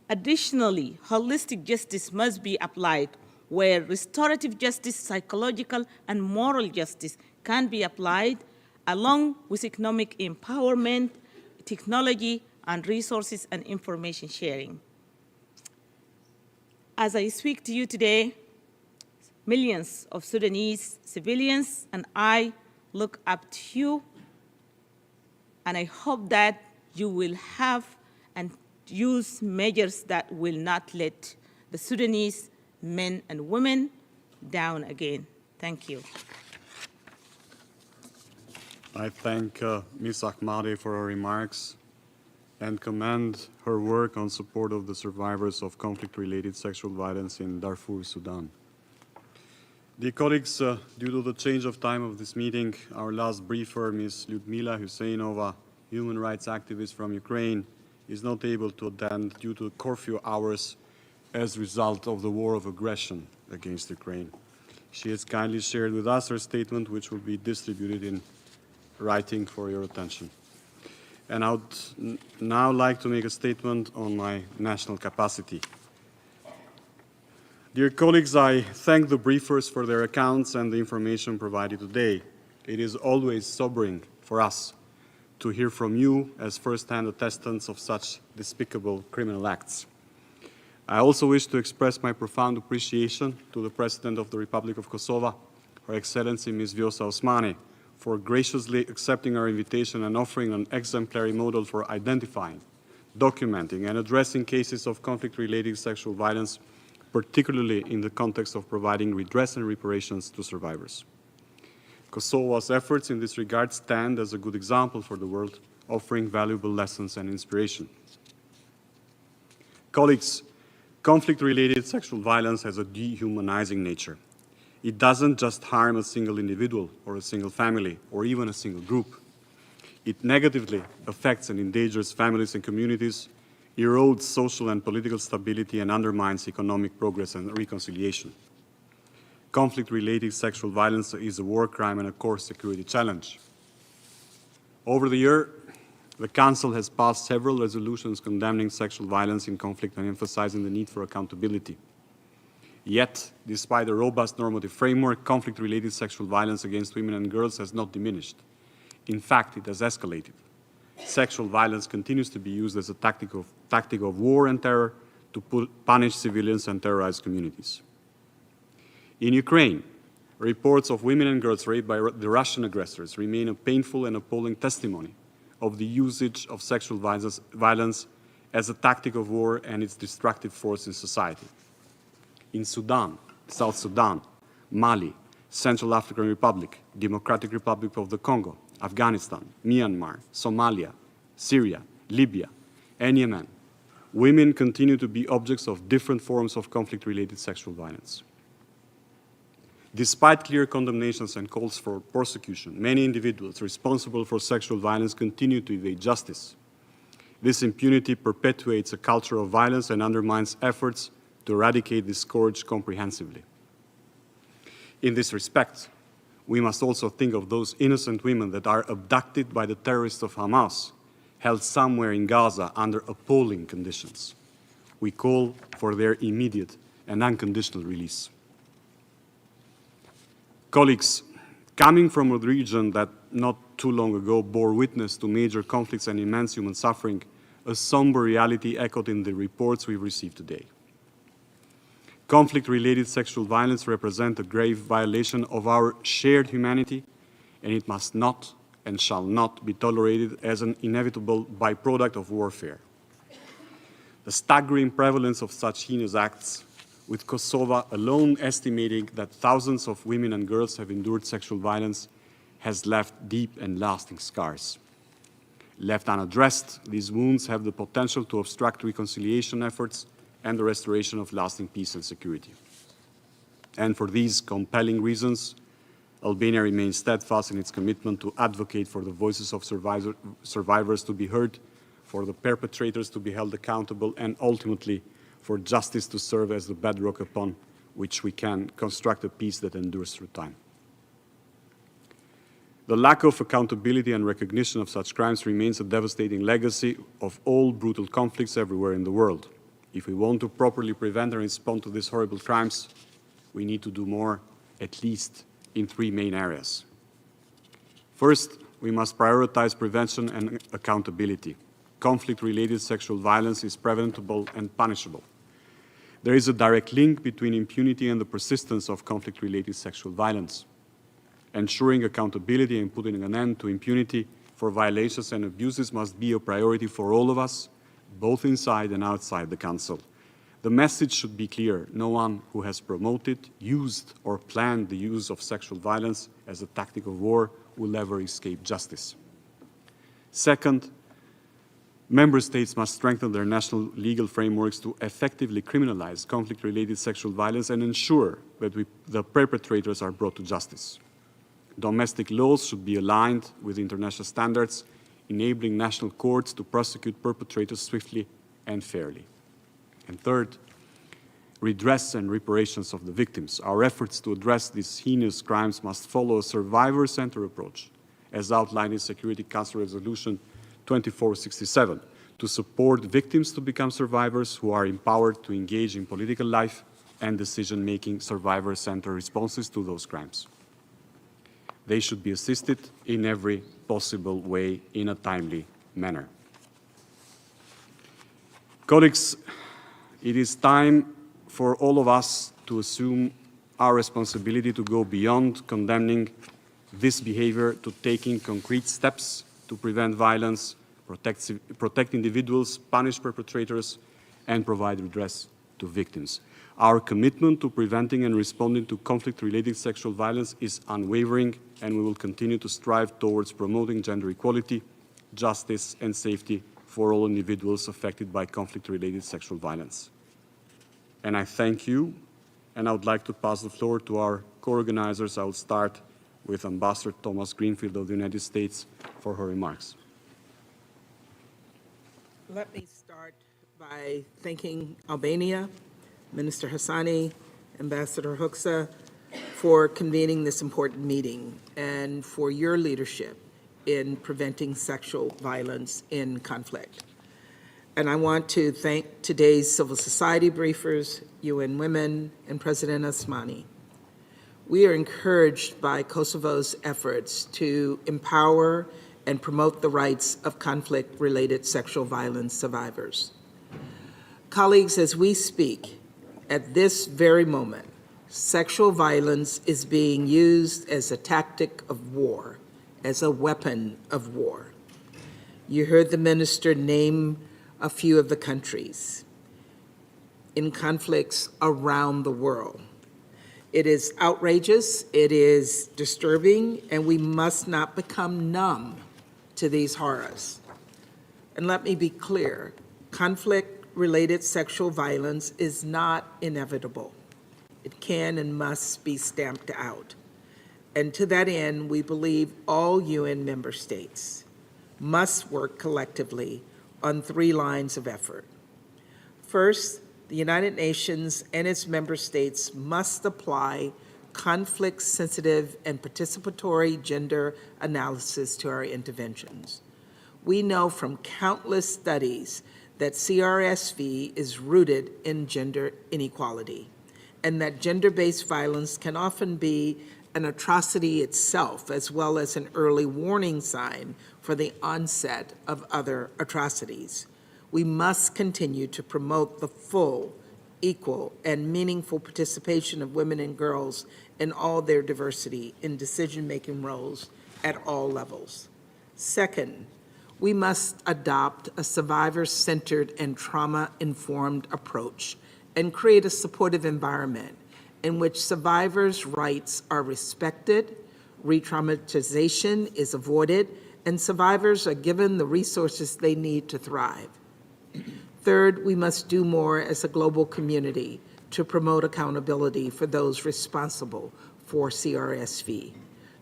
additionally, holistic justice must be applied where restorative justice, psychological, and moral justice can be applied along with economic empowerment, technology, and resources and information sharing. As I speak to you today, millions of Sudanese civilians and I look up to you, and I hope that you will have and use measures that will not let the Sudanese men and women down again. Thank you. I thank Ms. Ahmadi for her remarks. and commend her work on support of the survivors of conflict-related sexual violence in Darfur, Sudan. Dear colleagues, due to the change of time of this meeting, our last briefer, Ms. Lyudmila Husseinova, human rights activist from Ukraine, is not able to attend due to curfew hours as a result of the war of aggression against Ukraine. She has kindly shared with us her statement, which will be distributed in writing for your attention. And I would now like to make a statement on my national capacity. Dear colleagues, I thank the briefers for their accounts and the information provided today. It is always sobering for us to hear from you as first-hand attestants of such despicable criminal acts. I also wish to express my profound appreciation to the President of the Republic of Kosovo, Her Excellency Ms. Vjosa Osmani, for graciously accepting our invitation and offering an exemplary model for identifying, documenting, and addressing cases of conflict-related sexual violence, particularly in the context of providing redress and reparations to survivors. Kosovo's efforts in this regard stand as a good example for the world, offering valuable lessons and inspiration. Colleagues, conflict-related sexual violence has a dehumanizing nature. It doesn't just harm a single individual or a single family or even a single group. It negatively affects and endangers families and communities, erodes social and political stability, and undermines economic progress and reconciliation. Conflict-related sexual violence is a war crime and a core security challenge. Over the year, the Council has passed several resolutions condemning sexual violence in conflict and emphasizing the need for accountability. Yet, despite a robust normative framework, conflict-related sexual violence against women and girls has not diminished. In fact, it has escalated. Sexual violence continues to be used as a tactic of war and terror to punish civilians and terrorize communities. In Ukraine, reports of women and girls raped by the Russian aggressors remain a painful and appalling testimony of the usage of sexual violence as a tactic of war and its destructive force in society. In Sudan, South Sudan, Mali, Central African Republic, Democratic Republic of the Congo, Afghanistan, Myanmar, Somalia, Syria, Libya, and Yemen, women continue to be objects of different forms of conflict-related sexual violence. Despite clear condemnations and calls for prosecution, many individuals responsible for sexual violence continue to evade justice. This impunity perpetuates a culture of violence and undermines efforts to eradicate this scourge comprehensively. In this respect, we must also think of those innocent women that are abducted by the terrorists of Hamas, held somewhere in Gaza under appalling conditions. We call for their immediate and unconditional release. Colleagues, coming from a region that not too long ago bore witness to major conflicts and immense human suffering, a somber reality echoed in the reports we've received today. Conflict-related sexual violence represents a grave violation of our shared humanity, and it must not and shall not be tolerated as an inevitable byproduct of warfare. The staggering prevalence of such heinous acts, with Kosovo alone estimating that thousands of women and girls have endured sexual violence, has left deep and lasting scars. Left unaddressed, these wounds have the potential to obstruct reconciliation efforts and the restoration of lasting peace and security. And for these compelling reasons, Albania remains steadfast in its commitment to advocate for the voices of survivors to be heard, for the perpetrators to be held accountable, and ultimately for justice to serve as the bedrock upon which we can construct a peace that endures through time. The lack of accountability and recognition of such crimes remains a devastating legacy of all brutal conflicts everywhere in the world. If we want to properly prevent and respond to these horrible crimes, we need to do more, at least in three main areas. First, we must prioritize prevention and accountability. Conflict-related sexual violence is preventable and punishable. There is a direct link between impunity and the persistence of conflict-related sexual violence. Ensuring accountability and putting an end to impunity for violations and abuses must be a priority for all of us, both inside and outside the Council. The message should be clear. No one who has promoted, used, or planned the use of sexual violence as a tactic of war will ever escape justice. Second, Member states must strengthen their national legal frameworks to effectively criminalize conflict-related sexual violence and ensure that the perpetrators are brought to justice. Domestic laws should be aligned with international standards, enabling national courts to prosecute perpetrators swiftly and fairly. And third, redress and reparations of the victims. Our efforts to address these heinous crimes must follow a survivor-centered approach, as outlined in Security Council Resolution 2467, to support victims to become survivors who are empowered to engage in political life and decision-making survivor-centered responses to those crimes. They should be assisted in every possible way in a timely manner. Colleagues, it is time for all of us to assume our responsibility to go beyond condemning this behavior to taking concrete steps to prevent violence, protect individuals, punish perpetrators, and provide redress to victims. Our commitment to preventing and responding to conflict-related sexual violence is unwavering, and we will continue to strive towards promoting gender equality, justice, and safety for all individuals affected by conflict-related sexual violence. And I thank you, and I would like to pass the floor to our co-organizers. I will start with Ambassador Thomas Greenfield of the United States for her remarks. Let me start by thanking Albania, Minister Hassani, Ambassador Hoxha, for convening this important meeting and for your leadership in preventing sexual violence in conflict. And I want to thank today's civil society briefers, UN Women, and President Asmani. We are encouraged by Kosovo's efforts to empower and promote the rights of conflict-related sexual violence survivors. Colleagues, as we speak, at this very moment, sexual violence is being used as a tactic of war, as a weapon of war. You heard the minister name a few of the countries in conflicts around the world. It is outrageous, it is disturbing, and we must not become numb to these horrors. And let me be clear, conflict-related sexual violence is not inevitable. It can and must be stamped out. And to that end, we believe all UN member states must work collectively on 3 lines of effort. First, the United Nations and its member states must apply conflict-sensitive and participatory gender analysis to our interventions. We know from countless studies that CRSV is rooted in gender inequality, and that gender-based violence can often be an atrocity itself, as well as an early warning sign for the onset of other atrocities. We must continue to promote the full, equal, and meaningful participation of women and girls in all their diversity in decision-making roles at all levels. Second, we must adopt a survivor-centered and trauma-informed approach and create a supportive environment in which survivors' rights are respected, re-traumatization is avoided, and survivors are given the resources they need to thrive. Third, we must do more as a global community to promote accountability for those responsible for CRSV.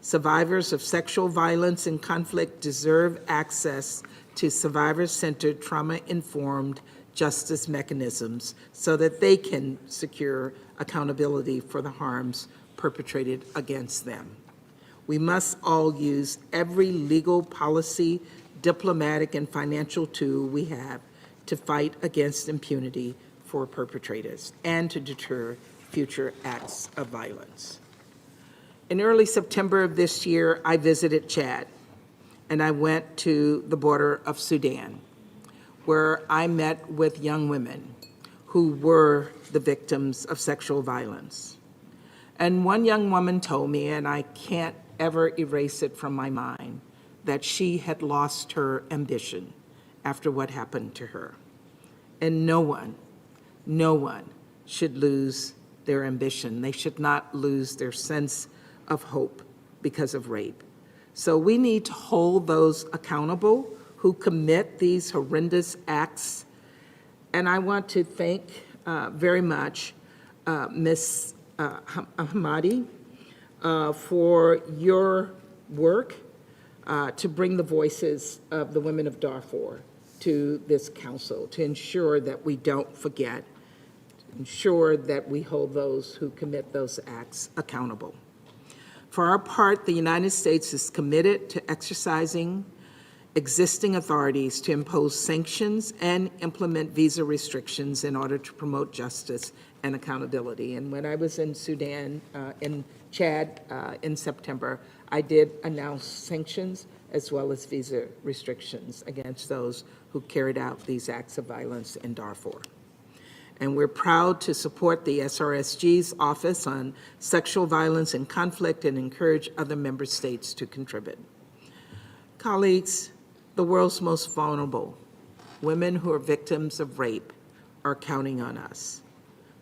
Survivors of sexual violence and conflict deserve access to survivor-centered, trauma-informed justice mechanisms so that they can secure accountability for the harms perpetrated against them. We must all use every legal, policy, diplomatic, and financial tool we have to fight against impunity for perpetrators and to deter future acts of violence. In early September of this year, I visited Chad, and I went to the border of Sudan, where I met with young women who were the victims of sexual violence. And one young woman told me, and I can't ever erase it from my mind, that she had lost her ambition after what happened to her. And no one should lose their ambition. They should not lose their sense of hope because of rape. So we need to hold those accountable who commit these horrendous acts. And I want to thank very much Ms. Hamadi for your work to bring the voices of the women of Darfur to this council, to ensure that we don't forget, ensure that we hold those who commit those acts accountable. For our part, the United States is committed to exercising existing authorities to impose sanctions and implement visa restrictions in order to promote justice and accountability. And when I was in Sudan, in Chad in September, I did announce sanctions as well as visa restrictions against those who carried out these acts of violence in Darfur. And we're proud to support the SRSG's Office on Sexual Violence and Conflict and encourage other member states to contribute. Colleagues, the world's most vulnerable, women who are victims of rape, are counting on us.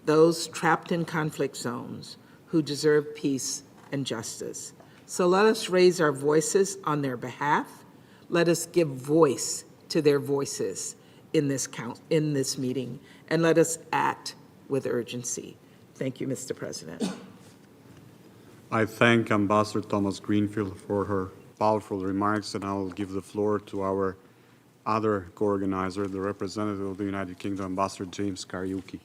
Those trapped in conflict zones who deserve peace and justice. So let us raise our voices on their behalf. Let us give voice to their voices in this meeting, and let us act with urgency. Thank you, Mr. President. I thank Ambassador Thomas Greenfield for her powerful remarks, and I'll give the floor to our other co-organizer, the representative of the United Kingdom, Ambassador James Kariuki.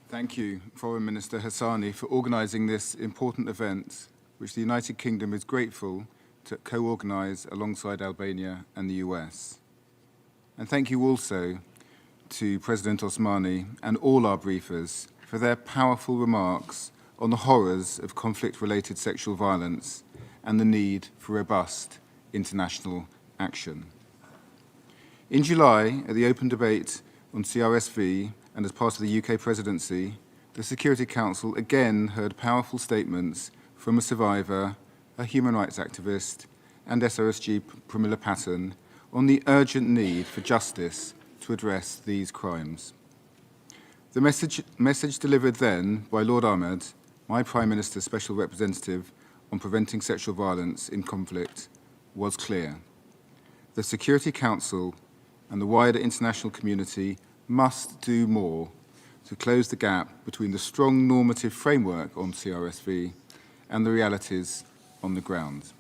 Thank you, Foreign Minister Hassani, for organising this important event, which the United Kingdom is grateful to co-organise alongside Albania and the US. And thank you also to President Osmani and all our briefers for their powerful remarks on the horrors of conflict-related sexual violence and the need for robust international action. In July, at the open debate on CRSV and as part of the UK presidency, the Security Council again heard powerful statements from a survivor, a human rights activist, and SRSG Pramila Patten on the urgent need for justice to address these crimes. The message delivered then by Lord Ahmed, my Prime Minister's Special Representative on preventing sexual violence in conflict, was clear. The Security Council and the wider international community must do more to close the gap between the strong normative framework on CRSV and the realities on the ground.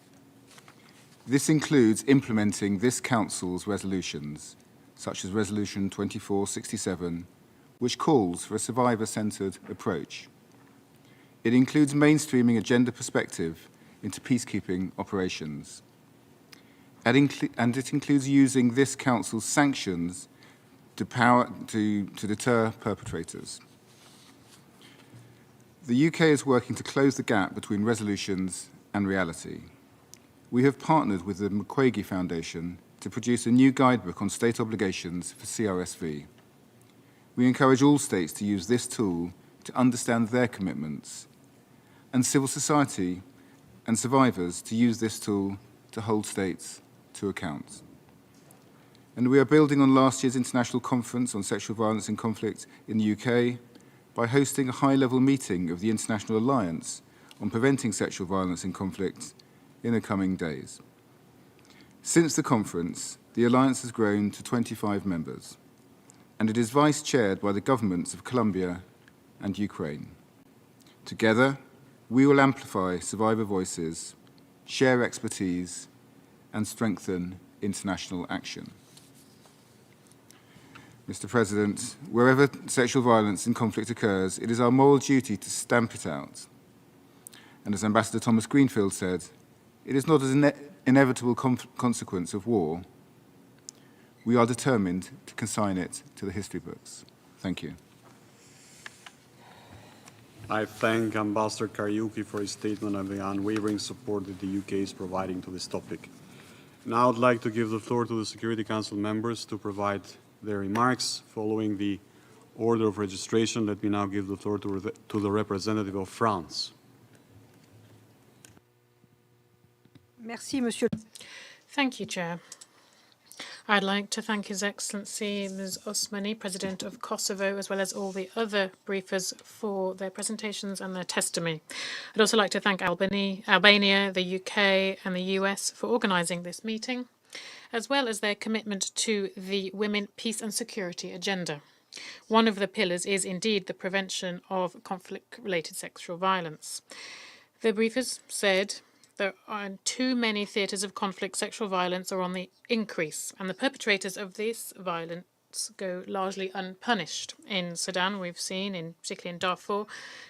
This includes implementing this Council's resolutions, such as Resolution 2467, which calls for a survivor-centred approach. It includes mainstreaming a gender perspective into peacekeeping operations. And it includes using this Council's sanctions to deter perpetrators. The UK is working to close the gap between resolutions and reality. We have partnered with the Mukwege Foundation to produce a new guidebook on state obligations for CRSV. We encourage all states to use this tool to understand their commitments, and civil society and survivors to use this tool to hold states to account. And we are building on last year's International Conference on Sexual Violence and Conflict in the UK by hosting a high-level meeting of the International Alliance on Preventing Sexual Violence and Conflict in the coming days. Since the conference, the Alliance has grown to 25 members, and it is vice-chaired by the governments of Colombia and Ukraine. Together, we will amplify survivor voices, share expertise, and strengthen international action. Mr. President, wherever sexual violence and conflict occurs, it is our moral duty to stamp it out. And as Ambassador Thomas Greenfield said, it is not an inevitable consequence of war. We are determined to consign it to the history books. Thank you. I thank Ambassador Kariuki for his statement and the unwavering support that the UK is providing to this topic. Now I'd like to give the floor to the Security Council members to provide their remarks. Following the order of registration, let me now give the floor to the representative of France. Merci, Monsieur. Thank you, Chair. I'd like to thank His Excellency Ms. Osmani, President of Kosovo, as well as all the other briefers for their presentations and their testimony. I'd also like to thank Albania, the UK, and the US for organising this meeting. as well as their commitment to the Women, Peace and Security agenda. One of the pillars is indeed the prevention of conflict-related sexual violence. The briefers said there are too many theatres of conflict. Sexual violence are on the increase, and the perpetrators of this violence go largely unpunished. In Sudan, we've seen, particularly in Darfur,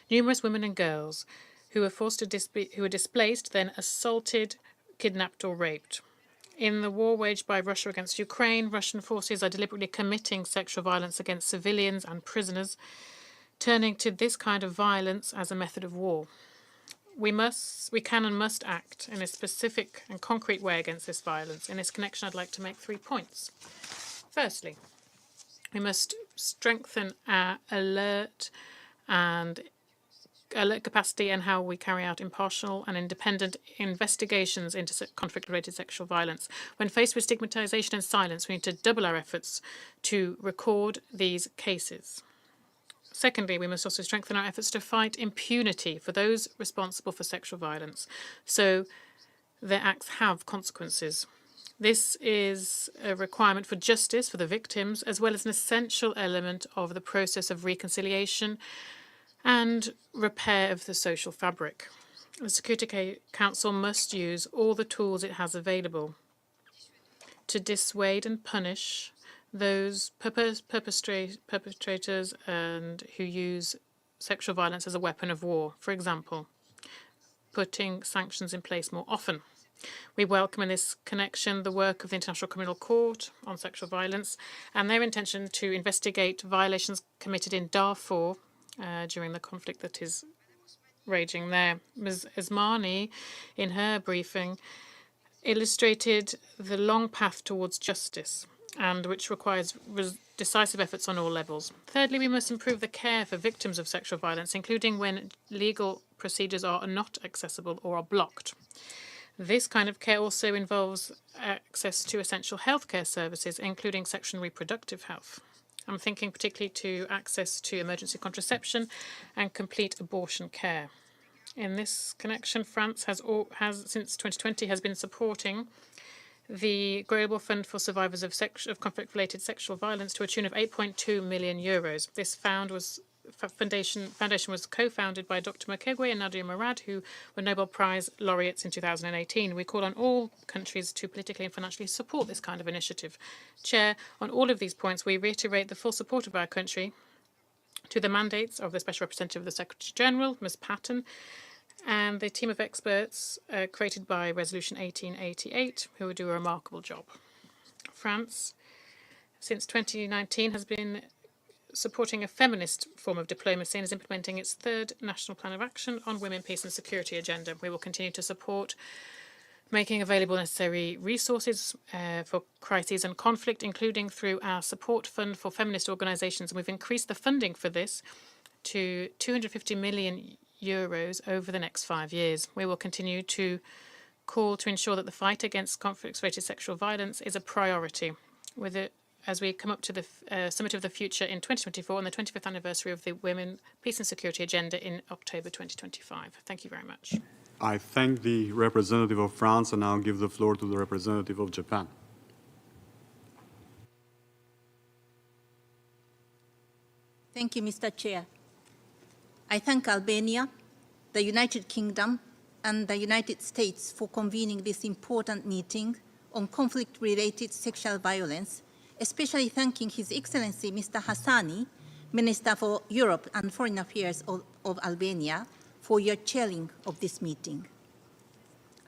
numerous women and girls who were displaced, then assaulted, kidnapped or raped. In the war waged by Russia against Ukraine, Russian forces are deliberately committing sexual violence against civilians and prisoners, turning to this kind of violence as a method of war. We can and must act in a specific and concrete way against this violence. In this connection, I'd like to make 3 points. Firstly, we must strengthen our alert capacity and how we carry out impartial and independent investigations into conflict-related sexual violence. When faced with stigmatization and silence, we need to double our efforts to record these cases. Secondly, we must also strengthen our efforts to fight impunity for those responsible for sexual violence, so their acts have consequences. This is a requirement for justice for the victims, as well as an essential element of the process of reconciliation and repair of the social fabric. The Security Council must use all the tools it has available to dissuade and punish those perpetrators and who use sexual violence as a weapon of war. For example, putting sanctions in place more often. We welcome in this connection the work of the International Criminal Court on sexual violence and their intention to investigate violations committed in Darfur during the conflict that is raging there. Ms. Osmani, in her briefing, illustrated the long path towards justice, and which requires decisive efforts on all levels. Thirdly, we must improve the care for victims of sexual violence, including when legal procedures are not accessible or are blocked. This kind of care also involves access to essential healthcare services, including sexual and reproductive health. I'm thinking particularly to access to emergency contraception and complete abortion care. In this connection, France has since 2020 has been supporting the Global Fund for Survivors of Conflict-Related Sexual Violence to a tune of 8.2 million euros. This foundation was co-founded by Dr. Mukwege and Nadia Murad, who were Nobel Prize laureates in 2018. We call on all countries to politically and financially support this kind of initiative. Chair, on all of these points, we reiterate the full support of our country to the mandates of the Special Representative of the Secretary General, Ms. Patton, and the team of experts created by Resolution 1888, who will do a remarkable job. France, since 2019, has been supporting a feminist form of diplomacy and is implementing its 3rd National Plan of Action on Women, Peace and Security agenda. We will continue to support making available necessary resources for crises and conflict, including through our support fund for feminist organizations. And we've increased the funding for this to 250 million euros over the next 5 years. We will continue to call to ensure that the fight against conflict-related sexual violence is a priority as we come up to the Summit of the Future in 2024 and the 25th anniversary of the Women, Peace and Security Agenda in October 2025. Thank you very much. I thank the representative of France and now give the floor to the representative of Japan. Thank you, Mr. Chair. I thank Albania, the United Kingdom, and the United States for convening this important meeting on conflict-related sexual violence, especially thanking His Excellency Mr. Hassani, Minister for Europe and Foreign Affairs of Albania, for your chairing of this meeting.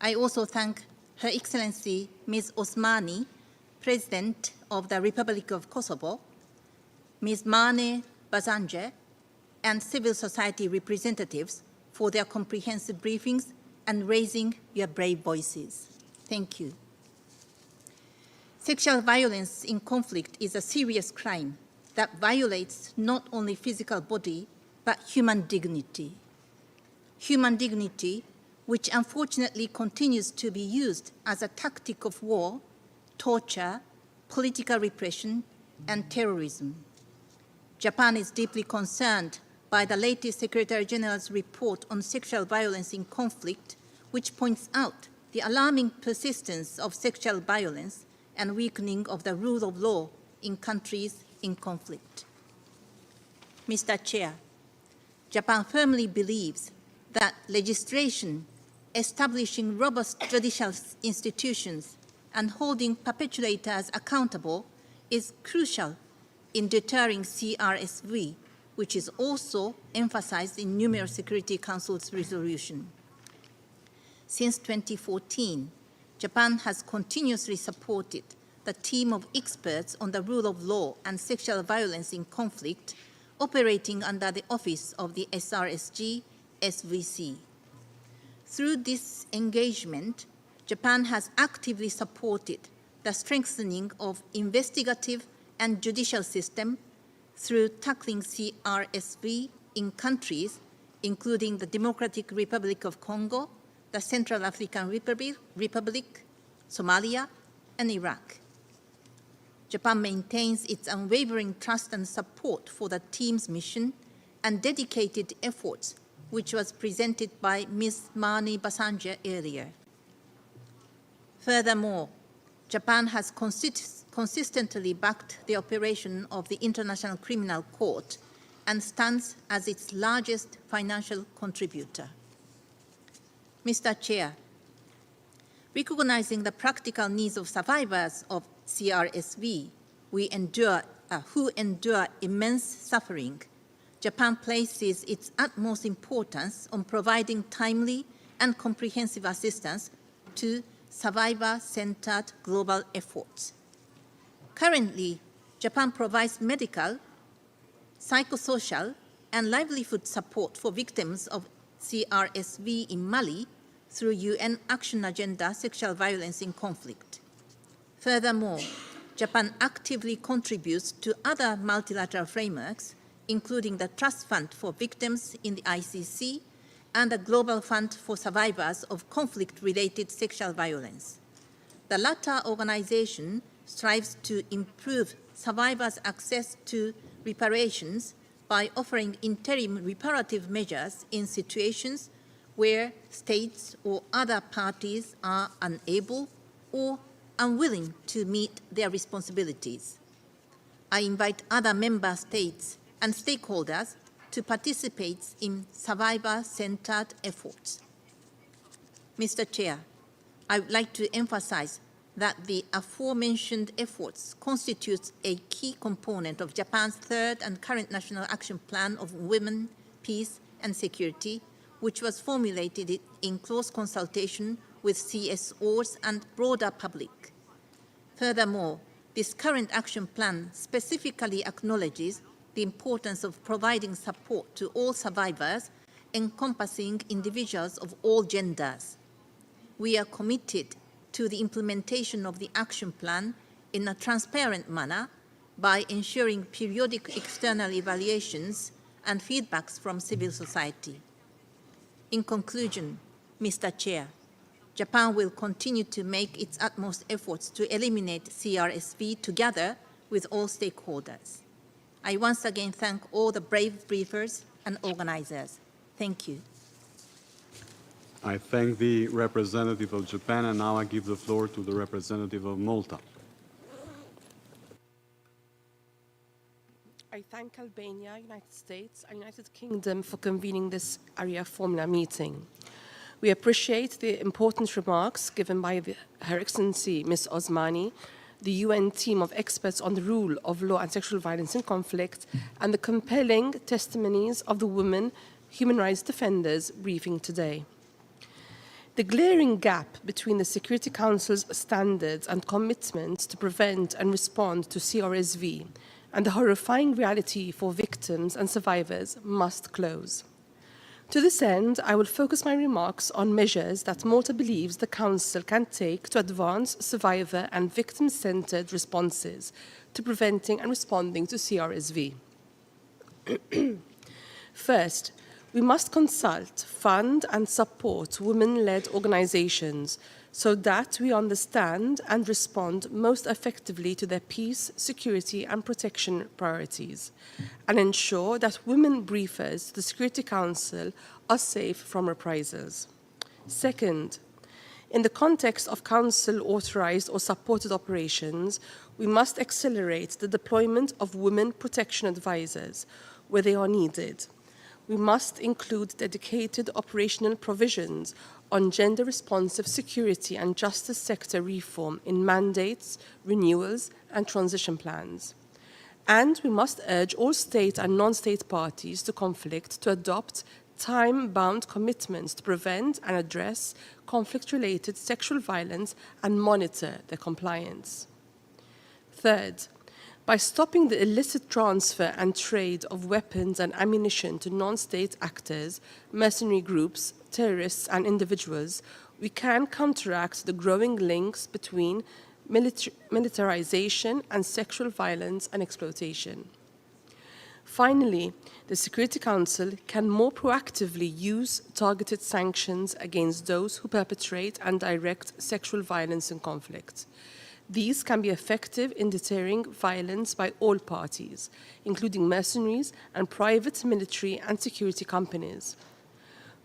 I also thank Her Excellency Ms. Osmani, President of the Republic of Kosovo, Ms. Mane Bazanje, and civil society representatives for their comprehensive briefings and raising your brave voices. Thank you. Sexual violence in conflict is a serious crime that violates not only physical body, but human dignity. Human dignity, which unfortunately continues to be used as a tactic of war, torture, political repression, and terrorism. Japan is deeply concerned by the latest Secretary General's report on sexual violence in conflict, which points out the alarming persistence of sexual violence and weakening of the rule of law in countries in conflict. Mr. Chair, Japan firmly believes that legislation establishing robust judicial institutions and holding perpetrators accountable is crucial in deterring CRSV, which is also emphasized in numerous Security Council's resolutions. Since 2014, Japan has continuously supported the team of experts on the rule of law and sexual violence in conflict operating under the office of the SRSG SVC. Through this engagement, Japan has actively supported the strengthening of investigative and judicial system through tackling CRSV in countries including the Democratic Republic of Congo, the Central African Republic, Somalia, and Iraq. Japan maintains its unwavering trust and support for the team's mission and dedicated efforts, which was presented by Ms. Mani Basanja earlier. Furthermore, Japan has consistently backed the operation of the International Criminal Court and stands as its largest financial contributor. Mr. Chair, recognizing the practical needs of survivors of CRSV who endure immense suffering, Japan places its utmost importance on providing timely and comprehensive assistance to survivor-centered global efforts. Currently, Japan provides medical, psychosocial, and livelihood support for victims of CRSV in Mali through UN Action Agenda Sexual Violence in Conflict. Furthermore, Japan actively contributes to other multilateral frameworks, including the Trust Fund for Victims in the ICC and the Global Fund for Survivors of Conflict-Related Sexual Violence. The latter organization strives to improve survivors' access to reparations by offering interim reparative measures in situations where states or other parties are unable or unwilling to meet their responsibilities. I invite other member states and stakeholders to participate in survivor-centered efforts. Mr. Chair, I would like to emphasize that the aforementioned efforts constitute a key component of Japan's third and current National Action Plan of Women, Peace and Security, which was formulated in close consultation with CSOs and broader public. Furthermore, this current action plan specifically acknowledges the importance of providing support to all survivors, encompassing individuals of all genders. We are committed to the implementation of the action plan in a transparent manner by ensuring periodic external evaluations and feedbacks from civil society. In conclusion, Mr. Chair, Japan will continue to make its utmost efforts to eliminate CRSV together with all stakeholders. I once again thank all the brave briefers and organizers. Thank you. I thank the representative of Japan, and now I give the floor to the representative of Malta. I thank Albania, United States, and United Kingdom for convening this area formula meeting. We appreciate the important remarks given by Her Excellency Ms. Osmani, the UN team of experts on the rule of law and sexual violence in conflict, and the compelling testimonies of the women human rights defenders briefing today. The glaring gap between the Security Council's standards and commitments to prevent and respond to CRSV and the horrifying reality for victims and survivors must close. To this end, I will focus my remarks on measures that Malta believes the Council can take to advance survivor and victim-centered responses to preventing and responding to CRSV. First, we must consult, fund and support women-led organizations so that we understand and respond most effectively to their peace, security and protection priorities, and ensure that women briefers to the Security Council are safe from reprisals. Second, In the context of Council-authorized or supported operations, we must accelerate the deployment of women protection advisors where they are needed. We must include dedicated operational provisions on gender-responsive security and justice sector reform in mandates, renewals, and transition plans. And we must urge all state and non-state parties to conflict to adopt time-bound commitments to prevent and address conflict-related sexual violence and monitor their compliance. Third, by stopping the illicit transfer and trade of weapons and ammunition to non-state actors, mercenary groups, terrorists, and individuals, we can counteract the growing links between militarization and sexual violence and exploitation. Finally, the Security Council can more proactively use targeted sanctions against those who perpetrate and direct sexual violence in conflict. These can be effective in deterring violence by all parties, including mercenaries and private military and security companies.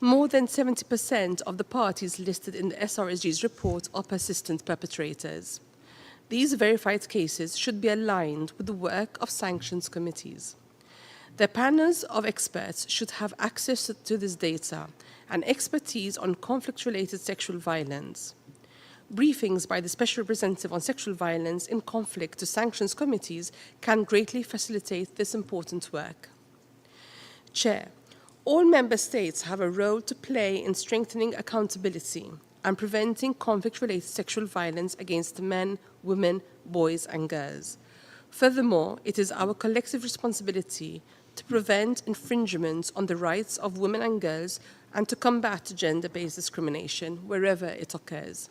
More than 70% of the parties listed in the SRSG's report are persistent perpetrators. These verified cases should be aligned with the work of sanctions committees. The panels of experts should have access to this data and expertise on conflict-related sexual violence. Briefings by the Special Representative on Sexual Violence in conflict to sanctions committees can greatly facilitate this important work. Chair, all member states have a role to play in strengthening accountability and preventing conflict-related sexual violence against men, women, boys, and girls. Furthermore, it is our collective responsibility to prevent infringements on the rights of women and girls and to combat gender-based discrimination wherever it occurs.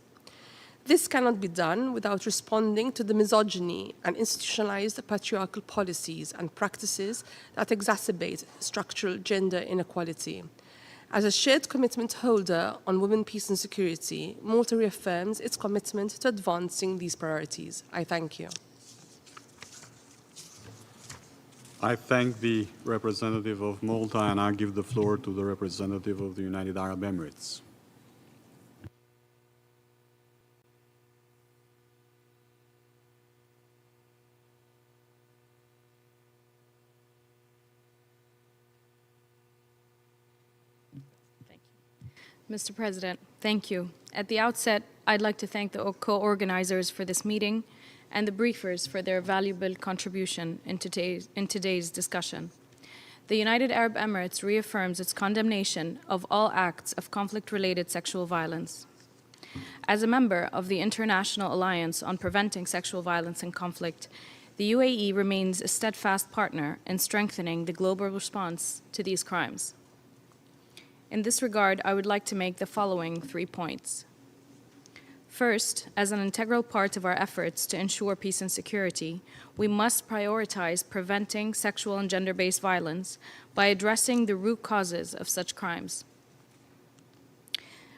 This cannot be done without responding to the misogyny and institutionalized patriarchal policies and practices that exacerbate structural gender inequality. As a shared commitment holder on women, peace and security, Malta reaffirms its commitment to advancing these priorities. I thank you. I thank the representative of Malta, and I give the floor to the representative of the United Arab Emirates. Mr. President, thank you. At the outset, I'd like to thank the co-organizers for this meeting and the briefers for their valuable contribution in today's discussion. The United Arab Emirates reaffirms its condemnation of all acts of conflict-related sexual violence. As a member of the International Alliance on Preventing Sexual Violence and Conflict, the UAE remains a steadfast partner in strengthening the global response to these crimes. In this regard, I would like to make the following 3 points. First, as an integral part of our efforts to ensure peace and security, we must prioritize preventing sexual and gender-based violence by addressing the root causes of such crimes.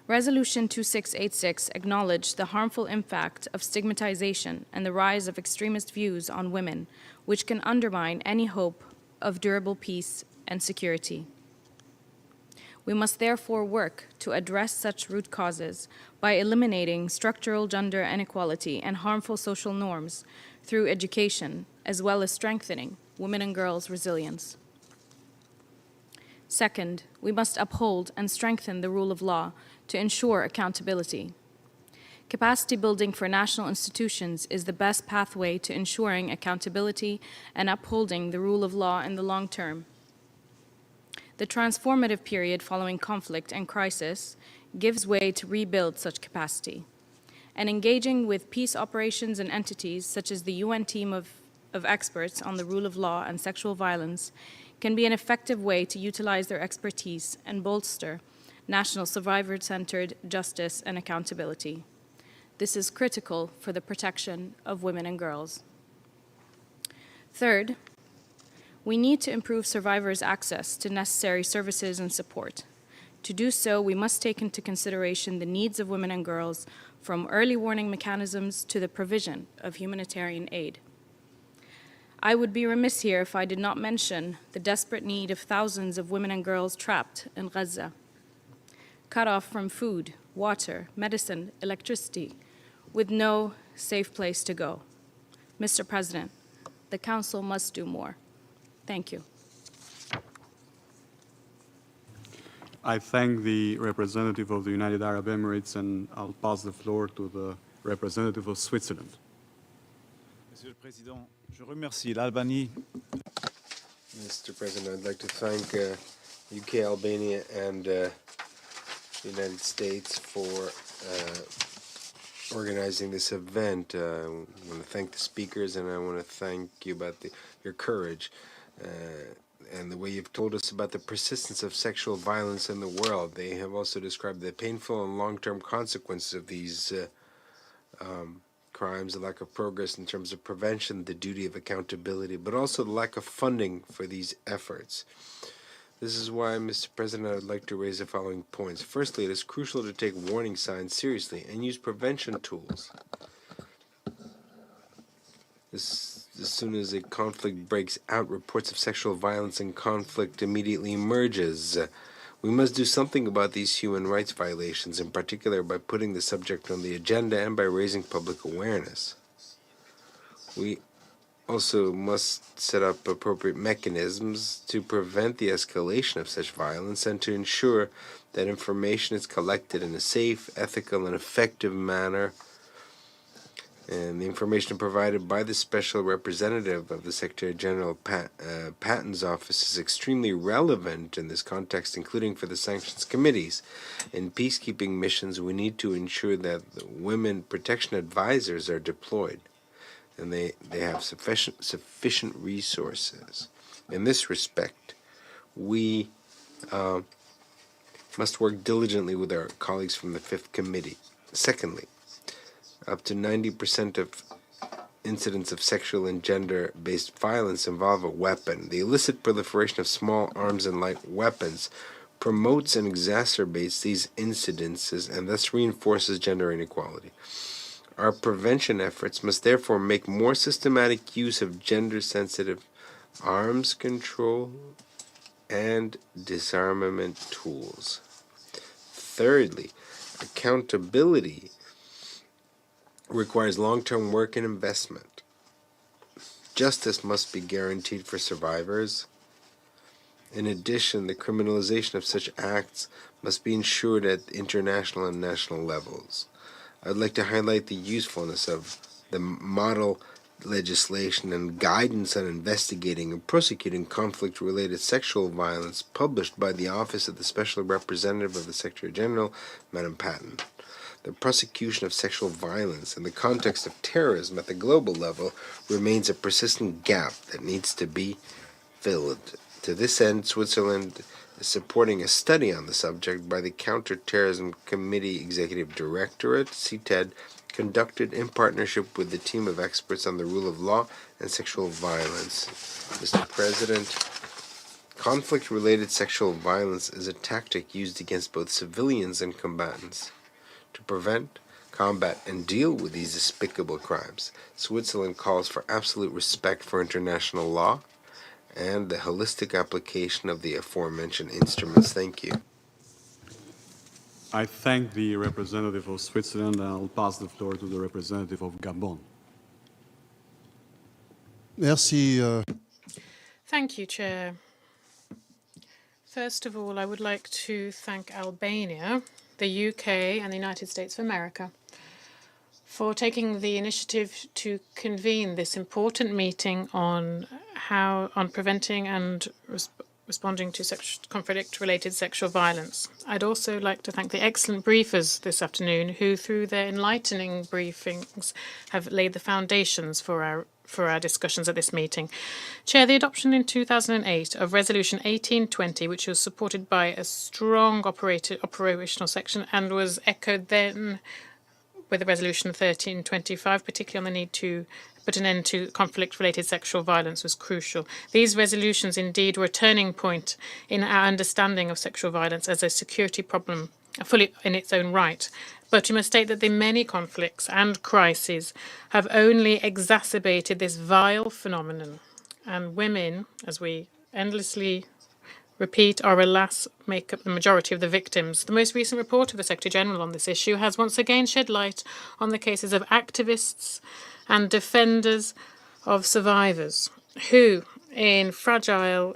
Resolution 2686 acknowledged the harmful impact of stigmatization and the rise of extremist views on women, which can undermine any hope of durable peace and security. We must therefore work to address such root causes by eliminating structural gender inequality and harmful social norms through education, as well as strengthening women and girls' resilience. Second, we must uphold and strengthen the rule of law to ensure accountability. Capacity building for national institutions is the best pathway to ensuring accountability and upholding the rule of law in the long term. The transformative period following conflict and crisis gives way to rebuild such capacity. And engaging with peace operations and entities such as the UN team of experts on the rule of law and sexual violence can be an effective way to utilize their expertise and bolster national survivor-centered justice and accountability. This is critical for the protection of women and girls. Third, we need to improve survivors' access to necessary services and support. To do so, we must take into consideration the needs of women and girls, from early warning mechanisms to the provision of humanitarian aid. I would be remiss here if I did not mention the desperate need of thousands of women and girls trapped in Gaza, cut off from food, water, medicine, electricity, with no safe place to go. Mr. President, the Council must do more. Thank you. I thank the representative of the United Arab Emirates, and I'll pass the floor to the representative of Switzerland. Monsieur le Président, je remercie l'Albanie. Mr. President, I'd like to thank UK, Albania, and the United States for organizing this event. I want to thank the speakers, and I want to thank you about your courage and the way you've told us about the persistence of sexual violence in the world. They have also described the painful and long-term consequences of these crimes, the lack of progress in terms of prevention, the duty of accountability, but also the lack of funding for these efforts. This is why, Mr. President, I would like to raise the following points. Firstly, it is crucial to take warning signs seriously and use prevention tools. As soon as a conflict breaks out, reports of sexual violence and conflict immediately emerges. We must do something about these human rights violations, in particular by putting the subject on the agenda and by raising public awareness. We also must set up appropriate mechanisms to prevent the escalation of such violence and to ensure that information is collected in a safe, ethical, and effective manner. And the information provided by the Special Representative of the Secretary General Patton's office is extremely relevant in this context, including for the sanctions committees. In peacekeeping missions, we need to ensure that the women protection advisors are deployed and they have sufficient resources. In this respect, we must work diligently with our colleagues from the Fifth Committee. Secondly, up to 90% of incidents of sexual and gender-based violence involve a weapon. The illicit proliferation of small arms and light weapons promotes and exacerbates these incidences and thus reinforces gender inequality. Our prevention efforts must therefore make more systematic use of gender-sensitive arms control and disarmament tools. Thirdly, accountability requires long-term work and investment. Justice must be guaranteed for survivors. In addition, the criminalization of such acts must be ensured at international and national levels. I'd like to highlight the usefulness of the model legislation and guidance on investigating and prosecuting conflict-related sexual violence published by the Office of the Special Representative of the Secretary General, Madam Patton. The prosecution of sexual violence in the context of terrorism at the global level remains a persistent gap that needs to be filled. To this end, Switzerland is supporting a study on the subject by the Counterterrorism Committee Executive Directorate, CTED, conducted in partnership with the team of experts on the rule of law and sexual violence. Mr. President, conflict-related sexual violence is a tactic used against both civilians and combatants. To prevent, combat, and deal with these despicable crimes, Switzerland calls for absolute respect for international law and the holistic application of the aforementioned instruments. Thank you. I thank the representative of Switzerland, and I'll pass the floor to the representative of Gabon. Merci. Thank you, Chair. First of all, I would like to thank Albania, the UK, and the United States of America for taking the initiative to convene this important meeting on preventing and responding to conflict-related sexual violence. I'd also like to thank the excellent briefers this afternoon who, through their enlightening briefings, have laid the foundations for our discussions at this meeting. Chair, the adoption in 2008 of Resolution 1820, which was supported by a strong operational section and was echoed then with the Resolution 1325, particularly on the need to put an end to conflict-related sexual violence, was crucial. These resolutions indeed were a turning point in our understanding of sexual violence as a security problem fully in its own right. But you must state that the many conflicts and crises have only exacerbated this vile phenomenon. And women, as we endlessly repeat, or alas, make up the majority of the victims. The most recent report of the Secretary-General on this issue has once again shed light on the cases of activists and defenders of survivors who, in fragile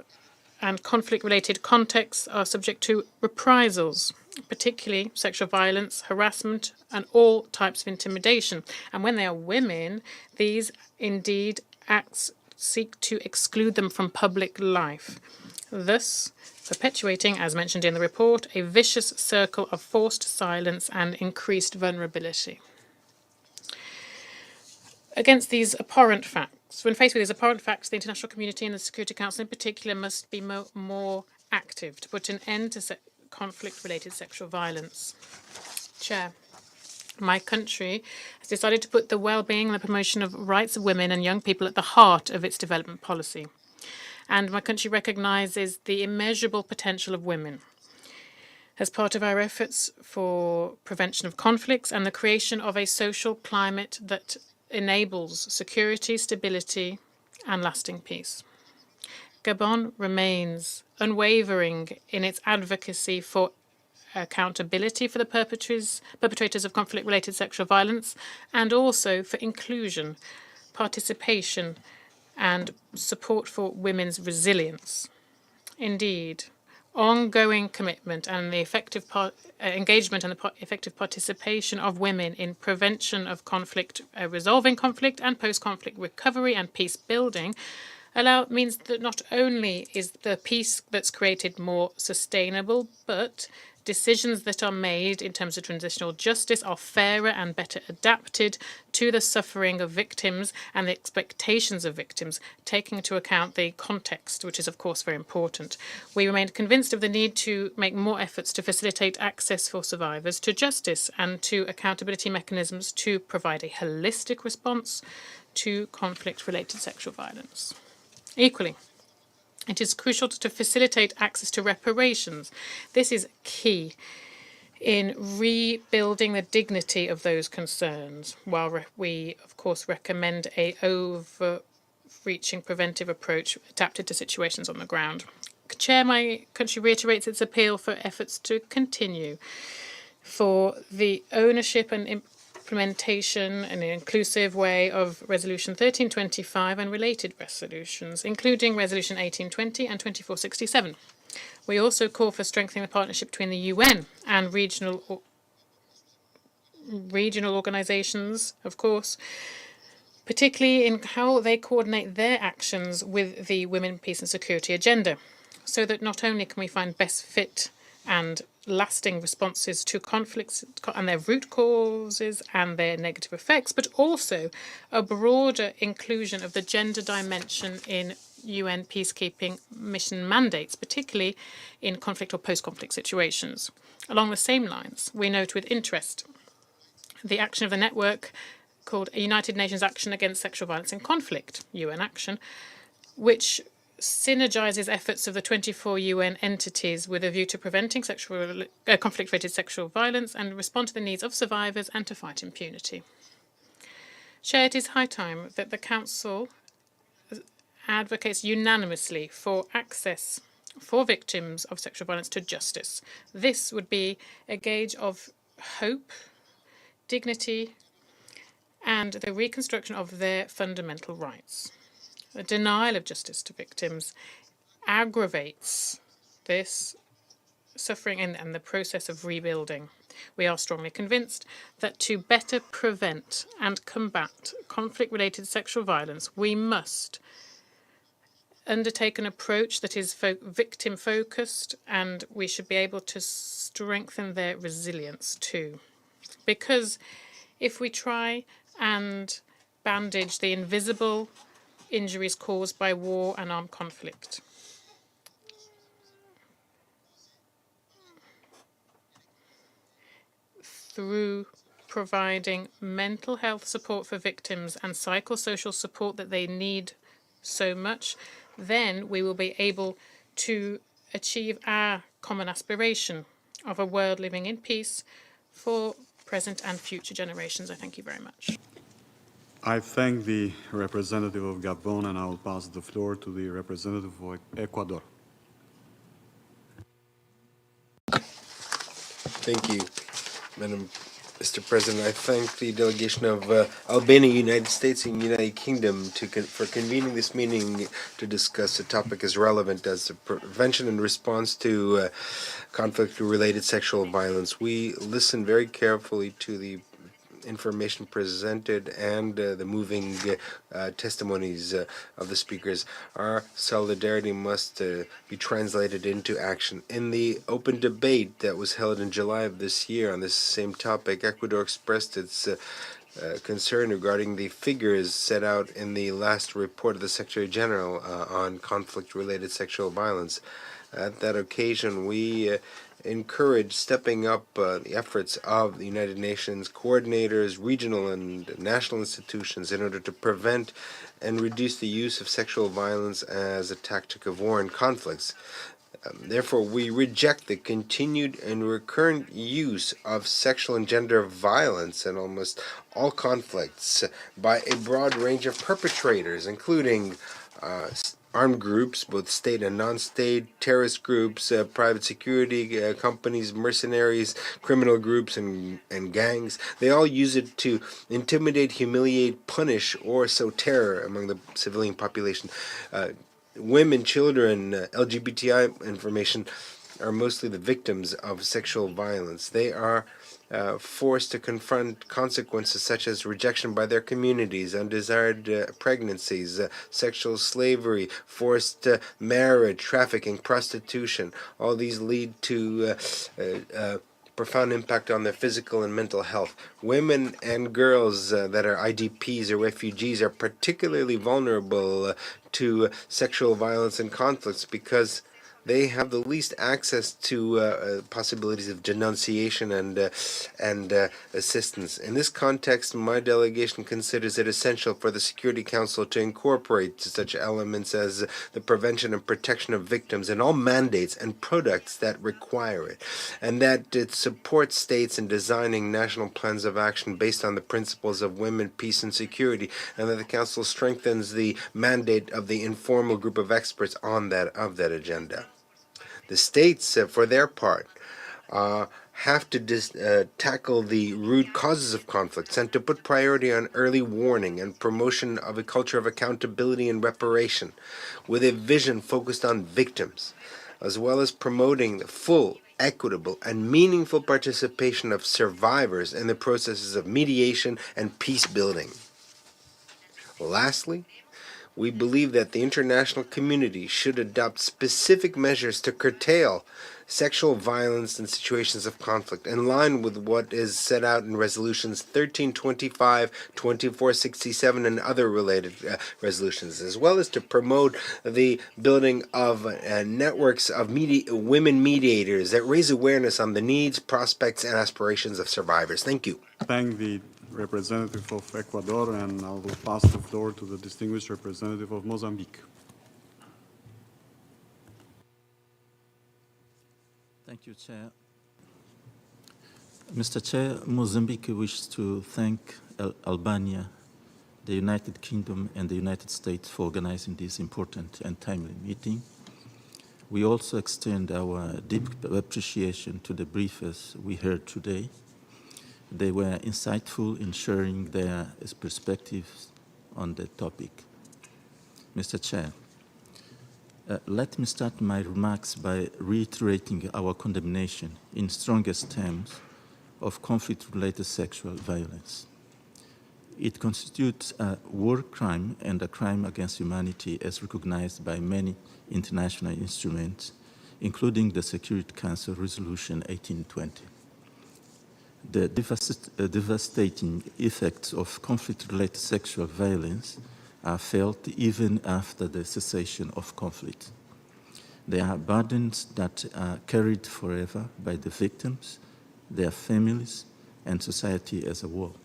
and conflict-related contexts, are subject to reprisals, particularly sexual violence, harassment, and all types of intimidation. And when they are women, these indeed acts seek to exclude them from public life, thus perpetuating, as mentioned in the report, a vicious circle of forced silence and increased vulnerability. Against these abhorrent facts, when faced with these abhorrent facts, the international community and the Security Council in particular must be more active to put an end to conflict-related sexual violence. Chair, my country has decided to put the well-being and the promotion of rights of women and young people at the heart of its development policy. And my country recognises the immeasurable potential of women as part of our efforts for prevention of conflicts and the creation of a social climate that enables security, stability, and lasting peace. Gabon remains unwavering in its advocacy for accountability for the perpetrators of conflict-related sexual violence, and also for inclusion, participation, and support for women's resilience. Indeed, ongoing commitment and the effective engagement and the effective participation of women in prevention of conflict, resolving conflict, and post-conflict recovery and peace building means that not only is the peace that's created more sustainable, but decisions that are made in terms of transitional justice are fairer and better adapted to the suffering of victims and the expectations of victims, taking into account the context, which is, of course, very important. We remain convinced of the need to make more efforts to facilitate access for survivors to justice and to accountability mechanisms to provide a holistic response to conflict-related sexual violence. Equally, it is crucial to facilitate access to reparations. This is key in rebuilding the dignity of those concerned, while we, of course, recommend a overreaching preventive approach adapted to situations on the ground. Chair, my country reiterates its appeal for efforts to continue for the ownership and implementation in an inclusive way of Resolution 1325 and related resolutions, including Resolution 1820 and 2467. We also call for strengthening the partnership between the UN and regional organizations, of course, particularly in how they coordinate their actions with the Women, Peace and Security agenda, so that not only can we find best fit and lasting responses to conflicts and their root causes and their negative effects, but also a broader inclusion of the gender dimension in UN peacekeeping mission mandates, particularly in conflict or post-conflict situations. Along the same lines, we note with interest the action of the network called United Nations Action Against Sexual Violence in Conflict, UN Action, which synergizes efforts of the 24 UN entities with a view to preventing conflict-related sexual violence and respond to the needs of survivors and to fight impunity. Chair, it is high time that the Council advocates unanimously for access for victims of sexual violence to justice. This would be a gauge of hope, dignity, and the reconstruction of their fundamental rights. The denial of justice to victims aggravates this suffering and the process of rebuilding. We are strongly convinced that to better prevent and combat conflict-related sexual violence, we must undertake an approach that is victim-focused, and we should be able to strengthen their resilience too. Because if we try and bandage the invisible injuries caused by war and armed conflict, through providing mental health support for victims and psychosocial support that they need so much, then we will be able to achieve our common aspiration of a world living in peace for present and future generations. I thank you very much. I thank the representative of Gabon, and I will pass the floor to the representative of Ecuador. Thank you, Mr. President. I thank the delegation of Albania, United States, and United Kingdom for convening this meeting to discuss a topic as relevant as the prevention and response to conflict-related sexual violence. We listened very carefully to the information presented and the moving testimonies of the speakers. Our solidarity must be translated into action. In the open debate that was held in July of this year on this same topic, Ecuador expressed its concern regarding the figures set out in the last report of the Secretary General on conflict-related sexual violence. At that occasion, we encourage stepping up the efforts of the United Nations coordinators, regional and national institutions in order to prevent and reduce the use of sexual violence as a tactic of war and conflicts. Therefore, we reject the continued and recurrent use of sexual and gender violence in almost all conflicts by a broad range of perpetrators, including armed groups, both state and non-state, terrorist groups, private security companies, mercenaries, criminal groups, and gangs. They all use it to intimidate, humiliate, punish, or sow terror among the civilian population. Women, children, LGBTI information are mostly the victims of sexual violence. They are forced to confront consequences such as rejection by their communities, undesired pregnancies, sexual slavery, forced marriage, trafficking, prostitution. All these lead to profound impact on their physical and mental health. Women and girls that are IDPs or refugees are particularly vulnerable to sexual violence and conflicts because they have the least access to possibilities of denunciation and assistance. In this context, my delegation considers it essential for the Security Council to incorporate such elements as the prevention and protection of victims in all mandates and products that require it, and that it supports states in designing national plans of action based on the principles of women, peace, and security, and that the Council strengthens the mandate of the informal group of experts on that agenda. The states, for their part, have to tackle the root causes of conflicts and to put priority on early warning and promotion of a culture of accountability and reparation, with a vision focused on victims, as well as promoting the full, equitable, and meaningful participation of survivors in the processes of mediation and peace building. Lastly, we believe that the international community should adopt specific measures to curtail sexual violence in situations of conflict, in line with what is set out in resolutions 1325, 2467, and other related resolutions, as well as to promote the building of networks of women mediators that raise awareness on the needs, prospects, and aspirations of survivors. Thank you. Thank the representative of Ecuador, and I will pass the floor to the distinguished representative of Mozambique. Thank you, Chair. Mr. Chair, Mozambique wishes to thank Albania, the United Kingdom, and the United States for organizing this important and timely meeting. We also extend our deep appreciation to the briefers we heard today. They were insightful in sharing their perspectives on the topic. Mr. Chair, let me start my remarks by reiterating our condemnation in strongest terms of conflict-related sexual violence. It constitutes a war crime and a crime against humanity as recognized by many international instruments, including the Security Council Resolution 1820. The devastating effects of conflict-related sexual violence are felt even after the cessation of conflict. They are burdens that are carried forever by the victims, their families, and society as a whole.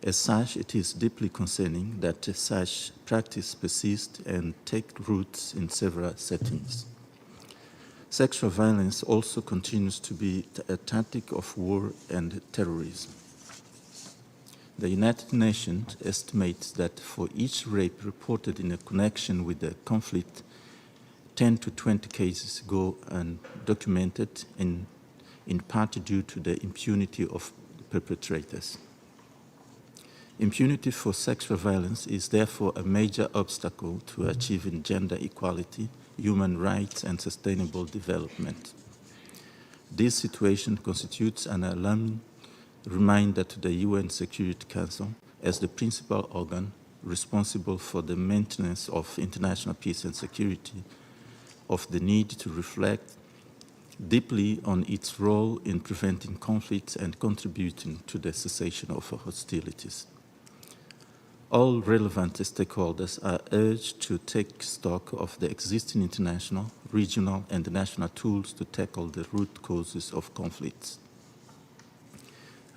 As such, it is deeply concerning that such practice persists and takes roots in several settings. Sexual violence also continues to be a tactic of war and terrorism. The United Nations estimates that for each rape reported in a connection with the conflict, 10 to 20 cases go undocumented, and in part due to the impunity of perpetrators. Impunity for sexual violence is therefore a major obstacle to achieving gender equality, human rights, and sustainable development. This situation constitutes an alarming reminder to the UN Security Council as the principal organ responsible for the maintenance of international peace and security, of the need to reflect deeply on its role in preventing conflicts and contributing to the cessation of hostilities. All relevant stakeholders are urged to take stock of the existing international, regional, and national tools to tackle the root causes of conflicts.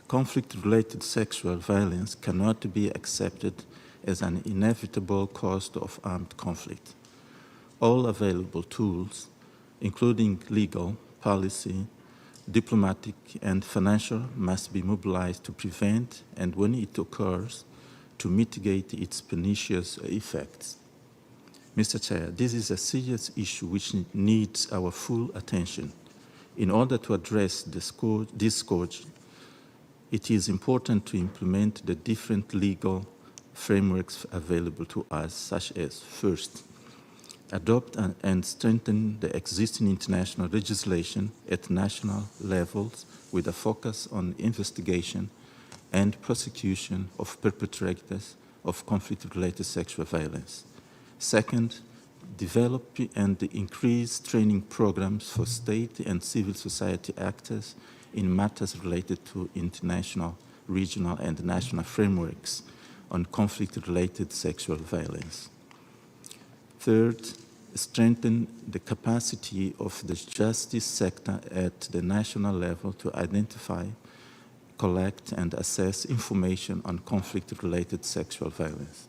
Conflict-related sexual violence cannot be accepted as an inevitable cost of armed conflict. All available tools, including legal, policy, diplomatic, and financial, must be mobilized to prevent, and when it occurs, to mitigate its pernicious effects. Mr. Chair, this is a serious issue which needs our full attention. In order to address this scourge, it is important to implement the different legal frameworks available to us, such as, first, adopt and strengthen the existing international legislation at national levels with a focus on investigation and prosecution of perpetrators of conflict-related sexual violence. Second, develop and increase training programs for state and civil society actors in matters related to international, regional, and national frameworks on conflict-related sexual violence. Third, strengthen the capacity of the justice sector at the national level to identify, collect, and assess information on conflict-related sexual violence.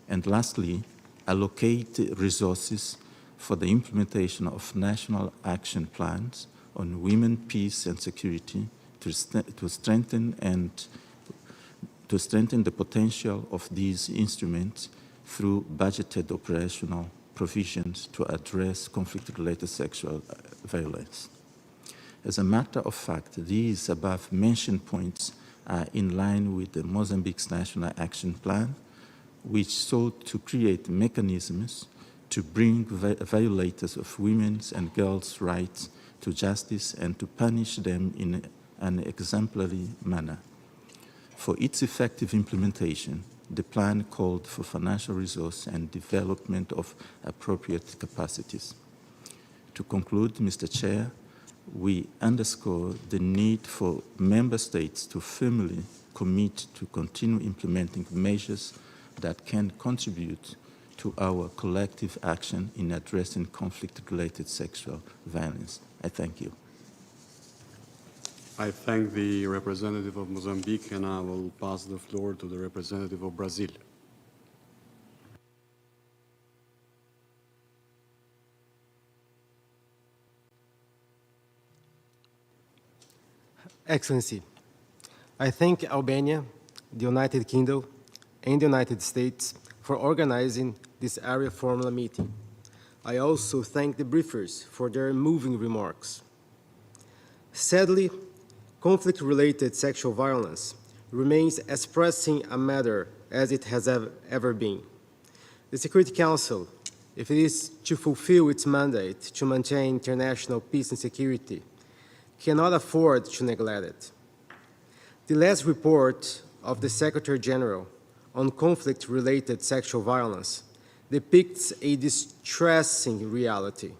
And lastly, allocate resources for the implementation of national action plans on women, peace, and security to strengthen the potential of these instruments through budgeted operational provisions to address conflict-related sexual violence. As a matter of fact, these above-mentioned points are in line with the Mozambique's National Action Plan, which sought to create mechanisms to bring violators of women's and girls' rights to justice and to punish them in an exemplary manner. For its effective implementation, the plan called for financial resource and development of appropriate capacities. To conclude, Mr. Chair, we underscore the need for member states to firmly commit to continue implementing measures that can contribute to our collective action in addressing conflict-related sexual violence. I thank you. I thank the representative of Mozambique, and I will pass the floor to the representative of Brazil. Excellency, I thank Albania, the United Kingdom, and the United States for organizing this area formula meeting. I also thank the briefers for their moving remarks. Sadly, conflict-related sexual violence remains as pressing a matter as it has ever been. The Security Council, if it is to fulfill its mandate to maintain international peace and security, cannot afford to neglect it. The last report of the Secretary General on conflict-related sexual violence depicts a distressing reality.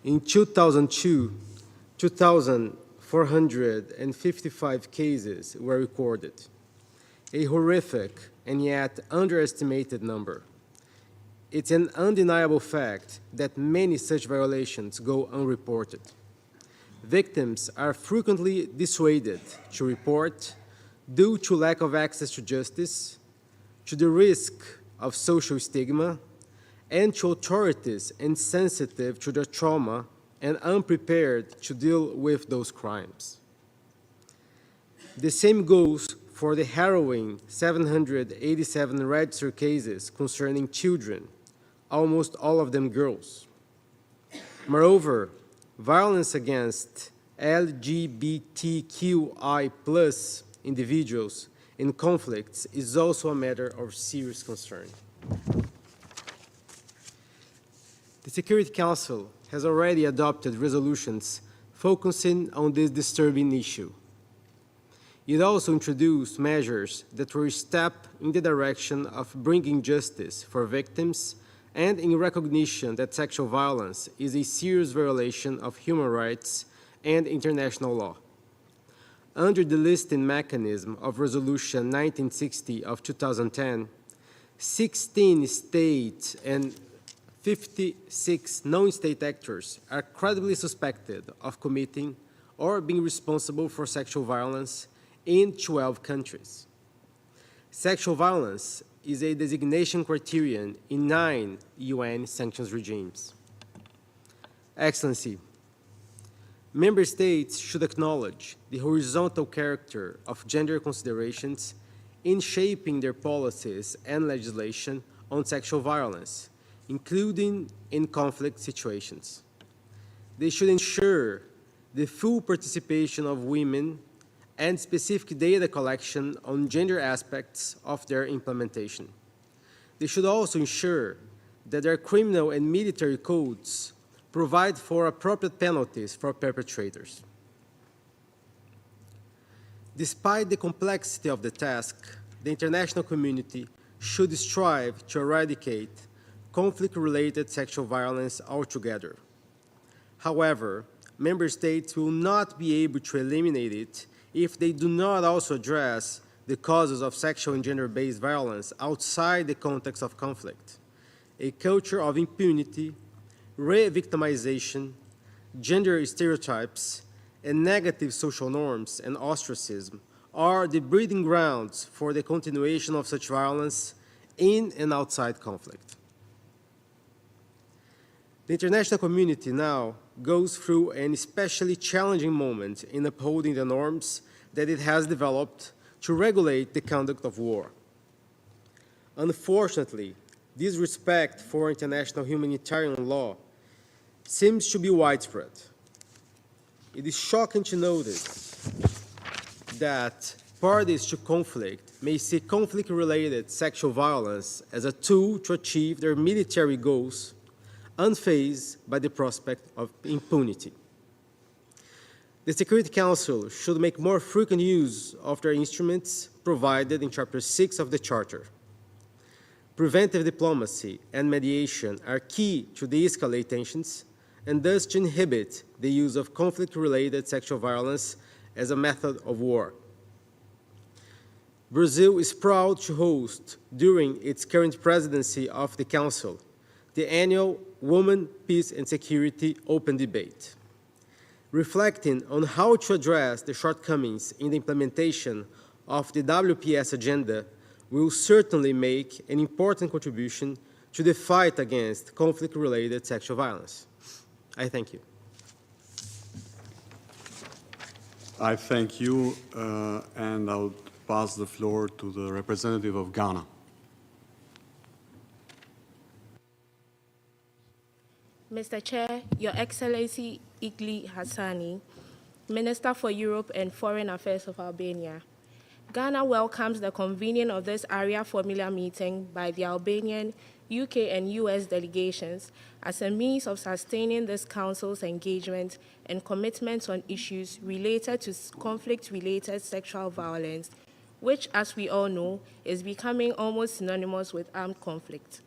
In 2002, 2,455 cases were recorded, a horrific and yet underestimated number. It's an undeniable fact that many such violations go unreported. Victims are frequently dissuaded to report due to lack of access to justice, to the risk of social stigma, and to authorities insensitive to their trauma and unprepared to deal with those crimes. The same goes for the harrowing 787 registered cases concerning children, almost all of them girls. Moreover, violence against LGBTQI+ individuals in conflicts is also a matter of serious concern. The Security Council has already adopted resolutions focusing on this disturbing issue. It also introduced measures that were a step in the direction of bringing justice for victims and in recognition that sexual violence is a serious violation of human rights and international law. Under the listing mechanism of Resolution 1960 of 2010, 16 states and 56 non-state actors are credibly suspected of committing or being responsible for sexual violence in 12 countries. Sexual violence is a designation criterion in 9 UN sanctions regimes. Excellency, member states should acknowledge the horizontal character of gender considerations in shaping their policies and legislation on sexual violence, including in conflict situations. They should ensure the full participation of women and specific data collection on gender aspects of their implementation. They should also ensure that their criminal and military codes provide for appropriate penalties for perpetrators. Despite the complexity of the task, the international community should strive to eradicate conflict-related sexual violence altogether. However, member states will not be able to eliminate it if they do not also address the causes of sexual and gender-based violence outside the context of conflict. A culture of impunity, re-victimization, gender stereotypes, and negative social norms and ostracism are the breeding grounds for the continuation of such violence in and outside conflict. The international community now goes through an especially challenging moment in upholding the norms that it has developed to regulate the conduct of war. Unfortunately, this respect for international humanitarian law seems to be widespread. It is shocking to notice that parties to conflict may see conflict-related sexual violence as a tool to achieve their military goals, unfazed by the prospect of impunity. The Security Council should make more frequent use of their instruments provided in Chapter 6 of the Charter. Preventive diplomacy and mediation are key to de-escalate tensions and thus to inhibit the use of conflict-related sexual violence as a method of war. Brazil is proud to host, during its current presidency of the Council, the annual Women, Peace and Security Open Debate. Reflecting on how to address the shortcomings in the implementation of the WPS agenda will certainly make an important contribution to the fight against conflict-related sexual violence. I thank you. I thank you, and I'll pass the floor to the representative of Ghana. Mr. Chair, Your Excellency Igli Hassani, Minister for Europe and Foreign Affairs of Albania, Ghana welcomes the convening of this area formula meeting by the Albanian, UK and US delegations as a means of sustaining this Council's engagement and commitment on issues related to conflict-related sexual violence, which, as we all know, is becoming almost synonymous with armed conflict.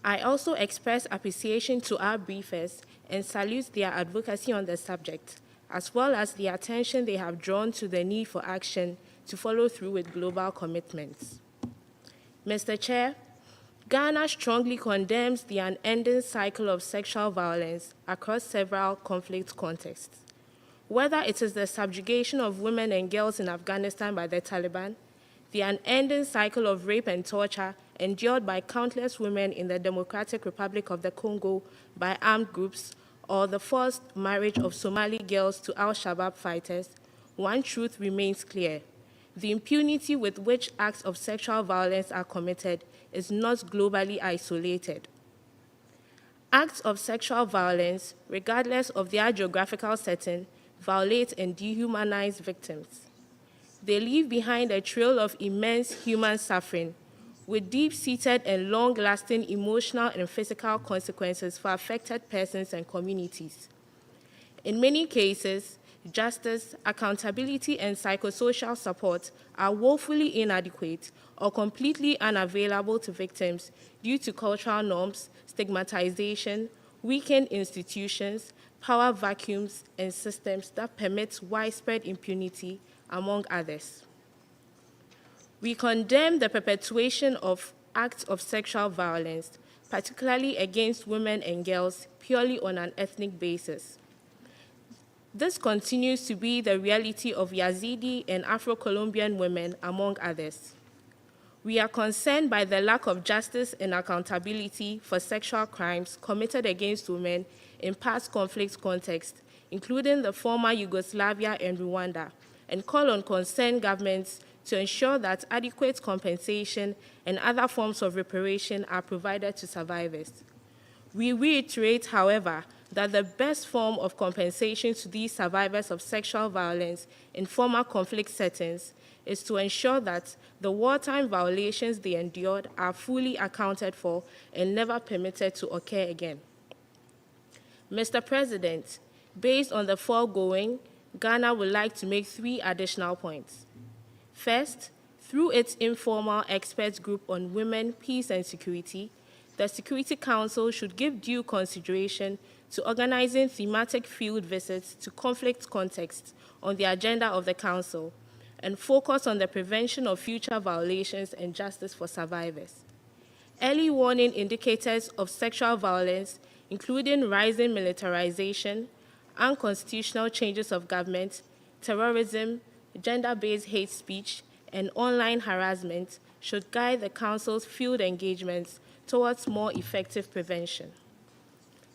I also express appreciation to our briefers and salute their advocacy on the subject, as well as the attention they have drawn to the need for action to follow through with global commitments. Mr. Chair, Ghana strongly condemns the unending cycle of sexual violence across several conflict contexts. Whether it is the subjugation of women and girls in Afghanistan by the Taliban, the unending cycle of rape and torture endured by countless women in the Democratic Republic of the Congo by armed groups, or the forced marriage of Somali girls to al-Shabaab fighters, one truth remains clear. The impunity with which acts of sexual violence are committed is not globally isolated. Acts of sexual violence, regardless of their geographical setting, violate, and dehumanize victims. They leave behind a trail of immense human suffering, with deep-seated and long-lasting emotional and physical consequences for affected persons and communities. In many cases, justice, accountability, and psychosocial support are woefully inadequate or completely unavailable to victims due to cultural norms, stigmatization, weakened institutions, power vacuums, and systems that permit widespread impunity, among others. We condemn the perpetuation of acts of sexual violence, particularly against women and girls, purely on an ethnic basis. This continues to be the reality of Yazidi and Afro-Colombian women, among others. We are concerned by the lack of justice and accountability for sexual crimes committed against women in past conflict contexts, including the former Yugoslavia and Rwanda, and call on concerned governments to ensure that adequate compensation and other forms of reparation are provided to survivors. We reiterate, however, that the best form of compensation to these survivors of sexual violence in former conflict settings is to ensure that the wartime violations they endured are fully accounted for and never permitted to occur again. Mr. President, based on the foregoing, Ghana would like to make 3 additional points. First, through its informal experts group on women, peace, and security, the Security Council should give due consideration to organizing thematic field visits to conflict contexts on the agenda of the Council and focus on the prevention of future violations and justice for survivors. Early warning indicators of sexual violence, including rising militarization, unconstitutional changes of government, terrorism, gender-based hate speech, and online harassment should guide the Council's field engagements towards more effective prevention.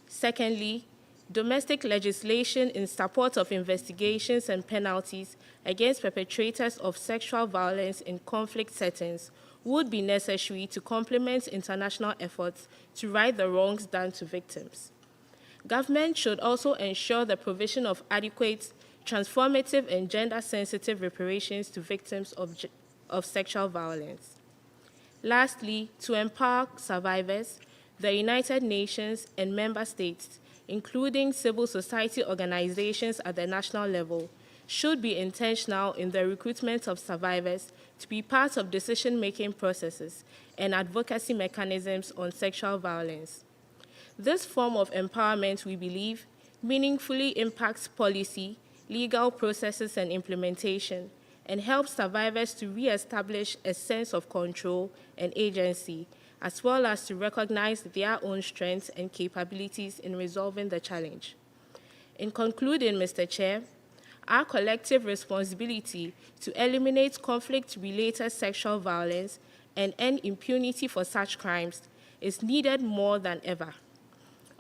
Secondly, domestic legislation in support of investigations and penalties against perpetrators of sexual violence in conflict settings would be necessary to complement international efforts to right the wrongs done to victims. Government should also ensure the provision of adequate, transformative, and gender-sensitive reparations to victims of sexual violence. Lastly, to empower survivors, the United Nations and member states, including civil society organizations at the national level, should be intentional in the recruitment of survivors to be part of decision-making processes and advocacy mechanisms on sexual violence. This form of empowerment, we believe, meaningfully impacts policy, legal processes, and implementation, and helps survivors to re-establish a sense of control and agency, as well as to recognize their own strengths and capabilities in resolving the challenge. In concluding, Mr. Chair, our collective responsibility to eliminate conflict-related sexual violence and end impunity for such crimes is needed more than ever.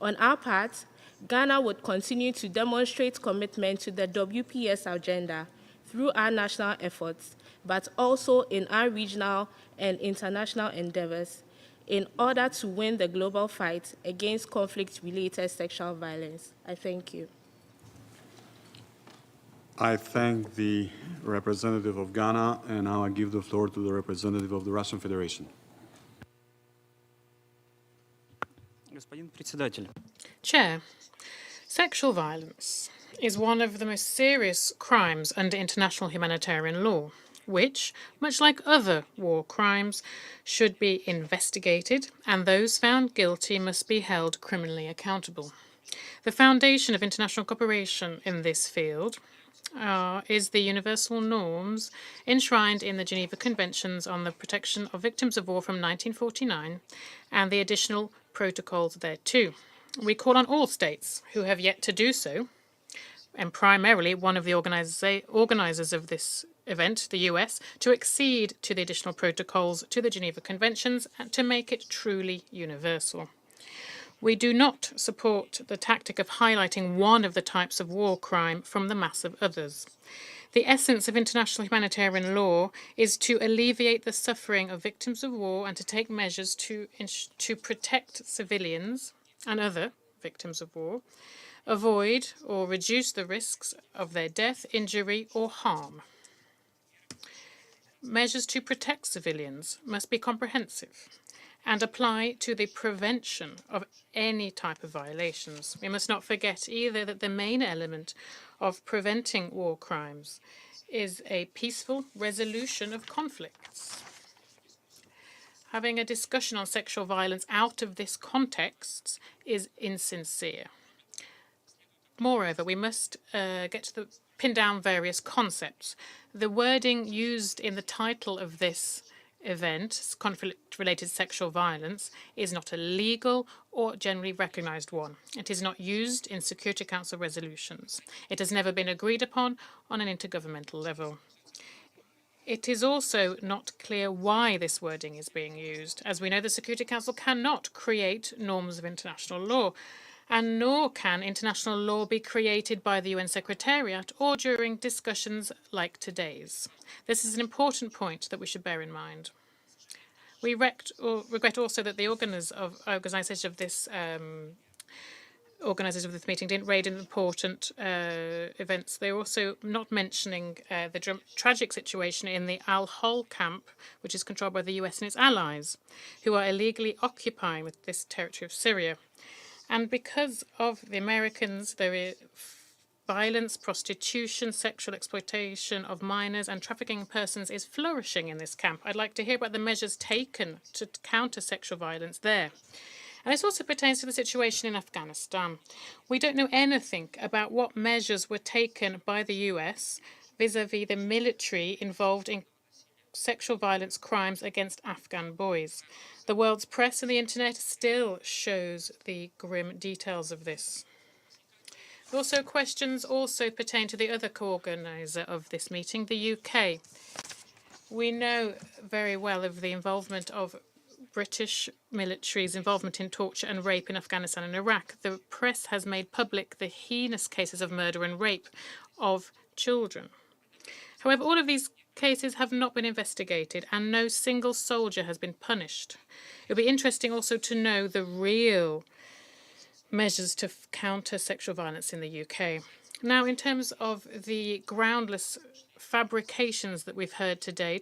On our part, Ghana would continue to demonstrate commitment to the WPS agenda through our national efforts, but also in our regional and international endeavors in order to win the global fight against conflict-related sexual violence. I thank you. I thank the representative of Ghana, and now I give the floor to the representative of the Russian Federation. Chair, sexual violence is one of the most serious crimes under international humanitarian law, which, much like other war crimes, should be investigated, and those found guilty must be held criminally accountable. The foundation of international cooperation in this field is the universal norms enshrined in the Geneva Conventions on the Protection of Victims of War from 1949 and the additional protocols thereto. We call on all states who have yet to do so, and primarily one of the organizers of this event, the US, to accede to the additional protocols to the Geneva Conventions and to make it truly universal. We do not support the tactic of highlighting one of the types of war crime from the mass of others. The essence of international humanitarian law is to alleviate the suffering of victims of war and to take measures to protect civilians and other victims of war avoid or reduce the risks of their death, injury, or harm. Measures to protect civilians must be comprehensive and apply to the prevention of any type of violations. We must not forget either that the main element of preventing war crimes is a peaceful resolution of conflicts. Having a discussion on sexual violence out of this context is insincere. Moreover, we must pin down various concepts. The wording used in the title of this event, conflict-related sexual violence, is not a legal or generally recognized one. It is not used in Security Council resolutions. It has never been agreed upon on an intergovernmental level. It is also not clear why this wording is being used. As we know, the Security Council cannot create norms of international law, and nor can international law be created by the UN Secretariat or during discussions like today's. This is an important point that we should bear in mind. We regret also that the organizers of this meeting didn't raise important events. They're also not mentioning the tragic situation in the Al-Hol camp, which is controlled by the US and its allies, who are illegally occupying this territory of Syria. And because of the Americans, there is violence, prostitution, sexual exploitation of minors, and trafficking in persons is flourishing in this camp. I'd like to hear about the measures taken to counter sexual violence there. And this also pertains to the situation in Afghanistan. We don't know anything about what measures were taken by the US vis-à-vis the military involved in sexual violence crimes against Afghan boys. The world's press and the internet still shows the grim details of this. Also, questions also pertain to the other co-organizer of this meeting, the UK. We know very well of the involvement of British military's involvement in torture and rape in Afghanistan and Iraq. The press has made public the heinous cases of murder and rape of children. However, all of these cases have not been investigated and no single soldier has been punished. It will be interesting also to know the real measures to counter sexual violence in the UK. Now, in terms of the groundless fabrications that we've heard today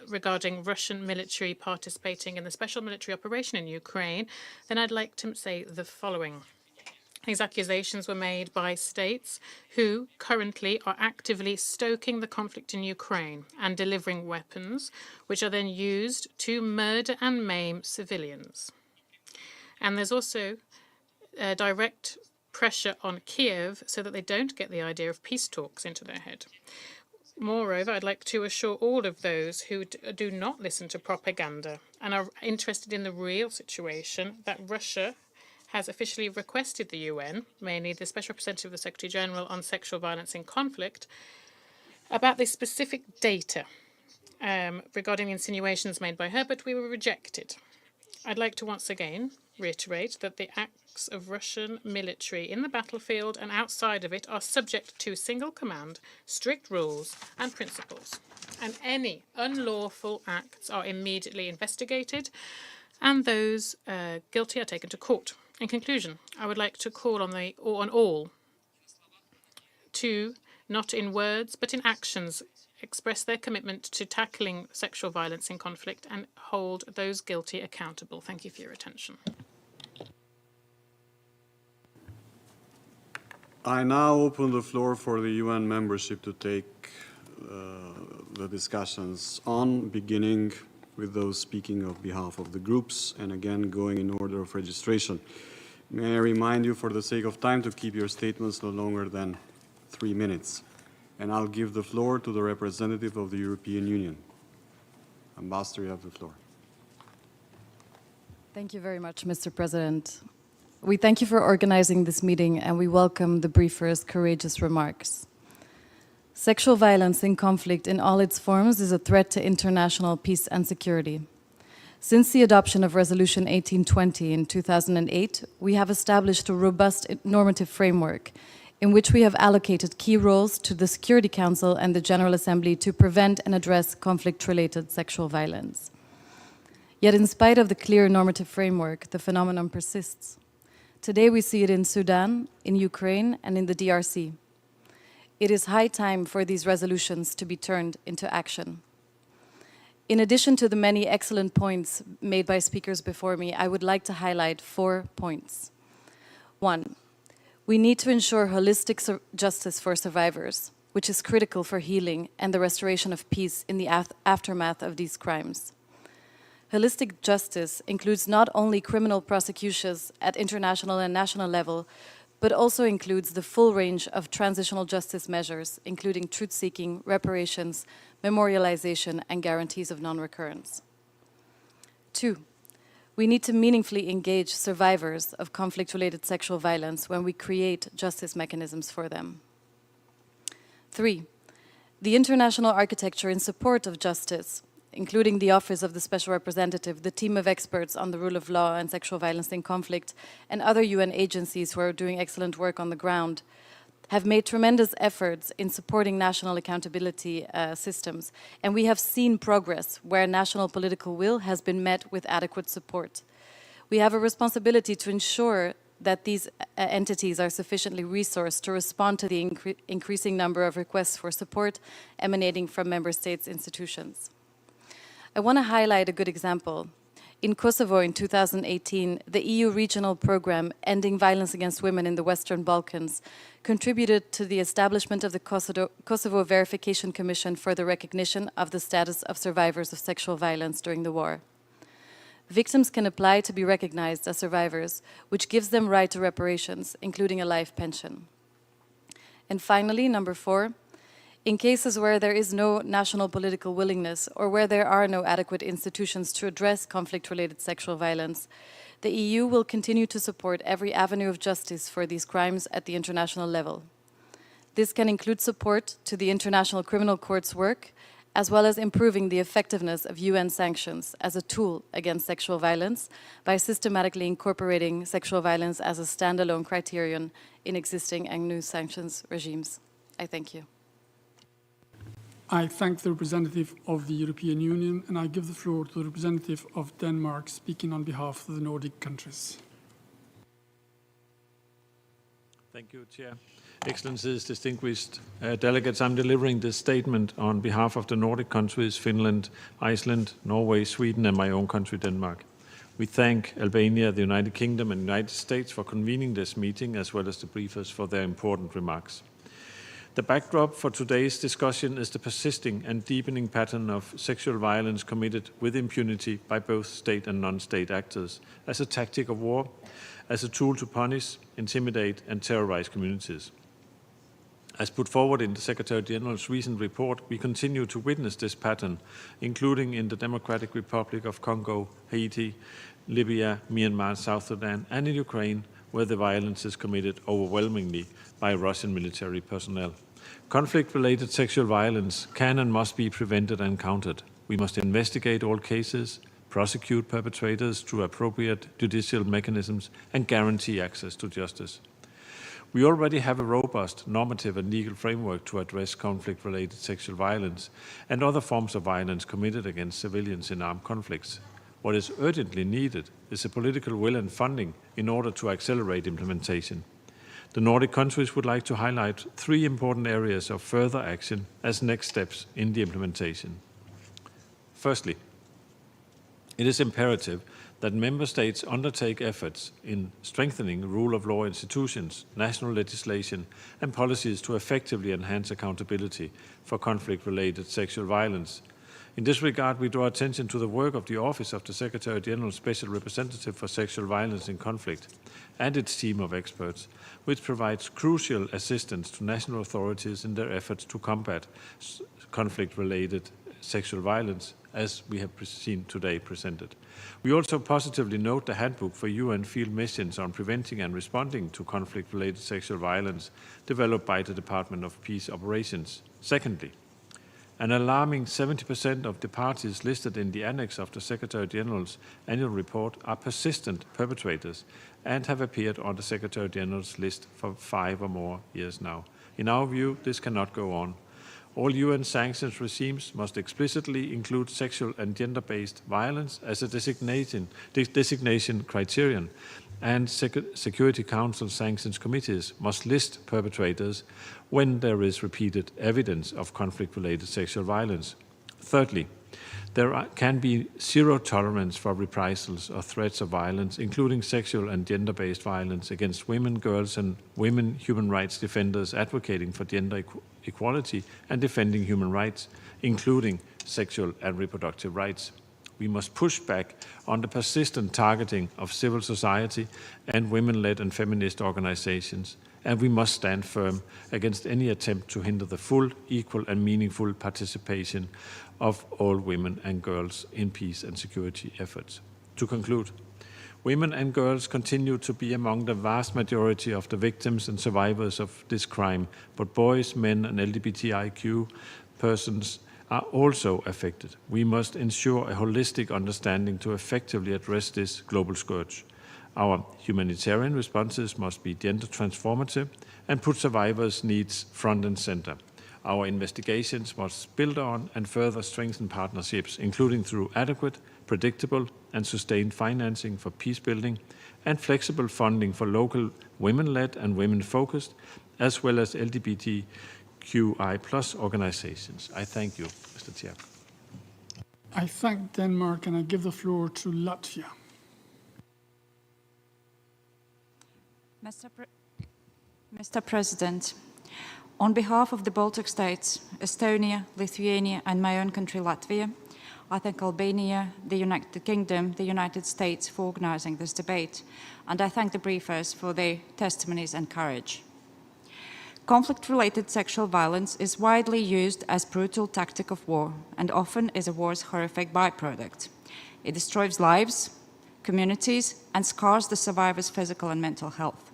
regarding Russian military participating in the special military operation in Ukraine, then I'd like to say the following. These accusations were made by states who currently are actively stoking the conflict in Ukraine and delivering weapons, which are then used to murder and maim civilians. And there's also direct pressure on Kiev so that they don't get the idea of peace talks into their head. Moreover, I'd like to assure all of those who do not listen to propaganda and are interested in the real situation that Russia has officially requested the UN, mainly the Special Representative of the Secretary General on Sexual Violence in Conflict, about the specific data regarding the insinuations made by her, but we were rejected. I'd like to once again reiterate that the acts of Russian military in the battlefield and outside of it are subject to single command, strict rules and principles. And any unlawful acts are immediately investigated and those guilty are taken to court. In conclusion, I would like to call on all to, not in words but in actions, express their commitment to tackling sexual violence in conflict and hold those guilty accountable. Thank you for your attention. I now open the floor for the UN membership to take the discussions on, beginning with those speaking on behalf of the groups, and again going in order of registration. May I remind you, for the sake of time, to keep your statements no longer than 3 minutes. And I'll give the floor to the representative of the European Union. Ambassador, you have the floor. Thank you very much, Mr. President. We thank you for organizing this meeting and we welcome the briefer's courageous remarks. Sexual violence in conflict in all its forms is a threat to international peace and security. Since the adoption of Resolution 1820 in 2008, we have established a robust normative framework in which we have allocated key roles to the Security Council and the General Assembly to prevent and address conflict-related sexual violence. Yet in spite of the clear normative framework, the phenomenon persists. Today we see it in Sudan, in Ukraine, and in the DRC. It is high time for these resolutions to be turned into action. In addition to the many excellent points made by speakers before me, I would like to highlight 4 points. 1, we need to ensure holistic justice for survivors, which is critical for healing and the restoration of peace in the aftermath of these crimes. Holistic justice includes not only criminal prosecutions at international and national level, but also includes the full range of transitional justice measures, including truth-seeking, reparations, memorialization, and guarantees of non-recurrence. 2, we need to meaningfully engage survivors of conflict-related sexual violence when we create justice mechanisms for them. 3, the international architecture in support of justice, including the Office of the Special Representative, the team of experts on the rule of law and sexual violence in conflict, and other UN agencies who are doing excellent work on the ground, have made tremendous efforts in supporting national accountability systems, and we have seen progress where national political will has been met with adequate support. We have a responsibility to ensure that these entities are sufficiently resourced to respond to the increasing number of requests for support emanating from member states' institutions. I want to highlight a good example. In Kosovo in 2018, the EU regional program Ending Violence Against Women in the Western Balkans contributed to the establishment of the Kosovo Verification Commission for the recognition of the status of survivors of sexual violence during the war. Victims can apply to be recognized as survivors, which gives them right to reparations, including a life pension. And finally, number 4, in cases where there is no national political willingness or where there are no adequate institutions to address conflict-related sexual violence, the EU will continue to support every avenue of justice for these crimes at the international level. This can include support to the International Criminal Court's work, as well as improving the effectiveness of UN sanctions as a tool against sexual violence by systematically incorporating sexual violence as a standalone criterion in existing and new sanctions regimes. I thank you. I thank the representative of the European Union, and I give the floor to the representative of Denmark, speaking on behalf of the Nordic countries. Thank you, Chair. Excellencies, distinguished delegates, I'm delivering this statement on behalf of the Nordic countries, Finland, Iceland, Norway, Sweden, and my own country, Denmark. We thank Albania, the United Kingdom, and the United States for convening this meeting, as well as the briefers for their important remarks. The backdrop for today's discussion is the persisting and deepening pattern of sexual violence committed with impunity by both state and non-state actors as a tactic of war, as a tool to punish, intimidate, and terrorize communities. As put forward in the Secretary-General's recent report, we continue to witness this pattern, including in the Democratic Republic of Congo, Haiti, Libya, Myanmar, South Sudan, and in Ukraine, where the violence is committed overwhelmingly by Russian military personnel. Conflict-related sexual violence can and must be prevented and countered. We must investigate all cases, prosecute perpetrators through appropriate judicial mechanisms, and guarantee access to justice. We already have a robust normative and legal framework to address conflict-related sexual violence and other forms of violence committed against civilians in armed conflicts. What is urgently needed is a political will and funding in order to accelerate implementation. The Nordic countries would like to highlight 3 important areas of further action as next steps in the implementation. Firstly, it is imperative that member states undertake efforts in strengthening rule of law institutions, national legislation, and policies to effectively enhance accountability for conflict-related sexual violence. In this regard, we draw attention to the work of the Office of the Secretary-General Special Representative for Sexual Violence in Conflict and its team of experts, which provides crucial assistance to national authorities in their efforts to combat conflict-related sexual violence, as we have seen today presented. We also positively note the handbook for UN field missions on preventing and responding to conflict-related sexual violence developed by the Department of Peace Operations. Secondly, an alarming 70% of the parties listed in the annex of the Secretary-General's annual report are persistent perpetrators and have appeared on the Secretary-General's list for 5 or more years now. In our view, this cannot go on. All UN sanctions regimes must explicitly include sexual and gender-based violence as a designation criterion, and Security Council sanctions committees must list perpetrators when there is repeated evidence of conflict-related sexual violence. Thirdly, there can be zero tolerance for reprisals or threats of violence, including sexual and gender-based violence against women, girls, and women human rights defenders advocating for gender equality and defending human rights, including sexual and reproductive rights. We must push back on the persistent targeting of civil society and women-led and feminist organizations, and we must stand firm against any attempt to hinder the full, equal, and meaningful participation of all women and girls in peace and security efforts. To conclude, women and girls continue to be among the vast majority of the victims and survivors of this crime, but boys, men, and LGBTIQ persons are also affected. We must ensure a holistic understanding to effectively address this global scourge. Our humanitarian responses must be gender transformative and put survivors' needs front and center. Our investigations must build on and further strengthen partnerships, including through adequate, predictable, and sustained financing for peace building and flexible funding for local women-led and women-focused, as well as LGBTQI+ organizations. I thank you, Mr. Chair. I thank Denmark, and I give the floor to Latvia. Mr. President, on behalf of the Baltic states, Estonia, Lithuania, and my own country, Latvia, I thank Albania, the United Kingdom, the United States for organizing this debate, and I thank the briefers for their testimonies and courage. Conflict-related sexual violence is widely used as a brutal tactic of war and often is a war's horrific byproduct. It destroys lives, communities, and scars the survivors' physical and mental health.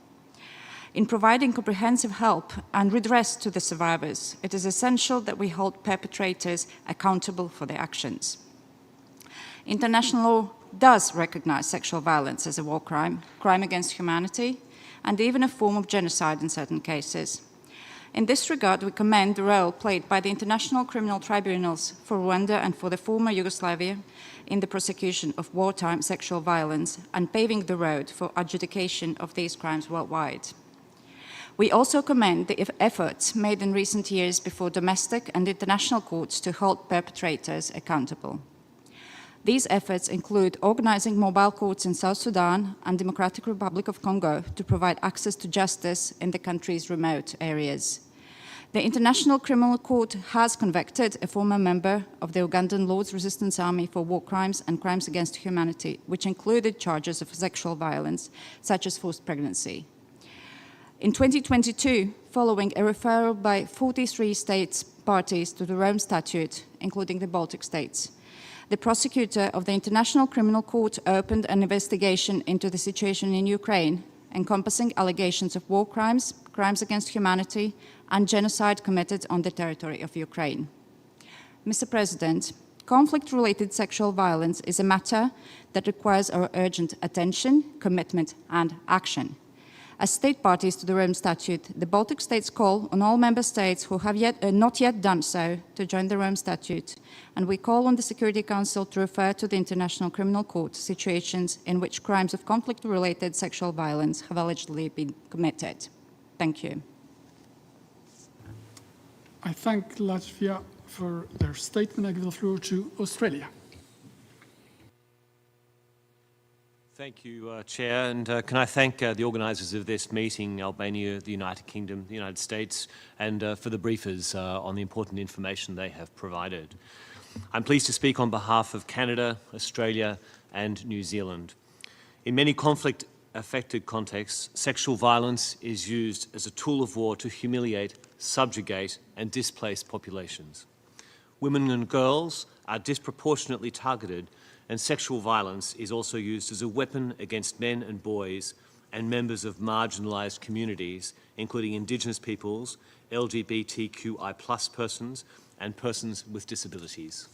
In providing comprehensive help and redress to the survivors, it is essential that we hold perpetrators accountable for their actions. International law does recognize sexual violence as a war crime, crime against humanity, and even a form of genocide in certain cases. In this regard, we commend the role played by the international criminal tribunals for Rwanda and for the former Yugoslavia in the prosecution of wartime sexual violence and paving the road for adjudication of these crimes worldwide. We also commend the efforts made in recent years before domestic and international courts to hold perpetrators accountable. These efforts include organizing mobile courts in South Sudan and Democratic Republic of Congo to provide access to justice in the country's remote areas. The International Criminal Court has convicted a former member of the Ugandan Lord's Resistance Army for war crimes and crimes against humanity, which included charges of sexual violence, such as forced pregnancy. In 2022, following a referral by 43 states parties to the Rome Statute, including the Baltic states, the prosecutor of the International Criminal Court opened an investigation into the situation in Ukraine, encompassing allegations of war crimes, crimes against humanity, and genocide committed on the territory of Ukraine. Mr. President, conflict-related sexual violence is a matter that requires our urgent attention, commitment, and action. As state parties to the Rome Statute, the Baltic states call on all member states who have not yet done so to join the Rome Statute, and we call on the Security Council to refer to the International Criminal Court situations in which crimes of conflict-related sexual violence have allegedly been committed. Thank you. I thank Latvia for their statement. I give the floor to Australia. Thank you, Chair, and can I thank the organisers of this meeting, Albania, the United Kingdom, the United States, and for the briefers on the important information they have provided. I'm pleased to speak on behalf of Canada, Australia, and New Zealand. In many conflict-affected contexts, sexual violence is used as a tool of war to humiliate, subjugate, and displace populations. Women and girls are disproportionately targeted, and sexual violence is also used as a weapon against men and boys and members of marginalised communities, including Indigenous peoples, LGBTQI+ persons, and persons with disabilities.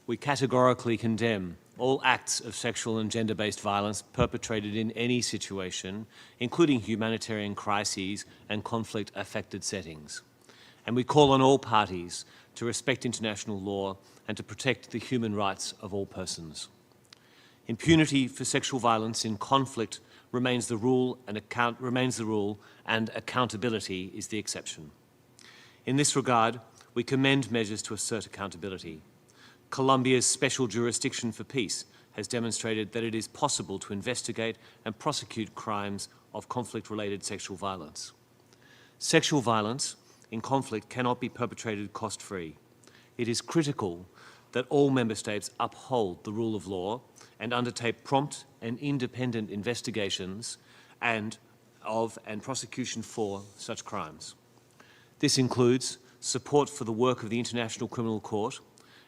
We categorically condemn all acts of sexual and gender-based violence perpetrated in any situation, including humanitarian crises and conflict-affected settings. And we call on all parties to respect international law and to protect the human rights of all persons. Impunity for sexual violence in conflict remains the rule, and accountability is the exception. In this regard, we commend measures to assert accountability. Colombia's special jurisdiction for peace has demonstrated that it is possible to investigate and prosecute crimes of conflict-related sexual violence. Sexual violence in conflict cannot be perpetrated cost-free. It is critical that all member states uphold the rule of law and undertake prompt and independent investigations and prosecution for such crimes. This includes support for the work of the International Criminal Court,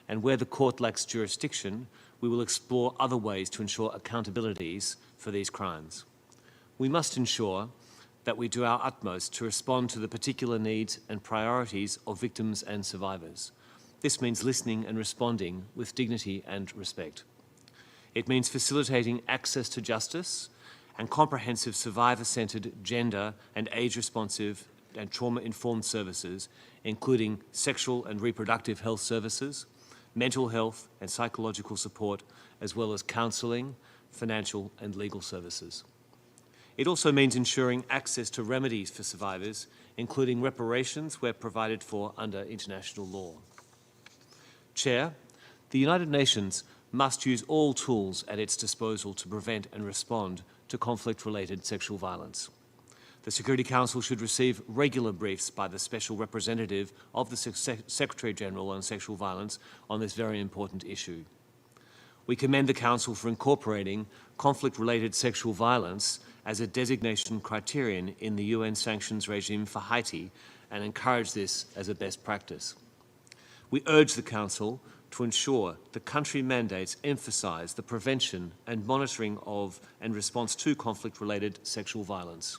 and where the court lacks jurisdiction, we will explore other ways to ensure accountabilities for these crimes. We must ensure that we do our utmost to respond to the particular needs and priorities of victims and survivors. This means listening and responding with dignity and respect. It means facilitating access to justice and comprehensive survivor-centred, gender and age-responsive and trauma-informed services, including sexual and reproductive health services, mental health and psychological support, as well as counselling, financial and legal services. It also means ensuring access to remedies for survivors, including reparations where provided for under international law. Chair, the United Nations must use all tools at its disposal to prevent and respond to conflict-related sexual violence. The Security Council should receive regular briefs by the Special Representative of the Secretary-General on Sexual Violence on this very important issue. We commend the Council for incorporating conflict-related sexual violence as a designation criterion in the UN sanctions regime for Haiti and encourage this as a best practice. We urge the Council to ensure the country mandates emphasise the prevention and monitoring of and response to conflict-related sexual violence.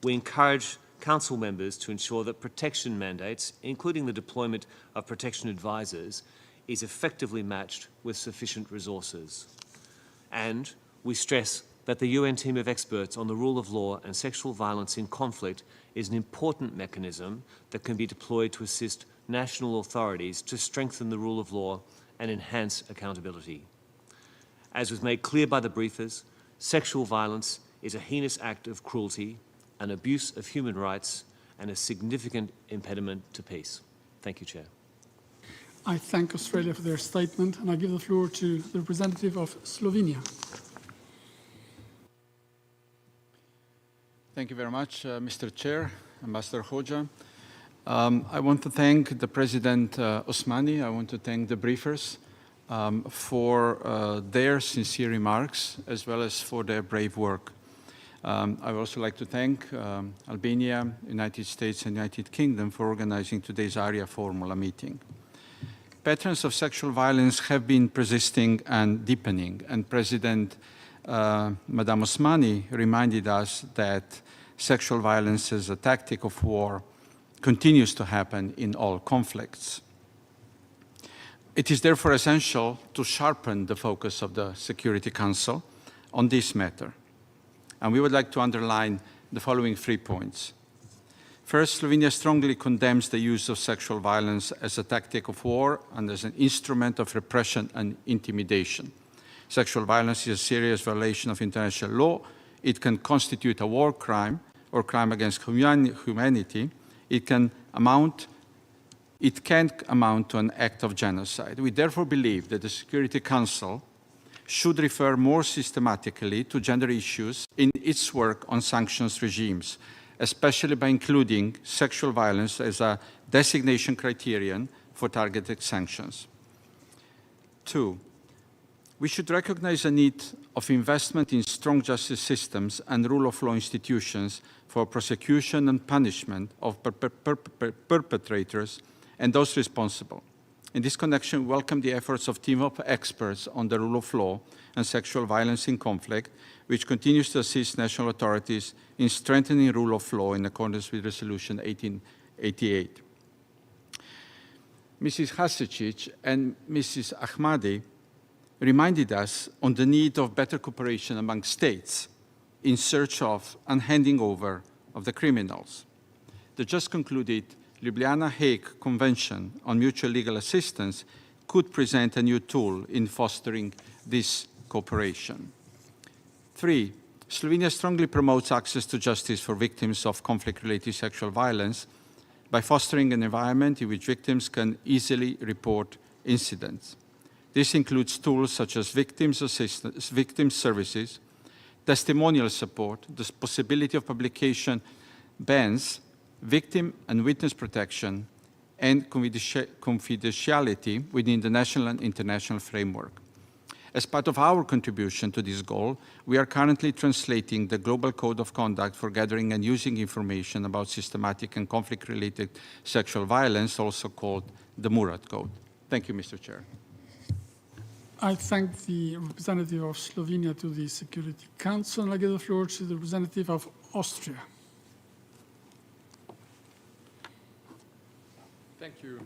We encourage Council members to ensure that protection mandates, including the deployment of protection advisors, is effectively matched with sufficient resources. And we stress that the UN team of experts on the rule of law and sexual violence in conflict is an important mechanism that can be deployed to assist national authorities to strengthen the rule of law and enhance accountability. As was made clear by the briefers, sexual violence is a heinous act of cruelty, an abuse of human rights, and a significant impediment to peace. Thank you, Chair. I thank Australia for their statement, and I give the floor to the representative of Slovenia. Thank you very much, Mr. Chair, Ambassador Hoxha. I want to thank the President Osmani. I want to thank the briefers for their sincere remarks as well as for their brave work. I would also like to thank Albania, United States and United Kingdom for organizing today's ARIA Formula meeting. Patterns of sexual violence have been persisting and deepening, and President Madame Osmani reminded us that sexual violence as a tactic of war continues to happen in all conflicts. It is therefore essential to sharpen the focus of the Security Council on this matter. And we would like to underline the following 3 points. First, Slovenia strongly condemns the use of sexual violence as a tactic of war and as an instrument of repression and intimidation. Sexual violence is a serious violation of international law. It can constitute a war crime or crime against humanity. It can amount to an act of genocide. We therefore believe that the Security Council should refer more systematically to gender issues in its work on sanctions regimes, especially by including sexual violence as a designation criterion for targeted sanctions. 2, we should recognize the need of investment in strong justice systems and rule of law institutions for prosecution and punishment of perpetrators and those responsible. In this connection, we welcome the efforts of a team of experts on the rule of law and sexual violence in conflict, which continues to assist national authorities in strengthening rule of law in accordance with Resolution 1888. Mrs. Hasicic and Mrs. Ahmadi reminded us on the need of better cooperation among states in search of and handing over of the criminals. The just concluded Ljubljana-Hague Convention on Mutual Legal Assistance could present a new tool in fostering this cooperation. 3. Slovenia strongly promotes access to justice for victims of conflict-related sexual violence by fostering an environment in which victims can easily report incidents. This includes tools such as victims assistance, victim services, testimonial support, the possibility of publication bans, victim and witness protection, and confidentiality within the national and international framework. As part of our contribution to this goal, we are currently translating the Global Code of Conduct for gathering and using information about systematic and conflict-related sexual violence, also called the Murad Code. Thank you, Mr. Chair. I thank the representative of Slovenia to the Security Council, and I give the floor to the representative of Austria. Thank you.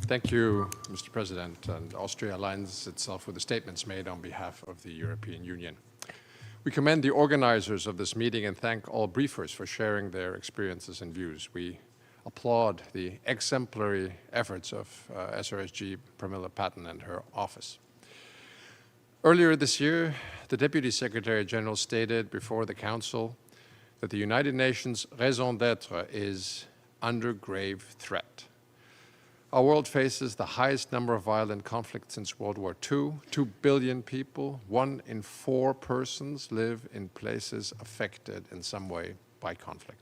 Thank you, Mr. President. And Austria aligns itself with the statements made on behalf of the European Union. We commend the organizers of this meeting and thank all briefers for sharing their experiences and views. We applaud the exemplary efforts of SRSG Pramila Patten and her office. Earlier this year, the Deputy Secretary General stated before the Council that the United Nations raison d'etre is under grave threat. Our world faces the highest number of violent conflicts since World War II. 2 billion people, 1 in 4 persons live in places affected in some way by conflict.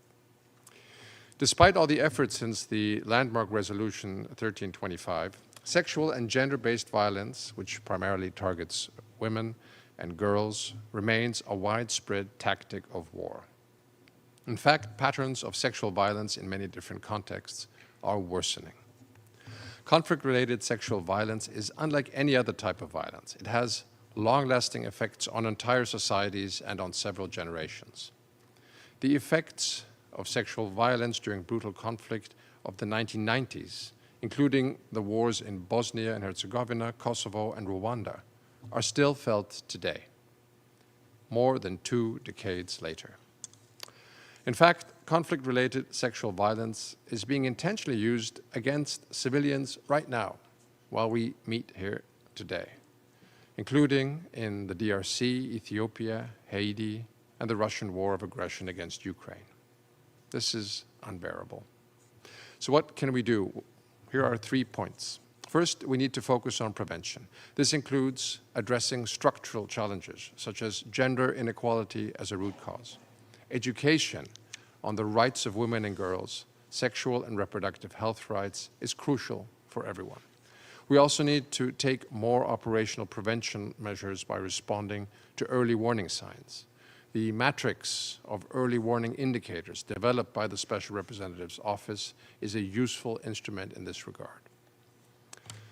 Despite all the efforts since the landmark resolution 1325, sexual and gender-based violence, which primarily targets women and girls, remains a widespread tactic of war. In fact, patterns of sexual violence in many different contexts are worsening. Conflict-related sexual violence is unlike any other type of violence. It has long-lasting effects on entire societies and on several generations. The effects of sexual violence during brutal conflict of the 1990s, including the wars in Bosnia and Herzegovina, Kosovo, and Rwanda, are still felt today, more than 2 decades later. In fact, conflict-related sexual violence is being intentionally used against civilians right now, while we meet here today, including in the DRC, Ethiopia, Haiti, and the Russian war of aggression against Ukraine. This is unbearable. So what can we do? Here are 3 points. First, we need to focus on prevention. This includes addressing structural challenges, such as gender inequality as a root cause, education on the rights of women and girls, sexual and reproductive health rights is crucial for everyone. We also need to take more operational prevention measures by responding to early warning signs. The matrix of early warning indicators developed by the Special Representative's Office is a useful instrument in this regard.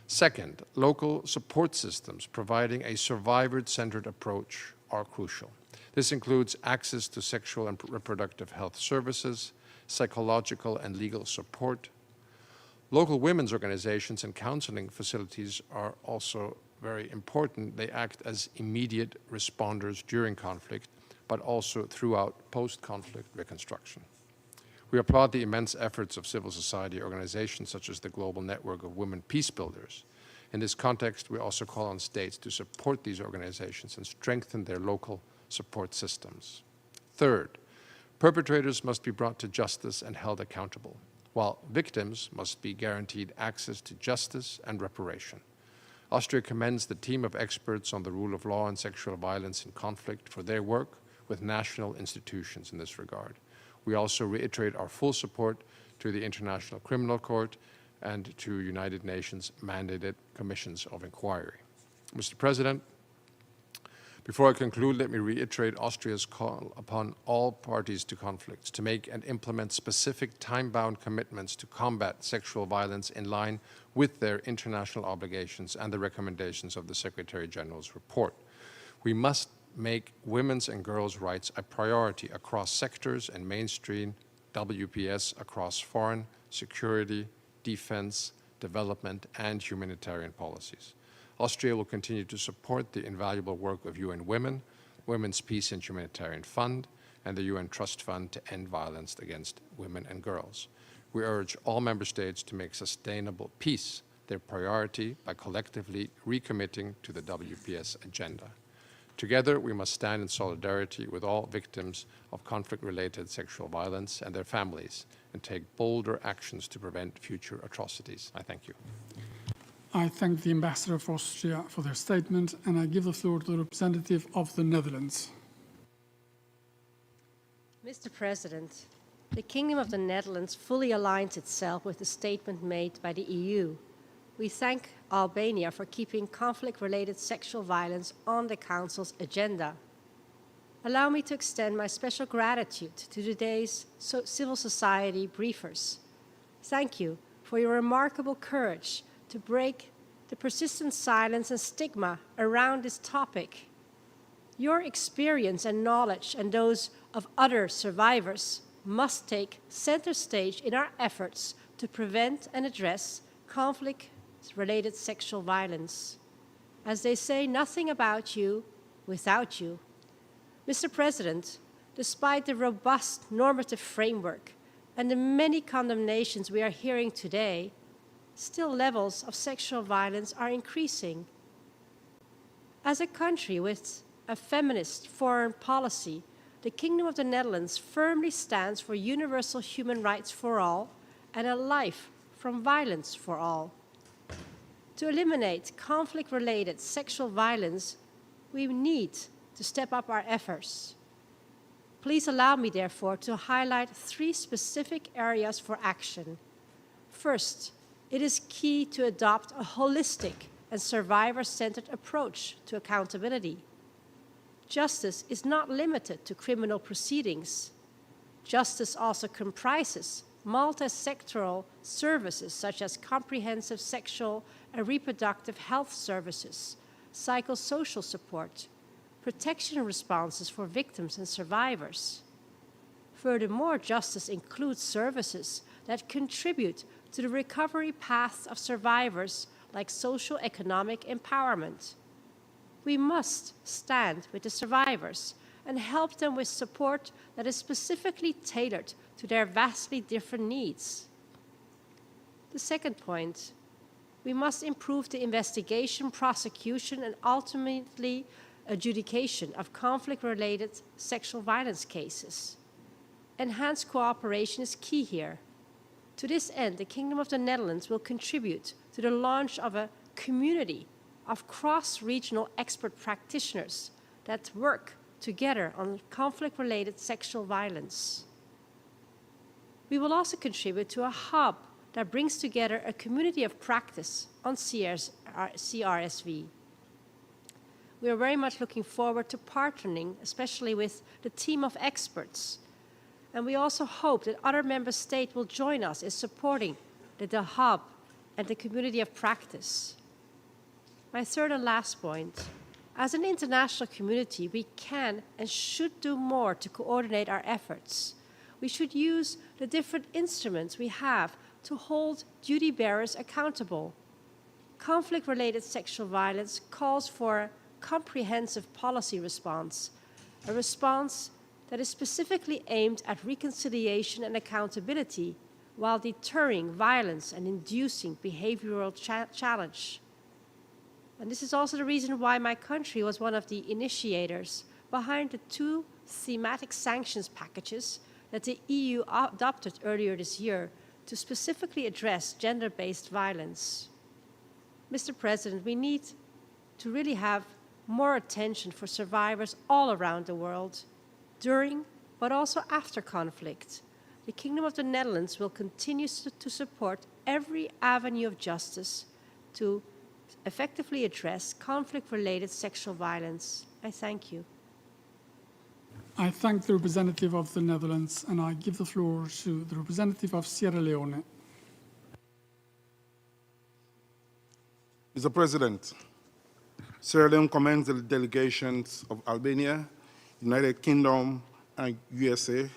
Second, local support systems providing a survivor-centered approach are crucial. This includes access to sexual and reproductive health services, psychological and legal support. Local women's organizations and counseling facilities are also very important. They act as immediate responders during conflict, but also throughout post-conflict reconstruction. We applaud the immense efforts of civil society organizations such as the Global Network of Women Peace Builders. In this context, we also call on states to support these organizations and strengthen their local support systems. Third, perpetrators must be brought to justice and held accountable, while victims must be guaranteed access to justice and reparation. Austria commends the team of experts on the rule of law and sexual violence in conflict for their work with national institutions in this regard. We also reiterate our full support to the International Criminal Court and to United Nations mandated commissions of inquiry. Mr. President, before I conclude, let me reiterate Austria's call upon all parties to conflicts to make and implement specific time-bound commitments to combat sexual violence in line with their international obligations and the recommendations of the Secretary General's report. We must make women's and girls' rights a priority across sectors and mainstream WPS across foreign, security, defense, development, and humanitarian policies. Austria will continue to support the invaluable work of UN Women, Women's Peace and Humanitarian Fund, and the UN Trust Fund to end violence against women and girls. We urge all member states to make sustainable peace their priority by collectively recommitting to the WPS agenda. Together, we must stand in solidarity with all victims of conflict-related sexual violence and their families and take bolder actions to prevent future atrocities. I thank you. I thank the Ambassador of Austria for their statement, and I give the floor to the representative of the Netherlands. Mr. President, the Kingdom of the Netherlands fully aligns itself with the statement made by the EU. We thank Albania for keeping conflict-related sexual violence on the Council's agenda. Allow me to extend my special gratitude to today's civil society briefers. Thank you for your remarkable courage to break the persistent silence and stigma around this topic. Your experience and knowledge and those of other survivors must take center stage in our efforts to prevent and address conflict-related sexual violence. As they say, nothing about you without you. Mr. President, despite the robust normative framework and the many condemnations we are hearing today, still levels of sexual violence are increasing. As a country with a feminist foreign policy, the Kingdom of the Netherlands firmly stands for universal human rights for all and a life from violence for all. To eliminate conflict-related sexual violence, we need to step up our efforts. Please allow me, therefore, to highlight 3 specific areas for action. First, it is key to adopt a holistic and survivor-centered approach to accountability. Justice is not limited to criminal proceedings. Justice also comprises multi-sectoral services such as comprehensive sexual and reproductive health services, psychosocial support, protection responses for victims and survivors. Furthermore, justice includes services that contribute to the recovery paths of survivors like socio-economic empowerment. We must stand with the survivors and help them with support that is specifically tailored to their vastly different needs. The second point, we must improve the investigation, prosecution, and ultimately adjudication of conflict-related sexual violence cases. Enhanced cooperation is key here. To this end, the Kingdom of the Netherlands will contribute to the launch of a community of cross-regional expert practitioners that work together on conflict-related sexual violence. We will also contribute to a hub that brings together a community of practice on CRSV. We are very much looking forward to partnering, especially with the team of experts. And we also hope that other member states will join us in supporting the hub and the community of practice. My third and last point, as an international community, we can and should do more to coordinate our efforts. We should use the different instruments we have to hold duty bearers accountable. Conflict-related sexual violence calls for a comprehensive policy response, a response that is specifically aimed at reconciliation and accountability while deterring violence and inducing behavioral challenge. And this is also the reason why my country was one of the initiators behind the 2 thematic sanctions packages that the EU adopted earlier this year to specifically address gender-based violence. Mr. President, we need to really have more attention for survivors all around the world, during but also after conflict. The Kingdom of the Netherlands will continue to support every avenue of justice to effectively address conflict-related sexual violence. I thank you. I thank the representative of the Netherlands, and I give the floor to the representative of Sierra Leone. Mr. President, Sierra Leone commends the delegations of Albania, United Kingdom, and USA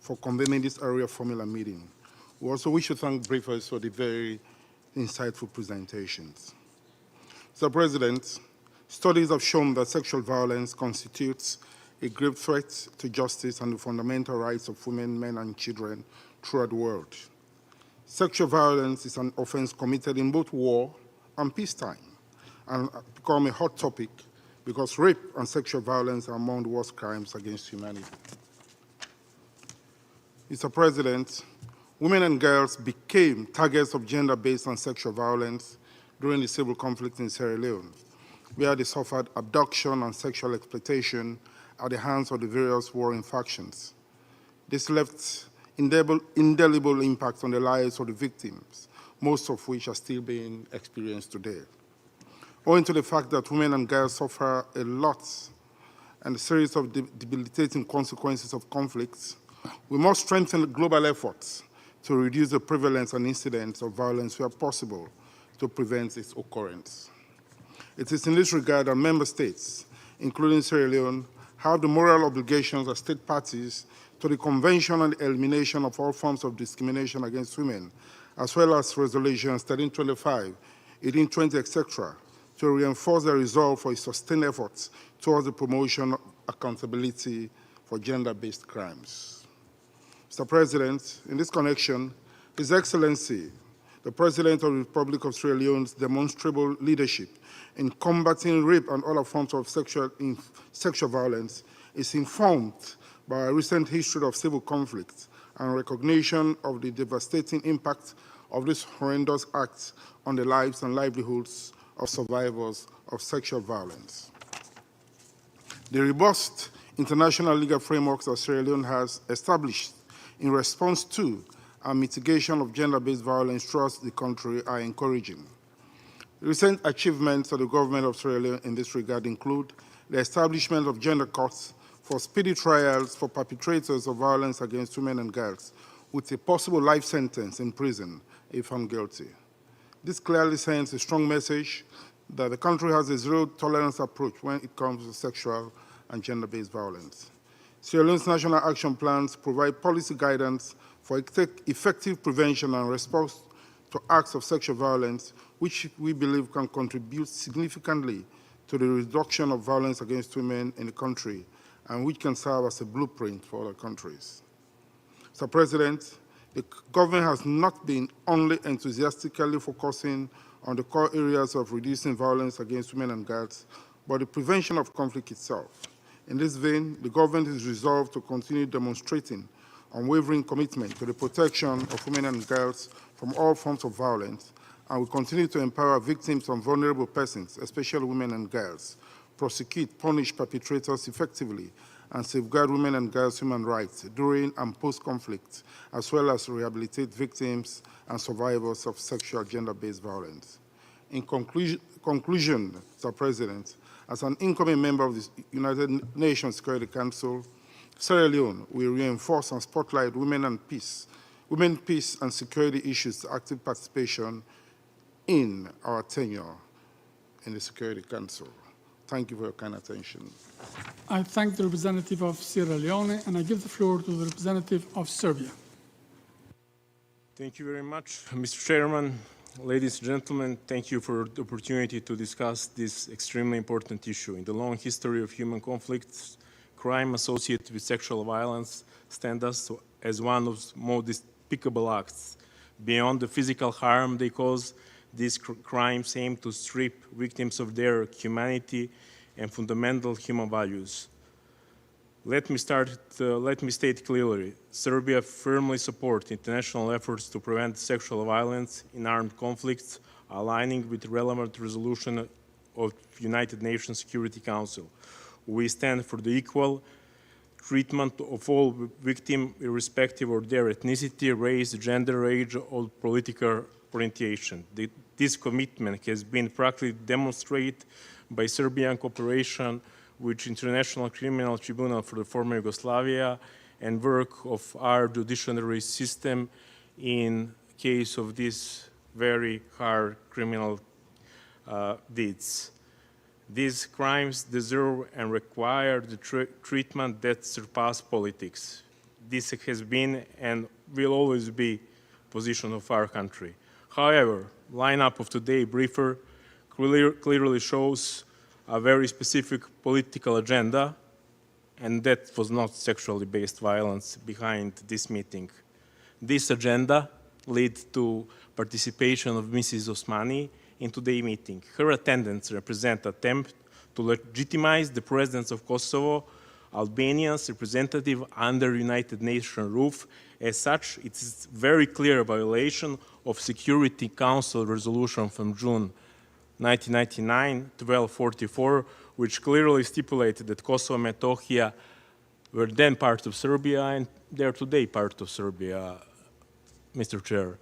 for convening this area formula meeting. We also wish to thank briefers for the very insightful presentations. Mr. President, studies have shown that sexual violence constitutes a grave threat to justice and the fundamental rights of women, men, and children throughout the world. Sexual violence is an offense committed in both war and peacetime, and become a hot topic because rape and sexual violence are among the worst crimes against humanity. Mr. President, women and girls became targets of gender-based and sexual violence during the civil conflict in Sierra Leone, where they suffered abduction and sexual exploitation at the hands of the various warring factions. This left indelible impact on the lives of the victims, most of which are still being experienced today. Owing to the fact that women and girls suffer a lot and a series of debilitating consequences of conflicts, we must strengthen global efforts to reduce the prevalence and incidence of violence where possible to prevent its occurrence. It is in this regard that member states, including Sierra Leone, have the moral obligations as state parties to the Convention on the Elimination of All Forms of Discrimination Against Women, as well as Resolutions 1325, 1820, etc., to reinforce the resolve for sustained efforts towards the promotion of accountability for gender-based crimes. Mr. President, in this connection, His Excellency, the President of the Republic of Sierra Leone's demonstrable leadership in combating rape and other forms of sexual violence is informed by a recent history of civil conflict and recognition of the devastating impact of these horrendous acts on the lives and livelihoods of survivors of sexual violence. The robust international legal frameworks that Sierra Leone has established in response to and mitigation of gender-based violence throughout the country are encouraging. Recent achievements of the government of Sierra Leone in this regard include the establishment of gender courts for speedy trials for perpetrators of violence against women and girls, with a possible life sentence in prison if found guilty. This clearly sends a strong message that the country has a zero-tolerance approach when it comes to sexual and gender-based violence. Sierra Leone's national action plans provide policy guidance for effective prevention and response to acts of sexual violence, which we believe can contribute significantly to the reduction of violence against women in the country, and which can serve as a blueprint for other countries. Mr. President, the government has not been only enthusiastically focusing on the core areas of reducing violence against women and girls, but the prevention of conflict itself. In this vein, the government is resolved to continue demonstrating unwavering commitment to the protection of women and girls from all forms of violence, and will continue to empower victims and vulnerable persons, especially women and girls, prosecute, punish perpetrators effectively, and safeguard women and girls' human rights during and post-conflict, as well as rehabilitate victims and survivors of sexual gender-based violence. In conclusion, Mr. President, as an incoming member of the United Nations Security Council, Sierra Leone will reinforce and spotlight women, peace and security issues to active participation in our tenure in the Security Council. Thank you for your kind attention. I thank the representative of Sierra Leone, and I give the floor to the representative of Serbia. Thank you very much, Mr. Chairman. Ladies and gentlemen, thank you for the opportunity to discuss this extremely important issue. In the long history of human conflicts, crime associated with sexual violence stands as one of the most despicable acts. Beyond the physical harm they cause, these crimes aim to strip victims of their humanity and fundamental human values. Let me state clearly, Serbia firmly supports international efforts to prevent sexual violence in armed conflicts, aligning with relevant resolution of United Nations Security Council. We stand for the equal treatment of all victims, irrespective of their ethnicity, race, gender, age, or political orientation. This commitment has been practically demonstrated by Serbian cooperation with International Criminal Tribunal for the former Yugoslavia and work of our judiciary system in case of these very hard criminal deeds. These crimes deserve and require the treatment that surpasses politics. This has been and will always be the position of our country. However, the lineup of today's briefer clearly shows a very specific political agenda, and that was not sexually based violence behind this meeting. This agenda led to participation of Mrs. Osmani in today's meeting. Her attendance represents an attempt to legitimize the presence of Kosovo, Albania's representative under United Nations roof. As such, it is very clear violation of Security Council resolution from June 1999, 1244, which clearly stipulated that Kosovo and Metohija were then part of Serbia and they are today part of Serbia, Mr. Chair.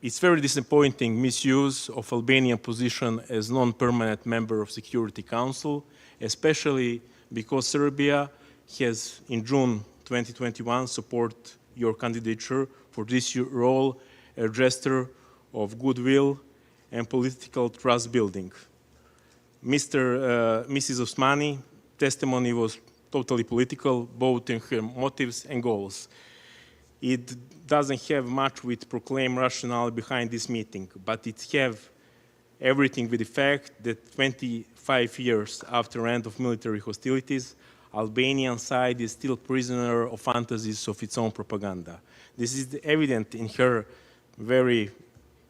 It's very disappointing misuse of Albanian position as non-permanent member of Security Council, especially because Serbia has, in June 2021, support your candidature for this role, a gesture of goodwill and political trust building. Mrs. Osmani testimony was totally political, both in her motives and goals. It doesn't have much with proclaimed rationale behind this meeting, but it have everything with the fact that 25 years after end of military hostilities, Albanian side is still prisoner of fantasies of its own propaganda. This is evident in her very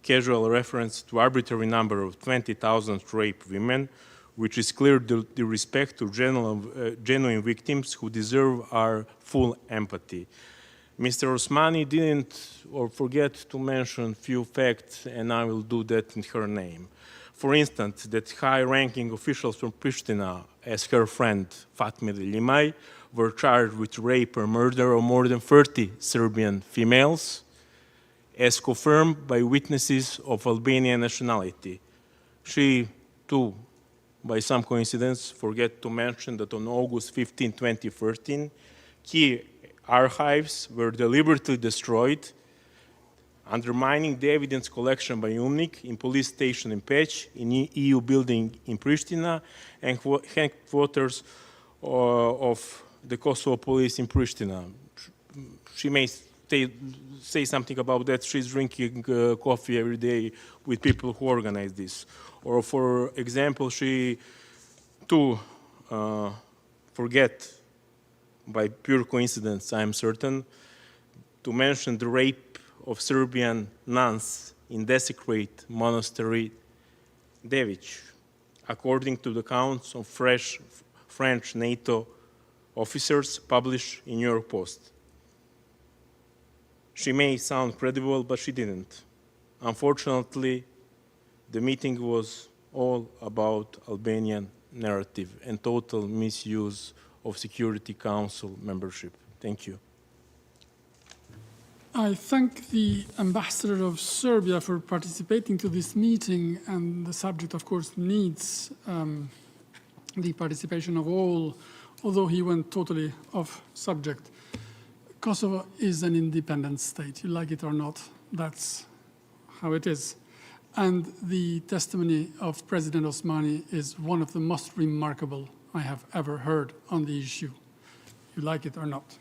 casual reference to arbitrary number of 20,000 raped women, which is clear the respect to genuine victims who deserve our full empathy. Mr. Osmani didn't or forget to mention few facts, and I will do that in her name. For instance, that high-ranking officials from Pristina, as her friend Fatmir Limaj, were charged with rape or murder of more than 30 Serbian females, as confirmed by witnesses of Albanian nationality. She, too, by some coincidence, forget to mention that on August 15, 2013, key archives were deliberately destroyed, undermining the evidence collection by UNIC in police station in Peć, in EU building in Pristina, and headquarters of the Kosovo police in Pristina. She may say something about that. She's drinking coffee every day with people who organize this. Or for example, she too forget, by pure coincidence, I am certain, to mention the rape of Serbian nuns in desecrated monastery Devic, according to the accounts of French NATO officers published in New York Post. She may sound credible, but she didn't. Unfortunately, the meeting was all about Albanian narrative and total misuse of Security Council membership. Thank you. I thank the ambassador of Serbia for participating to this meeting, and the subject, of course, needs the participation of all, although he went totally off subject. Kosovo is an independent state. You like it or not, that's how it is. And the testimony of President Osmani is one of the most remarkable I have ever heard on the issue. You like it or not.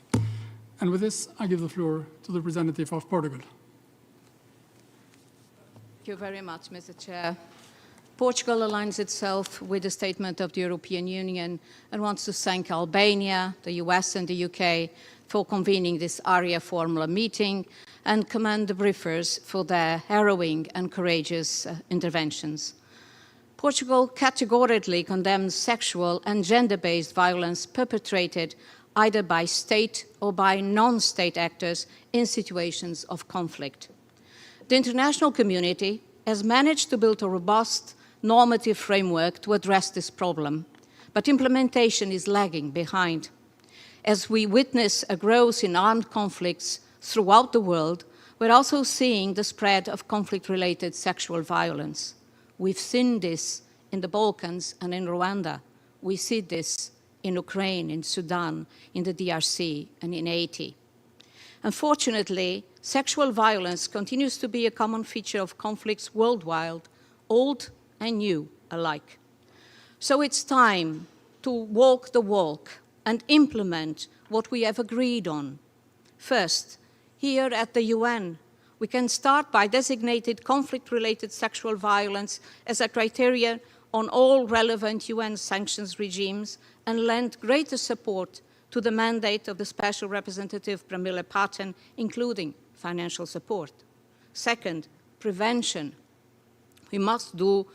And with this, I give the floor to the representative of Portugal. Thank you very much, Mr. Chair. Portugal aligns itself with the statement of the European Union and wants to thank Albania, the US and the UK for convening this ARIA formula meeting and commend the briefers for their harrowing and courageous interventions. Portugal categorically condemns sexual and gender-based violence perpetrated either by state or by non-state actors in situations of conflict. The international community has managed to build a robust normative framework to address this problem, but implementation is lagging behind. As we witness a growth in armed conflicts throughout the world, we're also seeing the spread of conflict-related sexual violence. We've seen this in the Balkans and in Rwanda. We see this in Ukraine, in Sudan, in the DRC, and in Haiti. Unfortunately, sexual violence continues to be a common feature of conflicts worldwide, old and new alike. So it's time to walk the walk and implement what we have agreed on. First, here at the UN, we can start by designating conflict-related sexual violence as a criterion on all relevant UN sanctions regimes and lend greater support to the mandate of the Special Representative Pramila Patten, including financial support. Second, prevention. We must do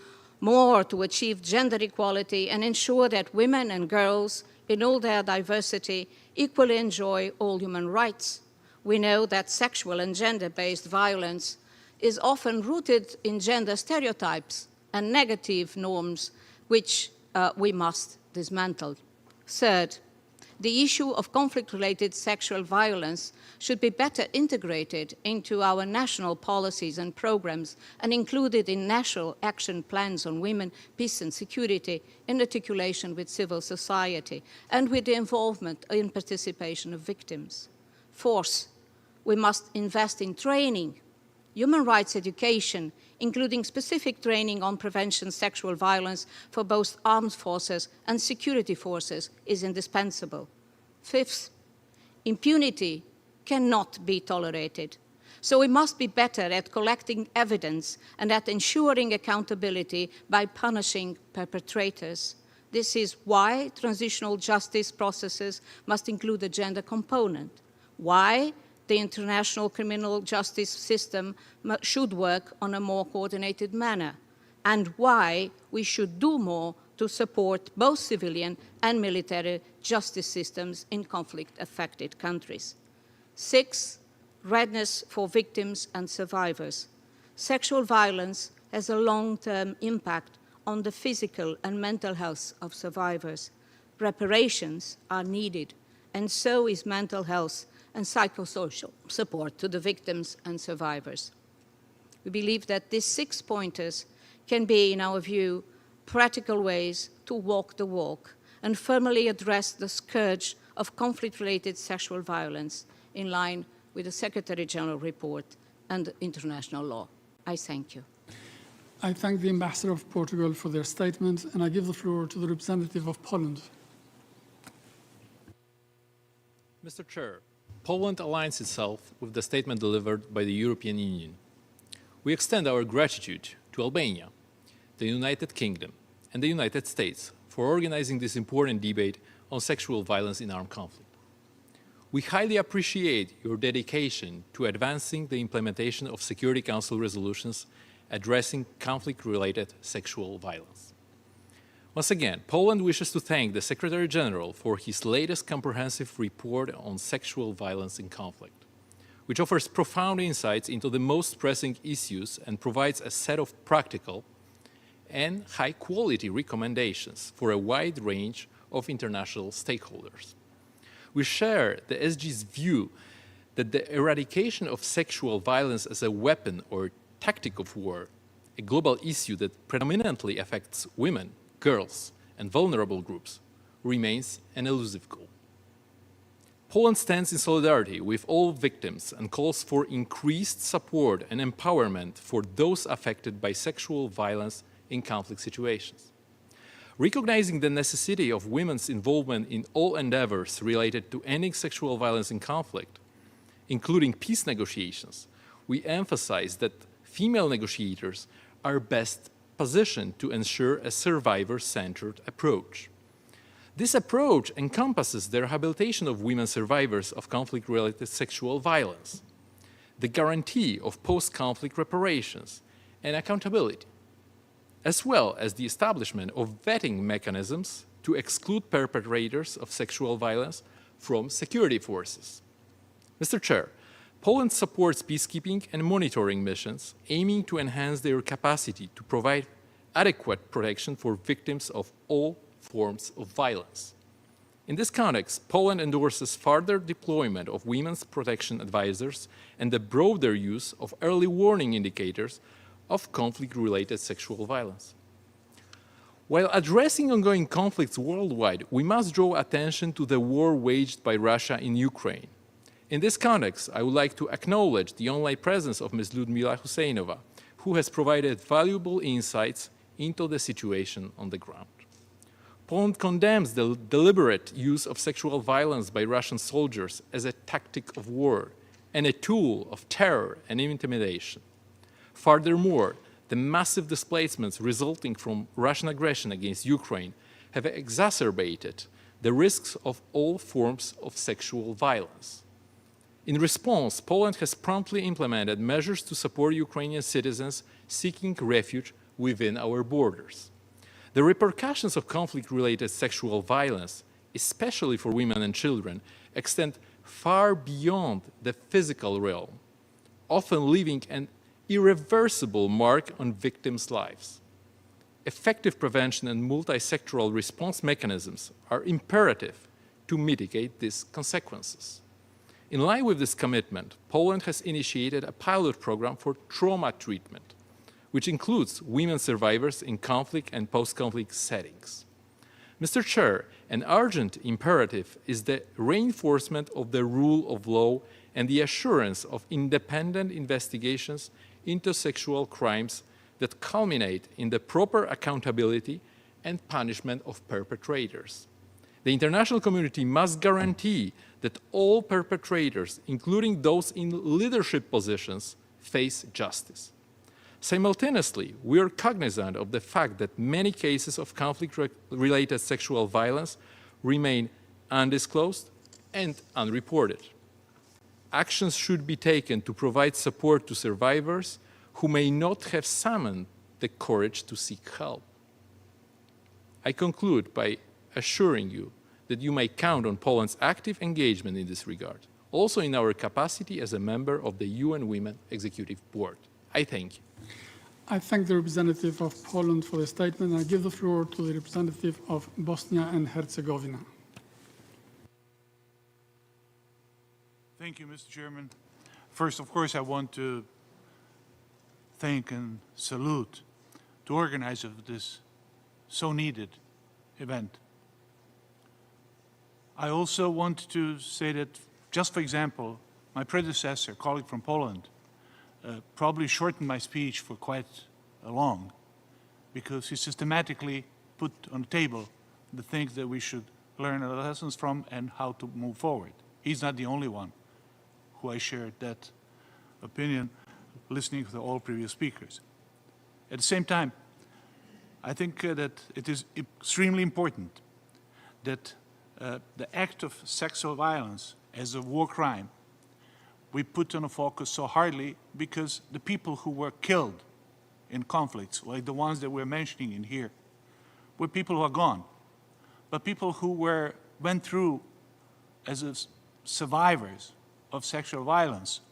more to achieve gender equality and ensure that women and girls, in all their diversity, equally enjoy all human rights. We know that sexual and gender-based violence is often rooted in gender stereotypes and negative norms, which we must dismantle. Third, the issue of conflict-related sexual violence should be better integrated into our national policies and programs and included in national action plans on women, peace and security in articulation with civil society and with the involvement and participation of victims. Fourth, we must invest in training, human rights education, including specific training on prevention of sexual violence for both armed forces and security forces, is indispensable. Fifth, impunity cannot be tolerated. So we must be better at collecting evidence and at ensuring accountability by punishing perpetrators. This is why transitional justice processes must include a gender component, why the international criminal justice system should work on a more coordinated manner, and why we should do more to support both civilian and military justice systems in conflict-affected countries. Six, readiness for victims and survivors. Sexual violence has a long-term impact on the physical and mental health of survivors. Reparations are needed, and so is mental health and psychosocial support to the victims and survivors. We believe that these 6 pointers can be, in our view, practical ways to walk the walk and firmly address the scourge of conflict-related sexual violence in line with the Secretary General report and international law. I thank you. I thank the Ambassador of Portugal for their statement, and I give the floor to the representative of Poland. Mr. Chair, Poland aligns itself with the statement delivered by the European Union. We extend our gratitude to Albania, the United Kingdom, and the United States for organizing this important debate on sexual violence in armed conflict. We highly appreciate your dedication to advancing the implementation of Security Council resolutions addressing conflict-related sexual violence. Once again, Poland wishes to thank the Secretary General for his latest comprehensive report on sexual violence in conflict, which offers profound insights into the most pressing issues and provides a set of practical and high-quality recommendations for a wide range of international stakeholders. We share the SG's view that the eradication of sexual violence as a weapon or tactic of war, a global issue that predominantly affects women, girls, and vulnerable groups, remains an elusive goal. Poland stands in solidarity with all victims and calls for increased support and empowerment for those affected by sexual violence in conflict situations. Recognizing the necessity of women's involvement in all endeavors related to ending sexual violence in conflict, including peace negotiations, we emphasize that female negotiators are best positioned to ensure a survivor-centered approach. This approach encompasses the rehabilitation of women survivors of conflict-related sexual violence, the guarantee of post-conflict reparations and accountability, as well as the establishment of vetting mechanisms to exclude perpetrators of sexual violence from security forces. Mr. Chair, Poland supports peacekeeping and monitoring missions aiming to enhance their capacity to provide adequate protection for victims of all forms of violence. In this context, Poland endorses further deployment of women's protection advisors and the broader use of early warning indicators of conflict-related sexual violence. While addressing ongoing conflicts worldwide, we must draw attention to the war waged by Russia in Ukraine. In this context, I would like to acknowledge the online presence of Ms. Lyudmila Huseinova, who has provided valuable insights into the situation on the ground. Poland condemns the deliberate use of sexual violence by Russian soldiers as a tactic of war and a tool of terror and intimidation. Furthermore, the massive displacements resulting from Russian aggression against Ukraine have exacerbated the risks of all forms of sexual violence. In response, Poland has promptly implemented measures to support Ukrainian citizens seeking refuge within our borders. The repercussions of conflict-related sexual violence, especially for women and children, extend far beyond the physical realm, often leaving an irreversible mark on victims' lives. Effective prevention and multi-sectoral response mechanisms are imperative to mitigate these consequences. In line with this commitment, Poland has initiated a pilot program for trauma treatment, which includes women survivors in conflict and post-conflict settings. Mr. Chair, an urgent imperative is the reinforcement of the rule of law and the assurance of independent investigations into sexual crimes that culminate in the proper accountability and punishment of perpetrators. The international community must guarantee that all perpetrators, including those in leadership positions, face justice. Simultaneously, we are cognizant of the fact that many cases of conflict-related sexual violence remain undisclosed and unreported. Actions should be taken to provide support to survivors who may not have summoned the courage to seek help. I conclude by assuring you that you may count on Poland's active engagement in this regard, also in our capacity as a member of the UN Women Executive Board. I thank you. I thank the representative of Poland for the statement. I give the floor to the representative of Bosnia and Herzegovina. Thank you, Mr. Chairman. First, of course, I want to thank and salute the organizer of this so needed event. I also want to say that, just for example, my predecessor, colleague from Poland, probably shortened my speech for quite long because he systematically put on the table the things that we should learn our lessons from and how to move forward. He's not the only one who I shared that opinion listening to all previous speakers. At the same time, I think that it is extremely important that the act of sexual violence as a war crime we put on a focus so hardly because the people who were killed in conflicts, like the ones that we're mentioning in here, were people who are gone. But people who went through as survivors of sexual violence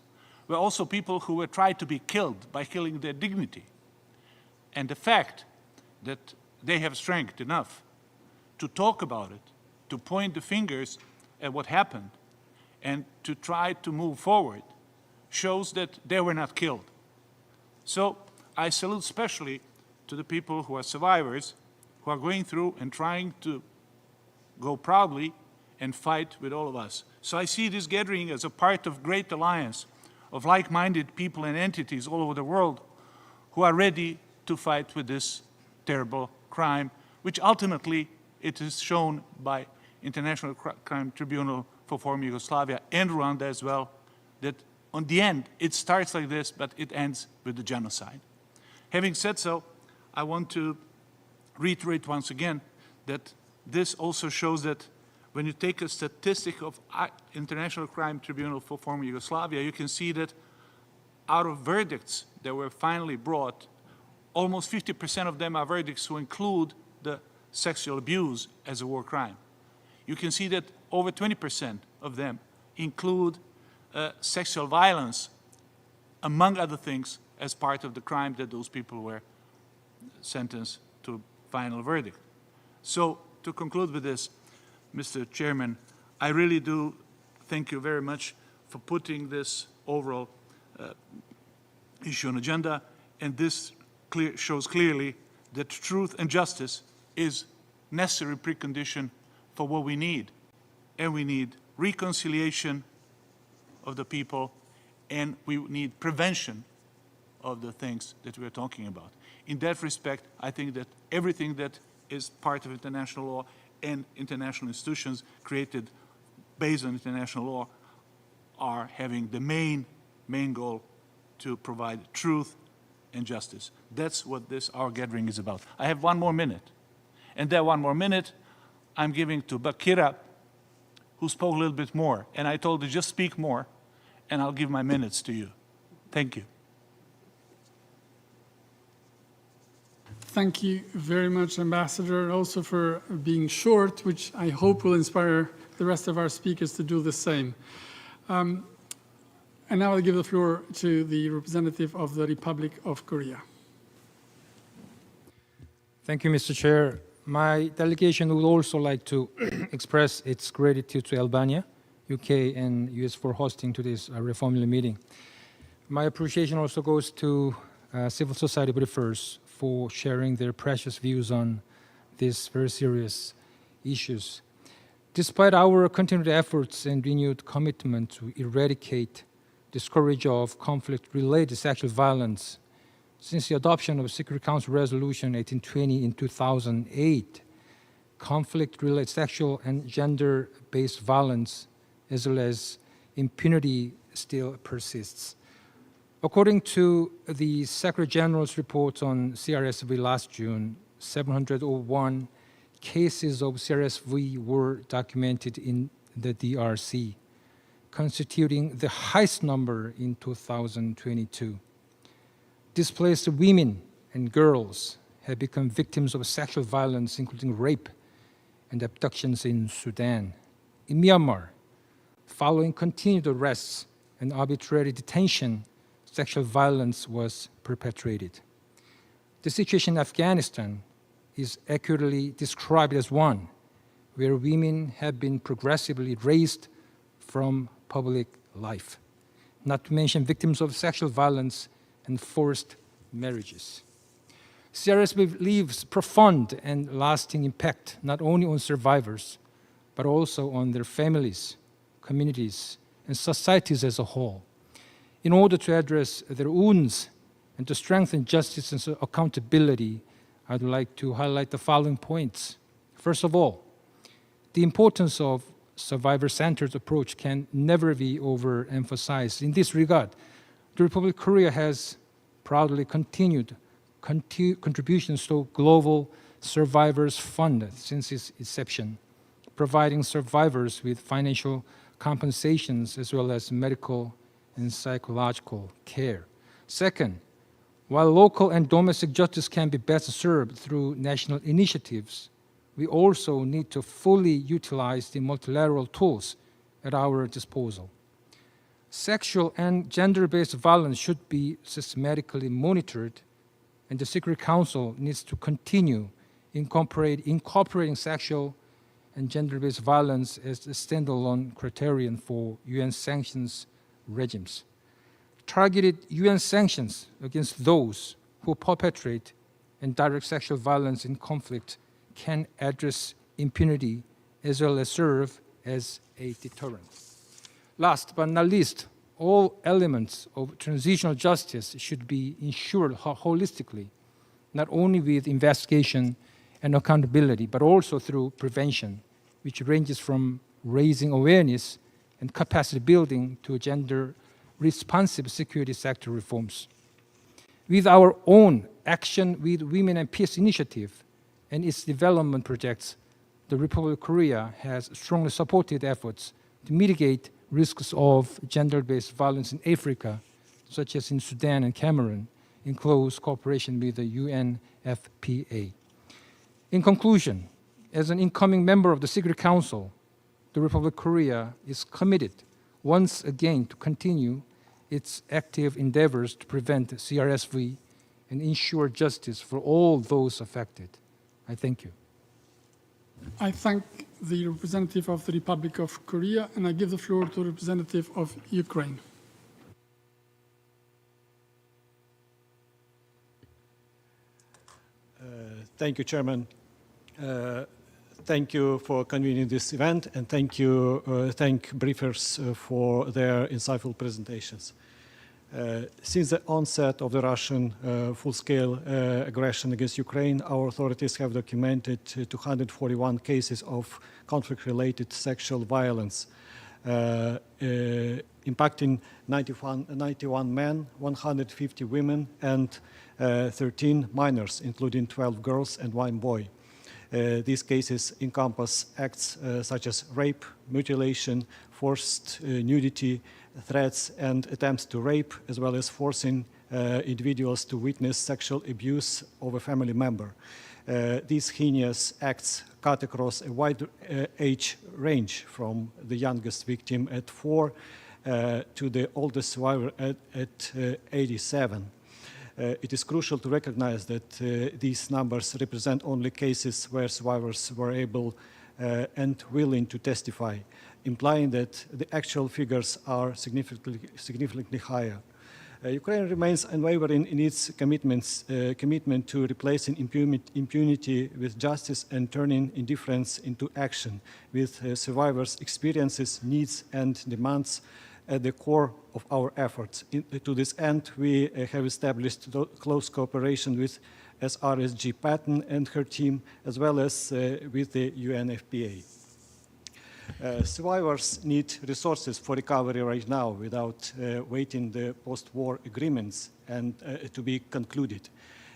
were also people who were tried to be killed by killing their dignity. And the fact that they have strength enough to talk about it, to point the fingers at what happened, and to try to move forward shows that they were not killed. So I salute especially to the people who are survivors, who are going through and trying to go proudly and fight with all of us. So I see this gathering as a part of a great alliance of like-minded people and entities all over the world who are ready to fight with this terrible crime, which ultimately it is shown by International Crime Tribunal for former Yugoslavia and Rwanda as well, that on the end, it starts like this, but it ends with the genocide. Having said so, I want to reiterate once again that this also shows that when you take a statistic of International Crime Tribunal for former Yugoslavia, you can see that out of verdicts that were finally brought, almost 50% of them are verdicts who include the sexual abuse as a war crime. You can see that over 20% of them include sexual violence, among other things, as part of the crime that those people were sentenced to final verdict. So, to conclude with this, Mr. Chairman, I really do thank you very much for putting this overall issue on agenda, and this shows clearly that truth and justice is necessary precondition for what we need. And we need reconciliation of the people, and we need prevention of the things that we're talking about. In that respect, I think that everything that is part of international law and international institutions created based on international law are having the main goal to provide truth and justice. That's what our gathering is about. I have 1 more minute. And that 1 more minute I'm giving to Bakira, who spoke a little bit more. And I told her, just speak more, and I'll give my minutes to you. Thank you. Thank you very much, Ambassador, also for being short, which I hope will inspire the rest of our speakers to do the same. And now I'll give the floor to the representative of the Republic of Korea. Thank you, Mr. Chair. My delegation would also like to express its gratitude to Albania, UK, and US for hosting today's reformula meeting. My appreciation also goes to civil society briefers for sharing their precious views on these very serious issues. Despite our continued efforts and renewed commitment to eradicate the scourge of conflict-related sexual violence, since the adoption of Security Council Resolution 1820 in 2008, conflict-related sexual and gender-based violence, as well as impunity, still persists. According to the Secretary General's report on CRSV last June, 701 cases of CRSV were documented in the DRC, constituting the highest number in 2022. Displaced women and girls have become victims of sexual violence, including rape and abductions in Sudan. In Myanmar, following continued arrests and arbitrary detention, sexual violence was perpetrated. The situation in Afghanistan is accurately described as one where women have been progressively erased from public life, not to mention victims of sexual violence and forced marriages. CRSV leaves profound and lasting impact not only on survivors, but also on their families, communities, and societies as a whole. In order to address their wounds and to strengthen justice and accountability, I'd like to highlight the following points. First of all, the importance of survivor-centered approach can never be overemphasized. In this regard, the Republic of Korea has proudly continued contributions to Global Survivors Fund since its inception, providing survivors with financial compensations as well as medical and psychological care. Second, while local and domestic justice can be best served through national initiatives, we also need to fully utilize the multilateral tools at our disposal. Sexual and gender-based violence should be systematically monitored, and the Security Council needs to continue incorporating sexual and gender-based violence as a standalone criterion for UN sanctions regimes. Targeted UN sanctions against those who perpetrate and direct sexual violence in conflict can address impunity as well as serve as a deterrent. Last but not least, all elements of transitional justice should be ensured holistically, not only with investigation and accountability, but also through prevention, which ranges from raising awareness and capacity building to gender-responsive security sector reforms. With our own Action with Women and Peace initiative and its development projects, the Republic of Korea has strongly supported efforts to mitigate risks of gender-based violence in Africa, such as in Sudan and Cameroon, in close cooperation with the UNFPA. In conclusion, as an incoming member of the Security Council, the Republic of Korea is committed once again to continue its active endeavors to prevent CRSV and ensure justice for all those affected. I thank you. I thank the representative of the Republic of Korea, and I give the floor to the representative of Ukraine. Thank you, Chairman. Thank you for convening this event, and thank briefers for their insightful presentations. Since the onset of the Russian full-scale aggression against Ukraine, our authorities have documented 241 cases of conflict-related sexual violence, impacting 91 men, 150 women, and 13 minors, including 12 girls and 1 boy. These cases encompass acts such as rape, mutilation, forced nudity, threats and attempts to rape, as well as forcing individuals to witness sexual abuse of a family member. These heinous acts cut across a wide age range, from the youngest victim at 4 to the oldest survivor at 87. It is crucial to recognize that these numbers represent only cases where survivors were able and willing to testify, implying that the actual figures are significantly higher. Ukraine remains unwavering in its commitment to replacing impunity with justice and turning indifference into action, with survivors' experiences, needs, and demands at the core of our efforts. To this end, we have established close cooperation with SRSG Patton and her team, as well as with the UNFPA. Survivors need resources for recovery right now without waiting the post-war agreements and to be concluded.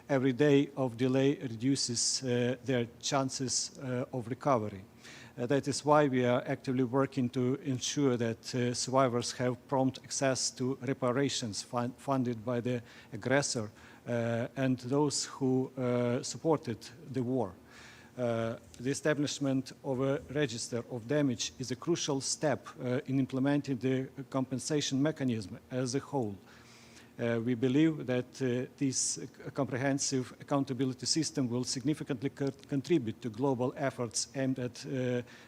Every day of delay reduces their chances of recovery. That is why we are actively working to ensure that survivors have prompt access to reparations funded by the aggressor and those who supported the war. The establishment of a register of damage is a crucial step in implementing the compensation mechanism as a whole. We believe that this comprehensive accountability system will significantly contribute to global efforts aimed at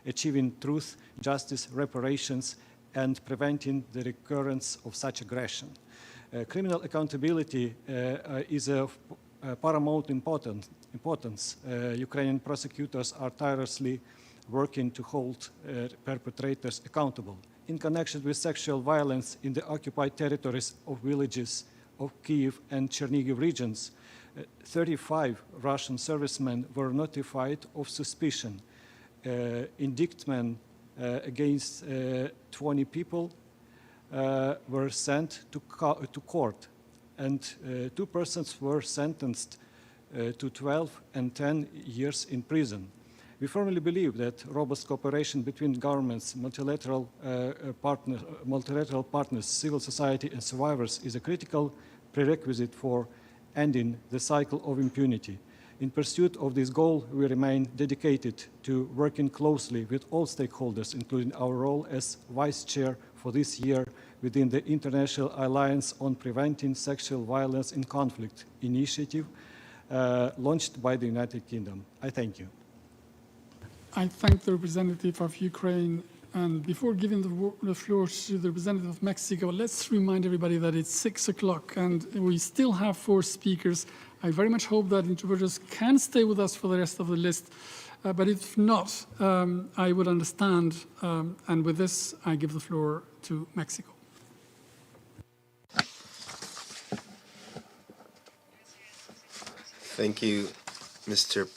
achieving truth, justice, reparations, and preventing the recurrence of such aggression. Criminal accountability is of paramount importance. Ukrainian prosecutors are tirelessly working to hold perpetrators accountable. In connection with sexual violence in the occupied territories of villages of Kyiv and Chernihiv regions, 35 Russian servicemen were notified of suspicion. Indictment against 20 people were sent to court, and 2 persons were sentenced to 12 and 10 years in prison. We firmly believe that robust cooperation between governments, multilateral partners, civil society, and survivors is a critical prerequisite for ending the cycle of impunity. In pursuit of this goal, we remain dedicated to working closely with all stakeholders, including our role as Vice Chair for this year within the International Alliance on Preventing Sexual Violence in Conflict initiative launched by the United Kingdom. I thank you. I thank the representative of Ukraine. And before giving the floor to the representative of Mexico, let's remind everybody that it's 6 o'clock and we still have 4 speakers. I very much hope that interpreters can stay with us for the rest of the list. But if not, I would understand. And with this, I give the floor to Mexico. Thank you, Mr.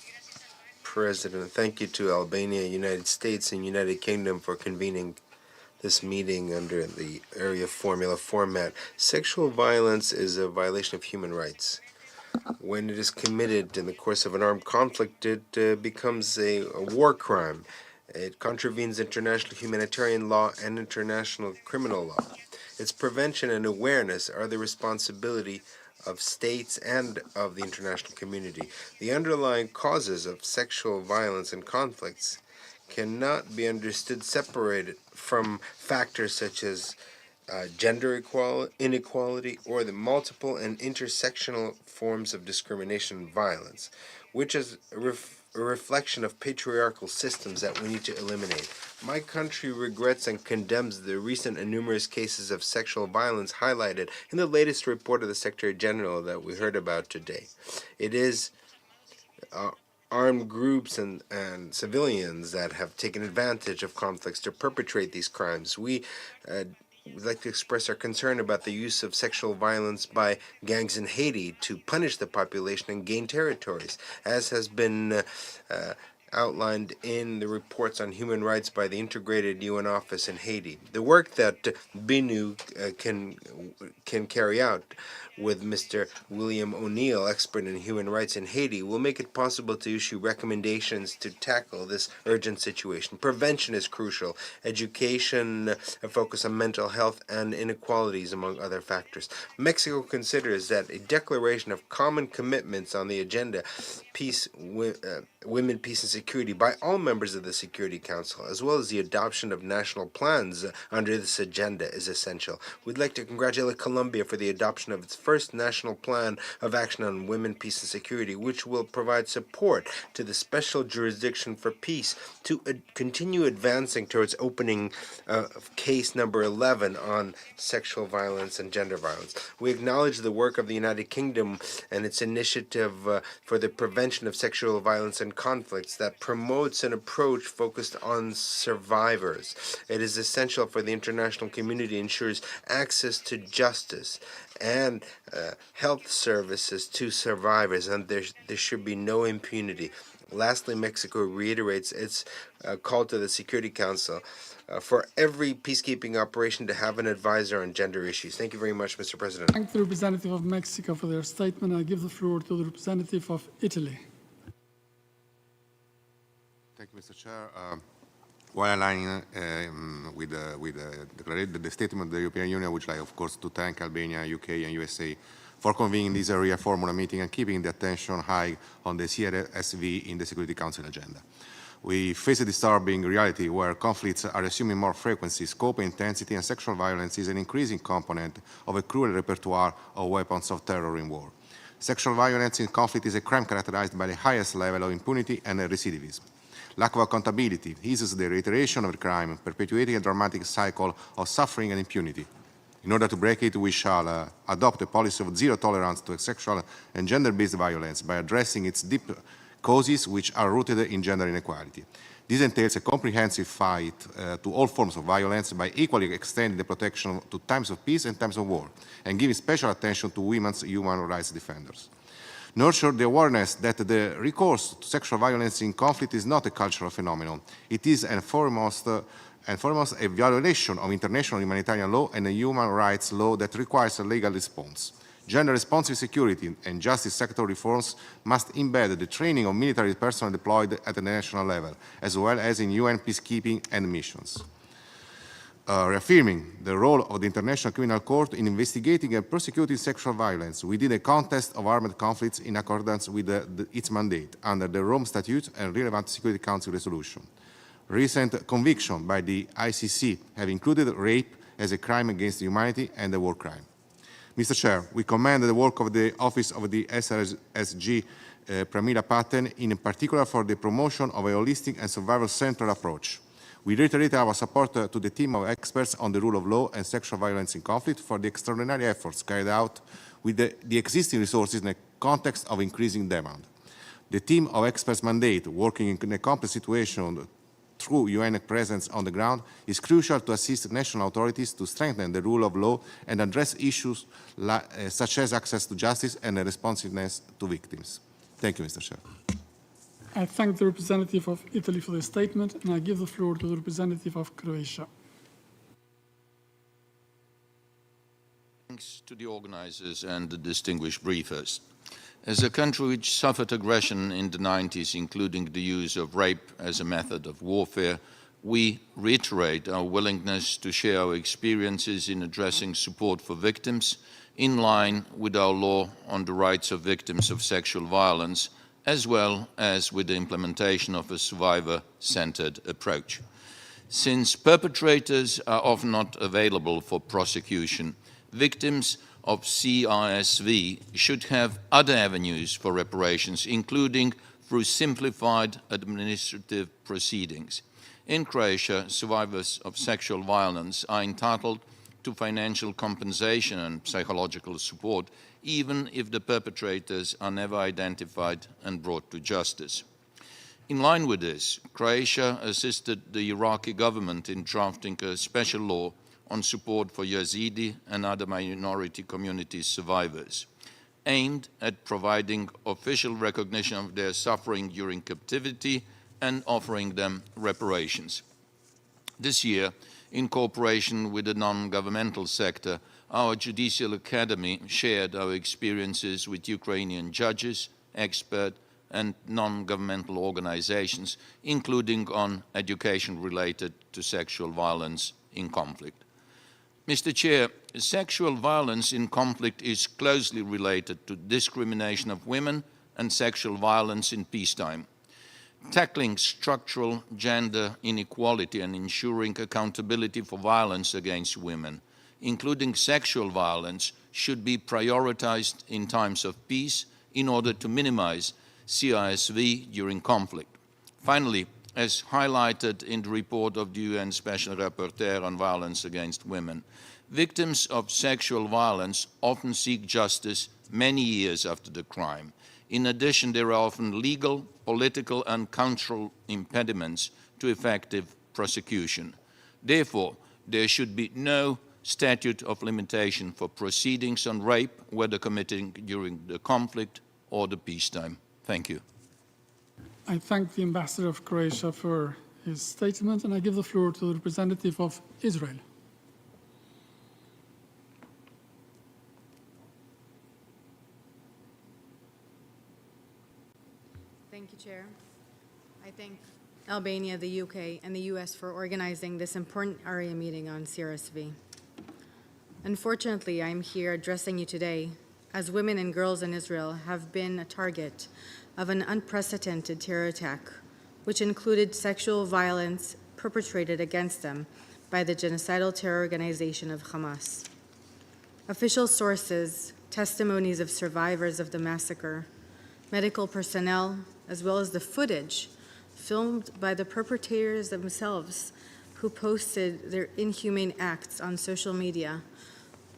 President. Thank you to Albania, United States, and United Kingdom for convening this meeting under the area formula format. Sexual violence is a violation of human rights. When it is committed in the course of an armed conflict, it becomes a war crime. It contravenes international humanitarian law and international criminal law. Its prevention and awareness are the responsibility of states and of the international community. The underlying causes of sexual violence and conflicts cannot be understood separated from factors such as gender inequality or the multiple and intersectional forms of discrimination and violence, which is a reflection of patriarchal systems that we need to eliminate. My country regrets and condemns the recent and numerous cases of sexual violence highlighted in the latest report of the Secretary General that we heard about today. It is armed groups and civilians that have taken advantage of conflicts to perpetrate these crimes. We would like to express our concern about the use of sexual violence by gangs in Haiti to punish the population and gain territories, as has been outlined in the reports on human rights by the Integrated UN Office in Haiti. The work that BINU can carry out with Mr. William O'Neill, expert in human rights in Haiti, will make it possible to issue recommendations to tackle this urgent situation. Prevention is crucial. Education, a focus on mental health and inequalities, among other factors. Mexico considers that a declaration of common commitments on the agenda, peace, women, peace, and security by all members of the Security Council, as well as the adoption of national plans under this agenda, is essential. We'd like to congratulate Colombia for the adoption of its first national plan of action on women, peace, and security, which will provide support to the Special Jurisdiction for Peace to continue advancing towards opening case number 11 on sexual violence and gender violence. We acknowledge the work of the United Kingdom and its initiative for the prevention of sexual violence and conflicts that promotes an approach focused on survivors. It is essential for the international community ensures access to justice and health services to survivors, and there should be no impunity. Lastly, Mexico reiterates its call to the Security Council for every peacekeeping operation to have an advisor on gender issues. Thank you very much, Mr. President. Thank the representative of Mexico for their statement. I give the floor to the representative of Italy. Thank you, Mr. Chair. While aligning with the statement of the European Union, I would like, of course, to thank Albania, UK, and USA for convening this area formula meeting and keeping the attention high on the CRSV in the Security Council agenda. We face a disturbing reality where conflicts are assuming more frequency, scope, intensity, and sexual violence is an increasing component of a cruel repertoire of weapons of terror in war. Sexual violence in conflict is a crime characterized by the highest level of impunity and recidivism. Lack of accountability eases the reiteration of the crime, perpetuating a dramatic cycle of suffering and impunity. In order to break it, we shall adopt a policy of zero tolerance to sexual and gender-based violence by addressing its deep causes which are rooted in gender inequality. This entails a comprehensive fight to all forms of violence by equally extending the protection to times of peace and times of war, and giving special attention to women's human rights defenders. Nurture the awareness that the recourse to sexual violence in conflict is not a cultural phenomenon. It is foremost a violation of international humanitarian law and a human rights law that requires a legal response. Gender-responsive security and justice sector reforms must embed the training of military personnel deployed at the national level, as well as in UN peacekeeping and missions. Reaffirming the role of the International Criminal Court in investigating and prosecuting sexual violence within a context of armed conflicts in accordance with its mandate under the Rome Statute and relevant Security Council resolution. Recent conviction by the ICC have included rape as a crime against humanity and a war crime. Mr. Chair, we commend the work of the Office of the SRSG Pramila Patten, in particular for the promotion of a holistic and survival-centered approach. We reiterate our support to the team of experts on the rule of law and sexual violence in conflict for the extraordinary efforts carried out with the existing resources in a context of increasing demand. The team of experts' mandate, working in a complex situation through UN presence on the ground, is crucial to assist national authorities to strengthen the rule of law and address issues such as access to justice and responsiveness to victims. Thank you, Mr. Chair. I thank the representative of Italy for their statement, and I give the floor to the representative of Croatia. Thanks to the organizers and the distinguished briefers. As a country which suffered aggression in the 90s, including the use of rape as a method of warfare, we reiterate our willingness to share our experiences in addressing support for victims in line with our law on the rights of victims of sexual violence, as well as with the implementation of a survivor-centered approach. Since perpetrators are often not available for prosecution, victims of CRSV should have other avenues for reparations, including through simplified administrative proceedings. In Croatia, survivors of sexual violence are entitled to financial compensation and psychological support, even if the perpetrators are never identified and brought to justice. In line with this, Croatia assisted the Iraqi government in drafting a special law on support for Yazidi and other minority community survivors, aimed at providing official recognition of their suffering during captivity and offering them reparations. This year, in cooperation with the non-governmental sector, our Judicial Academy shared our experiences with Ukrainian judges, experts, and non-governmental organizations, including on education related to sexual violence in conflict. Mr. Chair, sexual violence in conflict is closely related to discrimination of women and sexual violence in peacetime. Tackling structural gender inequality and ensuring accountability for violence against women, including sexual violence, should be prioritized in times of peace in order to minimize CISV during conflict. Finally, as highlighted in the report of the UN Special Rapporteur on Violence Against Women, victims of sexual violence often seek justice many years after the crime. In addition, there are often legal, political, and cultural impediments to effective prosecution. Therefore, there should be no statute of limitation for proceedings on rape, whether committed during the conflict or the peacetime. Thank you. I thank the Ambassador of Croatia for his statement, and I give the floor to the representative of Israel. Thank you, Chair. I thank Albania, the UK, and the US for organizing this important area meeting on CRSV. Unfortunately, I am here addressing you today as women and girls in Israel have been a target of an unprecedented terror attack, which included sexual violence perpetrated against them by the genocidal terror organization of Hamas. Official sources, testimonies of survivors of the massacre, medical personnel, as well as the footage filmed by the perpetrators themselves who posted their inhumane acts on social media,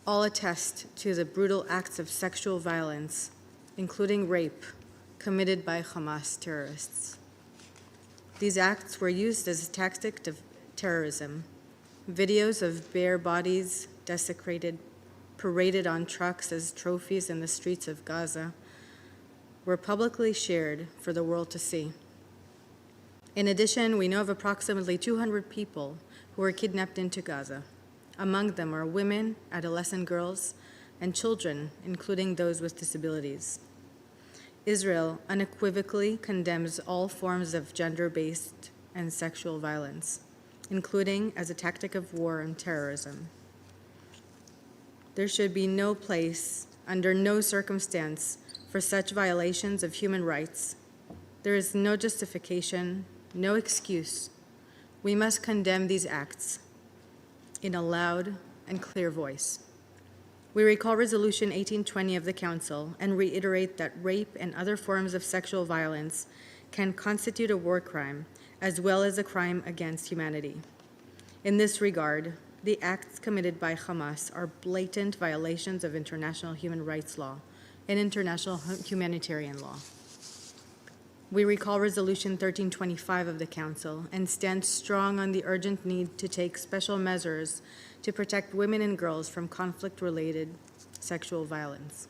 all attest to the brutal acts of sexual violence, including rape, committed by Hamas terrorists. These acts were used as a tactic of terrorism. Videos of bare bodies desecrated, paraded on trucks as trophies in the streets of Gaza, were publicly shared for the world to see. In addition, we know of approximately 200 people who were kidnapped into Gaza. Among them are women, adolescent girls, and children, including those with disabilities. Israel unequivocally condemns all forms of gender-based and sexual violence, including as a tactic of war and terrorism. There should be no place, under no circumstance, for such violations of human rights. There is no justification, no excuse. We must condemn these acts in a loud and clear voice. We recall Resolution 1820 of the Council and reiterate that rape and other forms of sexual violence can constitute a war crime as well as a crime against humanity. In this regard, the acts committed by Hamas are blatant violations of international human rights law and international humanitarian law. We recall Resolution 1325 of the Council and stand strong on the urgent need to take special measures to protect women and girls from conflict-related sexual violence.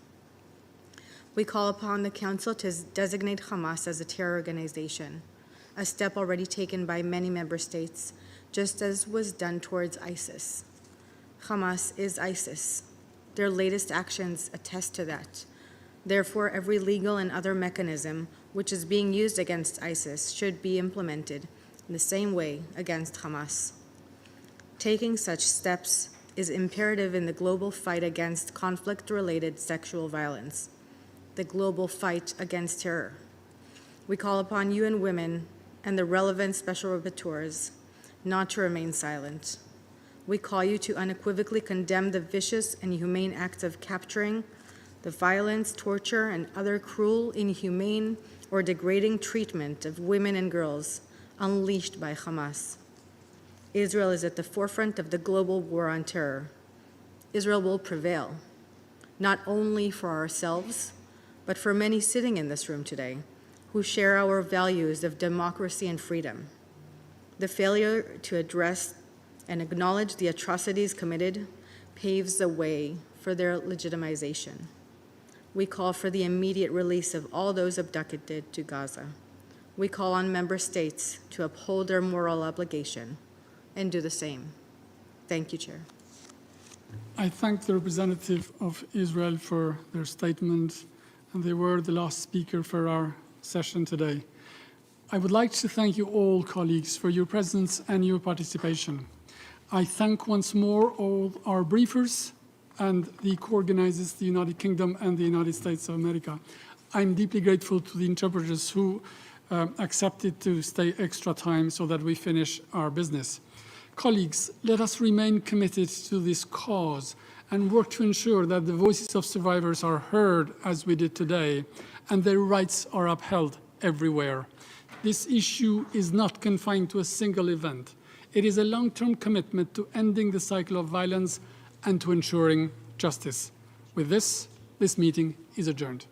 We call upon the Council to designate Hamas as a terror organization, a step already taken by many member states, just as was done towards ISIS. Hamas is ISIS. Their latest actions attest to that. Therefore, every legal and other mechanism which is being used against ISIS should be implemented in the same way against Hamas. Taking such steps is imperative in the global fight against conflict-related sexual violence, the global fight against terror. We call upon UN Women and the relevant special rapporteurs not to remain silent. We call you to unequivocally condemn the vicious and inhumane acts of capturing, the violence, torture, and other cruel, inhumane, or degrading treatment of women and girls unleashed by Hamas. Israel is at the forefront of the global war on terror. Israel will prevail, not only for ourselves, but for many sitting in this room today who share our values of democracy and freedom. The failure to address and acknowledge the atrocities committed paves the way for their legitimization. We call for the immediate release of all those abducted to Gaza. we call on member states to uphold their moral obligation and do the same. Thank you, Chair. I thank the representative of Israel for their statement, and they were the last speaker for our session today. I would like to thank you all, colleagues, for your presence and your participation. I thank once more all our briefers and the co-organizers, the United Kingdom and the United States of America. I'm deeply grateful to the interpreters who accepted to stay extra time so that we finish our business. Colleagues, let us remain committed to this cause and work to ensure that the voices of survivors are heard as we did today and their rights are upheld everywhere. This issue is not confined to a single event. It is a long-term commitment to ending the cycle of violence and to ensuring justice. With this meeting is adjourned.